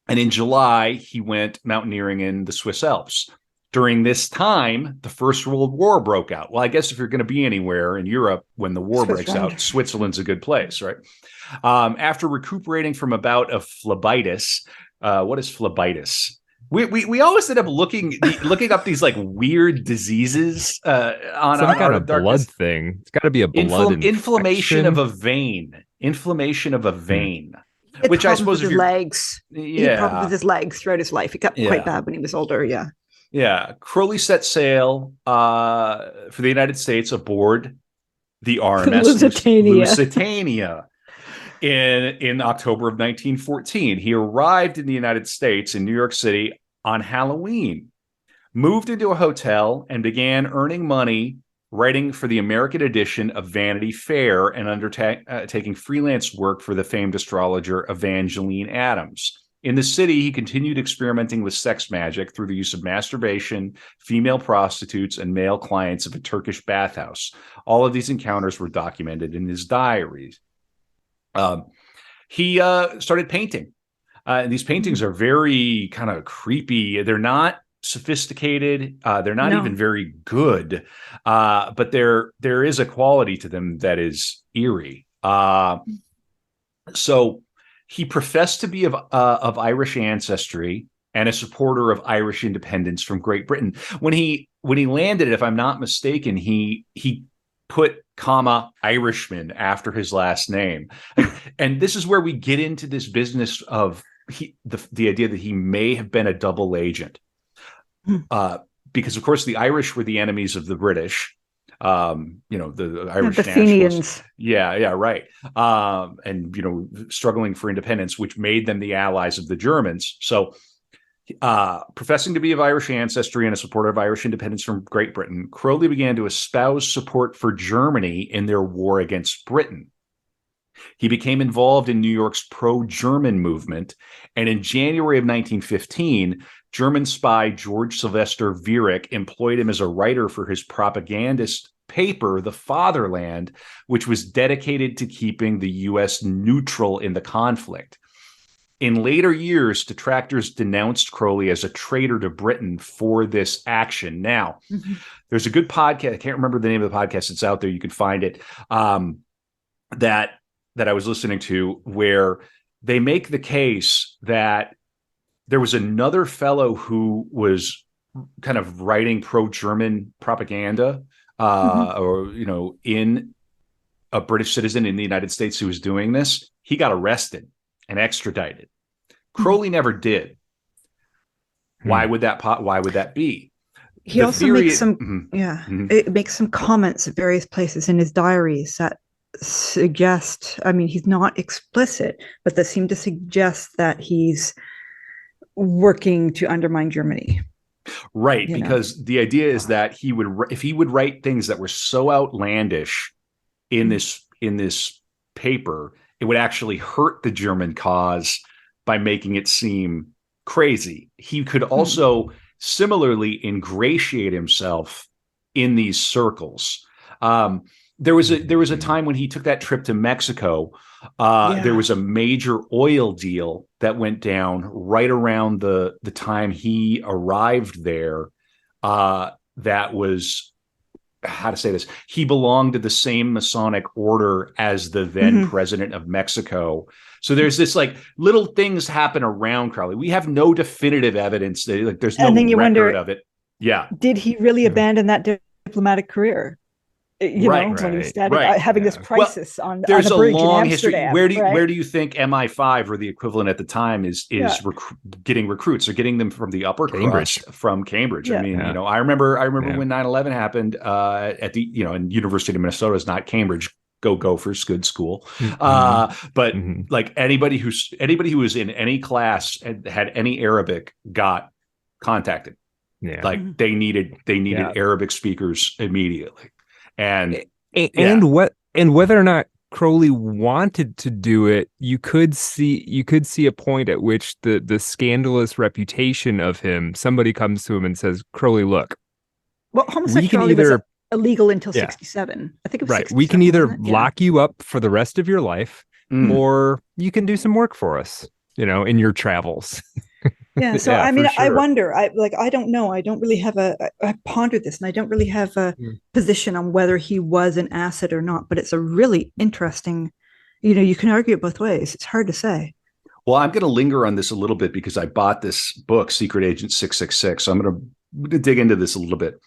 in July, he went mountaineering in the Swiss Alps. During this time, the First World War broke out. Well, I guess if you're going to be anywhere in Europe when the war breaks out, Switzerland's a good place, right? After recuperating from a bout of phlebitis, what is phlebitis? We always end up looking up these like weird diseases on some kind of blood thing. It's got to be a blood inflammation of a vein. Inflammation of a vein. Which I suppose with his legs. He had problems with his legs throughout his life. It got quite bad when he was older. Yeah. Yeah, Crowley set sail for the United States aboard the RMS Lusitania in October of 1914. He arrived in the United States in New York City on Halloween. moved into a hotel, and began earning money writing for the American edition of Vanity Fair and undertaking freelance work for the famed astrologer Evangeline Adams. In the city, he continued experimenting with sex magic through the use of masturbation, female prostitutes, and male clients of a Turkish bathhouse. All of these encounters were documented in his diaries. He started painting. And these paintings are very kind of creepy. They're not sophisticated. They're not even very good. But there is a quality to them that is eerie. So he professed to be of Irish ancestry and a supporter of Irish independence from Great Britain. When he landed, if I'm not mistaken, he put Irishman after his last name. And this is where we get into this business of the idea that he may have been a double agent. Because of course the Irish were the enemies of the British, the Irish the nationalists. Yeah, right. And struggling for independence, which made them the allies of the Germans. So professing to be of Irish ancestry and a supporter of Irish independence from Great Britain, Crowley began to espouse support for Germany in their war against Britain. He became involved in New York's pro-German movement, and in January of 1915, German spy George Sylvester Viereck employed him as a writer for his propagandist paper, The Fatherland, which was dedicated to keeping the U.S. neutral in the conflict. In later years, detractors denounced Crowley as a traitor to Britain for this action. Now, there's a good podcast. I can't remember the name of the podcast. It's out there. You can find it. That I was listening to, where they make the case that there was another fellow who was kind of writing pro-German propaganda, in a British citizen in the United States who was doing this. He got arrested and extradited. Crowley never did. Why would that be? He also makes it makes some comments at various places in his diaries that suggest, he's not explicit, but that seem to suggest that he's working to undermine Germany. Right, because the idea is that if he would write things that were so outlandish in this paper, it would actually hurt the German cause by making it seem crazy. He could also similarly ingratiate himself in these circles. There was a time when he took that trip to Mexico. There was a major oil deal that went down right around the time he arrived there. That was, how to say this, he belonged to the same Masonic order as the then president of Mexico. So there's this little things happen around Crowley. We have no definitive evidence that there's no record of it. Yeah. Did he really abandon that diplomatic career? When instead of having this crisis on a bridge in Amsterdam. Where do you think MI5 or the equivalent at the time is getting recruits? They're getting them from the upper crust from Cambridge. I remember when 9/11 happened at the in University of Minnesota is not Cambridge. Go Gophers, good school. But anybody who was in any class and had any Arabic got contacted. Yeah. They needed Arabic speakers immediately. And whether or not Crowley wanted to do it, you could see a point at which the scandalous reputation of him, somebody comes to him and says, Crowley, look, well, homosexuality was illegal until 67. I think it was 67, we can either lock you up for the rest of your life, or you can do some work for us, in your travels. Yeah. So, sure. I wonder, I don't know. I don't really have I pondered this and I don't really have a position on whether he was an asset or not, but it's a really interesting, you can argue it both ways. It's hard to say. Well, I'm going to linger on this a little bit because I bought this book, Secret Agent 666. So I'm going to dig into this a little bit.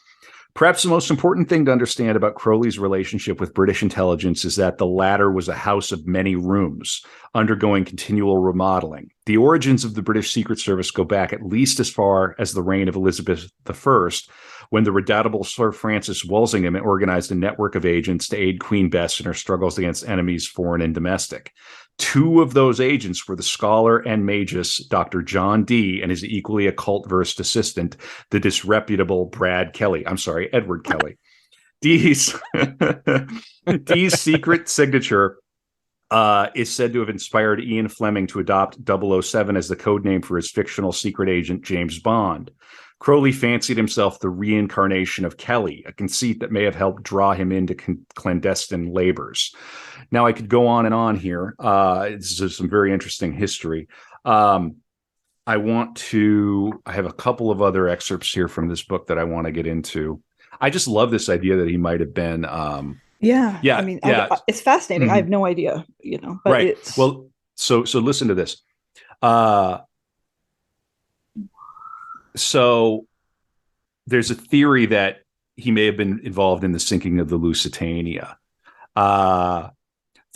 Perhaps the most important thing to understand about Crowley's relationship with British intelligence is that the latter was a house of many rooms, undergoing continual remodeling. The origins of the British Secret Service go back at least as far as the reign of Elizabeth I, when the redoubtable Sir Francis Walsingham organized a network of agents to aid Queen Bess in her struggles against enemies, foreign and domestic. Two of those agents were the scholar and magus, Dr. John Dee, and his equally occult-versed assistant, the disreputable Edward Kelly. Dee's secret signature is said to have inspired Ian Fleming to adopt 007 as the code name for his fictional secret agent, James Bond. Crowley fancied himself the reincarnation of Kelly, a conceit that may have helped draw him into clandestine labors. Now, I could go on and on here. This is some very interesting history. I have a couple of other excerpts here from this book that I want to get into. I just love this idea that he might have been. Yeah. I mean, it's fascinating. I have no idea, but right. It's... Well, so listen to this. So there's a theory that he may have been involved in the sinking of the Lusitania. For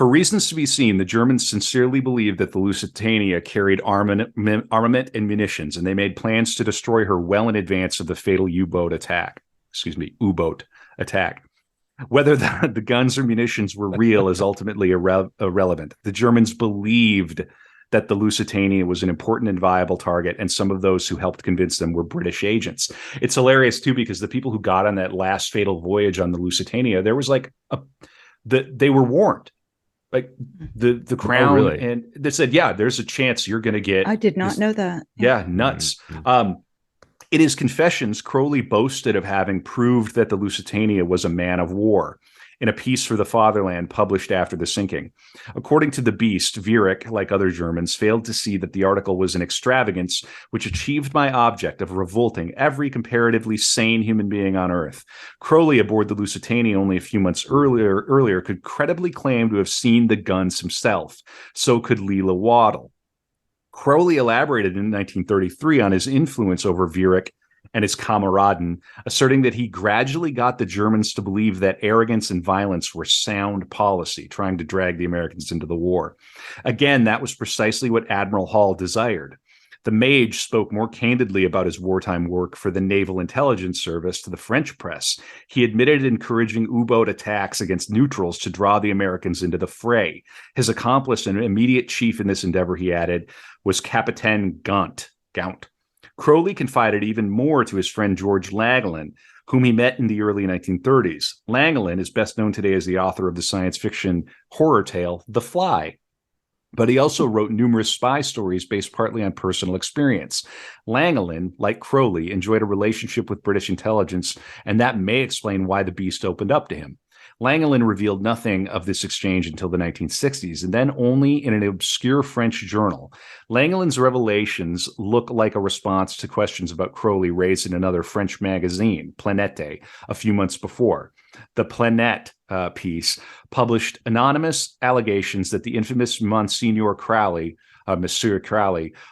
reasons to be seen, the Germans sincerely believed that the Lusitania carried armament and munitions, and they made plans to destroy her well in advance of the fatal U-boat attack. Whether the guns or munitions were real is ultimately irrelevant. The Germans believed that the Lusitania was an important and viable target, and some of those who helped convince them were British agents. It's hilarious, too, because the people who got on that last fatal voyage on the Lusitania, there was they were warned. Like the Crown, really? And they said, yeah, there's a chance you're going to get... I did not know that. Yeah, nuts. In his confessions, Crowley boasted of having proved that the Lusitania was a man of war in a piece for the Fatherland published after the sinking. According to the Beast, Viereck, like other Germans, failed to see that the article was an extravagance which achieved my object of revolting every comparatively sane human being on Earth. Crowley, aboard the Lusitania only a few months earlier, could credibly claim to have seen the guns himself. So could Leela Waddle. Crowley elaborated in 1933 on his influence over Viereck and his Kameraden, asserting that he gradually got the Germans to believe that arrogance and violence were sound policy, trying to drag the Americans into the war. Again, that was precisely what Admiral Hall desired. The Mage spoke more candidly about his wartime work for the Naval Intelligence Service to the French press. He admitted encouraging U-boat attacks against neutrals to draw the Americans into the fray. His accomplice and immediate chief in this endeavor, he added, was Capitaine Gaunt. Crowley confided even more to his friend George Langland, whom he met in the early 1930s. Langland is best known today as the author of the science fiction horror tale The Fly, but he also wrote numerous spy stories based partly on personal experience. Langland, like Crowley, enjoyed a relationship with British intelligence, and that may explain why the Beast opened up to him. Langland revealed nothing of this exchange until the 1960s, and then only in an obscure French journal. Langland's revelations look like a response to questions about Crowley raised in another French magazine, Planète, a few months before. The Planète piece published anonymous allegations that the infamous Monsieur Crowley,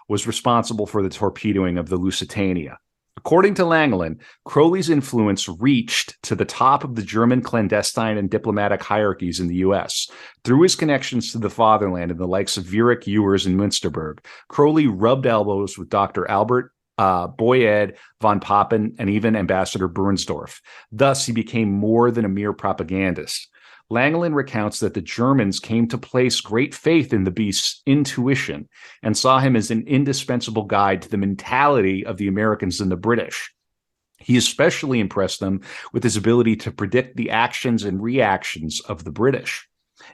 was responsible for the torpedoing of the Lusitania. According to Langland, Crowley's influence reached to the top of the German clandestine and diplomatic hierarchies in the U.S. Through his connections to the Fatherland and the likes of Viereck, Ewers, and Münsterberg, Crowley rubbed elbows with Dr. Albert Boyed von Papen and even Ambassador Bernsdorf. Thus, he became more than a mere propagandist. Langland recounts that the Germans came to place great faith in the Beast's intuition and saw him as an indispensable guide to the mentality of the Americans and the British. He especially impressed them with his ability to predict the actions and reactions of the British.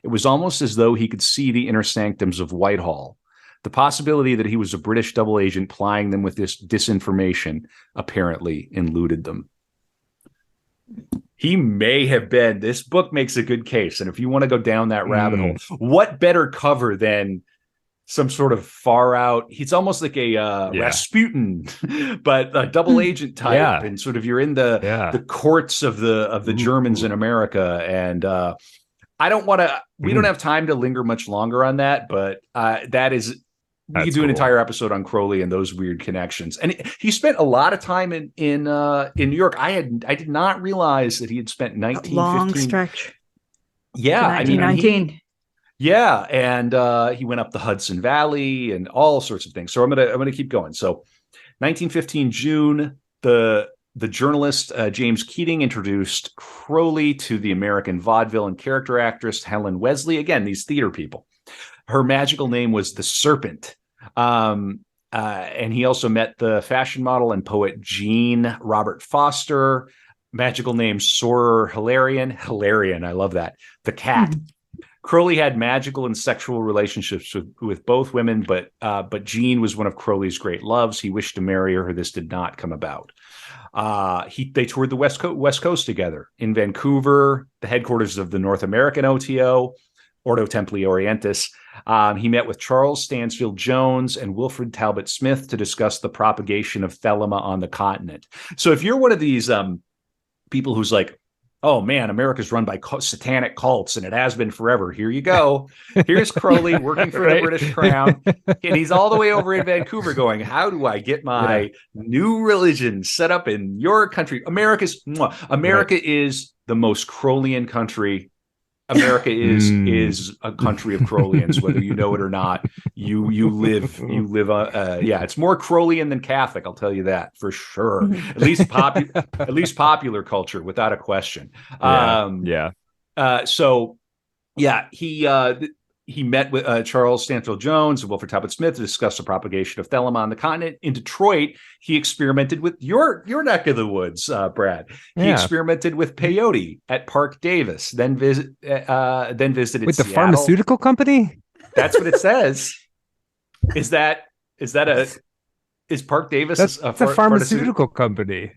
It was almost as though he could see the inner sanctums of Whitehall. The possibility that he was a British double agent plying them with this disinformation apparently eluded them. He may have been. This book makes a good case. And if you want to go down that rabbit hole, what better cover than some sort of far out? He's almost like a Rasputin, but a double agent type. Yeah. And sort of you're in the courts of the Germans in America. And I don't want to, we don't have time to linger much longer on that, but that is, we could do an entire episode on Crowley and those weird connections. And he spent a lot of time in New York. I did not realize that he had spent 1915. Long stretch. Yeah, 1919. And he went up the Hudson Valley and all sorts of things. So I'm gonna keep going. So 1915 June, the journalist James Keating introduced Crowley to the American vaudeville and character actress Helen Wesley. Again, these theater people. Her magical name was the Serpent. And he also met the fashion model and poet Jean Robert Foster. Magical name Sorer Hilarion. I love that. The Cat. Crowley had magical and sexual relationships with both women, but Jean was one of Crowley's great loves. He wished to marry her. This did not come about. They toured the West Coast together in Vancouver, the headquarters of the North American OTO, Ordo Templi Orientis. He met with Charles Stansfield Jones and Wilfred Talbot Smith to discuss the propagation of thelema on the continent. So if you're one of these people who's like, oh man, America's run by satanic cults and it has been forever. Here you go. Here's Crowley working for the British Crown. And he's all the way over in Vancouver going, how do I get my new religion set up in your country? America is the most Crowleyan country. America is a country of Crowleyans, whether you know it or not. You live it's more Crowleyan than Catholic, I'll tell you that for sure. At least popular culture, without a question. He met with Charles Stansfield Jones and Wilfred Talbot Smith to discuss the propagation of thelema on the continent. In Detroit, he experimented with your neck of the woods, Brad. He experimented with peyote at Park Davis, then visited with the Seattle. pharmaceutical company. That's what it says. Is Park Davis? That's a pharmaceutical company.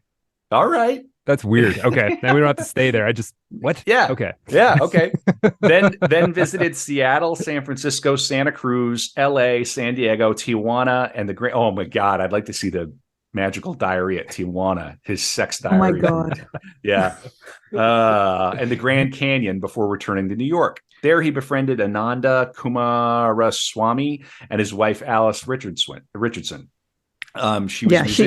All right. That's weird. Okay. Now we don't have to stay there. What? Yeah. Okay. Yeah. Okay. then visited Seattle, San Francisco, Santa Cruz, LA, San Diego, Tijuana, and oh my God, I'd like to see the magical diary at Tijuana, his sex diary. Oh my God. Yeah. And the Grand Canyon before returning to New York. There he befriended Ananda Kumaraswamy and his wife, Alice Richardson. She was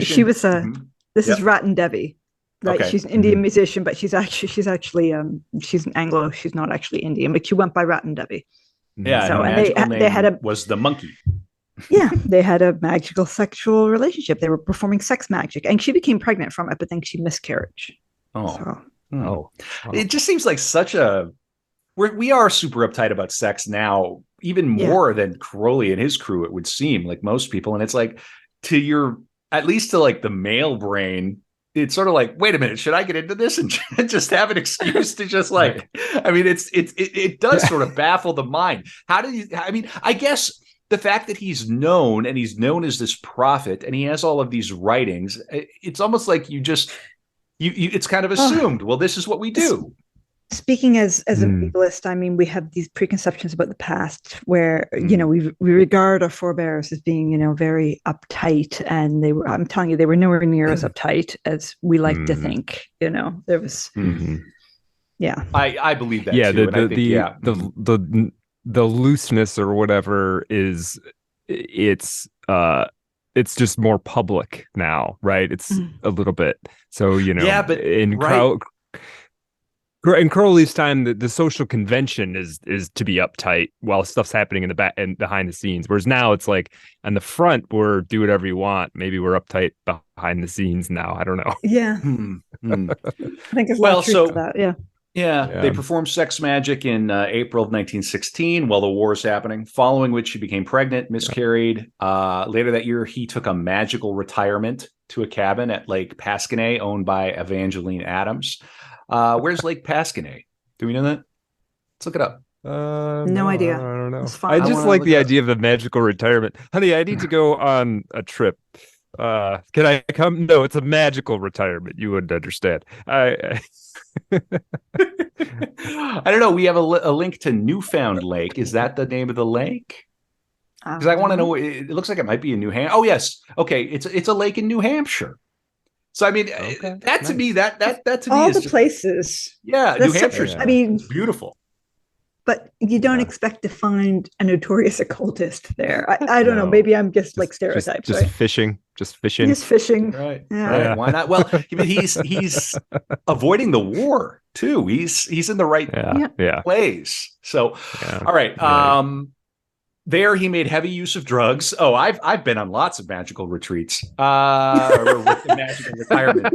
this is Ratan Devi. Right, okay. She's an Indian musician, but she's actually she's an Anglo. She's not actually Indian, but she went by Ratan Devi. Yeah, so and they was the monkey. Yeah, they had a magical sexual relationship. They were performing sex magic, and she became pregnant from it, but then she miscarried. It just seems like such a. We are super uptight about sex now, even more than Crowley and his crew. It would seem like most people, and it's like at least to like the male brain. It's sort of like, wait a minute, should I get into this and just have an excuse to just like, I mean, it does sort of baffle the mind. I guess the fact that he's known as this prophet and he has all of these writings, it's almost like it's kind of assumed, well, this is what we do. Speaking as a medievalist, I mean, we have these preconceptions about the past where, we regard our forebears as being, very uptight. And I'm telling you, they were nowhere near as uptight as we like to think, there was, I believe that. Yeah. Too, the looseness or whatever it's just more public now, right? It's a little bit. So, in Crowley's time, the social convention is to be uptight while stuff's happening in the back and behind the scenes. Whereas now it's like on the front, we're do whatever you want. Maybe we're uptight behind the scenes now. I don't know. Yeah. I think there's a lot of truth to that. Yeah. Yeah, they performed sex magic in April of 1916 while the war was happening, following which she became pregnant, miscarried. Later that year, he took a magical retirement to a cabin at Lake Pasquinay owned by Evangeline Adams. Where's Lake Pasquinay? Do we know that? Let's look it up. No idea. I don't know. I just like the idea of the magical retirement. Honey, I need to go on a trip. Can I come? No, it's a magical retirement. You wouldn't understand. I don't know. We have a link to Newfound Lake. Is that the name of the lake? Because I want to know. It looks like it might be in New Hampshire. Oh yes. Okay. It's a lake in New Hampshire. So I mean, that to me, that to me all is the just, places. Yeah, New Hampshire's. I mean, beautiful. But you don't expect to find a notorious occultist there. I don't know. Maybe I'm just like stereotypes. Just fishing. Right. Yeah. Right. Why not? Well, I mean, he's avoiding the war too. He's in the right place. So, all right. There, he made heavy use of drugs. Oh, I've been on lots of magical retreats, or magical retirement.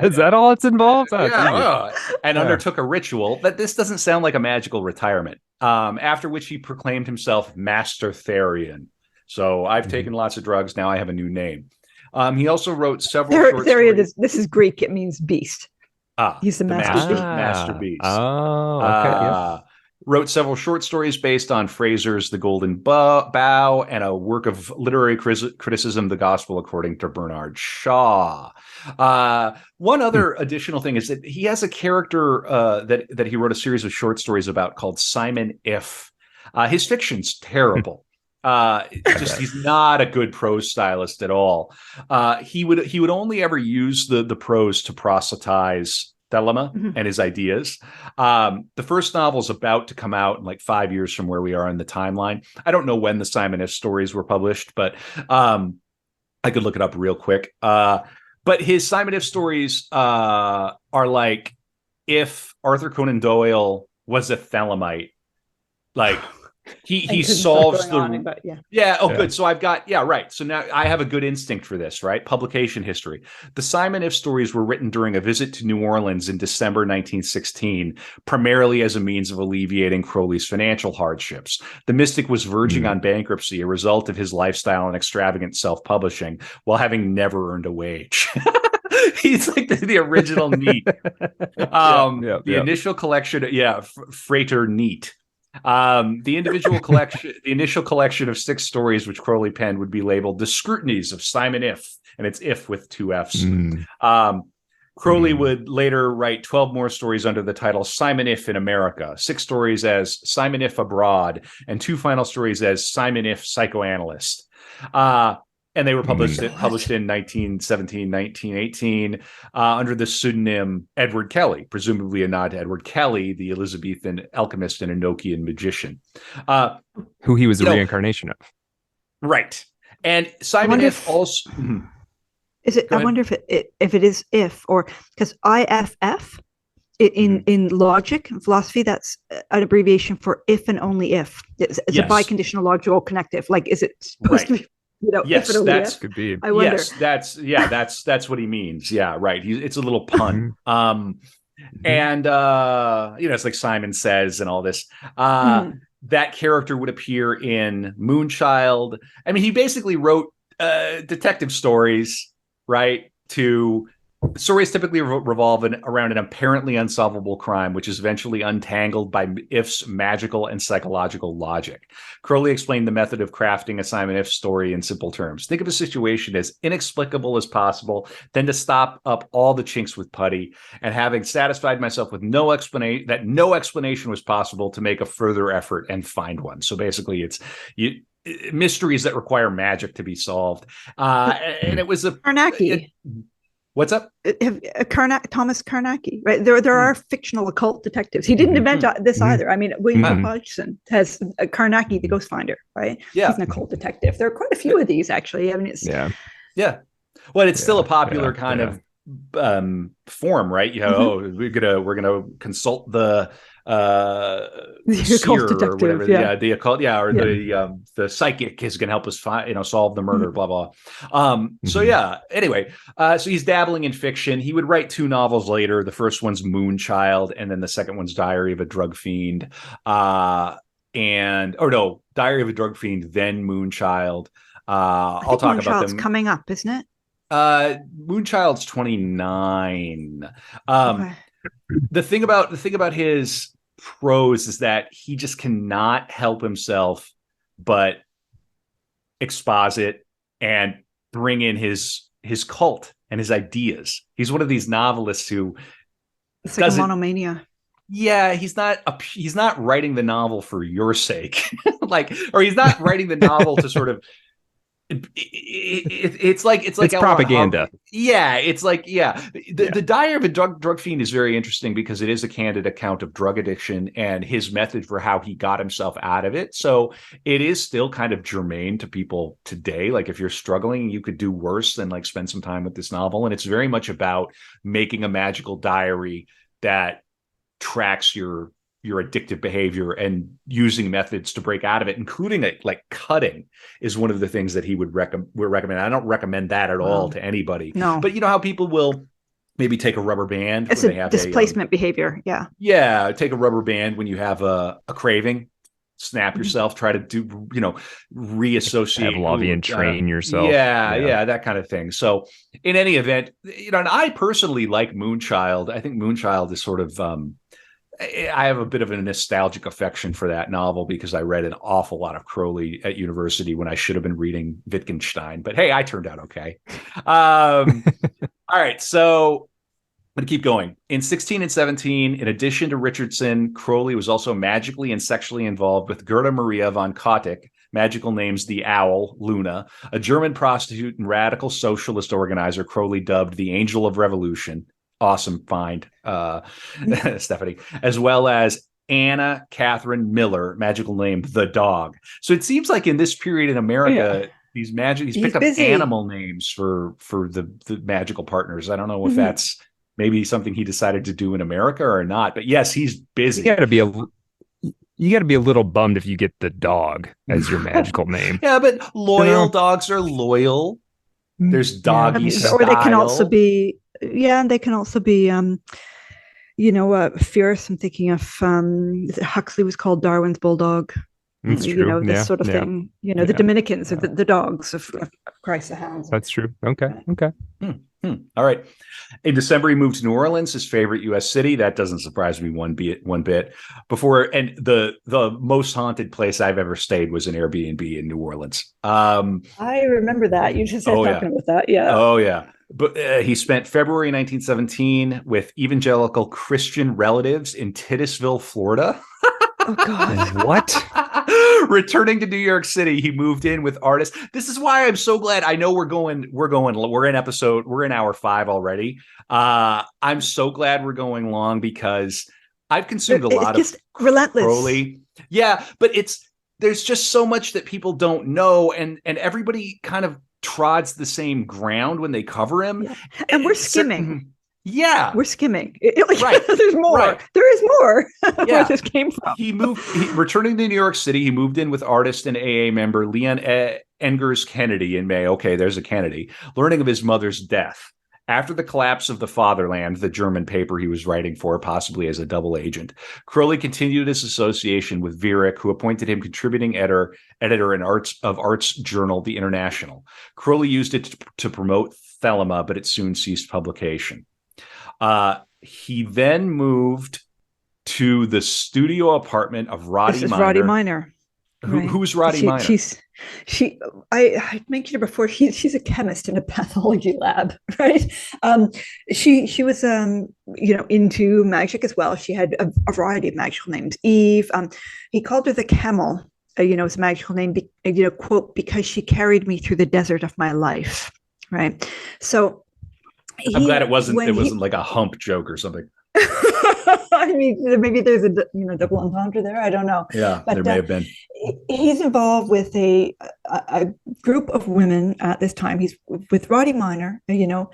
Is that all it's involved? Oh, and undertook a ritual. But this doesn't sound like a magical retirement. After which he proclaimed himself Master Therion. So I've taken lots of drugs. Now I have a new name. He also wrote several short stories. This is Greek. It means beast. He's the master beast. Oh, okay. Wrote several short stories based on Fraser's The Golden Bough and a work of literary criticism, The Gospel According to Bernard Shaw. One other additional thing is that he has a character that he wrote a series of short stories about called Simon If. His fiction's terrible. He's not a good prose stylist at all. He would only ever use the prose to proselytize Thelema and his ideas. The first novel is about to come out in like 5 years from where we are in the timeline. I don't know when the Simon If stories were published, but I could look it up real quick. But his Simon If stories are like if Arthur Conan Doyle was a Thelemite, like he solves good. So I've got right. So now I have a good instinct for this, right? Publication history. The Simon If stories were written during a visit to New Orleans in December 1916, primarily as a means of alleviating Crowley's financial hardships. The mystic was verging on bankruptcy, a result of his lifestyle and extravagant self-publishing, while having never earned a wage. He's like the original Neat. The initial collection, Frater Neat. The initial collection of 6 stories which Crowley penned would be labeled The Scrutinies of Simon If, and it's If with 2 F's. Crowley would later write 12 more stories under the title Simon If in America, 6 stories as Simon If Abroad, and 2 final stories as Simon If Psychoanalyst. And they were published in 1917, 1918, under the pseudonym Edward Kelly, presumably a nod to Edward Kelly, the Elizabethan alchemist and Enochian magician. Who he was a reincarnation of. Right. And Simon If also... Is it? I wonder if it is if, or because IFF in logic and philosophy, that's an abbreviation for if and only if. It's a biconditional logical connective. Like, is it supposed to be? Yes, that could be. I wonder. Yes, that's what he means. Yeah, right. It's a little pun. And it's like Simon Says and all this. That character would appear in Moonchild. I mean, he basically wrote detective stories, right? Stories typically revolve around an apparently unsolvable crime, which is eventually untangled by If's magical and psychological logic. Crowley explained the method of crafting a Simon If story in simple terms. Think of a situation as inexplicable as possible, then to stop up all the chinks with putty, and having satisfied myself with no explanation was possible, to make a further effort and find one. So basically, it's mysteries that require magic to be solved. And it was Carnacki. What's up? Thomas Carnacki, right? There are fictional occult detectives. He didn't invent this either. I mean, William Hodgson has Carnacki, the Ghost Finder, right? Yeah, he's an occult detective. There are quite a few of these, actually. I mean, it's Well, it's still a popular kind of form, right? We're gonna consult the occult detective, or whatever, the occult, the psychic is going to help us solve the murder, blah blah. Anyway, so he's dabbling in fiction. He would write 2 novels later. The first one's Moonchild, and then the second one's Diary of a Drug Fiend. Diary of a Drug Fiend, then Moonchild. I'll talk about them coming up, isn't it? Moonchild's 29. Okay. The thing about his prose is that he just cannot help himself but exposit and bring in his cult and his ideas. He's one of these novelists who it's like a monomania. Yeah, he's not writing the novel for your sake, or he's not writing the novel to sort of. It's propaganda. The Diary of a Drug Fiend is very interesting because it is a candid account of drug addiction and his method for how he got himself out of it. So it is still kind of germane to people today. Like, if you're struggling, you could do worse than spend some time with this novel. And it's very much about making a magical diary that tracks your your addictive behavior and using methods to break out of it, including like cutting is one of the things that he would recommend. I don't recommend that at all to anybody. No. But you know how people will maybe take a rubber band It's when they have displacement behavior. Yeah. Yeah. Take a rubber band when you have a craving. Snap yourself, try to do, reassociate. Pavlovian train yourself. Yeah, that kind of thing. So in any event, and I personally like Moonchild. I think Moonchild is sort of, I have a bit of a nostalgic affection for that novel because I read an awful lot of Crowley at university when I should have been reading Wittgenstein. But hey, I turned out okay. All right, so I'm going to keep going. In 16 and 17, in addition to Richardson, Crowley was also magically and sexually involved with Gerda Maria von Kotick, magical names The Owl, Luna, a German prostitute and radical socialist organizer Crowley dubbed the Angel of Revolution. Awesome find, Stephanie, as well as Anna Catherine Miller, magical name The Dog. So it seems like in this period in America, he's picked up animal names for the magical partners. I don't know if that's maybe something he decided to do in America or not, but yes, he's busy. You got to be a little bummed if you get The Dog as your magical name. Yeah, but loyal dogs are loyal. There's doggy style. Or they can also be, and they can also be, fierce. I'm thinking of Huxley was called Darwin's bulldog. That's true. This sort of thing. The Dominicans are the dogs of Christ the Hounds. That's true. Okay. All right. In December, he moved to New Orleans, his favorite U.S. city. That doesn't surprise me one bit. And the most haunted place I've ever stayed was an Airbnb in New Orleans. I remember that. You just started talking about that. Yeah. Oh, yeah. But he spent February 1917 with evangelical Christian relatives in Titusville, Florida. Oh, God. What? Returning to New York City, he moved in with artists. This is why I'm so glad. I know we're in hour 5 already. I'm so glad we're going long because I've consumed a lot of relentless Crowley. Yeah, but there's just so much that people don't know, and everybody kind of trods the same ground when they cover him. Yeah. And we're skimming. Yeah, we're skimming. Right. There's more. Right. There is more. Where this came from. Returning to New York City, he moved in with artist and AA member Leon Engers Kennedy in May. Okay, there's a Kennedy. Learning of his mother's death. After the collapse of the Fatherland, the German paper he was writing for, possibly as a double agent, Crowley continued his association with Viereck, who appointed him contributing editor in arts journal, The International. Crowley used it to promote Thelema, but it soon ceased publication. He then moved to the studio apartment of Roddy Miner. Roddy Miner. Who's Roddy Miner? I mentioned her before. She's a chemist in a pathology lab, right? She was into magic as well. She had a variety of magical names. Eve. He called her the Camel. It's a magical name. Quote, because she carried me through the desert of my life, right? So. I'm glad it wasn't like a hump joke or something. I mean, maybe there's a double entendre there. I don't know. Yeah, but there may have been. He's involved with a group of women at this time. He's with Roddy Miner, and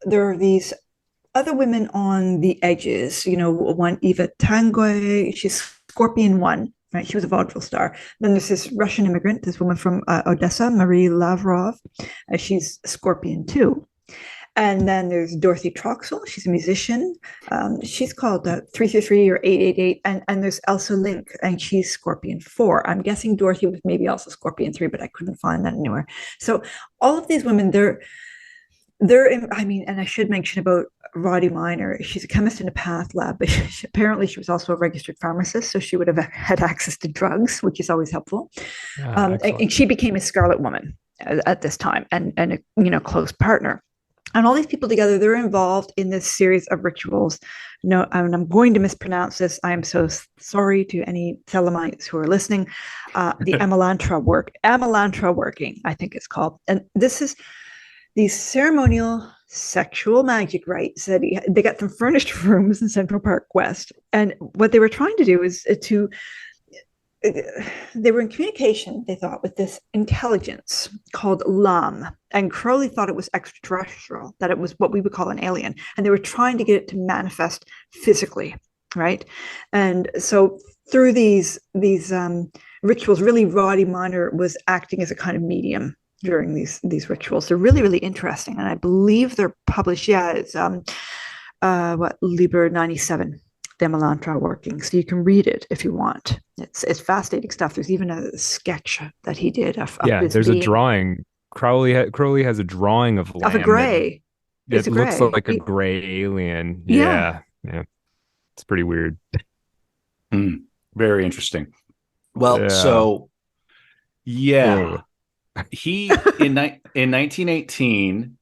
there are these other women on the edges. One Eva Tanguy, she's Scorpion 1. Right, she was a vaudeville star. Then there's this Russian immigrant, this woman from Odessa, Marie Lavrov. She's Scorpion 2. And then there's Dorothy Troxel. She's a musician. She's called 333 or 888. And there's Elsa Link, and she's Scorpion 4. I'm guessing Dorothy was maybe also Scorpion 3, but I couldn't find that anywhere. So all of these women, they're in, and I should mention about Roddy Miner. She's a chemist in a path lab, but apparently she was also a registered pharmacist, so she would have had access to drugs, which is always helpful. And she became a Scarlet Woman at this time, and a close partner. And all these people together, they're involved in this series of rituals. And I'm going to mispronounce this. I am so sorry to any Thelemites who are listening. The Amalantra working, I think it's called. And this is these ceremonial sexual magic rites that they got them furnished rooms in Central Park West. And what they were trying to do is they were in communication, they thought, with this intelligence called Lam. And Crowley thought it was extraterrestrial, that it was what we would call an alien. And they were trying to get it to manifest physically. right? And so through these rituals, really Roddy Minor was acting as a kind of medium during these rituals. They're really, really interesting. And I believe they're published, it's Liber 97, De Melantra working. So you can read it if you want. It's fascinating stuff. There's even a sketch that he did of his there's being. a drawing. Crowley has a drawing of a gray. It looks like a gray alien. Yeah. It's pretty weird. Very interesting. Well, so he in 1918,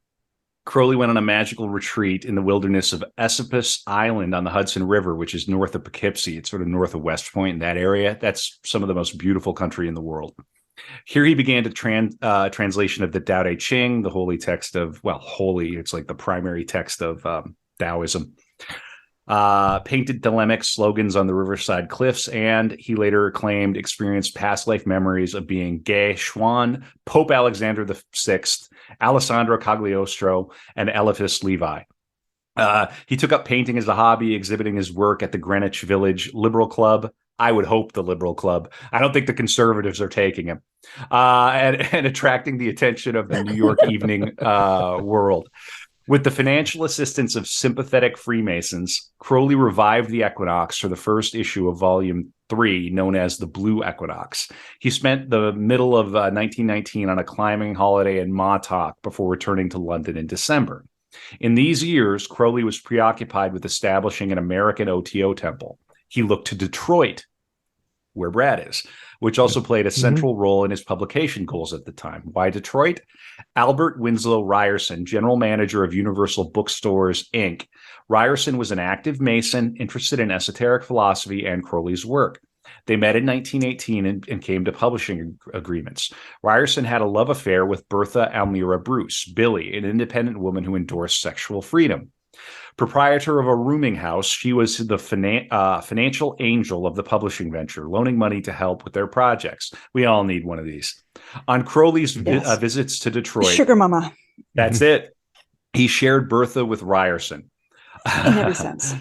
Crowley went on a magical retreat in the wilderness of Esopus Island on the Hudson River, which is north of Poughkeepsie. It's sort of north of West Point in that area. That's some of the most beautiful country in the world. Here he began to translation of the Tao Te Ching, the holy text of, holy, it's like the primary text of Taoism. Painted Thelemic slogans on the riverside cliffs, and he later claimed experienced past life memories of being Gay Schwan, Pope Alexander VI, Alessandro Cagliostro, and Eliphas Levi. He took up painting as a hobby, exhibiting his work at the Greenwich Village Liberal Club. I would hope the Liberal Club. I don't think the conservatives are taking him. And attracting the attention of the New York evening world. With the financial assistance of sympathetic Freemasons, Crowley revived the Equinox for the first issue of Volume 3, known as the Blue Equinox. He spent the middle of 1919 on a climbing holiday in Montauk before returning to London in December. In these years, Crowley was preoccupied with establishing an American OTO temple. He looked to Detroit, where Brad is, which also played a central role in his publication goals at the time. Why Detroit? Albert Winslow Ryerson, general manager of Universal Bookstores, Inc. Ryerson was an active Mason interested in esoteric philosophy and Crowley's work. They met in 1918 and came to publishing agreements. Ryerson had a love affair with Bertha Almira Bruce, Billy, an independent woman who endorsed sexual freedom. Proprietor of a rooming house, she was the financial angel of the publishing venture, loaning money to help with their projects. We all need one of these. On Crowley's visits to Detroit, Sugar Mama. That's it. He shared Bertha with Ryerson. In every sense.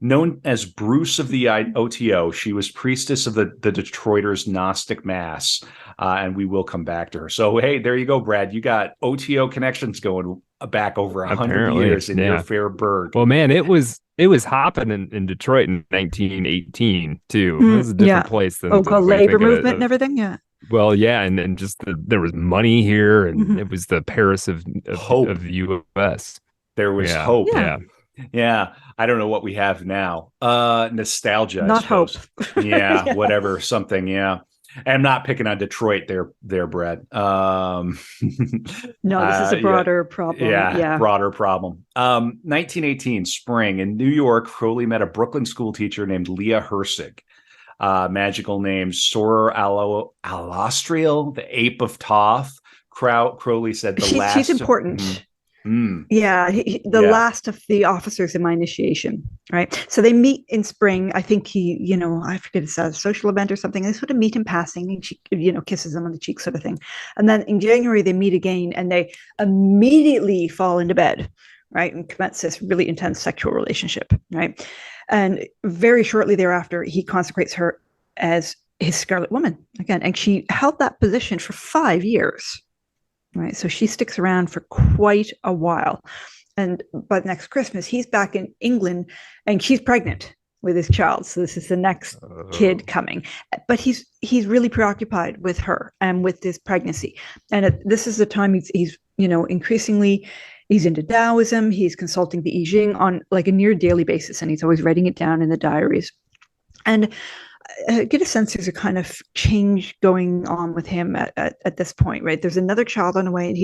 Known as Bruce of the OTO, she was priestess of the Detroiters' Gnostic Mass, and we will come back to her. So, hey, there you go, Brad. You got OTO connections going back over 100 years in your fair burg. Well, man, it was hopping in Detroit in 1918 too. It was a different place than occult labor movement and everything. Yeah. Well, yeah, and just there was money here, and it was the Paris of hope of the U.S. There was hope. Yeah. I don't know what we have now. Nostalgia. Not hope. Yeah, whatever. Something. Yeah. I'm not picking on Detroit there, Brad. No, this is a broader problem. Yeah, broader problem. 1918, spring. In New York, Crowley met a Brooklyn school teacher named Leah Hersig. Magical name, Sorer Alastriel, the Ape of Thoth. Crowley said she's important. Yeah, the last of the officers in my initiation, right? So they meet in spring. I think I forget, it's a social event or something. They sort of meet in passing, and she, kisses him on the cheek, sort of thing. And then in January they meet again, and they immediately fall into bed, right, and commence this really intense sexual relationship, right? And very shortly thereafter, he consecrates her as his Scarlet Woman again, and she held that position for 5 years. Right. So she sticks around for quite a while. And by next Christmas, he's back in England and she's pregnant with his child. So this is the next kid coming. But he's really preoccupied with her and with this pregnancy. And this is the time he's increasingly, he's into Taoism. He's consulting the I Ching on like a near daily basis. And he's always writing it down in the diaries. And get a sense there's a kind of change going on with him at this point, right? There's another child on the way, and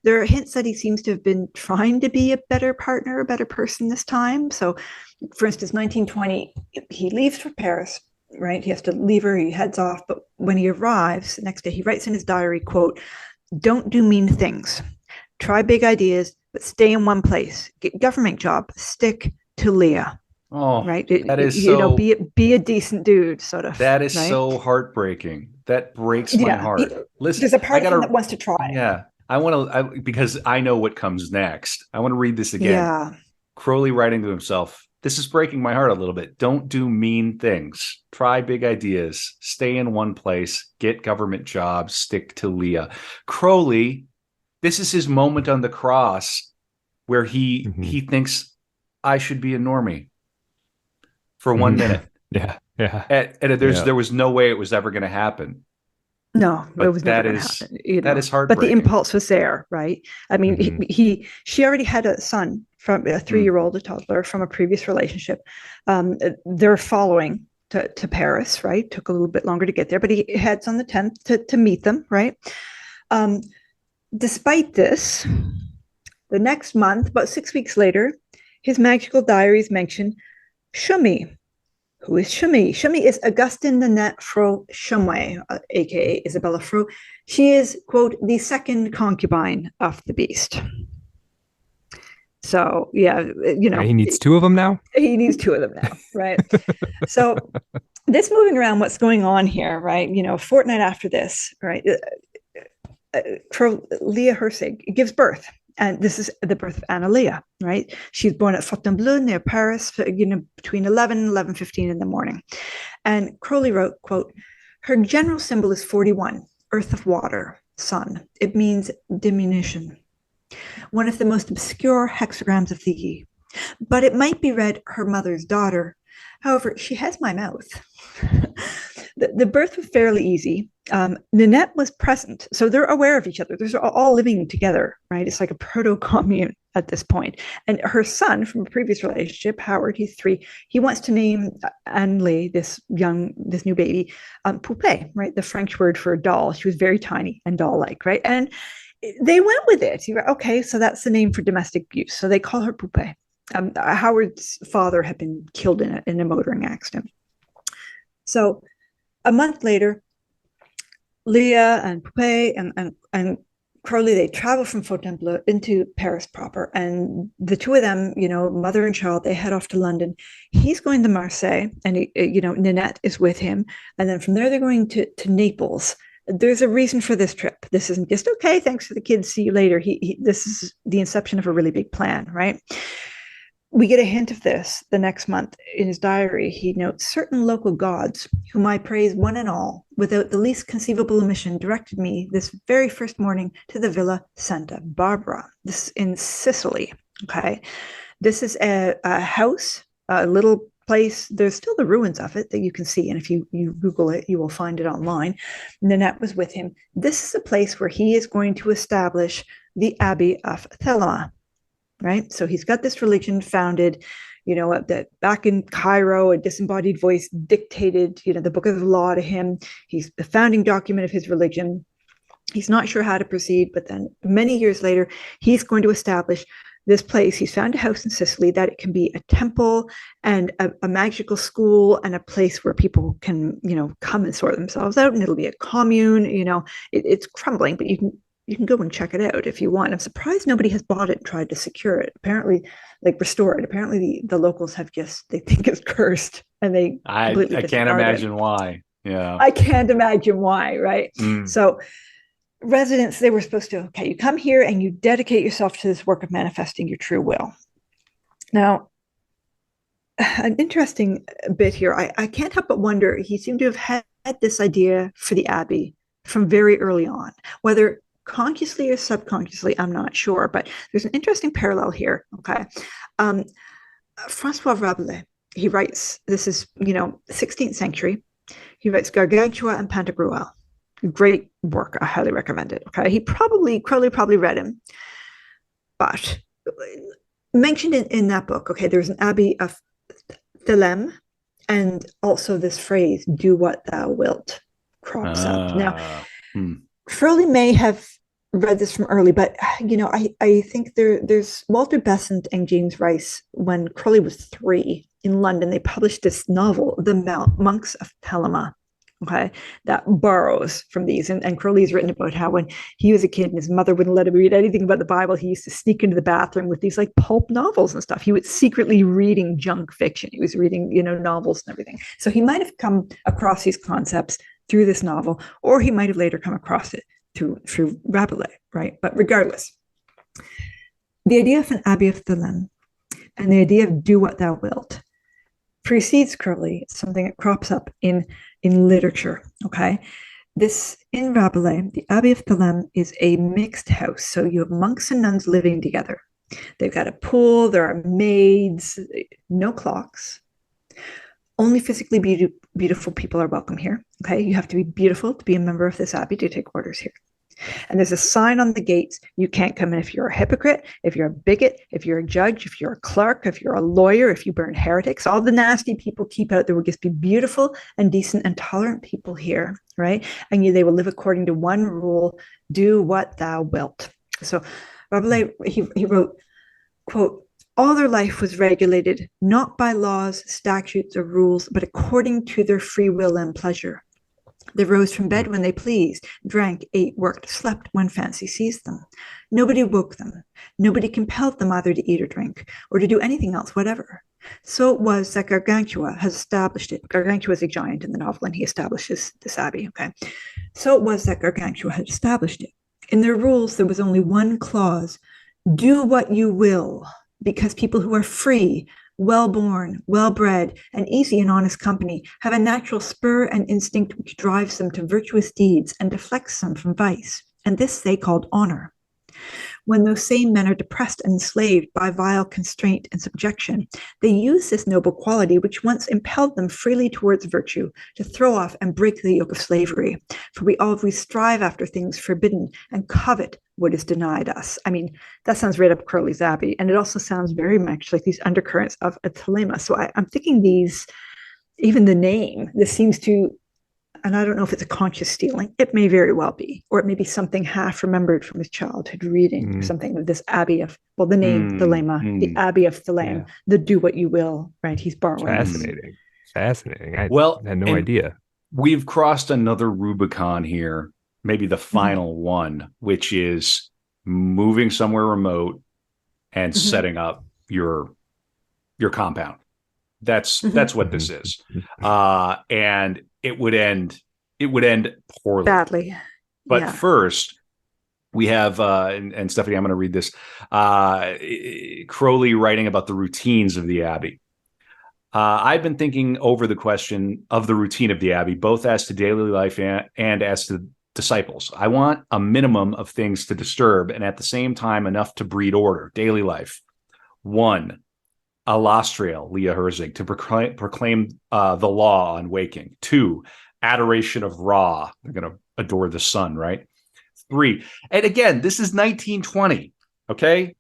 there are hints that he seems to have been trying to be a better partner, a better person this time. So, for instance, 1920, he leaves for Paris, right? He has to leave her, he heads off. But when he arrives the next day, he writes in his diary, quote, "Don't do mean things. Try big ideas, but stay in one place. Get government job. Stick to Leah." Oh, right. That is be a decent dude, sort of. That is so heartbreaking. That breaks my heart. Listen, there's a part of him that wants to try. Yeah, I want to because I know what comes next. I want to read this again. Yeah. Crowley writing to himself this is breaking my heart a little bit. Don't do mean things. Try big ideas. Stay in one place. Get government jobs. Stick to Leah. Crowley, this is his moment on the cross where he thinks, I should be a normie for 1 minute. Yeah. And there was no way it was ever going to happen. No, But it was never going to happen. That is But heartbreaking. the impulse was there, right? I mean, she already had a son, from a 3-year-old, a toddler, from a previous relationship. They're following to Paris, right? Took a little bit longer to get there, but he heads on the 10th to meet them, right? Despite this, the next month, about 6 weeks later, his magical diaries mention Shummi. Who is Shummi? Shummi is Augustine Nanette Fro Shumway, aka Isabella Fro. She is, quote, the second concubine of the beast. So, yeah, he needs 2 of them now. He needs 2 of them now, right? So, this moving around, what's going on here, right? A fortnight after this, right? Leah Hersig gives birth. And this is the birth of Anna-Leah, right? She's born at Fontainebleau near Paris, between 11 and 11:15 in the morning. And Crowley wrote, quote, her general symbol is 41, earth of water, sun. It means diminution. One of the most obscure hexagrams of Lahey. But it might be read her mother's daughter. However, she has my mouth. The birth was fairly easy. Nanette was present, so they're aware of each other. They're all living together, right? It's like a proto-commune at this point. And her son from a previous relationship, Howard, he's 3. He wants to name Anne-Lee, this new baby, Poupée, right? The French word for a doll. She was very tiny and doll-like, right? And they went with it. Okay, so that's the name for domestic use. So they call her Poupée. Howard's father had been killed in a motoring accident. So a month later, Leah and Poupée and Crowley, they travel from Fontainebleau into Paris proper. And the 2 of them, mother and child, they head off to London. He's going to Marseille, and, Nanette is with him. And then from there, they're going to Naples. There's a reason for this trip. This isn't just, okay, thanks for the kids, see you later. This is the inception of a really big plan, right? We get a hint of this the next month. In his diary, he notes certain local gods, whom I praise one and all, without the least conceivable omission, directed me this very first morning to the Villa Santa Barbara. This is in Sicily. Okay. This is a house, a little place. There's still the ruins of it that you can see. And if you Google it, you will find it online. Nanette was with him. This is a place where he is going to establish the Abbey of Thelema. Right. So he's got this religion founded, that back in Cairo, a disembodied voice dictated, the book of the law to him. He's the founding document of his religion. He's not sure how to proceed. But then many years later, he's going to establish this place. He's found a house in Sicily that it can be a temple and a magical school and a place where people can, come and sort themselves out. And it'll be a commune. It's crumbling, but you can go and check it out if you want. I'm surprised nobody has bought it and tried to secure it. Apparently, restore it. Apparently, the locals have they think it's cursed, and they. I can't imagine why. Yeah, I can't imagine why. Right. So, residents, they were supposed to. Okay, you come here and you dedicate yourself to this work of manifesting your true will. Now, an interesting bit here. I can't help but wonder. He seemed to have had this idea for the Abbey from very early on, whether consciously or subconsciously, I'm not sure, but there's an interesting parallel here. Okay. Francois Rabelais, he writes, this is, 16th century. He writes Gargantua and Pantagruel. Great work. I highly recommend it. Okay. Crowley probably read him, but mentioned in that book, okay, there's an Abbey of Thelem, and also this phrase, do what thou wilt, crops up. Now, Crowley may have read this from early, but I think there's Walter Besant and James Rice. When Crowley was 3 in London, they published this novel, The Monks of Thelema. Okay, that borrows from these, and Crowley's written about how when he was a kid and his mother wouldn't let him read anything about the Bible, he used to sneak into the bathroom with these pulp novels and stuff. He was secretly reading junk fiction. He was reading novels and everything. So he might have come across these concepts through this novel, or he might have later come across it through Rabelais, right? But regardless, the idea of an Abbey of Thelem and the idea of do what thou wilt precedes Crowley. It's something that crops up in literature. Okay, this in Rabelais, the Abbey of Theleme is a mixed house. So you have monks and nuns living together. They've got a pool. There are maids. No clocks. Only physically beautiful people are welcome here. Okay, you have to be beautiful to be a member of this abbey to take orders here. And there's a sign on the gates. You can't come in if you're a hypocrite, if you're a bigot, if you're a judge, if you're a clerk, if you're a lawyer, if you burn heretics. All the nasty people keep out. There will just be beautiful and decent and tolerant people here, right? And they will live according to one rule: do what thou wilt. So Rabelais, he wrote, quote, all their life was regulated not by laws, statutes, or rules, but according to their free will and pleasure. They rose from bed when they pleased, drank, ate, worked, slept when fancy seized them. Nobody woke them. Nobody compelled them either to eat or drink, or to do anything else whatever. So it was that Gargantua has established it. Gargantua is a giant in the novel, and he establishes this abbey. Okay, so it was that Gargantua had established it. In their rules, there was only one clause: do what you will, because people who are free, well-born, well-bred, and easy in honest company have a natural spur and instinct which drives them to virtuous deeds and deflects them from vice, and this they called honor. When those same men are depressed and enslaved by vile constraint and subjection, they use this noble quality which once impelled them freely towards virtue to throw off and break the yoke of slavery. For we always strive after things forbidden and covet what is denied us. I mean, that sounds right up Crowley's Abbey, and it also sounds very much like these undercurrents of a Thelema. So I'm thinking these, even the name, this seems to, and I don't know if it's a conscious stealing. It may very well be, or it may be something half remembered from his childhood reading, or something of this Abbey of, well, the name Thelema, the Abbey of Theleme, the do what you will, right? He's borrowing. Fascinating. I had no idea. We've crossed another Rubicon here, maybe the final one, which is moving somewhere remote and setting up your compound. That's what this is. And it would end poorly. Badly. But first, we have, and Stephanie, I'm going to read this, Crowley writing about the routines of the Abbey. I've been thinking over the question of the routine of the Abbey, both as to daily life and as to disciples. I want a minimum of things to disturb and at the same time enough to breed order. Daily life. 1, Alastriel, Leah Herzig, to proclaim the law on waking. 2, adoration of Ra. They're going to adore the sun, right? 3, and again, this is 1920, okay?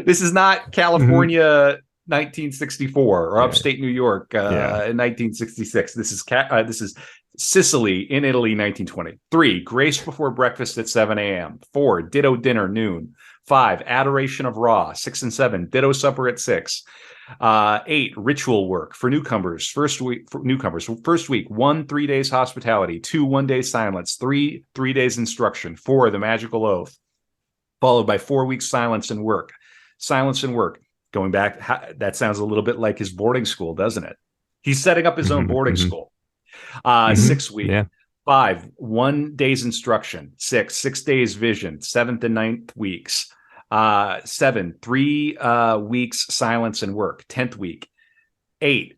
This is not California 1964 or upstate New York in 1966. This is Sicily in Italy, 1920. 3, grace before breakfast at 7 a.m. 4, ditto dinner, noon. 5, adoration of Ra. 6 and 7, ditto supper at 6. 8, ritual work for newcomers. First week, 1, 3 days hospitality. 2, 1 day silence. 3, 3 days instruction. 4, the magical oath, followed by 4 weeks silence and work. Silence and work. Going back, that sounds a little bit like his boarding school, doesn't it? He's setting up his own boarding school. 6 weeks. Yeah. 5, 1 day's instruction. 6 days vision. 7th and 9th weeks. 7, 3 weeks silence and work. 10th week. 8,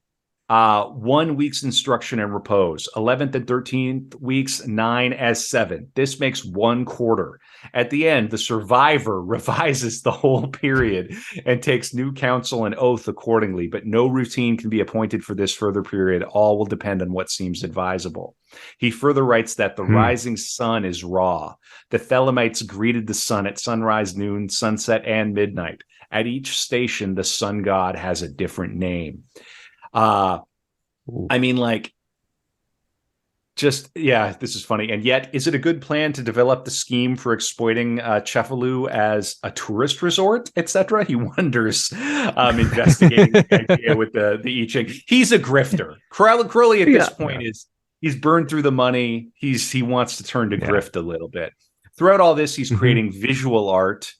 1 week's instruction and repose. 11th and 13th weeks, 9 as 7. This makes 1 quarter. At the end, the survivor revises the whole period and takes new counsel and oath accordingly, but no routine can be appointed for this further period. All will depend on what seems advisable. He further writes that the rising sun is Ra. The Thelemites greeted the sun at sunrise, noon, sunset, and midnight. At each station, the sun god has a different name. I mean, like, this is funny. And yet, is it a good plan to develop the scheme for exploiting Cefalù as a tourist resort, etc.? He wonders, investigating the idea with the I Ching. He's a grifter. Crowley at this point he's burned through the money. He wants to turn to grift a little bit. Throughout all this, he's creating visual art,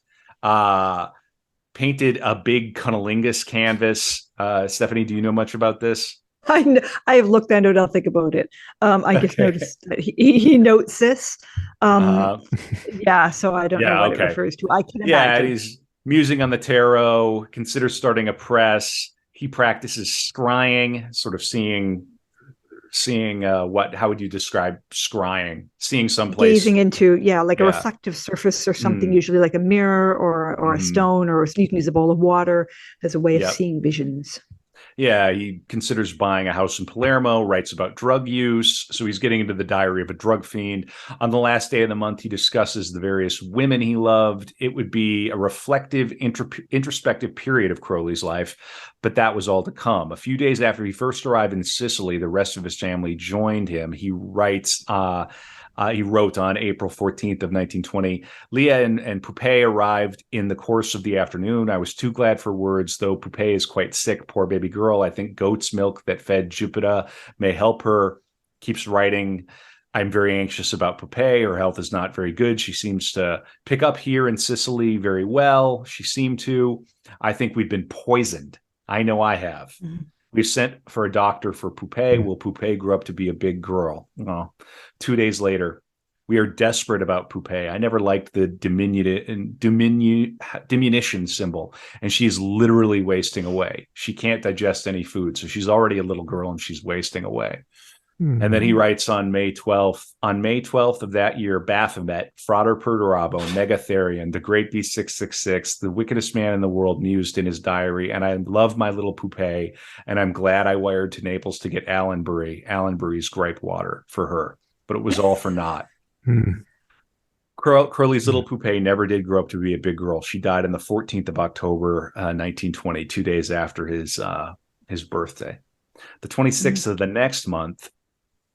painted a big cunnilingus canvas. Stephanie, do you know much about this? I have looked into it. I'll think about it. I just noticed that he notes this. So I don't know what it refers to. I can imagine. musing on the tarot, considers starting a press. He practices scrying, sort of seeing how would you describe scrying? Seeing someplace. Gazing into, like a reflective surface or something, usually like a mirror or a stone, or you can use a bowl of water as a way of seeing visions. Yeah, he considers buying a house in Palermo, writes about drug use. So he's getting into the diary of a drug fiend. On the last day of the month, he discusses the various women he loved. It would be a reflective, introspective period of Crowley's life, but that was all to come. A few days after he first arrived in Sicily, the rest of his family joined him. He wrote on April 14th of 1920, Leah and Poupée arrived in the course of the afternoon. I was too glad for words, though Poupée is quite sick, poor baby girl. I think goat's milk that fed Jupiter may help her. Keeps writing, I'm very anxious about Poupée. Her health is not very good. She seems to pick up here in Sicily very well. She seemed to. I think we've been poisoned. I know I have. Mm-hmm. We've sent for a doctor for Poupée. Will Poupée grow up to be a big girl? Oh. 2 days later, we are desperate about Poupée. I never liked the diminution symbol, and she's literally wasting away. She can't digest any food, so she's already a little girl, and she's wasting away. Mm-hmm. And then he writes on May 12th of that year, Baphomet, Frater Perdurabo, Mega Therion, the great B666, the wickedest man in the world, mused in his diary, and I love my little Poupée, and I'm glad I wired to Naples to get Allenbury's gripe water for her, but it was all for naught. Crowley's little Poupée never did grow up to be a big girl. She died on the 14th of October, 1920, 2 days after his birthday. The 26th of the next month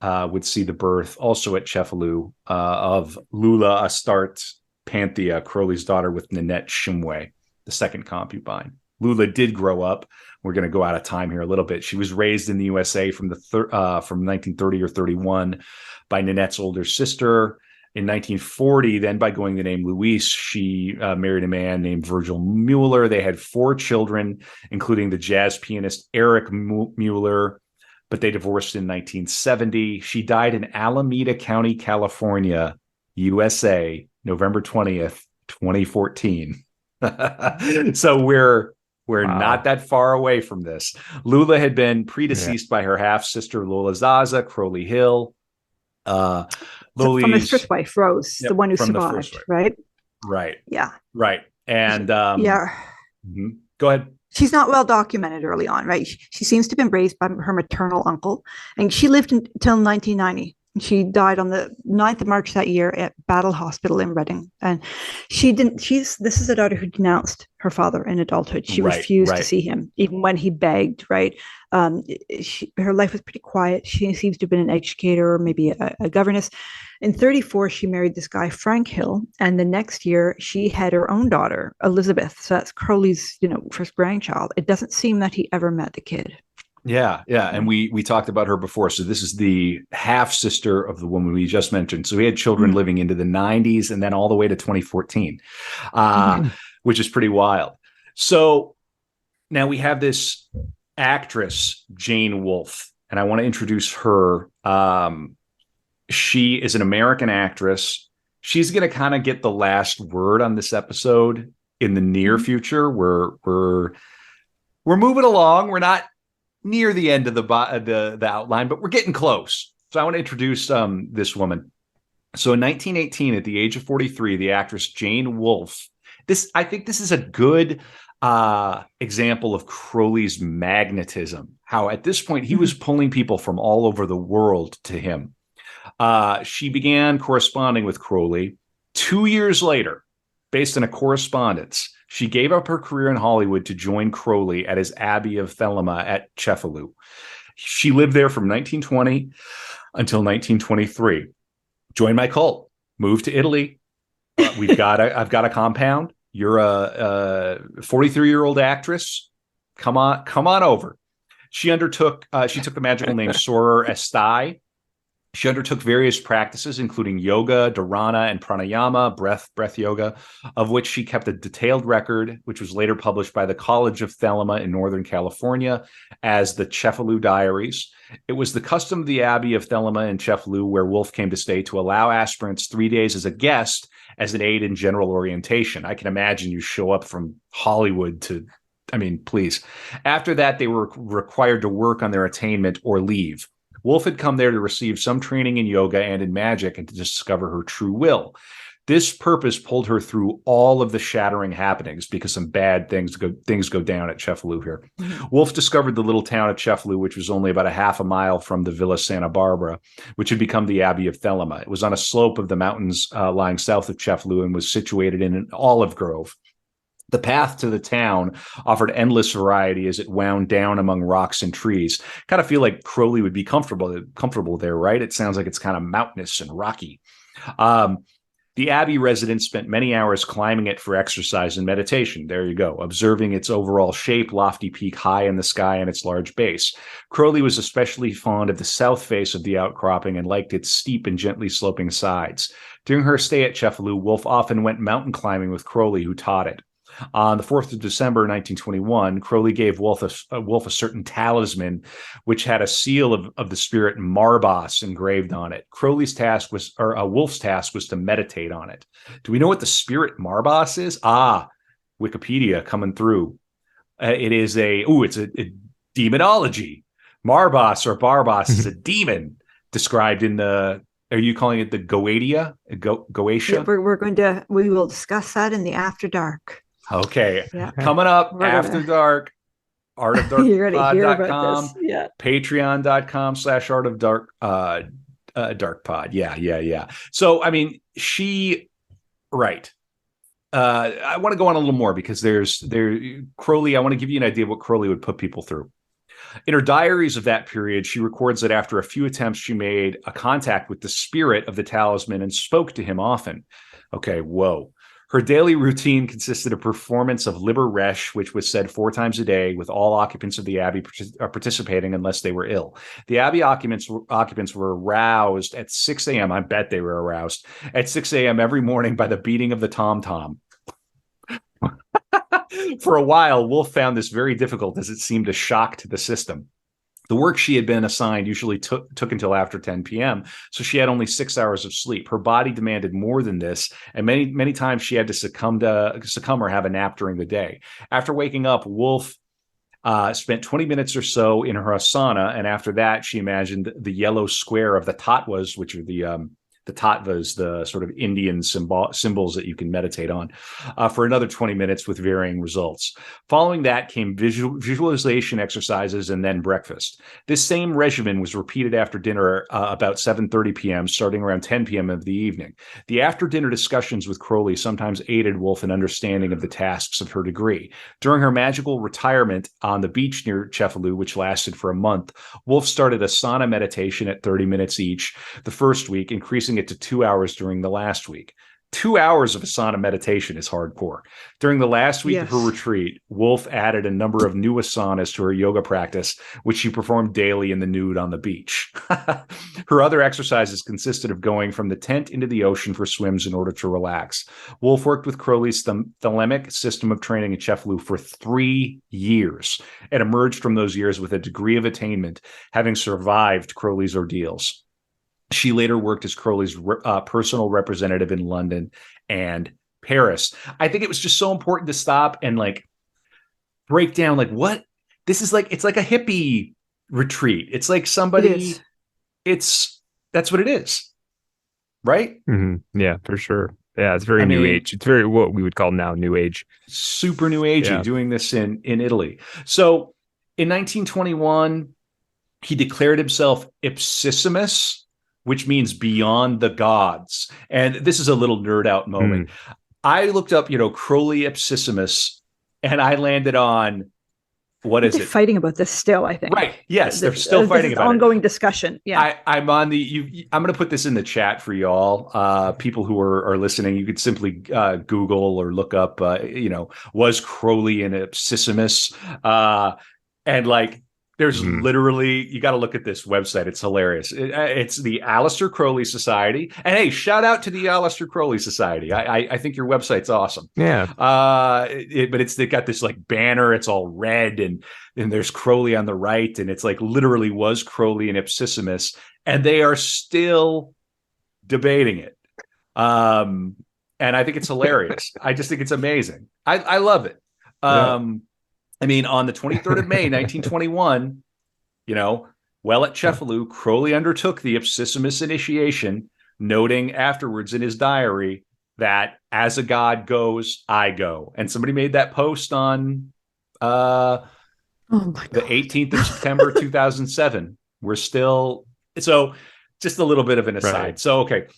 would see the birth, also at Cefalù, of Lula Astarte Panthea, Crowley's daughter with Ninette Shumway, the second concubine. Lula did grow up. We're going to go out of time here a little bit. She was raised in the USA from 1930 or 31 by Ninette's older sister. In 1940, then by going the name Louise, she married a man named Virgil Mueller. They had 4 children, including the jazz pianist Eric Mueller, but they divorced in 1970. She died in Alameda County, California, USA, November 20th, 2014. So we're not that far away from this. Lula had been predeceased by her half-sister, Lola Zaza, Crowley Hill. From his first wife, Rose, the one who survived, right? Right. Yeah. Right. And Go ahead. She's not well documented early on, right? She seems to have been raised by her maternal uncle, and she lived until 1990. She died on the 9th of March that year at Battle Hospital in Reading. And this is a daughter who denounced her father in adulthood. She refused to see him, even when he begged, right? Her life was pretty quiet. She seems to have been an educator or maybe a governess. In 1934, she married this guy, Frank Hill. And the next year, she had her own daughter, Elizabeth. So that's Crowley's, first grandchild. It doesn't seem that he ever met the kid. Yeah. And we talked about her before. So this is the half sister of the woman we just mentioned. So he had children living into the 90s and then all the way to 2014, which is pretty wild. So now we have this actress, Jane Wolfe, and I want to introduce her. She is an American actress. She's going to kind of get the last word on this episode in the near future. We're moving along. We're not near the end of the outline, but we're getting close. So I want to introduce this woman. So in 1918, at the age of 43, the actress Jane Wolfe. I think this is a good example of Crowley's magnetism. How at this point he was pulling people from all over the world to him. She began corresponding with Crowley 2 years later, based on a correspondence. She gave up her career in Hollywood to join Crowley at his Abbey of Thelema at Cefalù. She lived there from 1920 until 1923. Joined my cult. Moved to Italy. I've got a compound. You're a 43-year-old actress. Come on over. She took the magical name Soror Estai. She undertook various practices, including yoga, dharana, and pranayama, breath yoga, of which she kept a detailed record, which was later published by the College of Thelema in Northern California as the Cefalù Diaries. It was the custom of the Abbey of Thelema in Cefalù, where Wolf came to stay, to allow aspirants 3 days as a guest as an aid in general orientation. I can imagine you show up from Hollywood to, I mean, please. After that, they were required to work on their attainment or leave. Wolf had come there to receive some training in yoga and in magic and to discover her true will. This purpose pulled her through all of the shattering happenings, because some bad things go down at Cefalù here. Mm-hmm. Wolf discovered the little town of Cefalù, which was only about a half a mile from the Villa Santa Barbara, which had become the Abbey of Thelema. It was on a slope of the mountains lying south of Cefalù and was situated in an olive grove. The path to the town offered endless variety as it wound down among rocks and trees. Kind of feel like Crowley would be comfortable there, right? It sounds like it's kind of mountainous and rocky. The Abbey residents spent many hours climbing it for exercise and meditation. There you go, observing its overall shape, lofty peak high in the sky, and its large base. Crowley was especially fond of the south face of the outcropping and liked its steep and gently sloping sides. During her stay at Cefalù, Wolf often went mountain climbing with Crowley, who taught it. On the 4th of December, 1921, Crowley gave Wolf a certain talisman, which had a seal of the spirit Marbas engraved on it. Wolf's task was to meditate on it. Do we know what the spirit Marbas is? Wikipedia coming through. It's a demonology. Marbas or Barbas is a demon described in the. Are you calling it the Goetia? Yeah, we will discuss that in the After Dark. Okay. Yeah. Coming up After Dark, artofdarkpod.com, patreon.com/artofdark, dark pod. Yeah. So, I mean, right. I want to go on a little more because Crowley, I want to give you an idea of what Crowley would put people through. In her diaries of that period, she records that after a few attempts, she made a contact with the spirit of the talisman and spoke to him often. Okay, whoa. Her daily routine consisted of performance of Liber Resh, which was said 4 times a day, with all occupants of the Abbey participating unless they were ill. The Abbey occupants were aroused at 6 a.m. I bet they were aroused at 6 a.m. every morning by the beating of the tom-tom. For a while, Wolf found this very difficult, as it seemed a shock to the system. The work she had been assigned usually took until after 10 p.m., so she had only 6 hours of sleep. Her body demanded more than this, and many times she had to succumb or have a nap during the day. After waking up, Wolf spent 20 minutes or so in her asana, and after that, she imagined the yellow square of the tattvas, which are the tattvas, the sort of Indian symbols that you can meditate on, for another 20 minutes with varying results. Following that came visualization exercises and then breakfast. This same regimen was repeated after dinner about 7:30 p.m., starting around 10 p.m. of the evening. The after-dinner discussions with Crowley sometimes aided Wolf in understanding of the tasks of her degree. During her magical retirement on the beach near Cefalù, which lasted for a month, Wolf started asana meditation at 30 minutes each the first week, increasing it to 2 hours during the last week. 2 hours of asana meditation is hardcore. During the last week of her retreat, Wolf added a number of new asanas to her yoga practice, which she performed daily in the nude on the beach. Her other exercises consisted of going from the tent into the ocean for swims in order to relax. Wolf worked with Crowley's thelemic system of training at Cefalù for 3 years and emerged from those years with a degree of attainment, having survived Crowley's ordeals. She later worked as Crowley's personal representative in London and Paris. I think it was just so important to stop and break down what this is like. It's like a hippie retreat. It's like somebody. That's what it is, right? Mm-hmm. Yeah, for sure. Yeah, it's very new age. It's very what we would call now new age. Super new agey, doing this in Italy. So in 1921, he declared himself ipsissimus, which means beyond the gods. And this is a little nerd out moment. I looked up, Crowley ipsissimus, and I landed on, what is it? Fighting about this still, I think. Right. Yes, they're still fighting about ongoing discussion. Yeah. I'm on I'm going to put this in the chat for y'all. People who are listening, you could simply Google or look up, was Crowley an ipsissimus? And There's literally, you got to look at this website. It's hilarious. It's the Aliester Crowley Society. And hey, shout out to the Aleister Crowley Society. I think your website's awesome. Yeah. But they got this like banner. It's all red, and there's Crowley on the right, and it's like literally was Crowley and Ipsissimus, and they are still debating it. And I think it's hilarious. I just think it's amazing. I love it. I mean, on the 23rd of May, 1921, while at Cefalù, Crowley undertook the Ipsissimus initiation, noting afterwards in his diary that as a god goes, I go. And somebody made that post on the 18th of September, 2007. We're still, so just a little bit of an aside. Right. So, okay.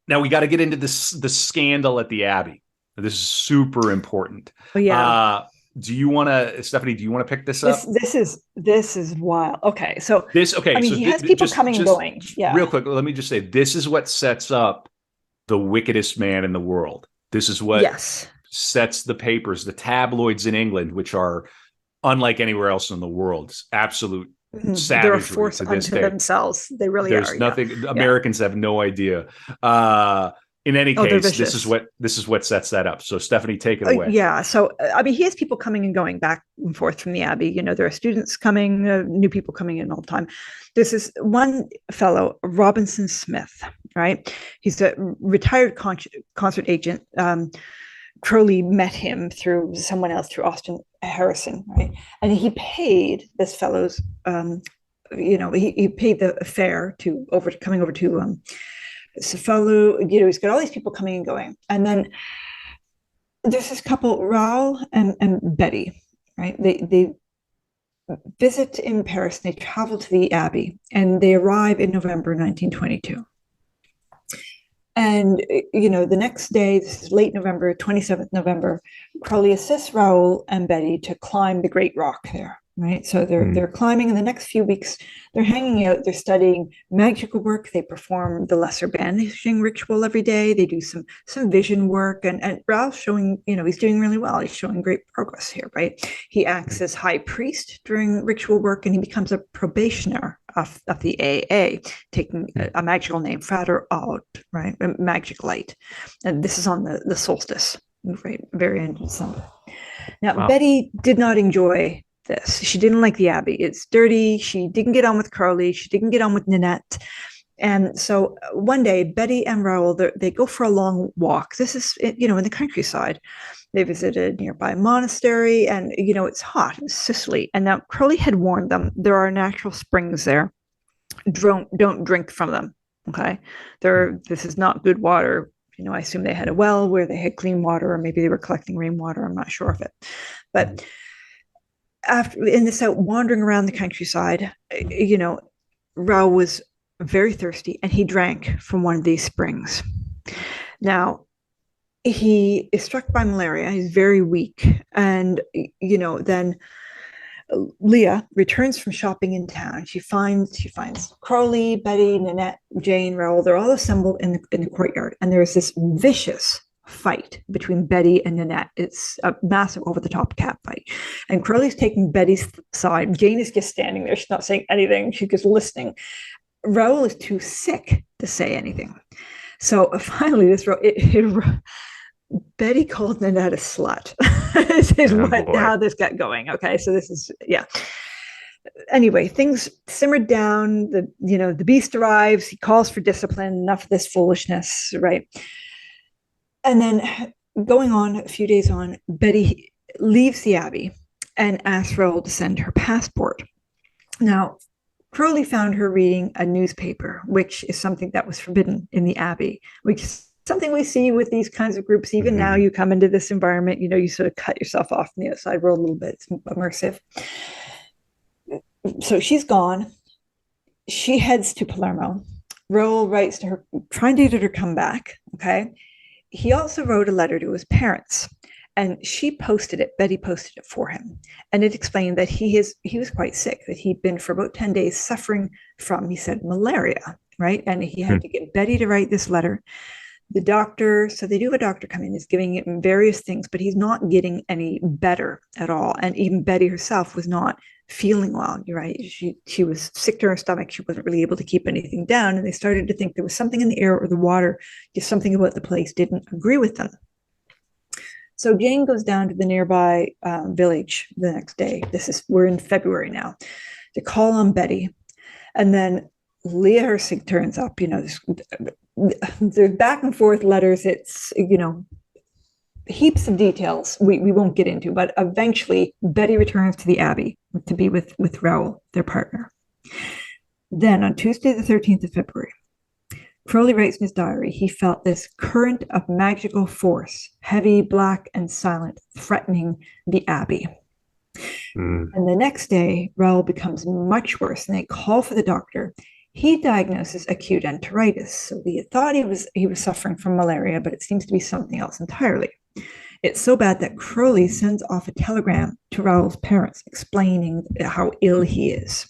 Now we got to get into the scandal at the Abbey. This is super important. Oh, yeah. Stephanie, do you want to pick this up? This is wild. Okay. So he has people coming and going. Yeah. Real quick, let me just say, this is what sets up the wickedest man in the world. This is what sets the papers, the tabloids in England, which are unlike anywhere else in the world. It's absolute savagery. They're a force unto themselves. They really are. There's nothing. Yeah. Americans have no idea. In any case, this is what sets that up. So, Stephanie, take it away. Yeah. So, he has people coming and going back and forth from the Abbey. There are students coming, new people coming in all the time. This is one fellow, Robinson Smith, right? He's a retired concert agent. Crowley met him through someone else, through Austin Harrison, right? And he paid this fellow's, he paid the fare coming over to Cefalù. He's got all these people coming and going. And then there's this couple, Raoul and Betty, right? They visit in Paris. They travel to the Abbey, and they arrive in November 1922. And, the next day, this is late November, 27th November, Crowley assists Raoul and Betty to climb the Great Rock there, right? So they're climbing. In the next few weeks, they're hanging out. They're studying magical work. They perform the lesser banishing ritual every day. They do some vision work. And Raoul's showing, he's doing really well. He's showing great progress here, right? He acts as high priest during ritual work, and he becomes a probationer of the AA, taking a magical name, Frater Aud, right? A magic light. And this is on the solstice, right? Very end of December. Now, Betty did not enjoy this. She didn't like the Abbey. It's dirty. She didn't get on with Crowley. She didn't get on with Nanette. And so one day, Betty and Raoul, they go for a long walk. This is, in the countryside. They visited a nearby monastery, and, it's hot in Sicily. And now Crowley had warned them, there are natural springs there. Don't drink from them. Okay. This is not good water. I assume they had a well where they had clean water, or maybe they were collecting rainwater. I'm not sure of it. But wandering around the countryside, Raoul was very thirsty, and he drank from one of these springs. Now, he is struck by malaria. He's very weak. And, then Leah returns from shopping in town. She finds Crowley, Betty, Nanette, Jane, Raoul. They're all assembled in the courtyard. And there's this vicious fight between Betty and Nanette. It's a massive over-the-top cat fight. And Crowley's taking Betty's side. Jane is just standing there. She's not saying anything. She's just listening. Raoul is too sick to say anything. So finally, Betty called Nanette a slut. This is how this got going. Okay, so this is, Anyway, things simmered down. The beast arrives. He calls for discipline. Enough of this foolishness, right? And then going on, a few days on, Betty leaves the Abbey and asks Raoul to send her passport. Now, Crowley found her reading a newspaper, which is something that was forbidden in the Abbey, which is something we see with these kinds of groups. Even now, you come into this environment, you sort of cut yourself off from the outside world a little bit. It's immersive. So she's gone. She heads to Palermo. Raoul writes to her, trying to get her to come back. Okay. He also wrote a letter to his parents, and she posted it. Betty posted it for him. And it explained that he was quite sick, that he'd been for about 10 days suffering from, he said, malaria, right? And he had to get Betty to write this letter. The doctor, so they do have a doctor come in, is giving him various things, but he's not getting any better at all. And even Betty herself was not feeling well. You're right. She was sick to her stomach. She wasn't really able to keep anything down. And they started to think there was something in the air or the water, just something about the place didn't agree with them. So Jane goes down to the nearby village the next day. We're in February now, to call on Betty. And then Leah Hersig turns up. There's back and forth letters. It's, heaps of details we won't get into, but eventually Betty returns to the Abbey to be with Raoul, their partner. Then on Tuesday, the 13th of February, Crowley writes in his diary, he felt this current of magical force, heavy, black, and silent, threatening the Abbey. And the next day, Raoul becomes much worse, and they call for the doctor. He diagnoses acute enteritis. So we thought he was suffering from malaria, but it seems to be something else entirely. It's so bad that Crowley sends off a telegram to Raoul's parents explaining how ill he is.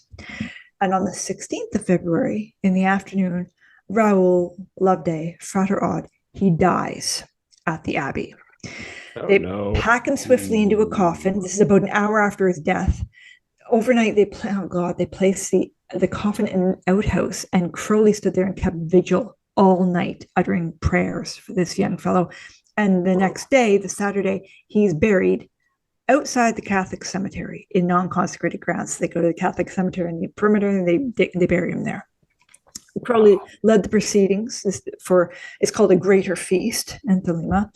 And on the 16th of February, in the afternoon, Raoul Loveday, Frater Odd, he dies at the Abbey. They pack him swiftly into a coffin. This is about an hour after his death. Overnight, they place the coffin in an outhouse, and Crowley stood there and kept vigil all night, uttering prayers for this young fellow. And the next day, the Saturday, he's buried outside the Catholic cemetery in non-consecrated grounds. So they go to the Catholic cemetery in the perimeter, and they bury him there. Crowley led the proceedings it's called a Greater Feast in Thelema.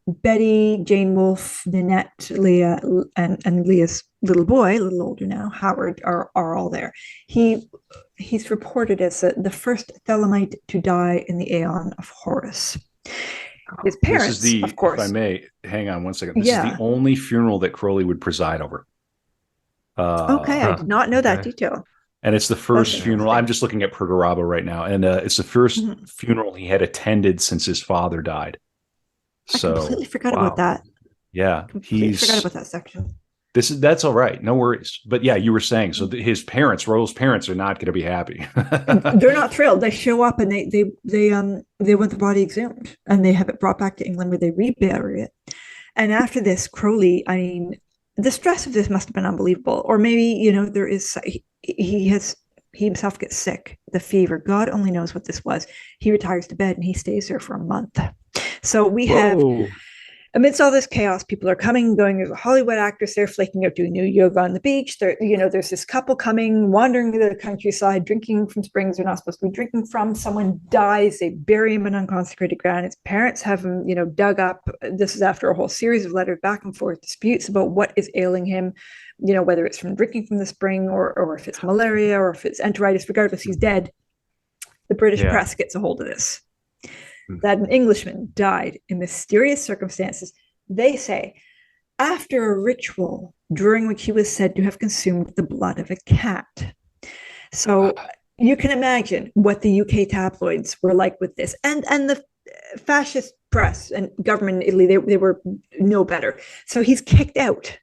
Betty, Jane Wolfe, Nanette, Leah, and Leah's little boy, a little older now, Howard, are all there. He's reported as the first Thelemite to die in the Aeon of Horus. His parents, of course. If I may, hang on one second. This is the only funeral that Crowley would preside over. Okay, I did not know that detail. And it's the first funeral. I'm just looking at Perdurabo right now, and it's the first funeral he had attended since his father died. So I completely forgot about that. Yeah, forgot about that section. That's all right, no worries. But yeah, you were saying so. His parents, Raoul's parents, are not going to be happy. They're not thrilled. They show up and they want the body exhumed, and they have it brought back to England where they rebury it. And after this, Crowley, I mean, the stress of this must have been unbelievable. Or maybe there is he himself gets sick, the fever. God only knows what this was. He retires to bed and he stays there for a month. So we have, amidst all this chaos, people are coming, going. There's a Hollywood actress there flaking out, doing new yoga on the beach. There's this couple coming, wandering to the countryside, drinking from springs they're not supposed to be drinking from. Someone dies, they bury him in unconsecrated ground. His parents have him, dug up. This is after a whole series of letters, back and forth disputes about what is ailing him. Whether it's from drinking from the spring or if it's malaria or if it's enteritis. Regardless, he's dead. The British press gets a hold of this. That an Englishman died in mysterious circumstances, they say, after a ritual during which he was said to have consumed the blood of a cat. So you can imagine what the UK tabloids were like with this. And the fascist press and government in Italy, they were no better. So he's kicked out.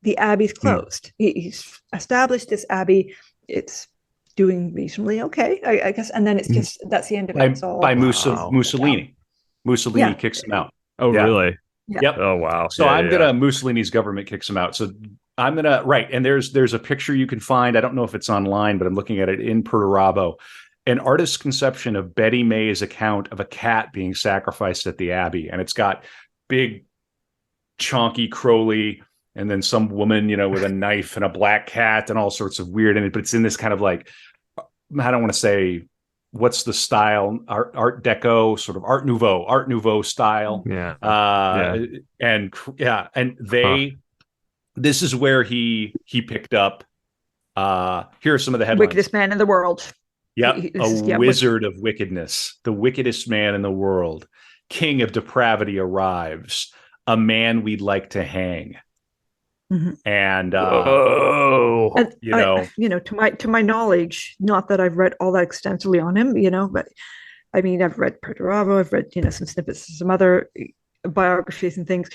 The Abbey's closed. He's established this Abbey. It's doing reasonably okay, I guess. And then it's just, that's the end of it. By Mussolini. Mussolini kicks him out. Oh, really? Yep. Oh, wow. So Mussolini's government kicks him out. So I'm going to, and there's a picture you can find. I don't know if it's online, but I'm looking at it in Perdurabo. An artist's conception of Betty May's account of a cat being sacrificed at the Abbey. And it's got big, chonky Crowley, and then some woman, with a knife and a black cat and all sorts of weird in it. But it's in this kind of like, I don't want to say, what's the style? Art Deco, sort of Art Nouveau style. And this is where he picked up. Here are some of the headlines. Wickedest man in the world. Yep. Wizard of wickedness. The wickedest man in the world. King of depravity arrives. A man we'd like to hang. And to my knowledge, not that I've read all that extensively on him, but I mean, I've read Perdurabo, I've read some snippets of some other biographies and things.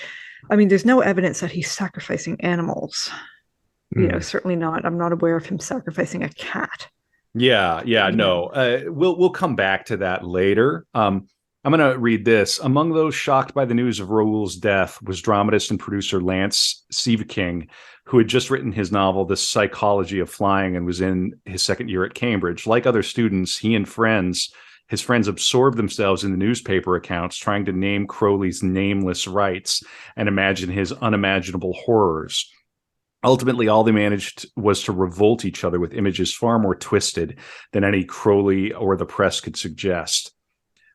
I mean, there's no evidence that he's sacrificing animals. Certainly not. I'm not aware of him sacrificing a cat. No. We'll come back to that later. I'm I'm going to read this. Among those shocked by the news of Raoul's death was dramatist and producer Lance Siveking, who had just written his novel, The Psychology of Flying, and was in his second year at Cambridge. Like other students, he and his friends absorbed themselves in the newspaper accounts, trying to name Crowley's nameless rights and imagine his unimaginable horrors. Ultimately, all they managed was to revolt each other with images far more twisted than any Crowley or the press could suggest.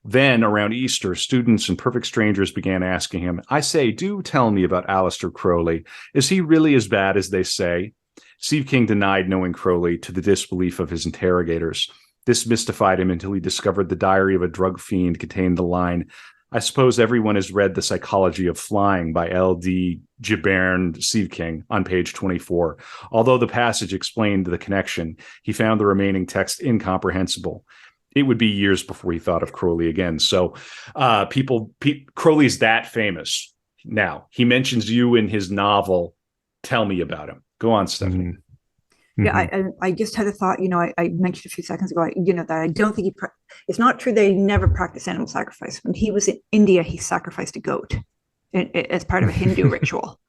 Then, around Easter, students and perfect strangers began asking him, "I say, do tell me about Aleister Crowley. Is he really as bad as they say?" Siveking denied knowing Crowley, to the disbelief of his interrogators. This mystified him until he discovered the diary of a drug fiend contained the line, "I suppose everyone has read The Psychology of Flying" by L.D. Giberne Siveking on page 24. Although the passage explained the connection, he found the remaining text incomprehensible. It would be years before he thought of Crowley again. So Crowley's that famous. Now, he mentions you in his novel. Tell me about him. Go on, Stephanie. Mm-hmm. Yeah, I just had a thought, I mentioned a few seconds ago, that I don't think it's not true that he never practiced animal sacrifice. When he was in India, he sacrificed a goat as part of a Hindu ritual.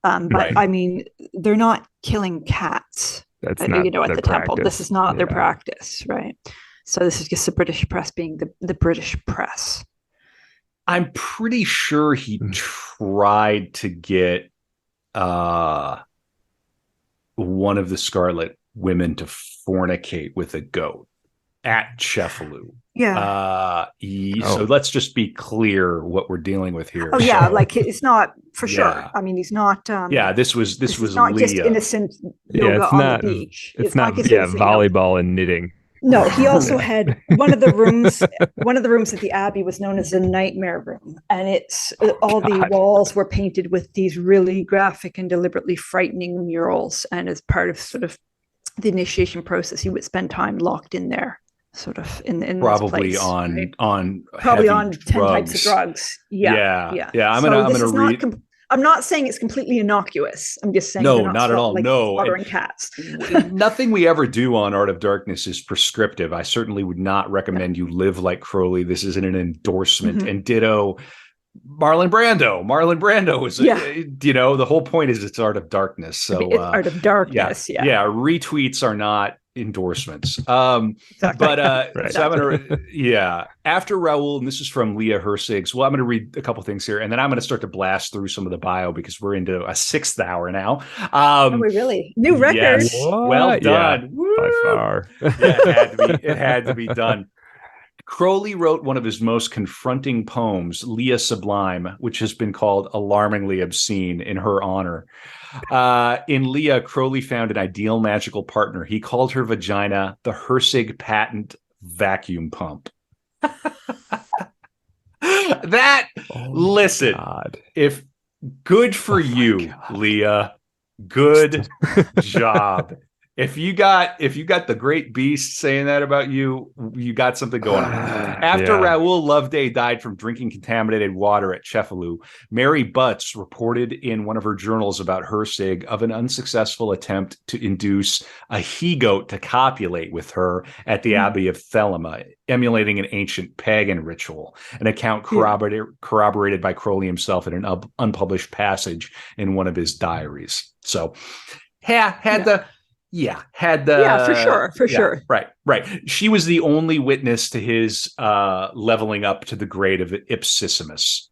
But Right. I mean, they're not killing cats, That's at not the their temple. practice. This is not their Yeah. practice, right? So this is just the British press being the British press. I'm pretty sure he tried to get one of the Scarlet Women to fornicate with a goat at Cefalù. Yeah. So let's just be clear what we're dealing with here. Oh yeah, So, like it's not for Yeah. sure. I mean, he's not. this was not just Leah. innocent yoga it's on not, the beach. It's not like volleyball and knitting. No, he also had one of the rooms. One of the rooms at the Abbey was known as the Nightmare Room, and all the walls were painted with these really graphic and deliberately frightening murals. And as part of sort of the initiation process, he would spend time locked in there, sort of in Probably this place, on right? on probably heavy on 10 types of drugs. Yeah. I'm So gonna read. I'm not saying it's completely innocuous. I'm just saying No, not at all. like No, slaughtering cats. Nothing we ever do on Art of Darkness is prescriptive. I certainly would not recommend you live like Crowley. This isn't an endorsement. Mhm. And ditto Marlon Brando. Marlon Brando is, the whole point is it's Art of Darkness. So It's Art of Darkness. Yeah. Retweets are not endorsements. Exactly. But Right. so I'm gonna after Raoul, and this is from Leah Hersig's. Well, I'm gonna read a couple things here, and then I'm gonna start to blast through some of the bio because we're into a 6th hour now. Are we really? New record. Yes. What? Well done. Yeah, by far. It had to be done. Crowley wrote one of his most confronting poems, Leah Sublime, which has been called alarmingly obscene in her honor. In Leah, Crowley found an ideal magical partner. He called her vagina the Hersig patent vacuum pump. Listen, God. if good for you, God. Leah, good job. If you got the great beast saying that about you, you got something going on. After Raoul Loveday died from drinking contaminated water at Cefalù, Mary Butts reported in one of her journals about Hersig of an unsuccessful attempt to induce a he-goat to copulate with her at the Abbey of Thelema, emulating an ancient pagan ritual, an account corroborated by Crowley himself in an unpublished passage in one of his diaries. So, for sure. Right. She was the only witness to his leveling up to the grade of Ipsissimus.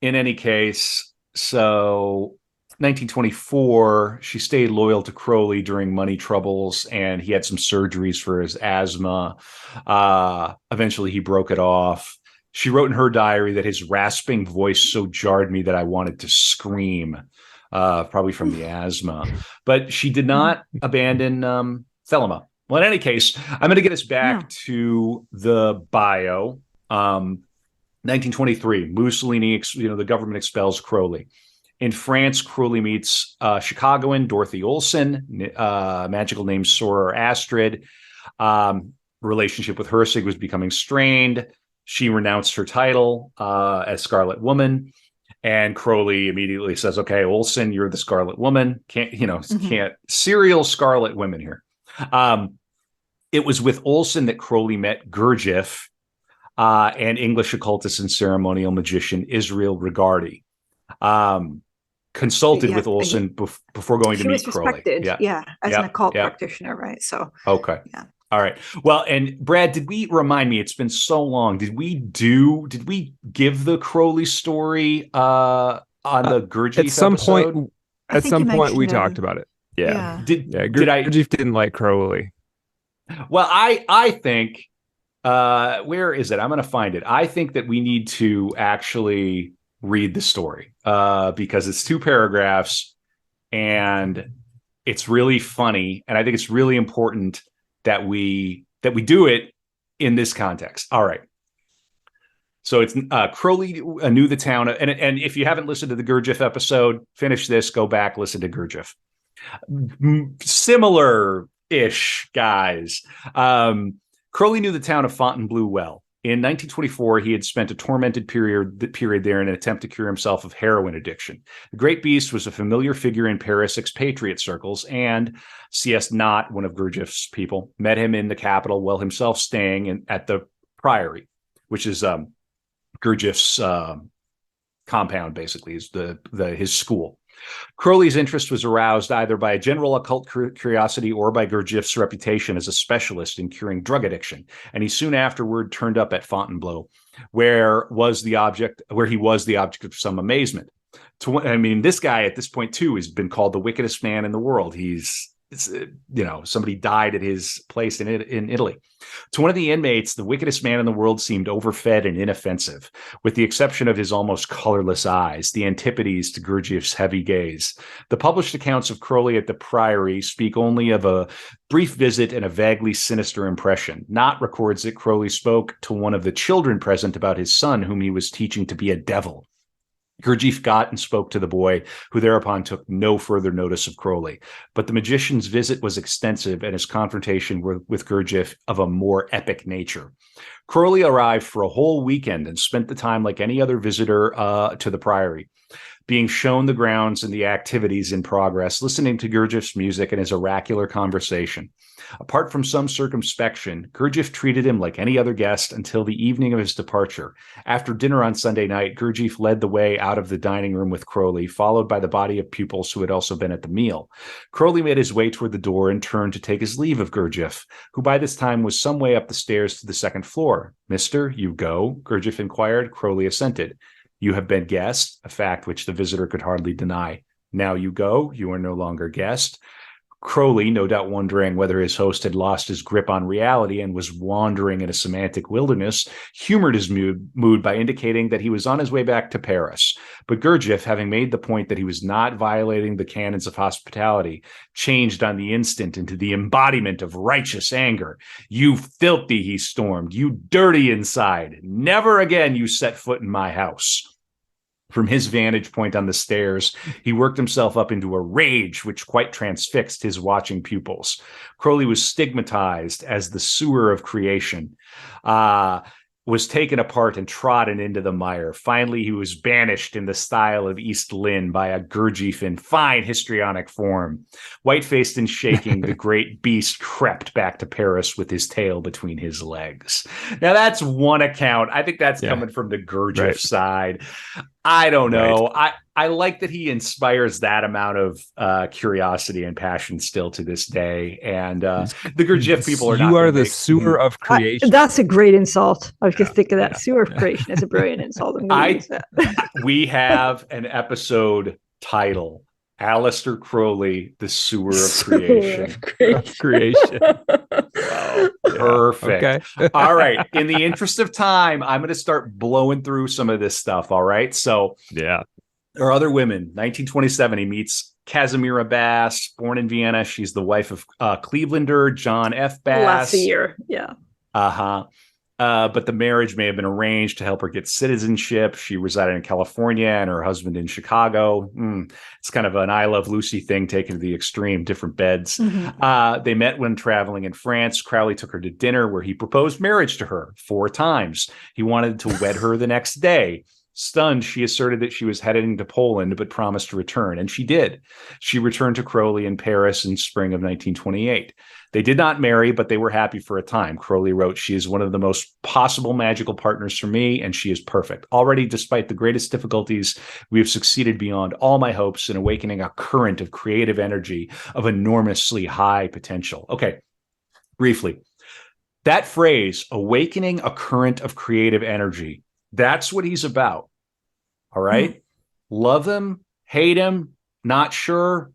In any case, so 1924, she stayed loyal to Crowley during money troubles, and he had some surgeries for his asthma. Eventually, he broke it off. She wrote in her diary that his rasping voice so jarred me that I wanted to scream. Probably from the asthma, but she did not abandon Thelema. Well, in any case, I'm going to get us back to the bio. 1923, Mussolini, the government expels Crowley. In France, Crowley meets Chicagoan Dorothy Olson, magical name Sora Astrid. Relationship with Hersig was becoming strained. She renounced her title as Scarlet Woman. And Crowley immediately says, "Okay, Olson, you're the Scarlet Woman. Can't serial Scarlet Women here." It was with Olson that Crowley met Gurdjieff and English occultist and ceremonial magician Israel Regardie. Consulted with Olson before going to meet Crowley. As an occult practitioner, right? So okay, all right. Well, and Brad, did we remind me? It's been so long. Did we give the Crowley story on the Gurdjieff at some episode? point? At some point, we talked about it. Gurdjieff didn't like Crowley. Well, I think where is it? I'm going to find it. I think that we need to actually read the story because it's 2 paragraphs and it's really funny, and I think it's really important that we do it in this context. All right. So it's Crowley knew the town, and if you haven't listened to the Gurdjieff episode, finish this, go back, listen to Gurdjieff. Similar-ish guys. Crowley knew the town of Fontainebleau well. In 1924, he had spent a tormented period there in an attempt to cure himself of heroin addiction. The Great Beast was a familiar figure in Paris expatriate circles, and C.S. Knott, one of Gurdjieff's people, met him in the capital while himself staying at the Priory, which is Gurdjieff's compound, basically, is his school. Crowley's interest was aroused either by a general occult curiosity or by Gurdjieff's reputation as a specialist in curing drug addiction, and he soon afterward turned up at Fontainebleau, where he was the object of some amazement. This guy at this point too has been called the wickedest man in the world. Somebody died at his place in Italy. To one of the inmates, the wickedest man in the world seemed overfed and inoffensive, with the exception of his almost colorless eyes, the antipodes to Gurdjieff's heavy gaze. The published accounts of Crowley at the Priory speak only of a brief visit and a vaguely sinister impression. Knott records that Crowley spoke to one of the children present about his son, whom he was teaching to be a devil. Gurdjieff got and spoke to the boy, who thereupon took no further notice of Crowley. But the magician's visit was extensive, and his confrontation with Gurdjieff of a more epic nature. Crowley arrived for a whole weekend and spent the time like any other visitor to the Priory, being shown the grounds and the activities in progress, listening to Gurdjieff's music and his oracular conversation. Apart from some circumspection, Gurdjieff treated him like any other guest until the evening of his departure. After dinner on Sunday night, Gurdjieff led the way out of the dining room with Crowley, followed by the body of pupils who had also been at the meal. Crowley made his way toward the door and turned to take his leave of Gurdjieff, who by this time was some way up the stairs to the second floor. "Mister, you go?" Gurdjieff inquired. Crowley assented. "You have been guest," a fact which the visitor could hardly deny. "Now you go. You are no longer guest." Crowley, no doubt wondering whether his host had lost his grip on reality and was wandering in a semantic wilderness, humored his mood by indicating that he was on his way back to Paris. But Gurdjieff, having made the point that he was not violating the canons of hospitality, changed on the instant into the embodiment of righteous anger. "You filthy," he stormed, "you dirty inside. Never again you set foot in my house." From his vantage point on the stairs, he worked himself up into a rage which quite transfixed his watching pupils. Crowley was stigmatized as the sewer of creation, was taken apart and trodden into the mire. Finally, he was banished in the style of East Lynne by a Gurdjieff in fine histrionic form. White-faced and shaking, the great beast crept back to Paris with his tail between his legs. Now, that's one account. I think that's coming from the Gurdjieff side. I don't know. Right. I like that he inspires that amount of curiosity and passion still to this day. And the Gurdjieff people are You are the sewer of creation. That's a great insult. I was just thinking that sewer of creation is a brilliant insult. We have an episode title, Aleister Crowley, the sewer of creation. Wow. Perfect. Okay. All right. In the interest of time, I'm going to start blowing through some of this stuff. All right. So there are other women. 1927, he meets Casimira Bass, born in Vienna. She's the wife of Clevelander John F. Bass. Last year. Yeah. But the marriage may have been arranged to help her get citizenship. She resided in California and her husband in Chicago. It's kind of an I Love Lucy thing taken to the extreme, different beds. Mm-hmm. They met when traveling in France. Crowley took her to dinner where he proposed marriage to her 4 times. He wanted to wed her the next day. Stunned, she asserted that she was heading to Poland, but promised to return. And she did. She returned to Crowley in Paris in spring of 1928. They did not marry, but they were happy for a time. Crowley wrote, "She is one of the most possible magical partners for me, and she is perfect. Already, despite the greatest difficulties, we have succeeded beyond all my hopes in awakening a current of creative energy of enormously high potential." Okay, briefly. That phrase, awakening a current of creative energy, that's what he's about. All right. Love him, hate him, not sure,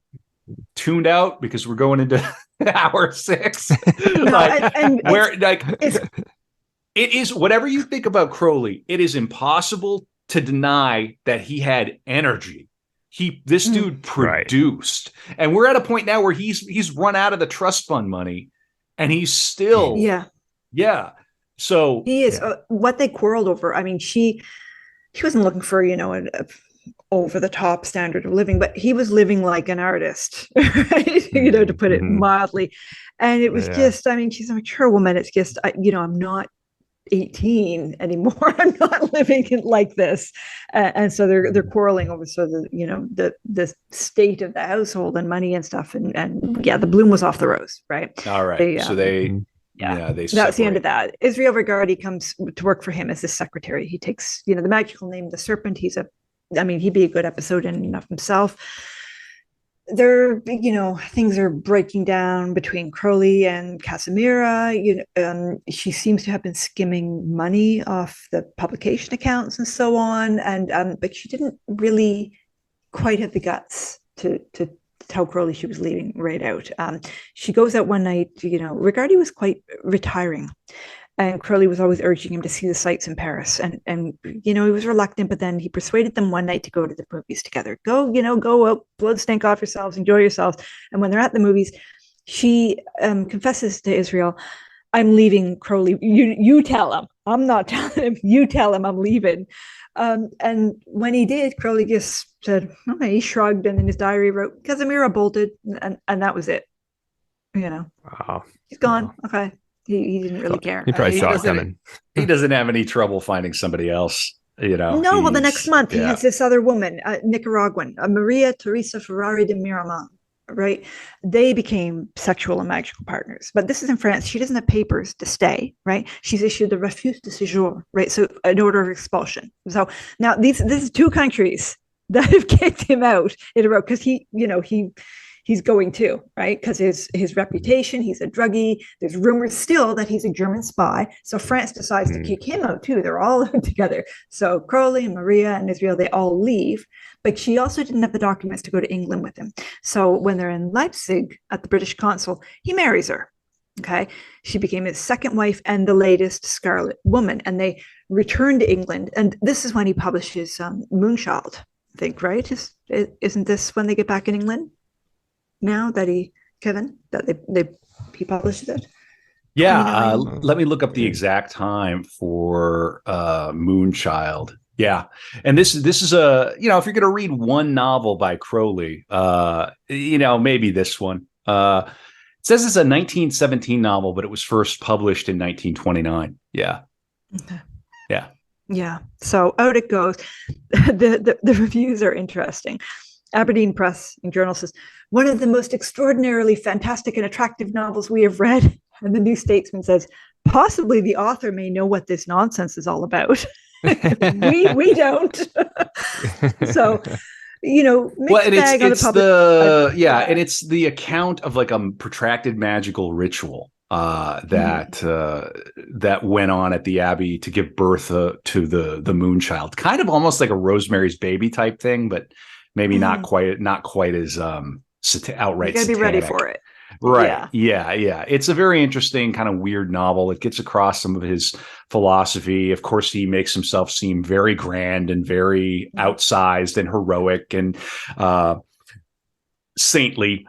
tuned out because we're going into hour 6. It is whatever you think about Crowley, it is impossible to deny that he had energy. This dude produced. Right. And we're at a point now where he's run out of the trust fund money and he's still so he is what they quarreled over. I mean, she wasn't looking for, an over the top standard of living, but he was living like an artist, right? To put it mildly. And it was just, I mean, she's a mature woman. It's just, I'm not 18 anymore. I'm not living like this. And so they're quarreling over the state of the household and money and stuff. And the bloom was off the rose, right? All right. They that's separate. The end of that. Israel Regardie comes to work for him as his secretary. He takes, the magical name, the Serpent. He'd be a good episode in and of himself. There, things are breaking down between Crowley and Casimira. She seems to have been skimming money off the publication accounts and so on. And but she didn't really quite have the guts to tell Crowley she was leaving right out. She goes out one night, Regardie was quite retiring. And Crowley was always urging him to see the sights in Paris. And he was reluctant, but then he persuaded them one night to go to the movies together. Go out, blow the stink off yourselves, enjoy yourselves. And when they're at the movies, she confesses to Israel, "I'm leaving Crowley. You tell him. I'm not telling him. You tell him I'm leaving." And when he did, Crowley just said, okay, he shrugged, and in his diary wrote, "Casimira bolted," and that was it. Wow. He's gone. Okay. He didn't really care. He probably saw it coming. He doesn't have any trouble finding somebody else, No, well, the next month he has this other woman, Nicaraguan, Maria Teresa Ferrari de Miramon, right? They became sexual and magical partners. But this is in France. She doesn't have papers to stay, right? She's issued the refus de séjour, right? So an order of expulsion. So now this is 2 countries that have kicked him out in a row because he's going to, right? Because his reputation, he's a druggie. There's rumors still that he's a German spy. So France decides to kick him out too. They're all together. So Crowley and Maria and Israel, they all leave. But she also didn't have the documents to go to England with him. So when they're in Leipzig at the British consul, he marries her. Okay. She became his second wife and the latest Scarlet Woman. And they returned to England. And this is when he publishes Moonchild, I think, right? Isn't this when they get back in England? Now that he publishes it. Let me look up the exact time for Moonchild. And this is a if you're going to read one novel by Crowley, maybe this one. It says it's a 1917 novel, but it was first published in 1929. Okay. So out it goes. The reviews are interesting. Aberdeen Press and Journal says, "One of the most extraordinarily fantastic and attractive novels we have read." And the New Statesman says, "Possibly the author may know what this nonsense is all about." we don't. So, mixed bag on the public. And it's the account of like a protracted magical ritual that went on at the Abbey to give birth to the Moonchild, kind of almost like a Rosemary's Baby type thing, but maybe not quite as outright. You gotta be ready for it. Right. Yeah. It's a very interesting kind of weird novel. It gets across some of his philosophy. Of course, he makes himself seem very grand and very outsized and heroic and saintly.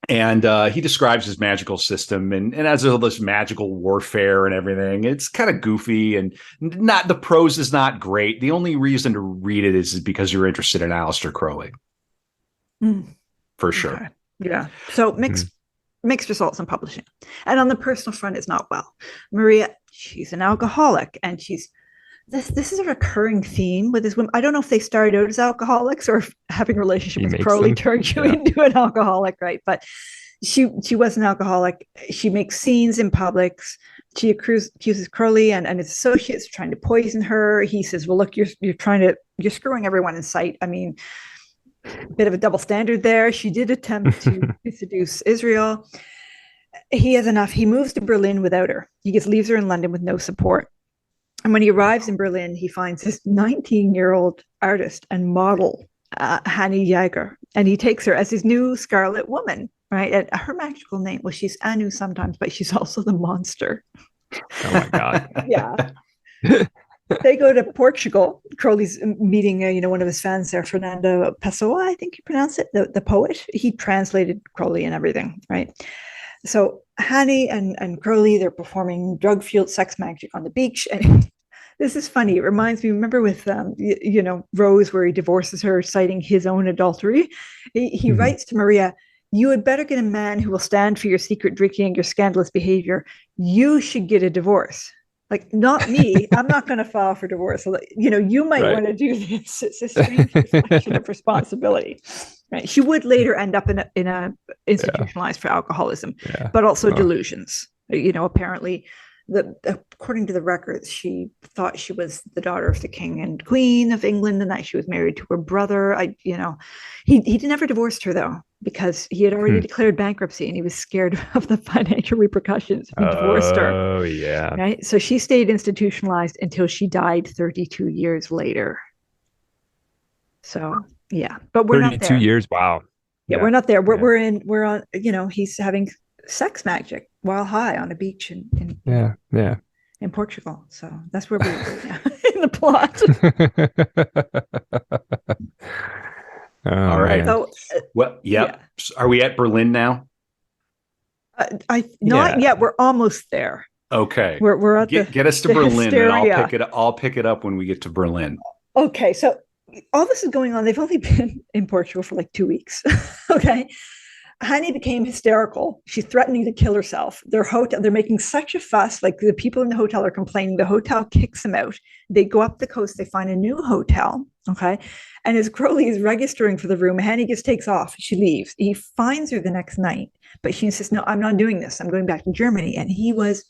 And he describes his magical system and as all this magical warfare and everything. It's kind of goofy and the prose is not great. The only reason to read it is because you're interested in Aleister Crowley. For sure. Okay. Yeah. So mixed results in publishing. And on the personal front, it's not well. Maria, she's an alcoholic and she's this is a recurring theme with this woman. I don't know if they started out as alcoholics or if having a relationship with Crowley turned you into an alcoholic, right? But she was an alcoholic. She makes scenes in public. She accuses Crowley and his associates of trying to poison her. He says, well, look, you're screwing everyone in sight. I mean, a bit of a double standard there. She did attempt to seduce Israel. He has enough. He moves to Berlin without her. He just leaves her in London with no support. And when he arrives in Berlin, he finds this 19-year-old artist and model, Hanne Jaeger, and he takes her as his new Scarlet Woman, right? And her magical name, well, she's Anu sometimes, but she's also the monster. Oh my God. Yeah. They go to Portugal. Crowley's meeting, one of his fans there, Fernando Pessoa, I think you pronounce it, the poet. He translated Crowley and everything, right? So Hanne and Crowley, they're performing drug-fueled sex magic on the beach. And this is funny. It reminds me, remember with, Rose, where he divorces her, citing his own adultery. He writes to Maria, you had better get a man who will stand for your secret drinking and your scandalous behavior. You should get a divorce. Like, not me. I'm not going to file for divorce. So, you might want to do this. It's a strange reflection of responsibility. Right. She would later end up in a institutionalized for alcoholism, but also delusions. Apparently, according to the records, she thought she was the daughter of the king and queen of England, and that she was married to her brother. He never divorced her though, because he had already declared bankruptcy, and he was scared of the financial repercussions if he divorced her. Oh yeah. Right. So she stayed institutionalized until she died 32 years later. So. Yeah, but we're not there. 32 years. Wow. Yeah, we're not there. We're on. He's having sex magic while high on a beach in Portugal. So that's where we are now in the plot. All right. So, Are we at Berlin now? Not yet. We're almost there. Okay. We're at get us to Berlin, hysteria. And I'll pick it up when we get to Berlin. Okay, so all this is going on. They've only been in Portugal for like 2 weeks. Okay. Hanne became hysterical. She's threatening to kill herself. They're making such a fuss. Like, the people in the hotel are complaining. The hotel kicks them out. They go up the coast. They find a new hotel. Okay. And as Crowley is registering for the room, Hanne just takes off. She leaves. He finds her the next night, but she insists, no, I'm not doing this. I'm going back to Germany. And he was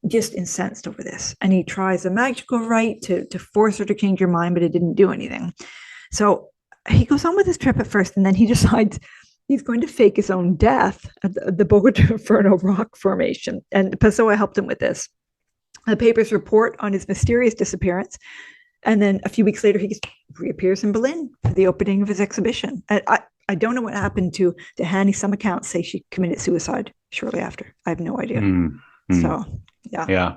just incensed over this. And he tries a magical rite to force her to change her mind, but it didn't do anything. So he goes on with his trip at first, and then he decides he's going to fake his own death at the Bogota Inferno rock formation. And Pessoa helped him with this. The papers report on his mysterious disappearance. And then a few weeks later, he just reappears in Berlin for the opening of his exhibition. And I don't know what happened to Hanne. Some accounts say she committed suicide shortly after. I have no idea. So, yeah. Yeah.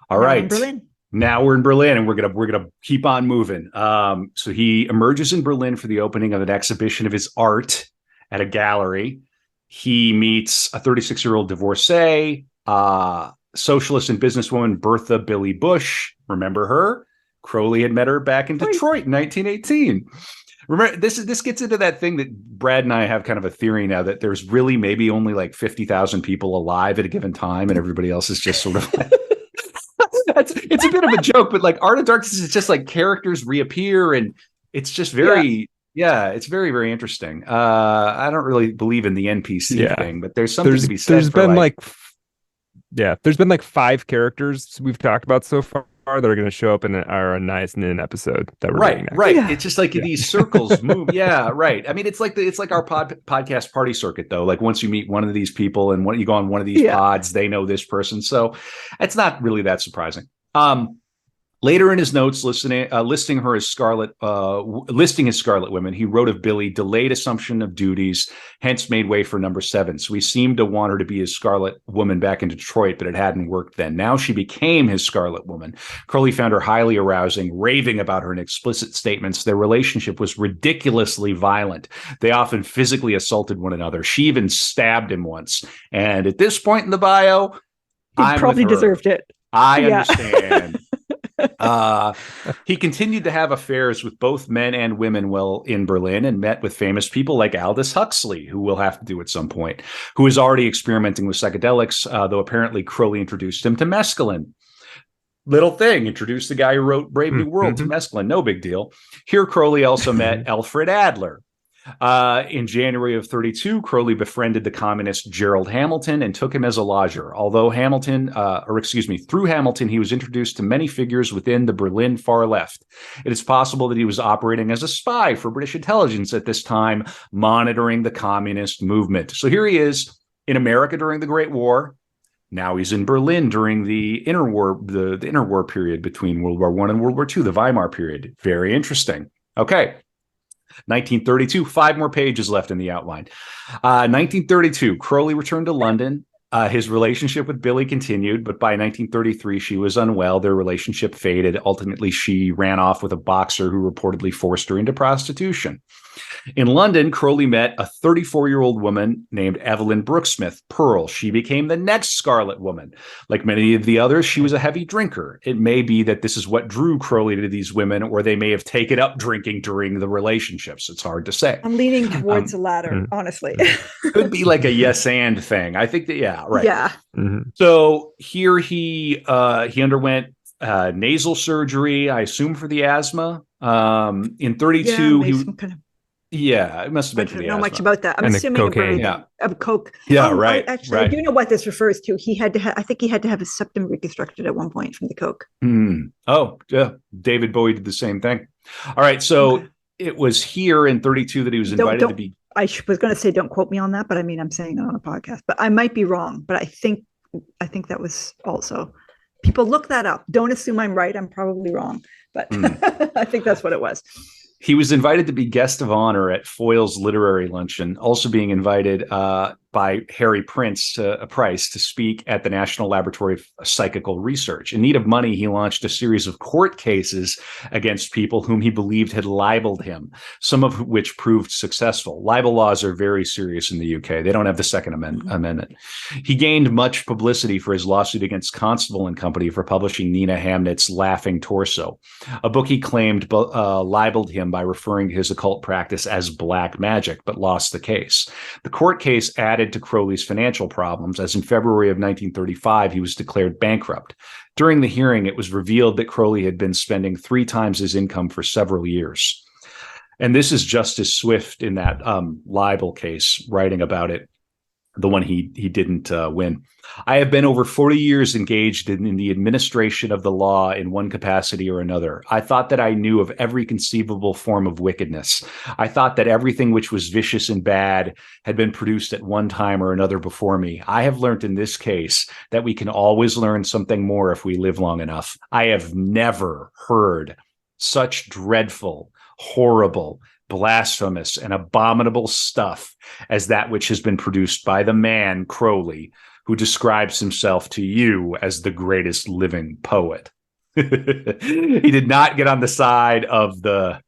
All right. Berlin. Now we're in Berlin, and we're gonna keep on moving. So he emerges in Berlin for the opening of an exhibition of his art at a gallery. He meets a 36-year-old divorcee, socialist and businesswoman Bertha Billy Bush. Remember her? Crowley had met her back in Detroit in 1918. Remember, this gets into that thing that Brad and I have kind of a theory now, that there's really maybe only like 50,000 people alive at a given time, and everybody else is just sort of like, it's a bit of a joke, but like Art of Darkness is just like characters reappear, and it's just very it's very, very interesting. I don't really believe in the NPC thing, but there's something to be said. There's been like 5 characters we've talked about so far that are going to show up in an episode that we're doing next. Right. It's just like these circles move. Yeah, right. I mean, it's like our podcast party circuit, though. Like, once you meet one of these people and when you go on one of these pods, they know this person. So it's not really that surprising. Later in his notes, listing his Scarlet Women, he wrote of Billy, delayed assumption of duties, hence made way for number 7. So he seemed to want her to be his Scarlet Woman back in Detroit, but it hadn't worked then. Now she became his Scarlet Woman. Crowley found her highly arousing, raving about her in explicit statements. Their relationship was ridiculously violent. They often physically assaulted one another. She even stabbed him once. And at this point in the bio, he probably deserved it. I understand. He continued to have affairs with both men and women while in Berlin, and met with famous people like Aldous Huxley, who we'll have to do at some point, who was already experimenting with psychedelics, though apparently Crowley introduced him to mescaline. little thing. Introduced the guy who wrote Brave New World to mescaline. No big deal. Here, Crowley also met Alfred Adler. In January of 32, Crowley befriended the communist Gerald Hamilton and took him as a lodger. Although through Hamilton, he was introduced to many figures within the Berlin far left. It is possible that he was operating as a spy for British intelligence at this time, monitoring the communist movement. So here he is in America during the Great War. Now he's in Berlin during the interwar, the interwar period between World War I and World War II, the Weimar period. Very interesting. Okay. 1932, 5 more pages left in the outline. 1932, Crowley returned to London. His relationship with Billy continued, but by 1933, she was unwell. Their relationship faded. Ultimately, she ran off with a boxer who reportedly forced her into prostitution. In London, Crowley met a 34-year-old woman named Evelyn Brooksmith, Pearl. She became the next Scarlet Woman. Like many of the others, she was a heavy drinker. It may be that this is what drew Crowley to these women, or they may have taken up drinking during the relationships. It's hard to say. I'm leaning towards the latter, honestly. Could be like a yes and thing. I think that, yeah, right. Yeah. So here he underwent nasal surgery, I assume for the asthma. In 32, yeah, it must have been for the asthma. I don't know much about that. I'm and assuming cocaine. of coke. Yeah, right. Actually, right. I do know what this refers to. He had to. I think he had to have his septum reconstructed at one point from the coke. Oh, yeah. David Bowie did the same thing. All right, so it was here in 32 that he was invited to be. I was going to say, don't quote me on that, but I mean, I'm saying it on a podcast. But I might be wrong. But I think that was also. People look that up. Don't assume I'm right. I'm probably wrong, but I think that's what it was. He was invited to be guest of honor at Foyle's literary luncheon, also being invited by Harry Price to speak at the National Laboratory of Psychical Research. In need of money, he launched a series of court cases against people whom he believed had libeled him, some of which proved successful. Libel laws are very serious in the UK. They don't have the Second Amendment. He gained much publicity for his lawsuit against Constable and Company for publishing Nina Hamnett's Laughing Torso, a book he claimed libeled him by referring to his occult practice as black magic, but lost the case. The court case added to Crowley's financial problems, as in February of 1935, he was declared bankrupt. During the hearing, it was revealed that Crowley had been spending 3 times his income for several years. And this is Justice Swift in that libel case writing about it, the one he didn't win. I have been over 40 years engaged in the administration of the law in one capacity or another. I thought that I knew of every conceivable form of wickedness. I thought that everything which was vicious and bad had been produced at one time or another before me. I have learned in this case that we can always learn something more if we live long enough. I have never heard such dreadful, horrible, blasphemous, and abominable stuff as that which has been produced by the man, Crowley, who describes himself to you as the greatest living poet. He did not get on the side of the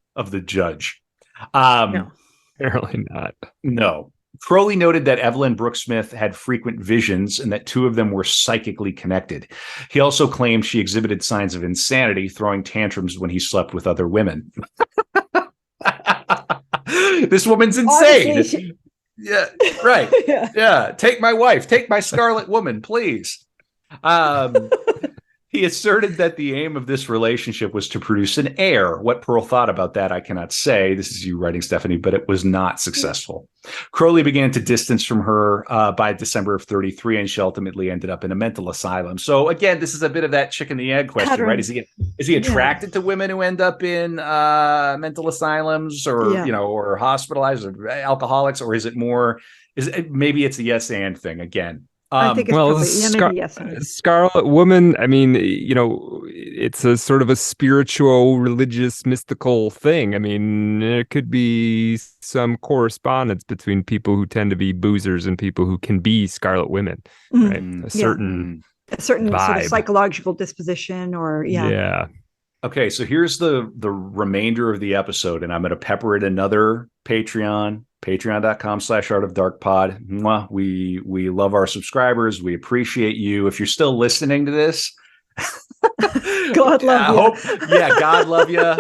judge. No, apparently not. No. Crowley noted that Evelyn Brooksmith had frequent visions and that 2 of them were psychically connected. He also claimed she exhibited signs of insanity, throwing tantrums when he slept with other women. This woman's insane. Yeah, right. Yeah. Take my wife. Take my Scarlet Woman, please. He asserted that the aim of this relationship was to produce an heir. What Pearl thought about that, I cannot say. This is you writing, Stephanie, but it was not successful. Crowley began to distance from her by December of 33, and she ultimately ended up in a mental asylum. So again, this is a bit of that chicken and the egg question, right? Is he attracted to women who end up in mental asylums or or hospitalized or alcoholics, or is it more? Maybe it's a yes and thing again. I think it's maybe yes. Scarlet Woman, I mean, it's a sort of a spiritual, religious, mystical thing. I mean, there could be some correspondence between people who tend to be boozers and people who can be Scarlet Women, right? A certain sort of psychological disposition or, Yeah. Okay, so here's the remainder of the episode, and I'm going to pepper it another patreon.com/artofdarkpod. We love our subscribers. We appreciate you. If you're still listening to this, God love you. God love you.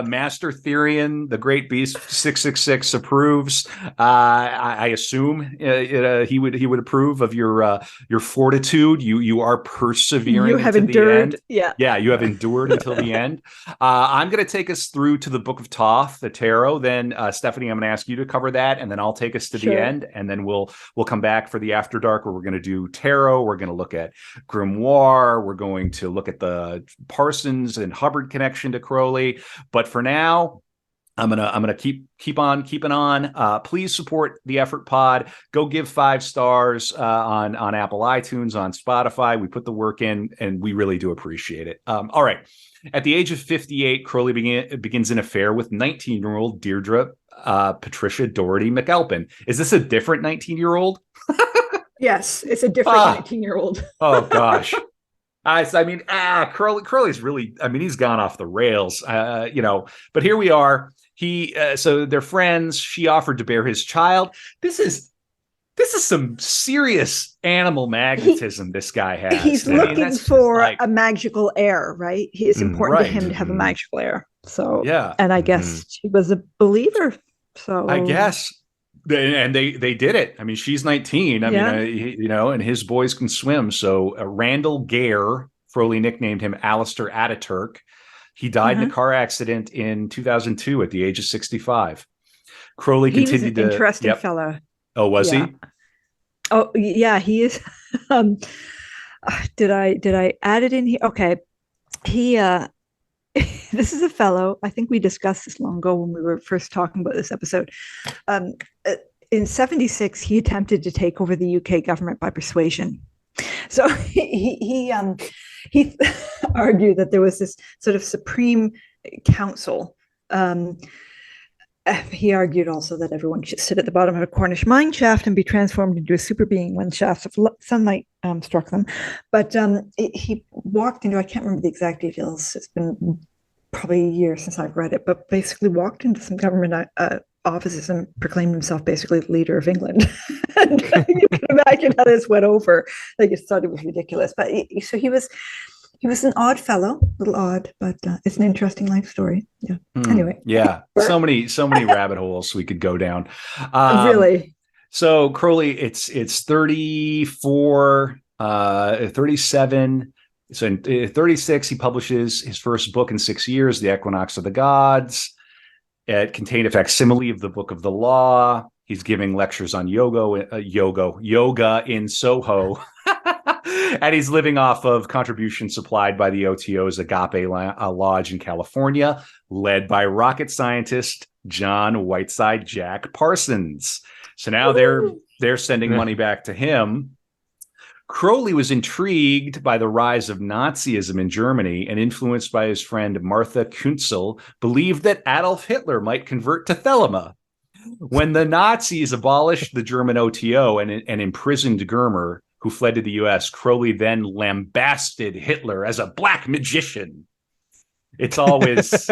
Master Therion, the Great Beast 666 approves. I assume he would approve of your fortitude. You are persevering. You have into endured. the end. Yeah, you have endured until the end. I'm going to take us through to the Book of Thoth, the tarot. Then Stephanie, I'm going to ask you to cover that, and then I'll take us to the end, and then we'll come back for the After Dark, where we're going to do tarot. We're going to look at grimoire. We're going to look at the Parsons and Hubbard connection to Crowley. But for now, I'm gonna keep on keeping on. Please support the Effort Pod. Go give 5 stars on Apple iTunes, on Spotify. We put the work in, and we really do appreciate it. All right. At the age of 58, Crowley begins an affair with 19-year-old Deirdre Patricia Doherty McAlpin. Is this a different 19-year-old? Yes, it's a different 19-year-old. Oh gosh. Crowley's really, he's gone off the rails, but here we are. So they're friends. She offered to bear his child. This is some serious animal magnetism this guy has. He's looking for a magical heir, right? It's important to him to have a magical heir. So, yeah. And I guess she was a believer. So I guess. And they did it. I mean, she's 19. And his boys can swim. So Randall Gare, Crowley nicknamed him Aleister Ataturk. He died in a car accident in 2002 at the age of 65. Crowley continued to... Interesting fellow. Oh, was he? Oh, yeah, he is. Did I add it in here? Okay. He... this is a fellow, I think we discussed this long ago when we were first talking about this episode. In 76, he attempted to take over the UK government by persuasion. So he argued that there was this sort of supreme council. He argued also that everyone should sit at the bottom of a Cornish mine shaft and be transformed into a super being when shafts of sunlight struck them. But he walked into, I can't remember the exact details, it's been probably a year since I've read it, but basically walked into some government offices and proclaimed himself basically the leader of England. And you can imagine how this went over. I just thought it was ridiculous. But so he was an odd fellow, a little odd, but it's an interesting life story. Yeah. Anyway. Yeah. So many rabbit holes we could go down. Really. So Crowley, it's 34, 37. So in 36, he publishes his first book in 6 years, The Equinox of the Gods. It contained a facsimile of the Book of the Law. He's giving lectures on yoga in Soho. And he's living off of contributions supplied by the OTO's Agape Lodge in California, led by rocket scientist John Whiteside Jack Parsons. So now they're sending money back to him. Crowley was intrigued by the rise of Nazism in Germany and, influenced by his friend Martha Kunzel, believed that Adolf Hitler might convert to Thelema. When the Nazis abolished the German OTO and imprisoned Germer, who fled to the U.S., Crowley then lambasted Hitler as a black magician. It's always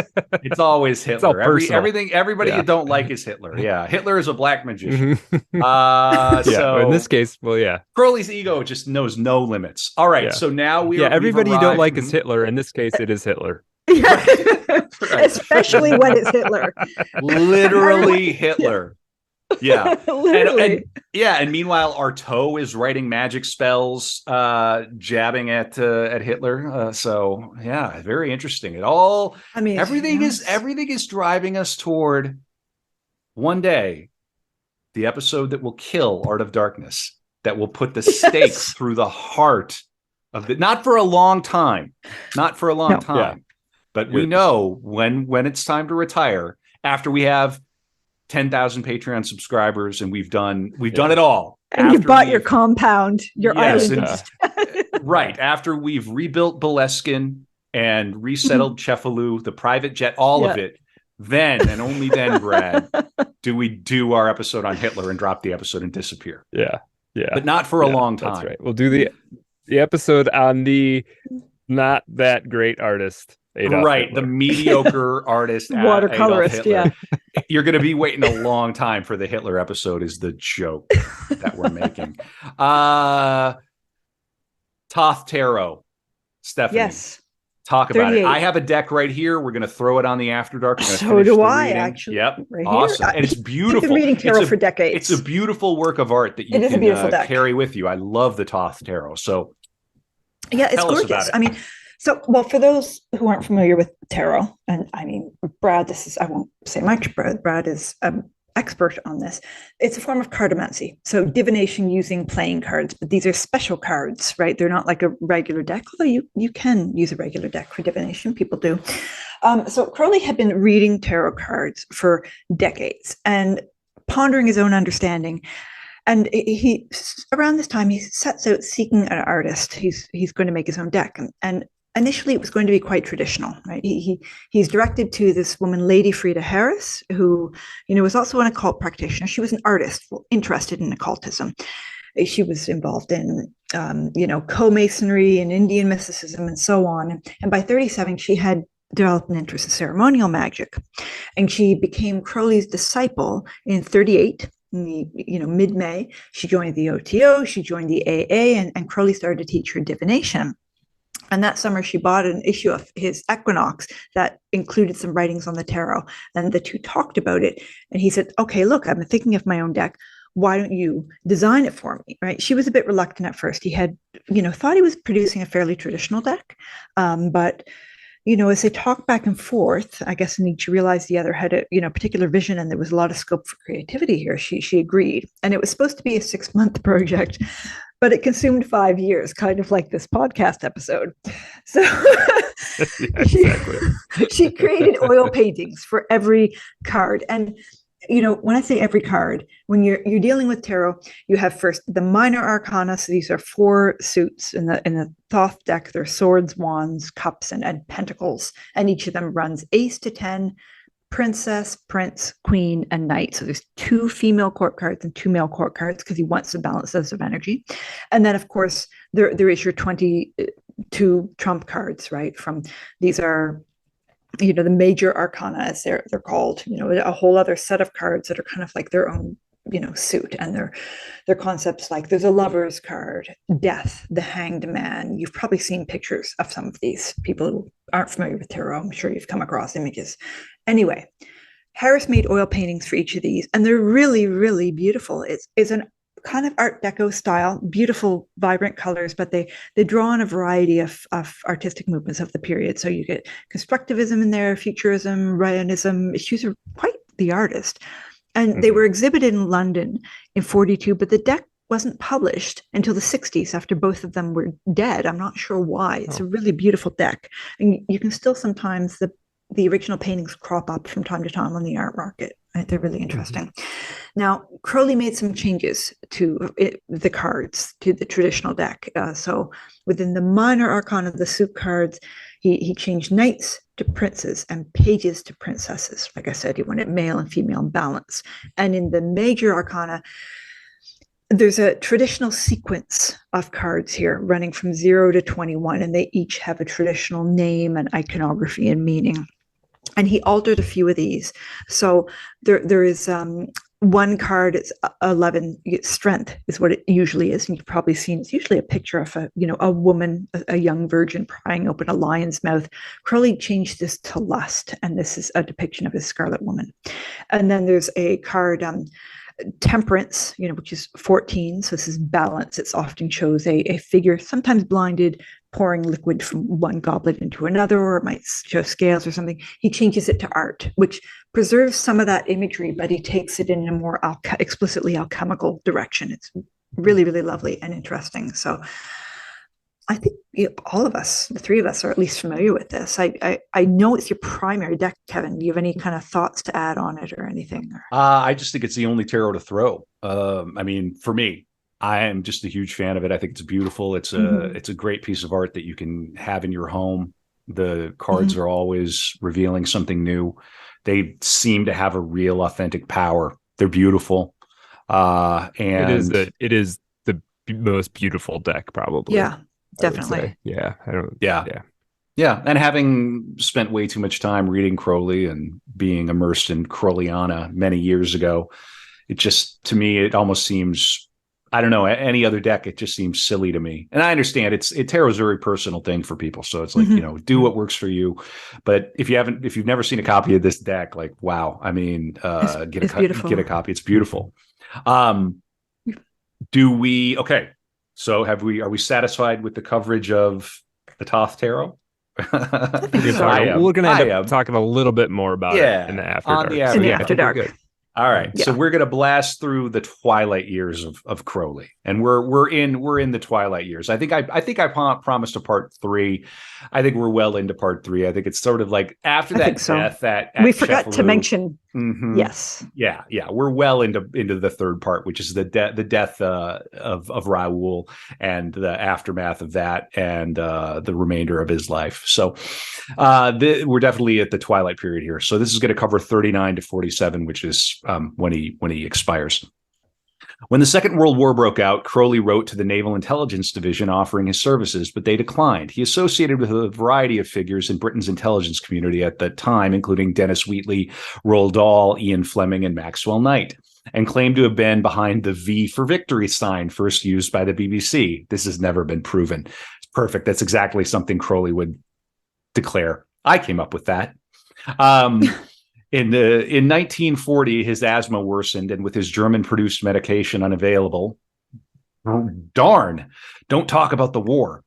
Hitler. Everybody you don't like is Hitler. Yeah, Hitler is a black magician. So in this case, well, yeah, Crowley's ego just knows no limits. All right, so now everybody you don't like is Hitler. In this case, it is Hitler. Right. Especially when it's Hitler. Literally Hitler. Yeah. Literally. And meanwhile, Artaud is writing magic spells, jabbing at Hitler. So yeah, very interesting. Everything is driving us toward one day, the episode that will kill Art of Darkness, that will put the stake through the heart of not for a long time, but we know when it's time to retire, after we have 10,000 Patreon subscribers and we've done it all. And you bought your compound, your island. Right. After we've rebuilt Boleskine and resettled Cefalù, the private jet, all of it, then and only then, Brad, do we do our episode on Hitler and drop the episode and disappear. Yeah. But not for a long time. That's right. We'll do the episode on the not that great artist. The mediocre artist, watercolorist. Yeah, you're going to be waiting a long time for the Hitler episode. Is the joke that we're making? Thoth Tarot, Stephanie. Yes. Talk about it. 38. I have a deck right here. We're going to throw it on the After Dark. So do I, actually. Yep. Right awesome. here. And it's beautiful. I've been reading tarot for decades. It's a beautiful work of art that you It is a can beautiful deck. carry with you. I love the Thoth Tarot. So yeah, it's tell us gorgeous. about it. I mean, so, well, for those who aren't familiar with tarot, and I mean, Brad, I won't say much, Brad is expert on this. It's a form of cartomancy. So divination using playing cards, but these are special cards, right? They're not like a regular deck, although you can use a regular deck for divination. People do. So Crowley had been reading tarot cards for decades and pondering his own understanding. And he, around this time, he sets out seeking an artist. He's going to make his own deck. And initially, it was going to be quite traditional, right? He's directed to this woman, Lady Frida Harris, who, was also an occult practitioner. She was an artist interested in occultism. She was involved in, co-masonry and Indian mysticism and so on. And by 37, she had developed an interest in ceremonial magic. And she became Crowley's disciple in 38. Mid-May. She joined the OTO, she joined the AA, and Crowley started to teach her divination. And that summer, she bought an issue of his Equinox that included some writings on the tarot. And the two talked about it. And he said, okay, look, I've been thinking of my own deck. Why don't you design it for me, right? She was a bit reluctant at first. He had, thought he was producing a fairly traditional deck. But as they talked back and forth, I guess Nietzsche realized the other had a particular vision, and there was a lot of scope for creativity here. She agreed. And it was supposed to be a 6-month project, but it consumed 5 years, kind of like this podcast episode. So she created oil paintings for every card. And when I say every card, when you're dealing with tarot, you have first the minor arcana. So these are 4 suits in the Thoth deck. They're swords, wands, cups, and pentacles. And each of them runs ace to 10, princess, prince, queen, and knight. So there's 2 female court cards and 2 male court cards because he wants to balance those of energy. And then, of course, there is your 22 trump cards, right? These are the major arcana, as they're called, a whole other set of cards that are kind of like their own, suit. And they're concepts like there's a lover's card, death, the hanged man. You've probably seen pictures of some of these. People who aren't familiar with tarot, I'm sure you've come across images. Anyway, Harris made oil paintings for each of these, and they're really, really beautiful. It's an kind of Art Deco style, beautiful, vibrant colors, but they draw on a variety of artistic movements of the period. So you get constructivism in there, futurism, Ryanism. She's quite the artist. And they were exhibited in London in 42, but the deck wasn't published until the 60s after both of them were dead. I'm not sure why. It's a really beautiful deck. And you can still sometimes, the original paintings crop up from time to time on the art market. Right? They're really interesting. Now, Crowley made some changes to the cards, to the traditional deck. So within the minor arcana, the suit cards, he changed knights to princes and pages to princesses. Like I said, he wanted male and female balance. And in the major arcana, there's a traditional sequence of cards here running from 0 to 21, and they each have a traditional name and iconography and meaning. And he altered a few of these. So there is one card, it's 11, strength is what it usually is. And you've probably seen, it's usually a picture of a woman, a young virgin prying open a lion's mouth. Crowley changed this to lust, and this is a depiction of his Scarlet Woman. And then there's a card, temperance, which is 14. So this is balance. It often shows a figure, sometimes blinded, pouring liquid from one goblet into another, or it might show scales or something. He changes it to art, which preserves some of that imagery, but he takes it in a more explicitly alchemical direction. It's really, really lovely and interesting. So I think all of us, the 3 of us, are at least familiar with this. I know it's your primary deck, Kevin. Do you have any kind of thoughts to add on it or anything? I just think it's the only tarot to throw. I mean, for me, I am just a huge fan of it. I think it's beautiful. It's a great piece of art that you can have in your home. The cards are always revealing something new. They seem to have a real authentic power. They're beautiful. And it is the most beautiful deck, probably. Yeah, definitely. Yeah. Yeah. And having spent way too much time reading Crowley and being immersed in Crowleyana many years ago, it just, to me, it almost seems I don't know, any other deck, it just seems silly to me. And I understand tarot's a very personal thing for people. So it's like, do what works for you. But if you've never seen a copy of this deck, like, wow, I mean, get a copy. It's beautiful. Okay. So are we satisfied with the coverage of the Thoth Tarot? We're going to end up talking a little bit more about it in the After Dark. After Dark. Good. All right, so we're going to blast through the twilight years of Crowley, and we're in the twilight years. I think I promised a part 3. I think we're well into part 3. I think it's sort of like after that death that we forgot to mention. Yes, yeah, we're well into the third part, which is the death of Raoul and the aftermath of that, and the remainder of his life. So we're definitely at the twilight period here. So this is going to cover 39 to 47, which is when he expires. When the Second World War broke out, Crowley wrote to the Naval Intelligence Division offering his services, but they declined. He associated with a variety of figures in Britain's intelligence community at the time, including Dennis Wheatley, Roald Dahl, Ian Fleming, and Maxwell Knight, and claimed to have been behind the V for Victory sign first used by the BBC. This has never been proven. It's perfect. That's exactly something Crowley would declare. I came up with that. In 1940, his asthma worsened, and with his German-produced medication unavailable, don't talk about the war.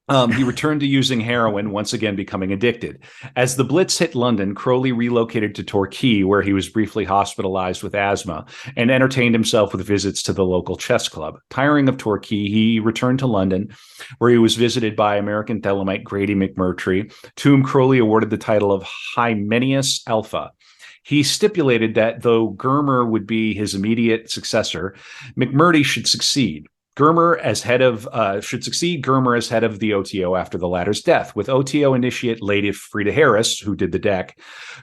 He returned to using heroin, once again becoming addicted. As the Blitz hit London, Crowley relocated to Torquay, where he was briefly hospitalized with asthma, and entertained himself with visits to the local chess club. Tiring of Torquay, he returned to London, where he was visited by American Thelemite Grady McMurtry, to whom Crowley awarded the title of Hymenaeus Alpha. He stipulated that though Germer would be his immediate successor, McMurtry should succeed. Germer as head of the OTO after the latter's death. With OTO initiate Lady Frida Harris, who did the deck,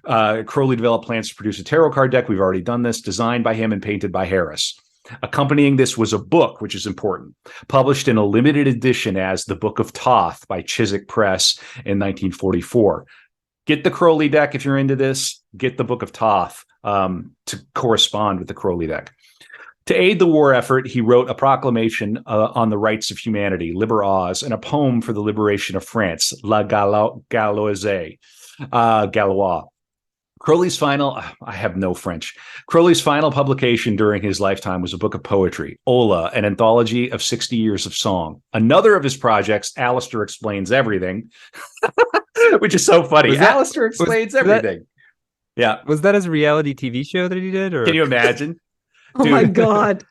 Crowley developed plans to produce a tarot card deck. We've already done this, designed by him and painted by Harris. Accompanying this was a book, which is important, published in a limited edition as The Book of Thoth by Chiswick Press in 1944. Get the Crowley deck if you're into this. Get the Book of Thoth to correspond with the Crowley deck. To aid the war effort, he wrote a proclamation on the rights of humanity, Liber Oz, and a poem for the liberation of France, La Gauloise, Gaulois. Crowley's final, I have no French. Crowley's final publication during his lifetime was a book of poetry, Ola, an anthology of 60 years of song. Another of his projects, Aliester Explains Everything, which is so funny. Aliester Explains Everything. Yeah. Was that his reality TV show that he did? Or can you imagine? Oh my God.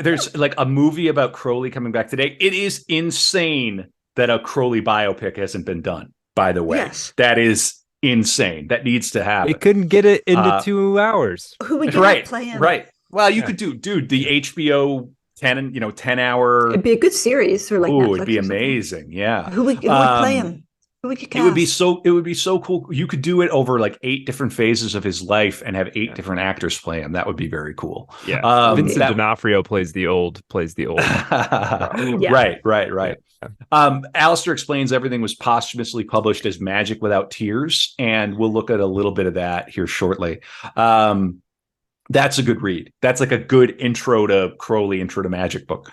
There's like a movie about Crowley coming back today. It is insane that a Crowley biopic hasn't been done, by the way. Yes. That is insane. That needs to happen. They couldn't get it into 2 hours. Who would you play him? Right. Well, you could do, the HBO 10 hour. It'd be a good series for like Netflix. It'd be amazing. Yeah. Who would play him? Who would you cast? It would be so cool. You could do it over like 8 different phases of his life and have 8 different actors play him. That would be very cool. Yeah. Vincent D'Onofrio plays the old. Right. Aliester Explains Everything was posthumously published as Magic Without Tears, and we'll look at a little bit of that here shortly. That's a good read. That's like a good intro to Crowley, intro to magic book.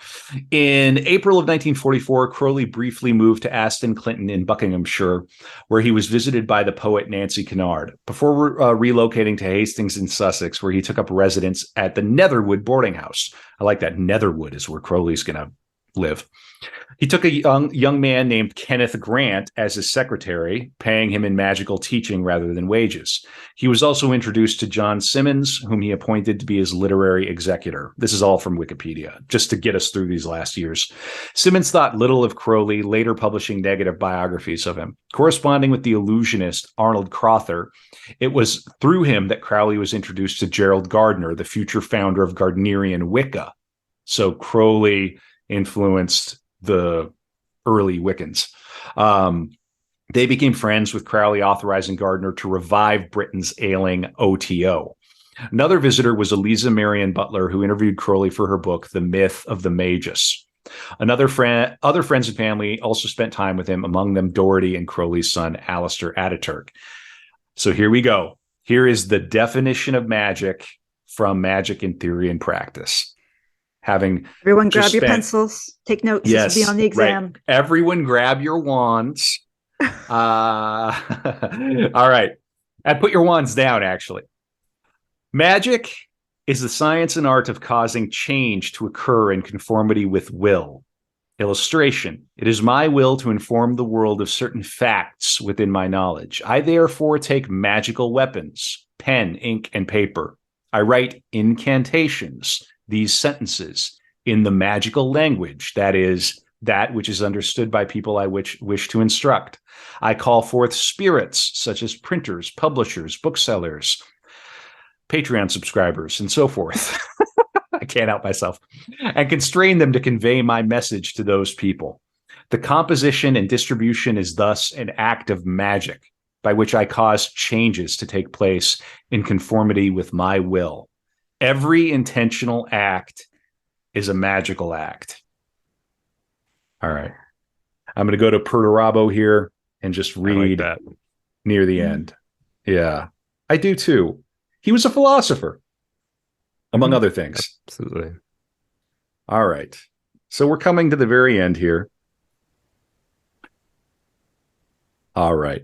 In April of 1944, Crowley briefly moved to Aston Clinton in Buckinghamshire, where he was visited by the poet Nancy Kennard, before relocating to Hastings in Sussex, where he took up residence at the Netherwood boarding house. I like that. Netherwood is where Crowley's going to live. He took a young man named Kenneth Grant as his secretary, paying him in magical teaching rather than wages. He was also introduced to John Symonds, whom he appointed to be his literary executor. This is all from Wikipedia, just to get us through these last years. Symonds thought little of Crowley, later publishing negative biographies of him. Corresponding with the illusionist Arnold Crowther, it was through him that Crowley was introduced to Gerald Gardner, the future founder of Gardnerian Wicca. So Crowley influenced the early Wiccans. They became friends, with Crowley authorizing Gardner to revive Britain's ailing OTO. Another visitor was Eliza Marion Butler, who interviewed Crowley for her book, The Myth of the Magus. Other friends and family also spent time with him, among them Doherty and Crowley's son, Alister Ataturk. So here we go. Here is the definition of magic from Magic in Theory and Practice. having Everyone just grab your spent- pencils, take notes. Yes, This will be on the exam. right. Everyone grab your wands. All right. And put your wands down, actually. Magic is the science and art of causing change to occur in conformity with will. Illustration. It is my will to inform the world of certain facts within my knowledge. I therefore take magical weapons, pen, ink, and paper. I write incantations, these sentences, in the magical language, that is, that which is understood by people I wish to instruct. I call forth spirits, such as printers, publishers, booksellers, Patreon subscribers, and so forth. I can't help myself. And constrain them to convey my message to those people. The composition and distribution is thus an act of magic by which I cause changes to take place in conformity with my will. Every intentional act is a magical act. All right. I'm going to go to Perdurabo here and just read that near the end. Yeah, I do too. He was a philosopher, among other things. Absolutely. All right. So we're coming to the very end here. All right.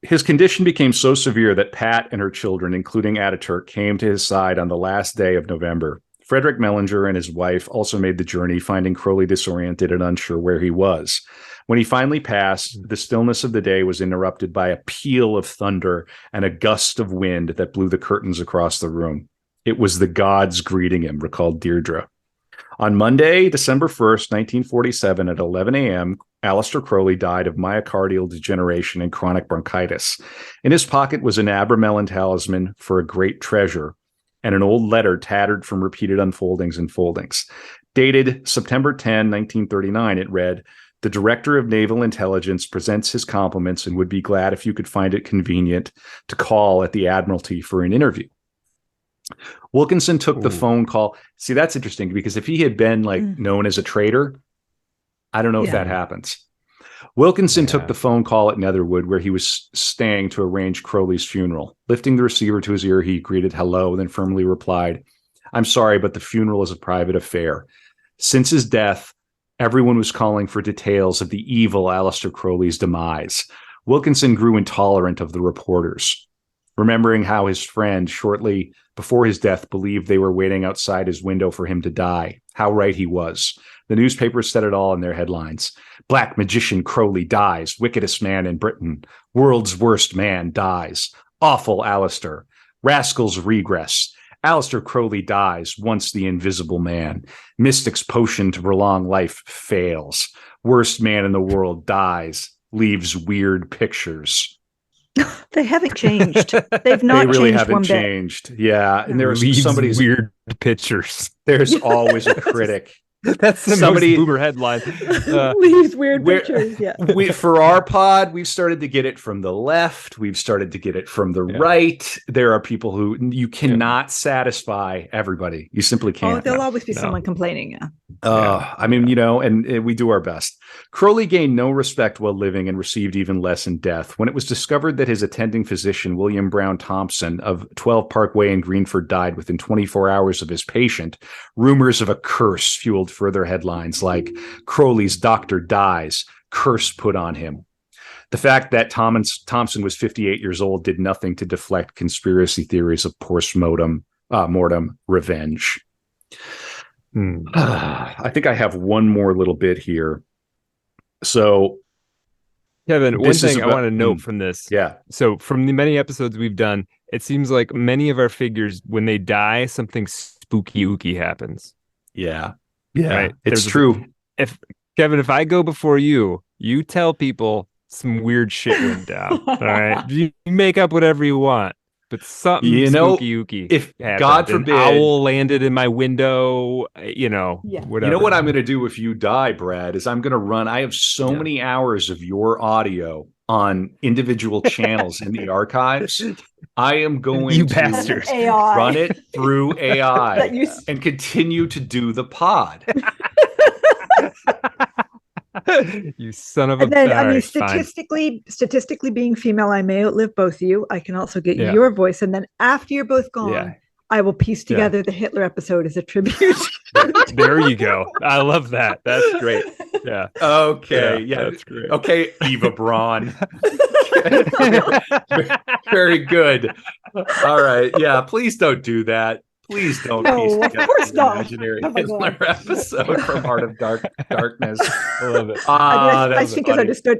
His condition became so severe that Pat and her children, including Ataturk, came to his side on the last day of November. Frederick Mellinger and his wife also made the journey, finding Crowley disoriented and unsure where he was. When he finally passed, the stillness of the day was interrupted by a peal of thunder and a gust of wind that blew the curtains across the room. It was the gods greeting him, recalled Deirdre. On Monday, December 1st, 1947, at 11 a.m., Aleister Crowley died of myocardial degeneration and chronic bronchitis. In his pocket was an Abramelin talisman for a great treasure and an old letter tattered from repeated unfoldings and foldings. Dated September 10, 1939, it read, "The Director of Naval Intelligence presents his compliments and would be glad if you could find it convenient to call at the Admiralty for an interview." Wilkinson took the phone call. See, that's interesting because if he had been known as a traitor, I don't know if that happens. Wilkinson took the phone call at Netherwood, where he was staying, to arrange Crowley's funeral. Lifting the receiver to his ear, he greeted hello, then firmly replied, "I'm sorry, but the funeral is a private affair. Since his death, everyone was calling for details of the evil Aleister Crowley's demise." Wilkinson grew intolerant of the reporters, remembering how his friend, shortly before his death, believed they were waiting outside his window for him to die. How right he was. The newspapers said it all in their headlines. "Black Magician Crowley dies. Wickedest man in Britain. World's worst man dies. Awful Aleister. Rascals regress. Aleister Crowley dies, once the invisible man. Mystic's potion to prolong life fails. Worst man in the world dies. Leaves weird pictures." They haven't changed. They've not They really changed haven't one bit. changed. Yeah. And there's Leaves somebody's weird pictures. There's always a critic. That's the Somebody- most boomer headline. Leaves weird where- pictures. Yeah. For our pod, we've started to get it from the left. We've started to get it from the right. There are people who you cannot satisfy everybody. You simply Oh, can't. there'll always be someone complaining. Yeah. I mean, and we do our best. Crowley gained no respect while living and received even less in death. When it was discovered that his attending physician, William Brown Thompson of 12 Parkway in Greenford, died within 24 hours of his patient, rumors of a curse fueled further headlines like "Crowley's doctor dies, curse put on him." The fact that Thompson was 58 years old did nothing to deflect conspiracy theories of post-mortem revenge. I think I have one more little bit here. So, Kevin, one This is thing I about- want to note from this. yeah. So from the many episodes we've done, it seems like many of our figures, when they die, something spooky ooky happens. Yeah. Right. It's true. Kevin, if I go before you, you tell people some weird shit went down. All right. You make up whatever you want. But something spooky ooky. if happened. God An forbid, owl landed in my window, whatever. you know what I'm going to do if you die, Brad, is I'm going to run. I have so many hours of your audio on individual channels in the archives. I am going You to bastards. AI. run it through AI That you- and continue to do the pod. You son of a. And then, I All mean, right, fine. statistically being female, I may outlive both of you. I can also get Yeah. your voice. And then after you're both gone, Yeah. I will piece together the Hitler episode as a tribute. There you go. I love that. That's great. Yeah. Okay. Yeah. That's great. Okay, Eva Braun. Very good. All right. Yeah. Please don't do that. Please don't No, piece of together course an not. imaginary Oh my Hitler God. episode from Heart of Darkness. I love it. I think it's funny. understood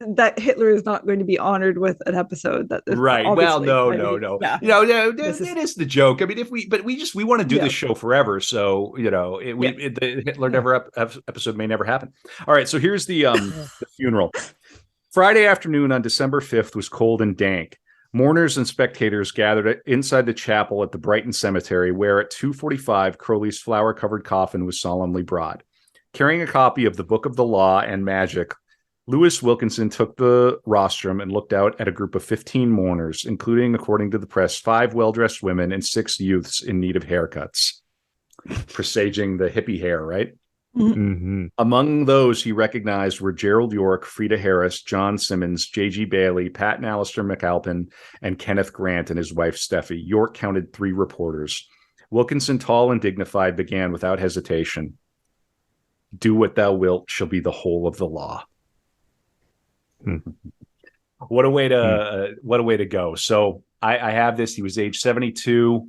that Hitler is not going to be honored with an episode. That is Right. Well, obviously. no. Yeah. It is the joke. I mean, we want to do this show forever. So, the Hitler never episode may never happen. All right. So here's the funeral. Friday afternoon on December 5th was cold and dank. Mourners and spectators gathered inside the chapel at the Brighton Cemetery, where at 2:45, Crowley's flower-covered coffin was solemnly brought. Carrying a copy of the Book of the Law and Magic, Lewis Wilkinson took the rostrum and looked out at a group of 15 mourners, including, according to the press, 5 well-dressed women and 6 youths in need of haircuts. Presaging the hippie hair, right? Mm-hmm. Among those he recognized were Gerald York, Frida Harris, John Simmons, J.G. Bailey, Pat and Alister McAlpin, and Kenneth Grant and his wife Steffi. York counted 3 reporters. Wilkinson, tall and dignified, began without hesitation. Do what thou wilt shall be the whole of the law. What a way to go. So I have this. He was age 72.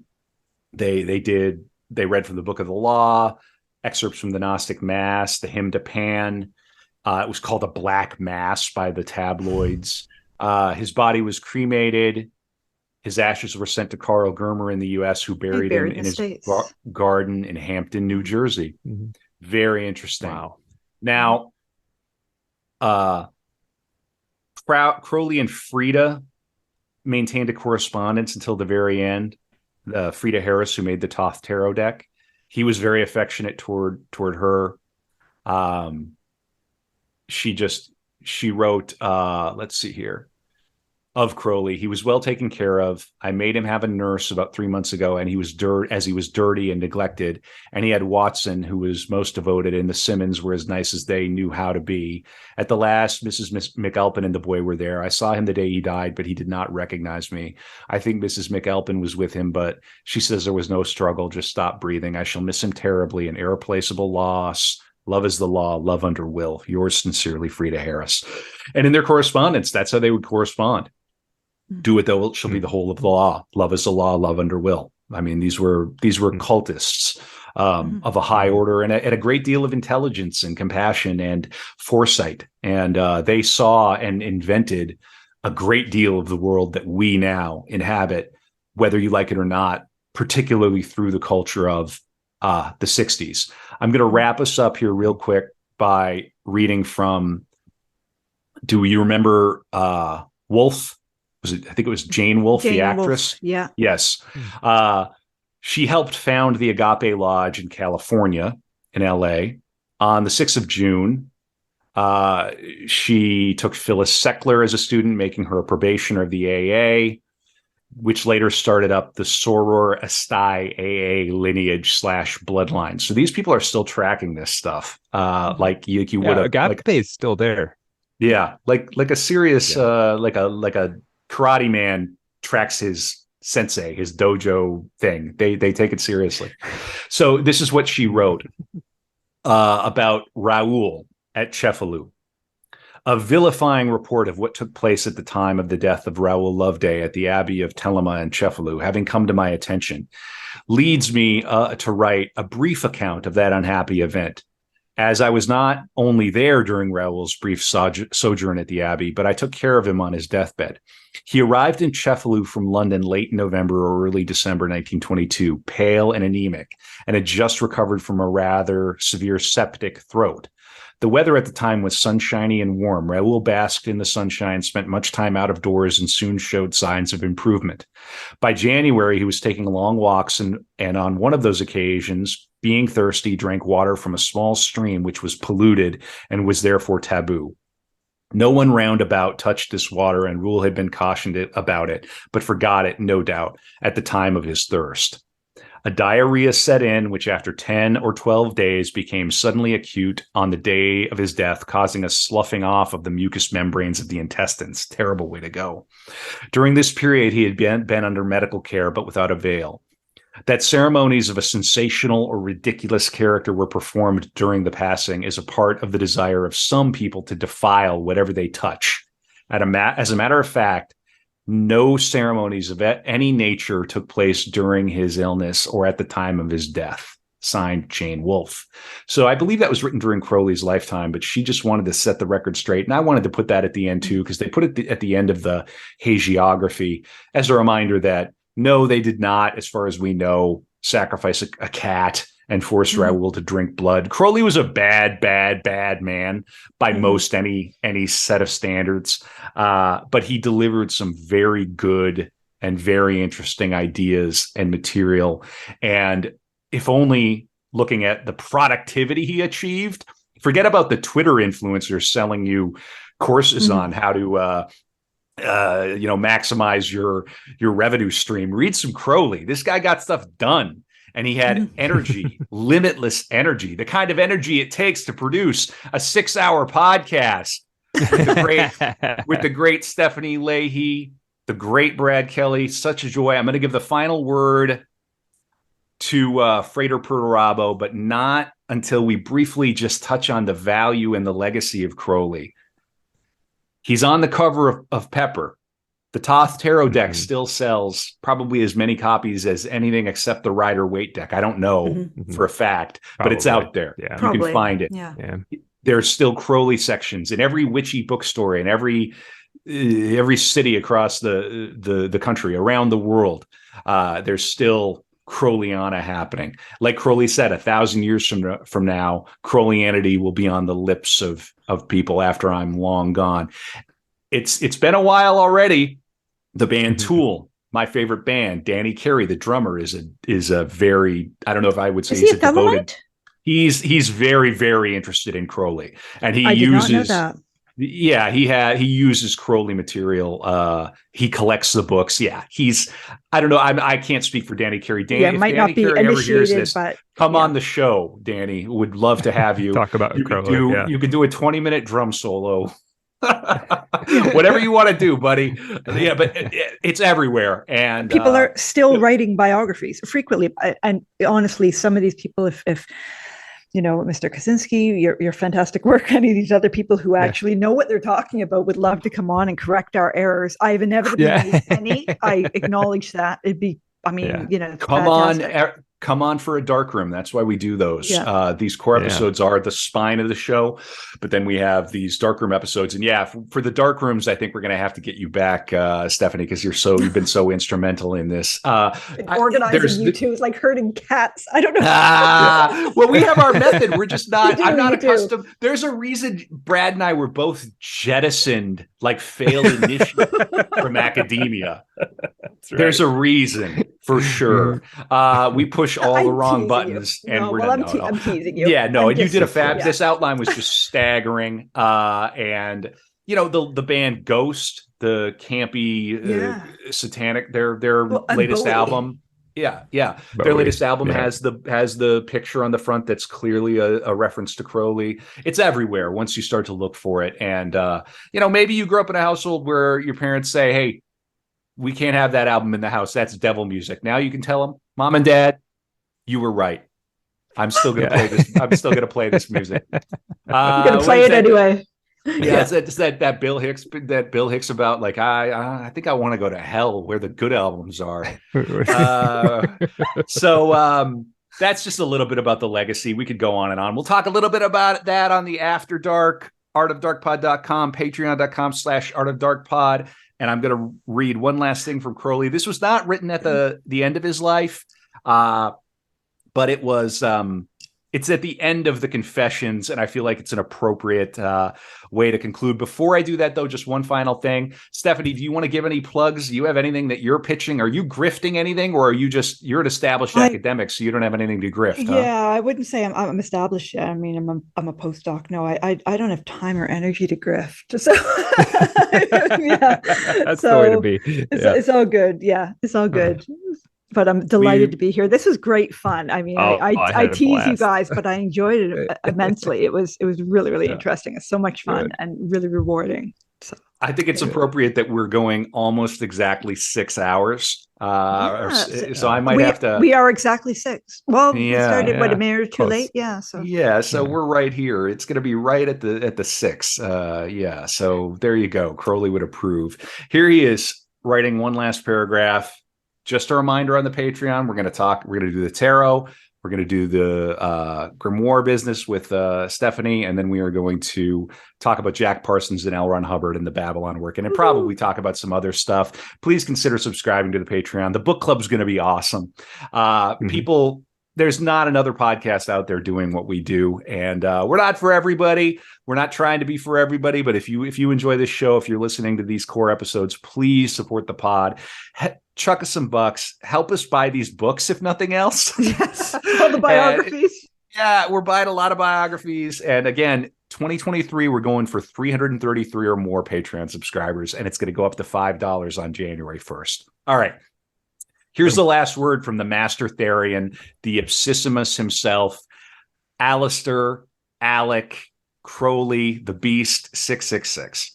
They read from the Book of the Law, excerpts from the Gnostic Mass, the Hymn to Pan. It was called a Black Mass by the tabloids. His body was cremated. His ashes were sent to Carl Germer in the U.S., who buried him in his garden in Hampton, New Jersey. Mm-hmm. Very interesting. Wow. Now, Crowley and Frida maintained a correspondence until the very end. Frida Harris, who made the Thoth Tarot deck, he was very affectionate toward her. She wrote, let's see here, of Crowley. He was well taken care of. I made him have a nurse about 3 months ago, and he was dirty and neglected. And he had Watson, who was most devoted, and the Simmons were as nice as they knew how to be. At the last, Mrs. McAlpin and the boy were there. I saw him the day he died, but he did not recognize me. I think Mrs. McAlpin was with him, but she says there was no struggle, just stopped breathing. I shall miss him terribly, an irreplaceable loss. Love is the law, love under will. Yours sincerely, Frida Harris. And in their correspondence, that's how they would correspond. Do what thou wilt shall be the whole of the law. Love is the law, love under will. I mean, these were cultists of a high order and a great deal of intelligence and compassion and foresight. And they saw and invented a great deal of the world that we now inhabit, whether you like it or not, particularly through the culture of the 60s. I'm going to wrap us up here real quick by reading from, do you remember Wolfe? I think it was Jane Wolfe, the actress. Wolfe. Yeah. Yes. She helped found the Agape Lodge in California, in LA. On the 6th of June, she took Phyllis Seckler as a student, making her a probationer of the AA, which later started up the Soror Estai AA lineage / bloodline. So these people are still tracking this stuff. Like you would have. Agape is still there. Yeah. Like a serious, like a karate man tracks his sensei, his dojo thing. They take it seriously. So this is what she wrote about Raoul at Cefalù. A vilifying report of what took place at the time of the death of Raoul Loveday at the Abbey of Telema and Cefalù, having come to my attention, leads me to write a brief account of that unhappy event. As I was not only there during Raoul's brief sojourn at the Abbey, but I took care of him on his deathbed. He arrived in Cefalù from London late November or early December 1922, pale and anemic, and had just recovered from a rather severe septic throat. The weather at the time was sunshiny and warm. Raoul basked in the sunshine, spent much time out of doors, and soon showed signs of improvement. By January, he was taking long walks, and on one of those occasions, being thirsty, drank water from a small stream which was polluted and was therefore taboo. No one round about touched this water, and Raoul had been cautioned about it, but forgot it, no doubt, at the time of his thirst. A diarrhea set in, which after 10 or 12 days became suddenly acute on the day of his death, causing a sloughing off of the mucous membranes of the intestines. Terrible way to go. During this period, he had been under medical care, but without avail. That ceremonies of a sensational or ridiculous character were performed during the passing is a part of the desire of some people to defile whatever they touch. As a matter of fact, no ceremonies of any nature took place during his illness or at the time of his death. Signed, Jane Wolfe. So I believe that was written during Crowley's lifetime, but she just wanted to set the record straight. And I wanted to put that at the end too, because they put it at the end of the hagiography as a reminder that no, they did not, as far as we know, sacrifice a cat and force Raoul to drink blood. Crowley was a bad man by most any set of standards. But he delivered some very good and very interesting ideas and material. And if only looking at the productivity he achieved, forget about the Twitter influencers selling you courses on how to maximize your revenue stream. Read some Crowley. This guy got stuff done, and he had energy, limitless energy, the kind of energy it takes to produce a 6-hour podcast with the great Stephanie Lahey, the great Brad Kelly. Such a joy. I'm going to give the final word to Frater Perdurabo, but not until we briefly just touch on the value and the legacy of Crowley. He's on the cover of Pepper. The Thoth Tarot deck still sells probably as many copies as anything except the Rider-Waite deck. I don't know for a fact, but it's out there. Yeah. You can find it. Yeah. There's still Crowley sections in every witchy bookstore in every city across the country, around the world. There's still Crowleyana happening. Like Crowley said, 1,000 years from now, Crowleyanity will be on the lips of people after I'm long gone. It's been a while already. The band Tool, my favorite band, Danny Carey, the drummer, is a very, I don't know if I would say Is he a devoted. He's very, very interested in Crowley, and he I did uses. not know that. Yeah, he uses Crowley material. He collects the books. Yeah, I don't know. I can't speak for Danny Carey. Danny, might if not Danny be Carey ever hears initiated, this, but come on the show, Danny. Would love to have you. Talk about Crowley. You can do a 20-minute drum solo. Whatever you want to do, buddy. Yeah, but it's everywhere, and people are still writing biographies frequently. And honestly, some of these people, if you know, Mr. Kaczynski, your fantastic work, any of these other people who actually know what they're talking about would love to come on and correct our errors. I've inevitably made any. I acknowledge that. It'd be, come on for a dark room. That's why we do those. Yeah. These core episodes are the spine of the show, but then we have these dark room episodes. And for the dark rooms, I think we're going to have to get you back, Stephanie, because you've been so instrumental in this. Organizing you two is like herding cats. I don't know. Well, we have our method. We're just not. I'm not accustomed. There's a reason Brad and I were both jettisoned like failed initiates from academia. Right. There's a reason for sure. We push all the wrong buttons, and I'm teasing you. Yeah, no, and you did a fab. This outline was just staggering. And the band Ghost, the campy, satanic, their latest album. Yeah. Their latest album has the picture on the front that's clearly a reference to Crowley. It's everywhere once you start to look for it. And maybe you grew up in a household where your parents say, "Hey, we can't have that album in the house. That's devil music." Now you can tell them, "Mom and Dad, you were right. I'm still going to play this. I'm still going to play this music. I'm going to play it anyway." Yeah, it's that Bill Hicks about like I think I want to go to hell where the good albums are. So that's just a little bit about the legacy. We could go on and on. We'll talk a little bit about that on the After Dark, artofdarkpod.com, patreon.com/artofdarkpod. And I'm going to read one last thing from Crowley. This was not written at the end of his life, but it was. It's at the end of the Confessions, and I feel like it's an appropriate way to conclude. Before I do that, though, just one final thing. Stephanie, do you want to give any plugs? Do you have anything that you're pitching? Are you grifting anything, or are you're an established academic, so you don't have anything to grift? Yeah, I wouldn't say I'm established yet. I mean, I'm a postdoc. No, I don't have time or energy to grift. So that's the way to be. It's all good. Yeah, it's all good. But I'm delighted to be here. This was great fun. I mean, I tease you guys, but I enjoyed it immensely. It was really, really interesting. It's so much fun and really rewarding. So I think it's appropriate that we're going almost exactly 6 hours. So I might have to. We are exactly 6. Well, we started yeah. a minute or two Close. late. Yeah. So We're right here. It's going to be right at the 6. So there you go. Crowley would approve. Here he is writing one last paragraph. Just a reminder on the Patreon. We're going to do the tarot. We're going to do the grimoire business with Stephanie, and then we are going to talk about Jack Parsons and L. Ron Hubbard and the Babylon work, and probably talk about some other stuff. Please consider subscribing to the Patreon. The book club is going to be awesome. People, there's not another podcast out there doing what we do, and we're not for everybody. We're not trying to be for everybody, but if you enjoy this show, if you're listening to these core episodes, please support the pod. Chuck us some bucks. Help us buy these books, if nothing else. yes, all the biographies. We're buying a lot of biographies. And again, 2023, we're going for 333 or more Patreon subscribers, and it's going to go up to $5 on January 1st. All right. Here's the last word from the Master Therion, the Ipsissimus himself, Aleister Crowley, the Beast 666.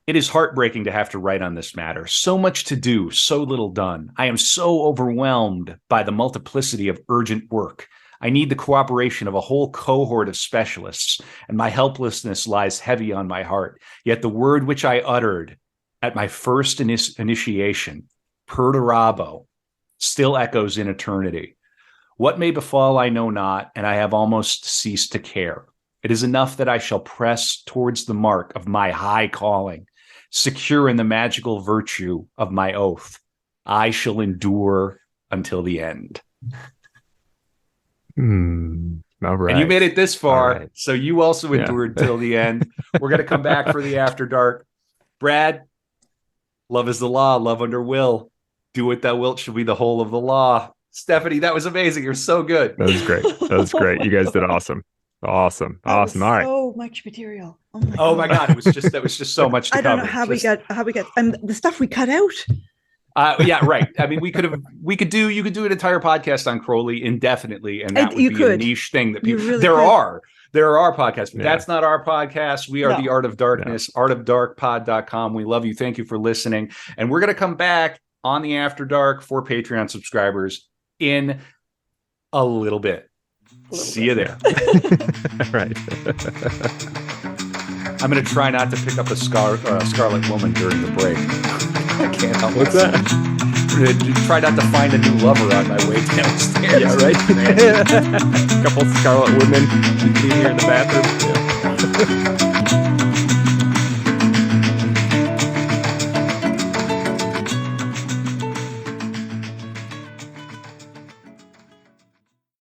It is heartbreaking to have to write on this matter. So much to do, so little done. I am so overwhelmed by the multiplicity of urgent work. I need the cooperation of a whole cohort of specialists, and my helplessness lies heavy on my heart. Yet the word which I uttered at my first initiation, Perdurabo, still echoes in eternity. What may befall I know not, and I have almost ceased to care. It is enough that I shall press towards the mark of my high calling, secure in the magical virtue of my oath. I shall endure until the end. All right. And you made it this far, so you also endured till the end. We're going to come back for the After Dark. Brad, love is the law, love under will. Do what thou wilt shall be the whole of the law. Stephanie, that was amazing. You're so good. That was great. You guys did awesome. Awesome. All right. So much material. Oh my God. That was just so much to cover. I don't know how we got the stuff we cut out. Yeah, right. I mean, you could do an entire podcast on Crowley indefinitely, and that would be a niche thing that people, really there are podcasts, but that's not our podcast. We are the Art of Darkness, artofdarkpod.com. We love you. Thank you for listening. And we're going to come back on the After Dark for Patreon subscribers in a little bit. See you there. All right. I'm going to try not to pick up a Scarlet Woman during the break. I can't help What's that? Try not to find a new lover on my way downstairs. Yeah, right. A couple Scarlet Women here in the bathroom. Yeah.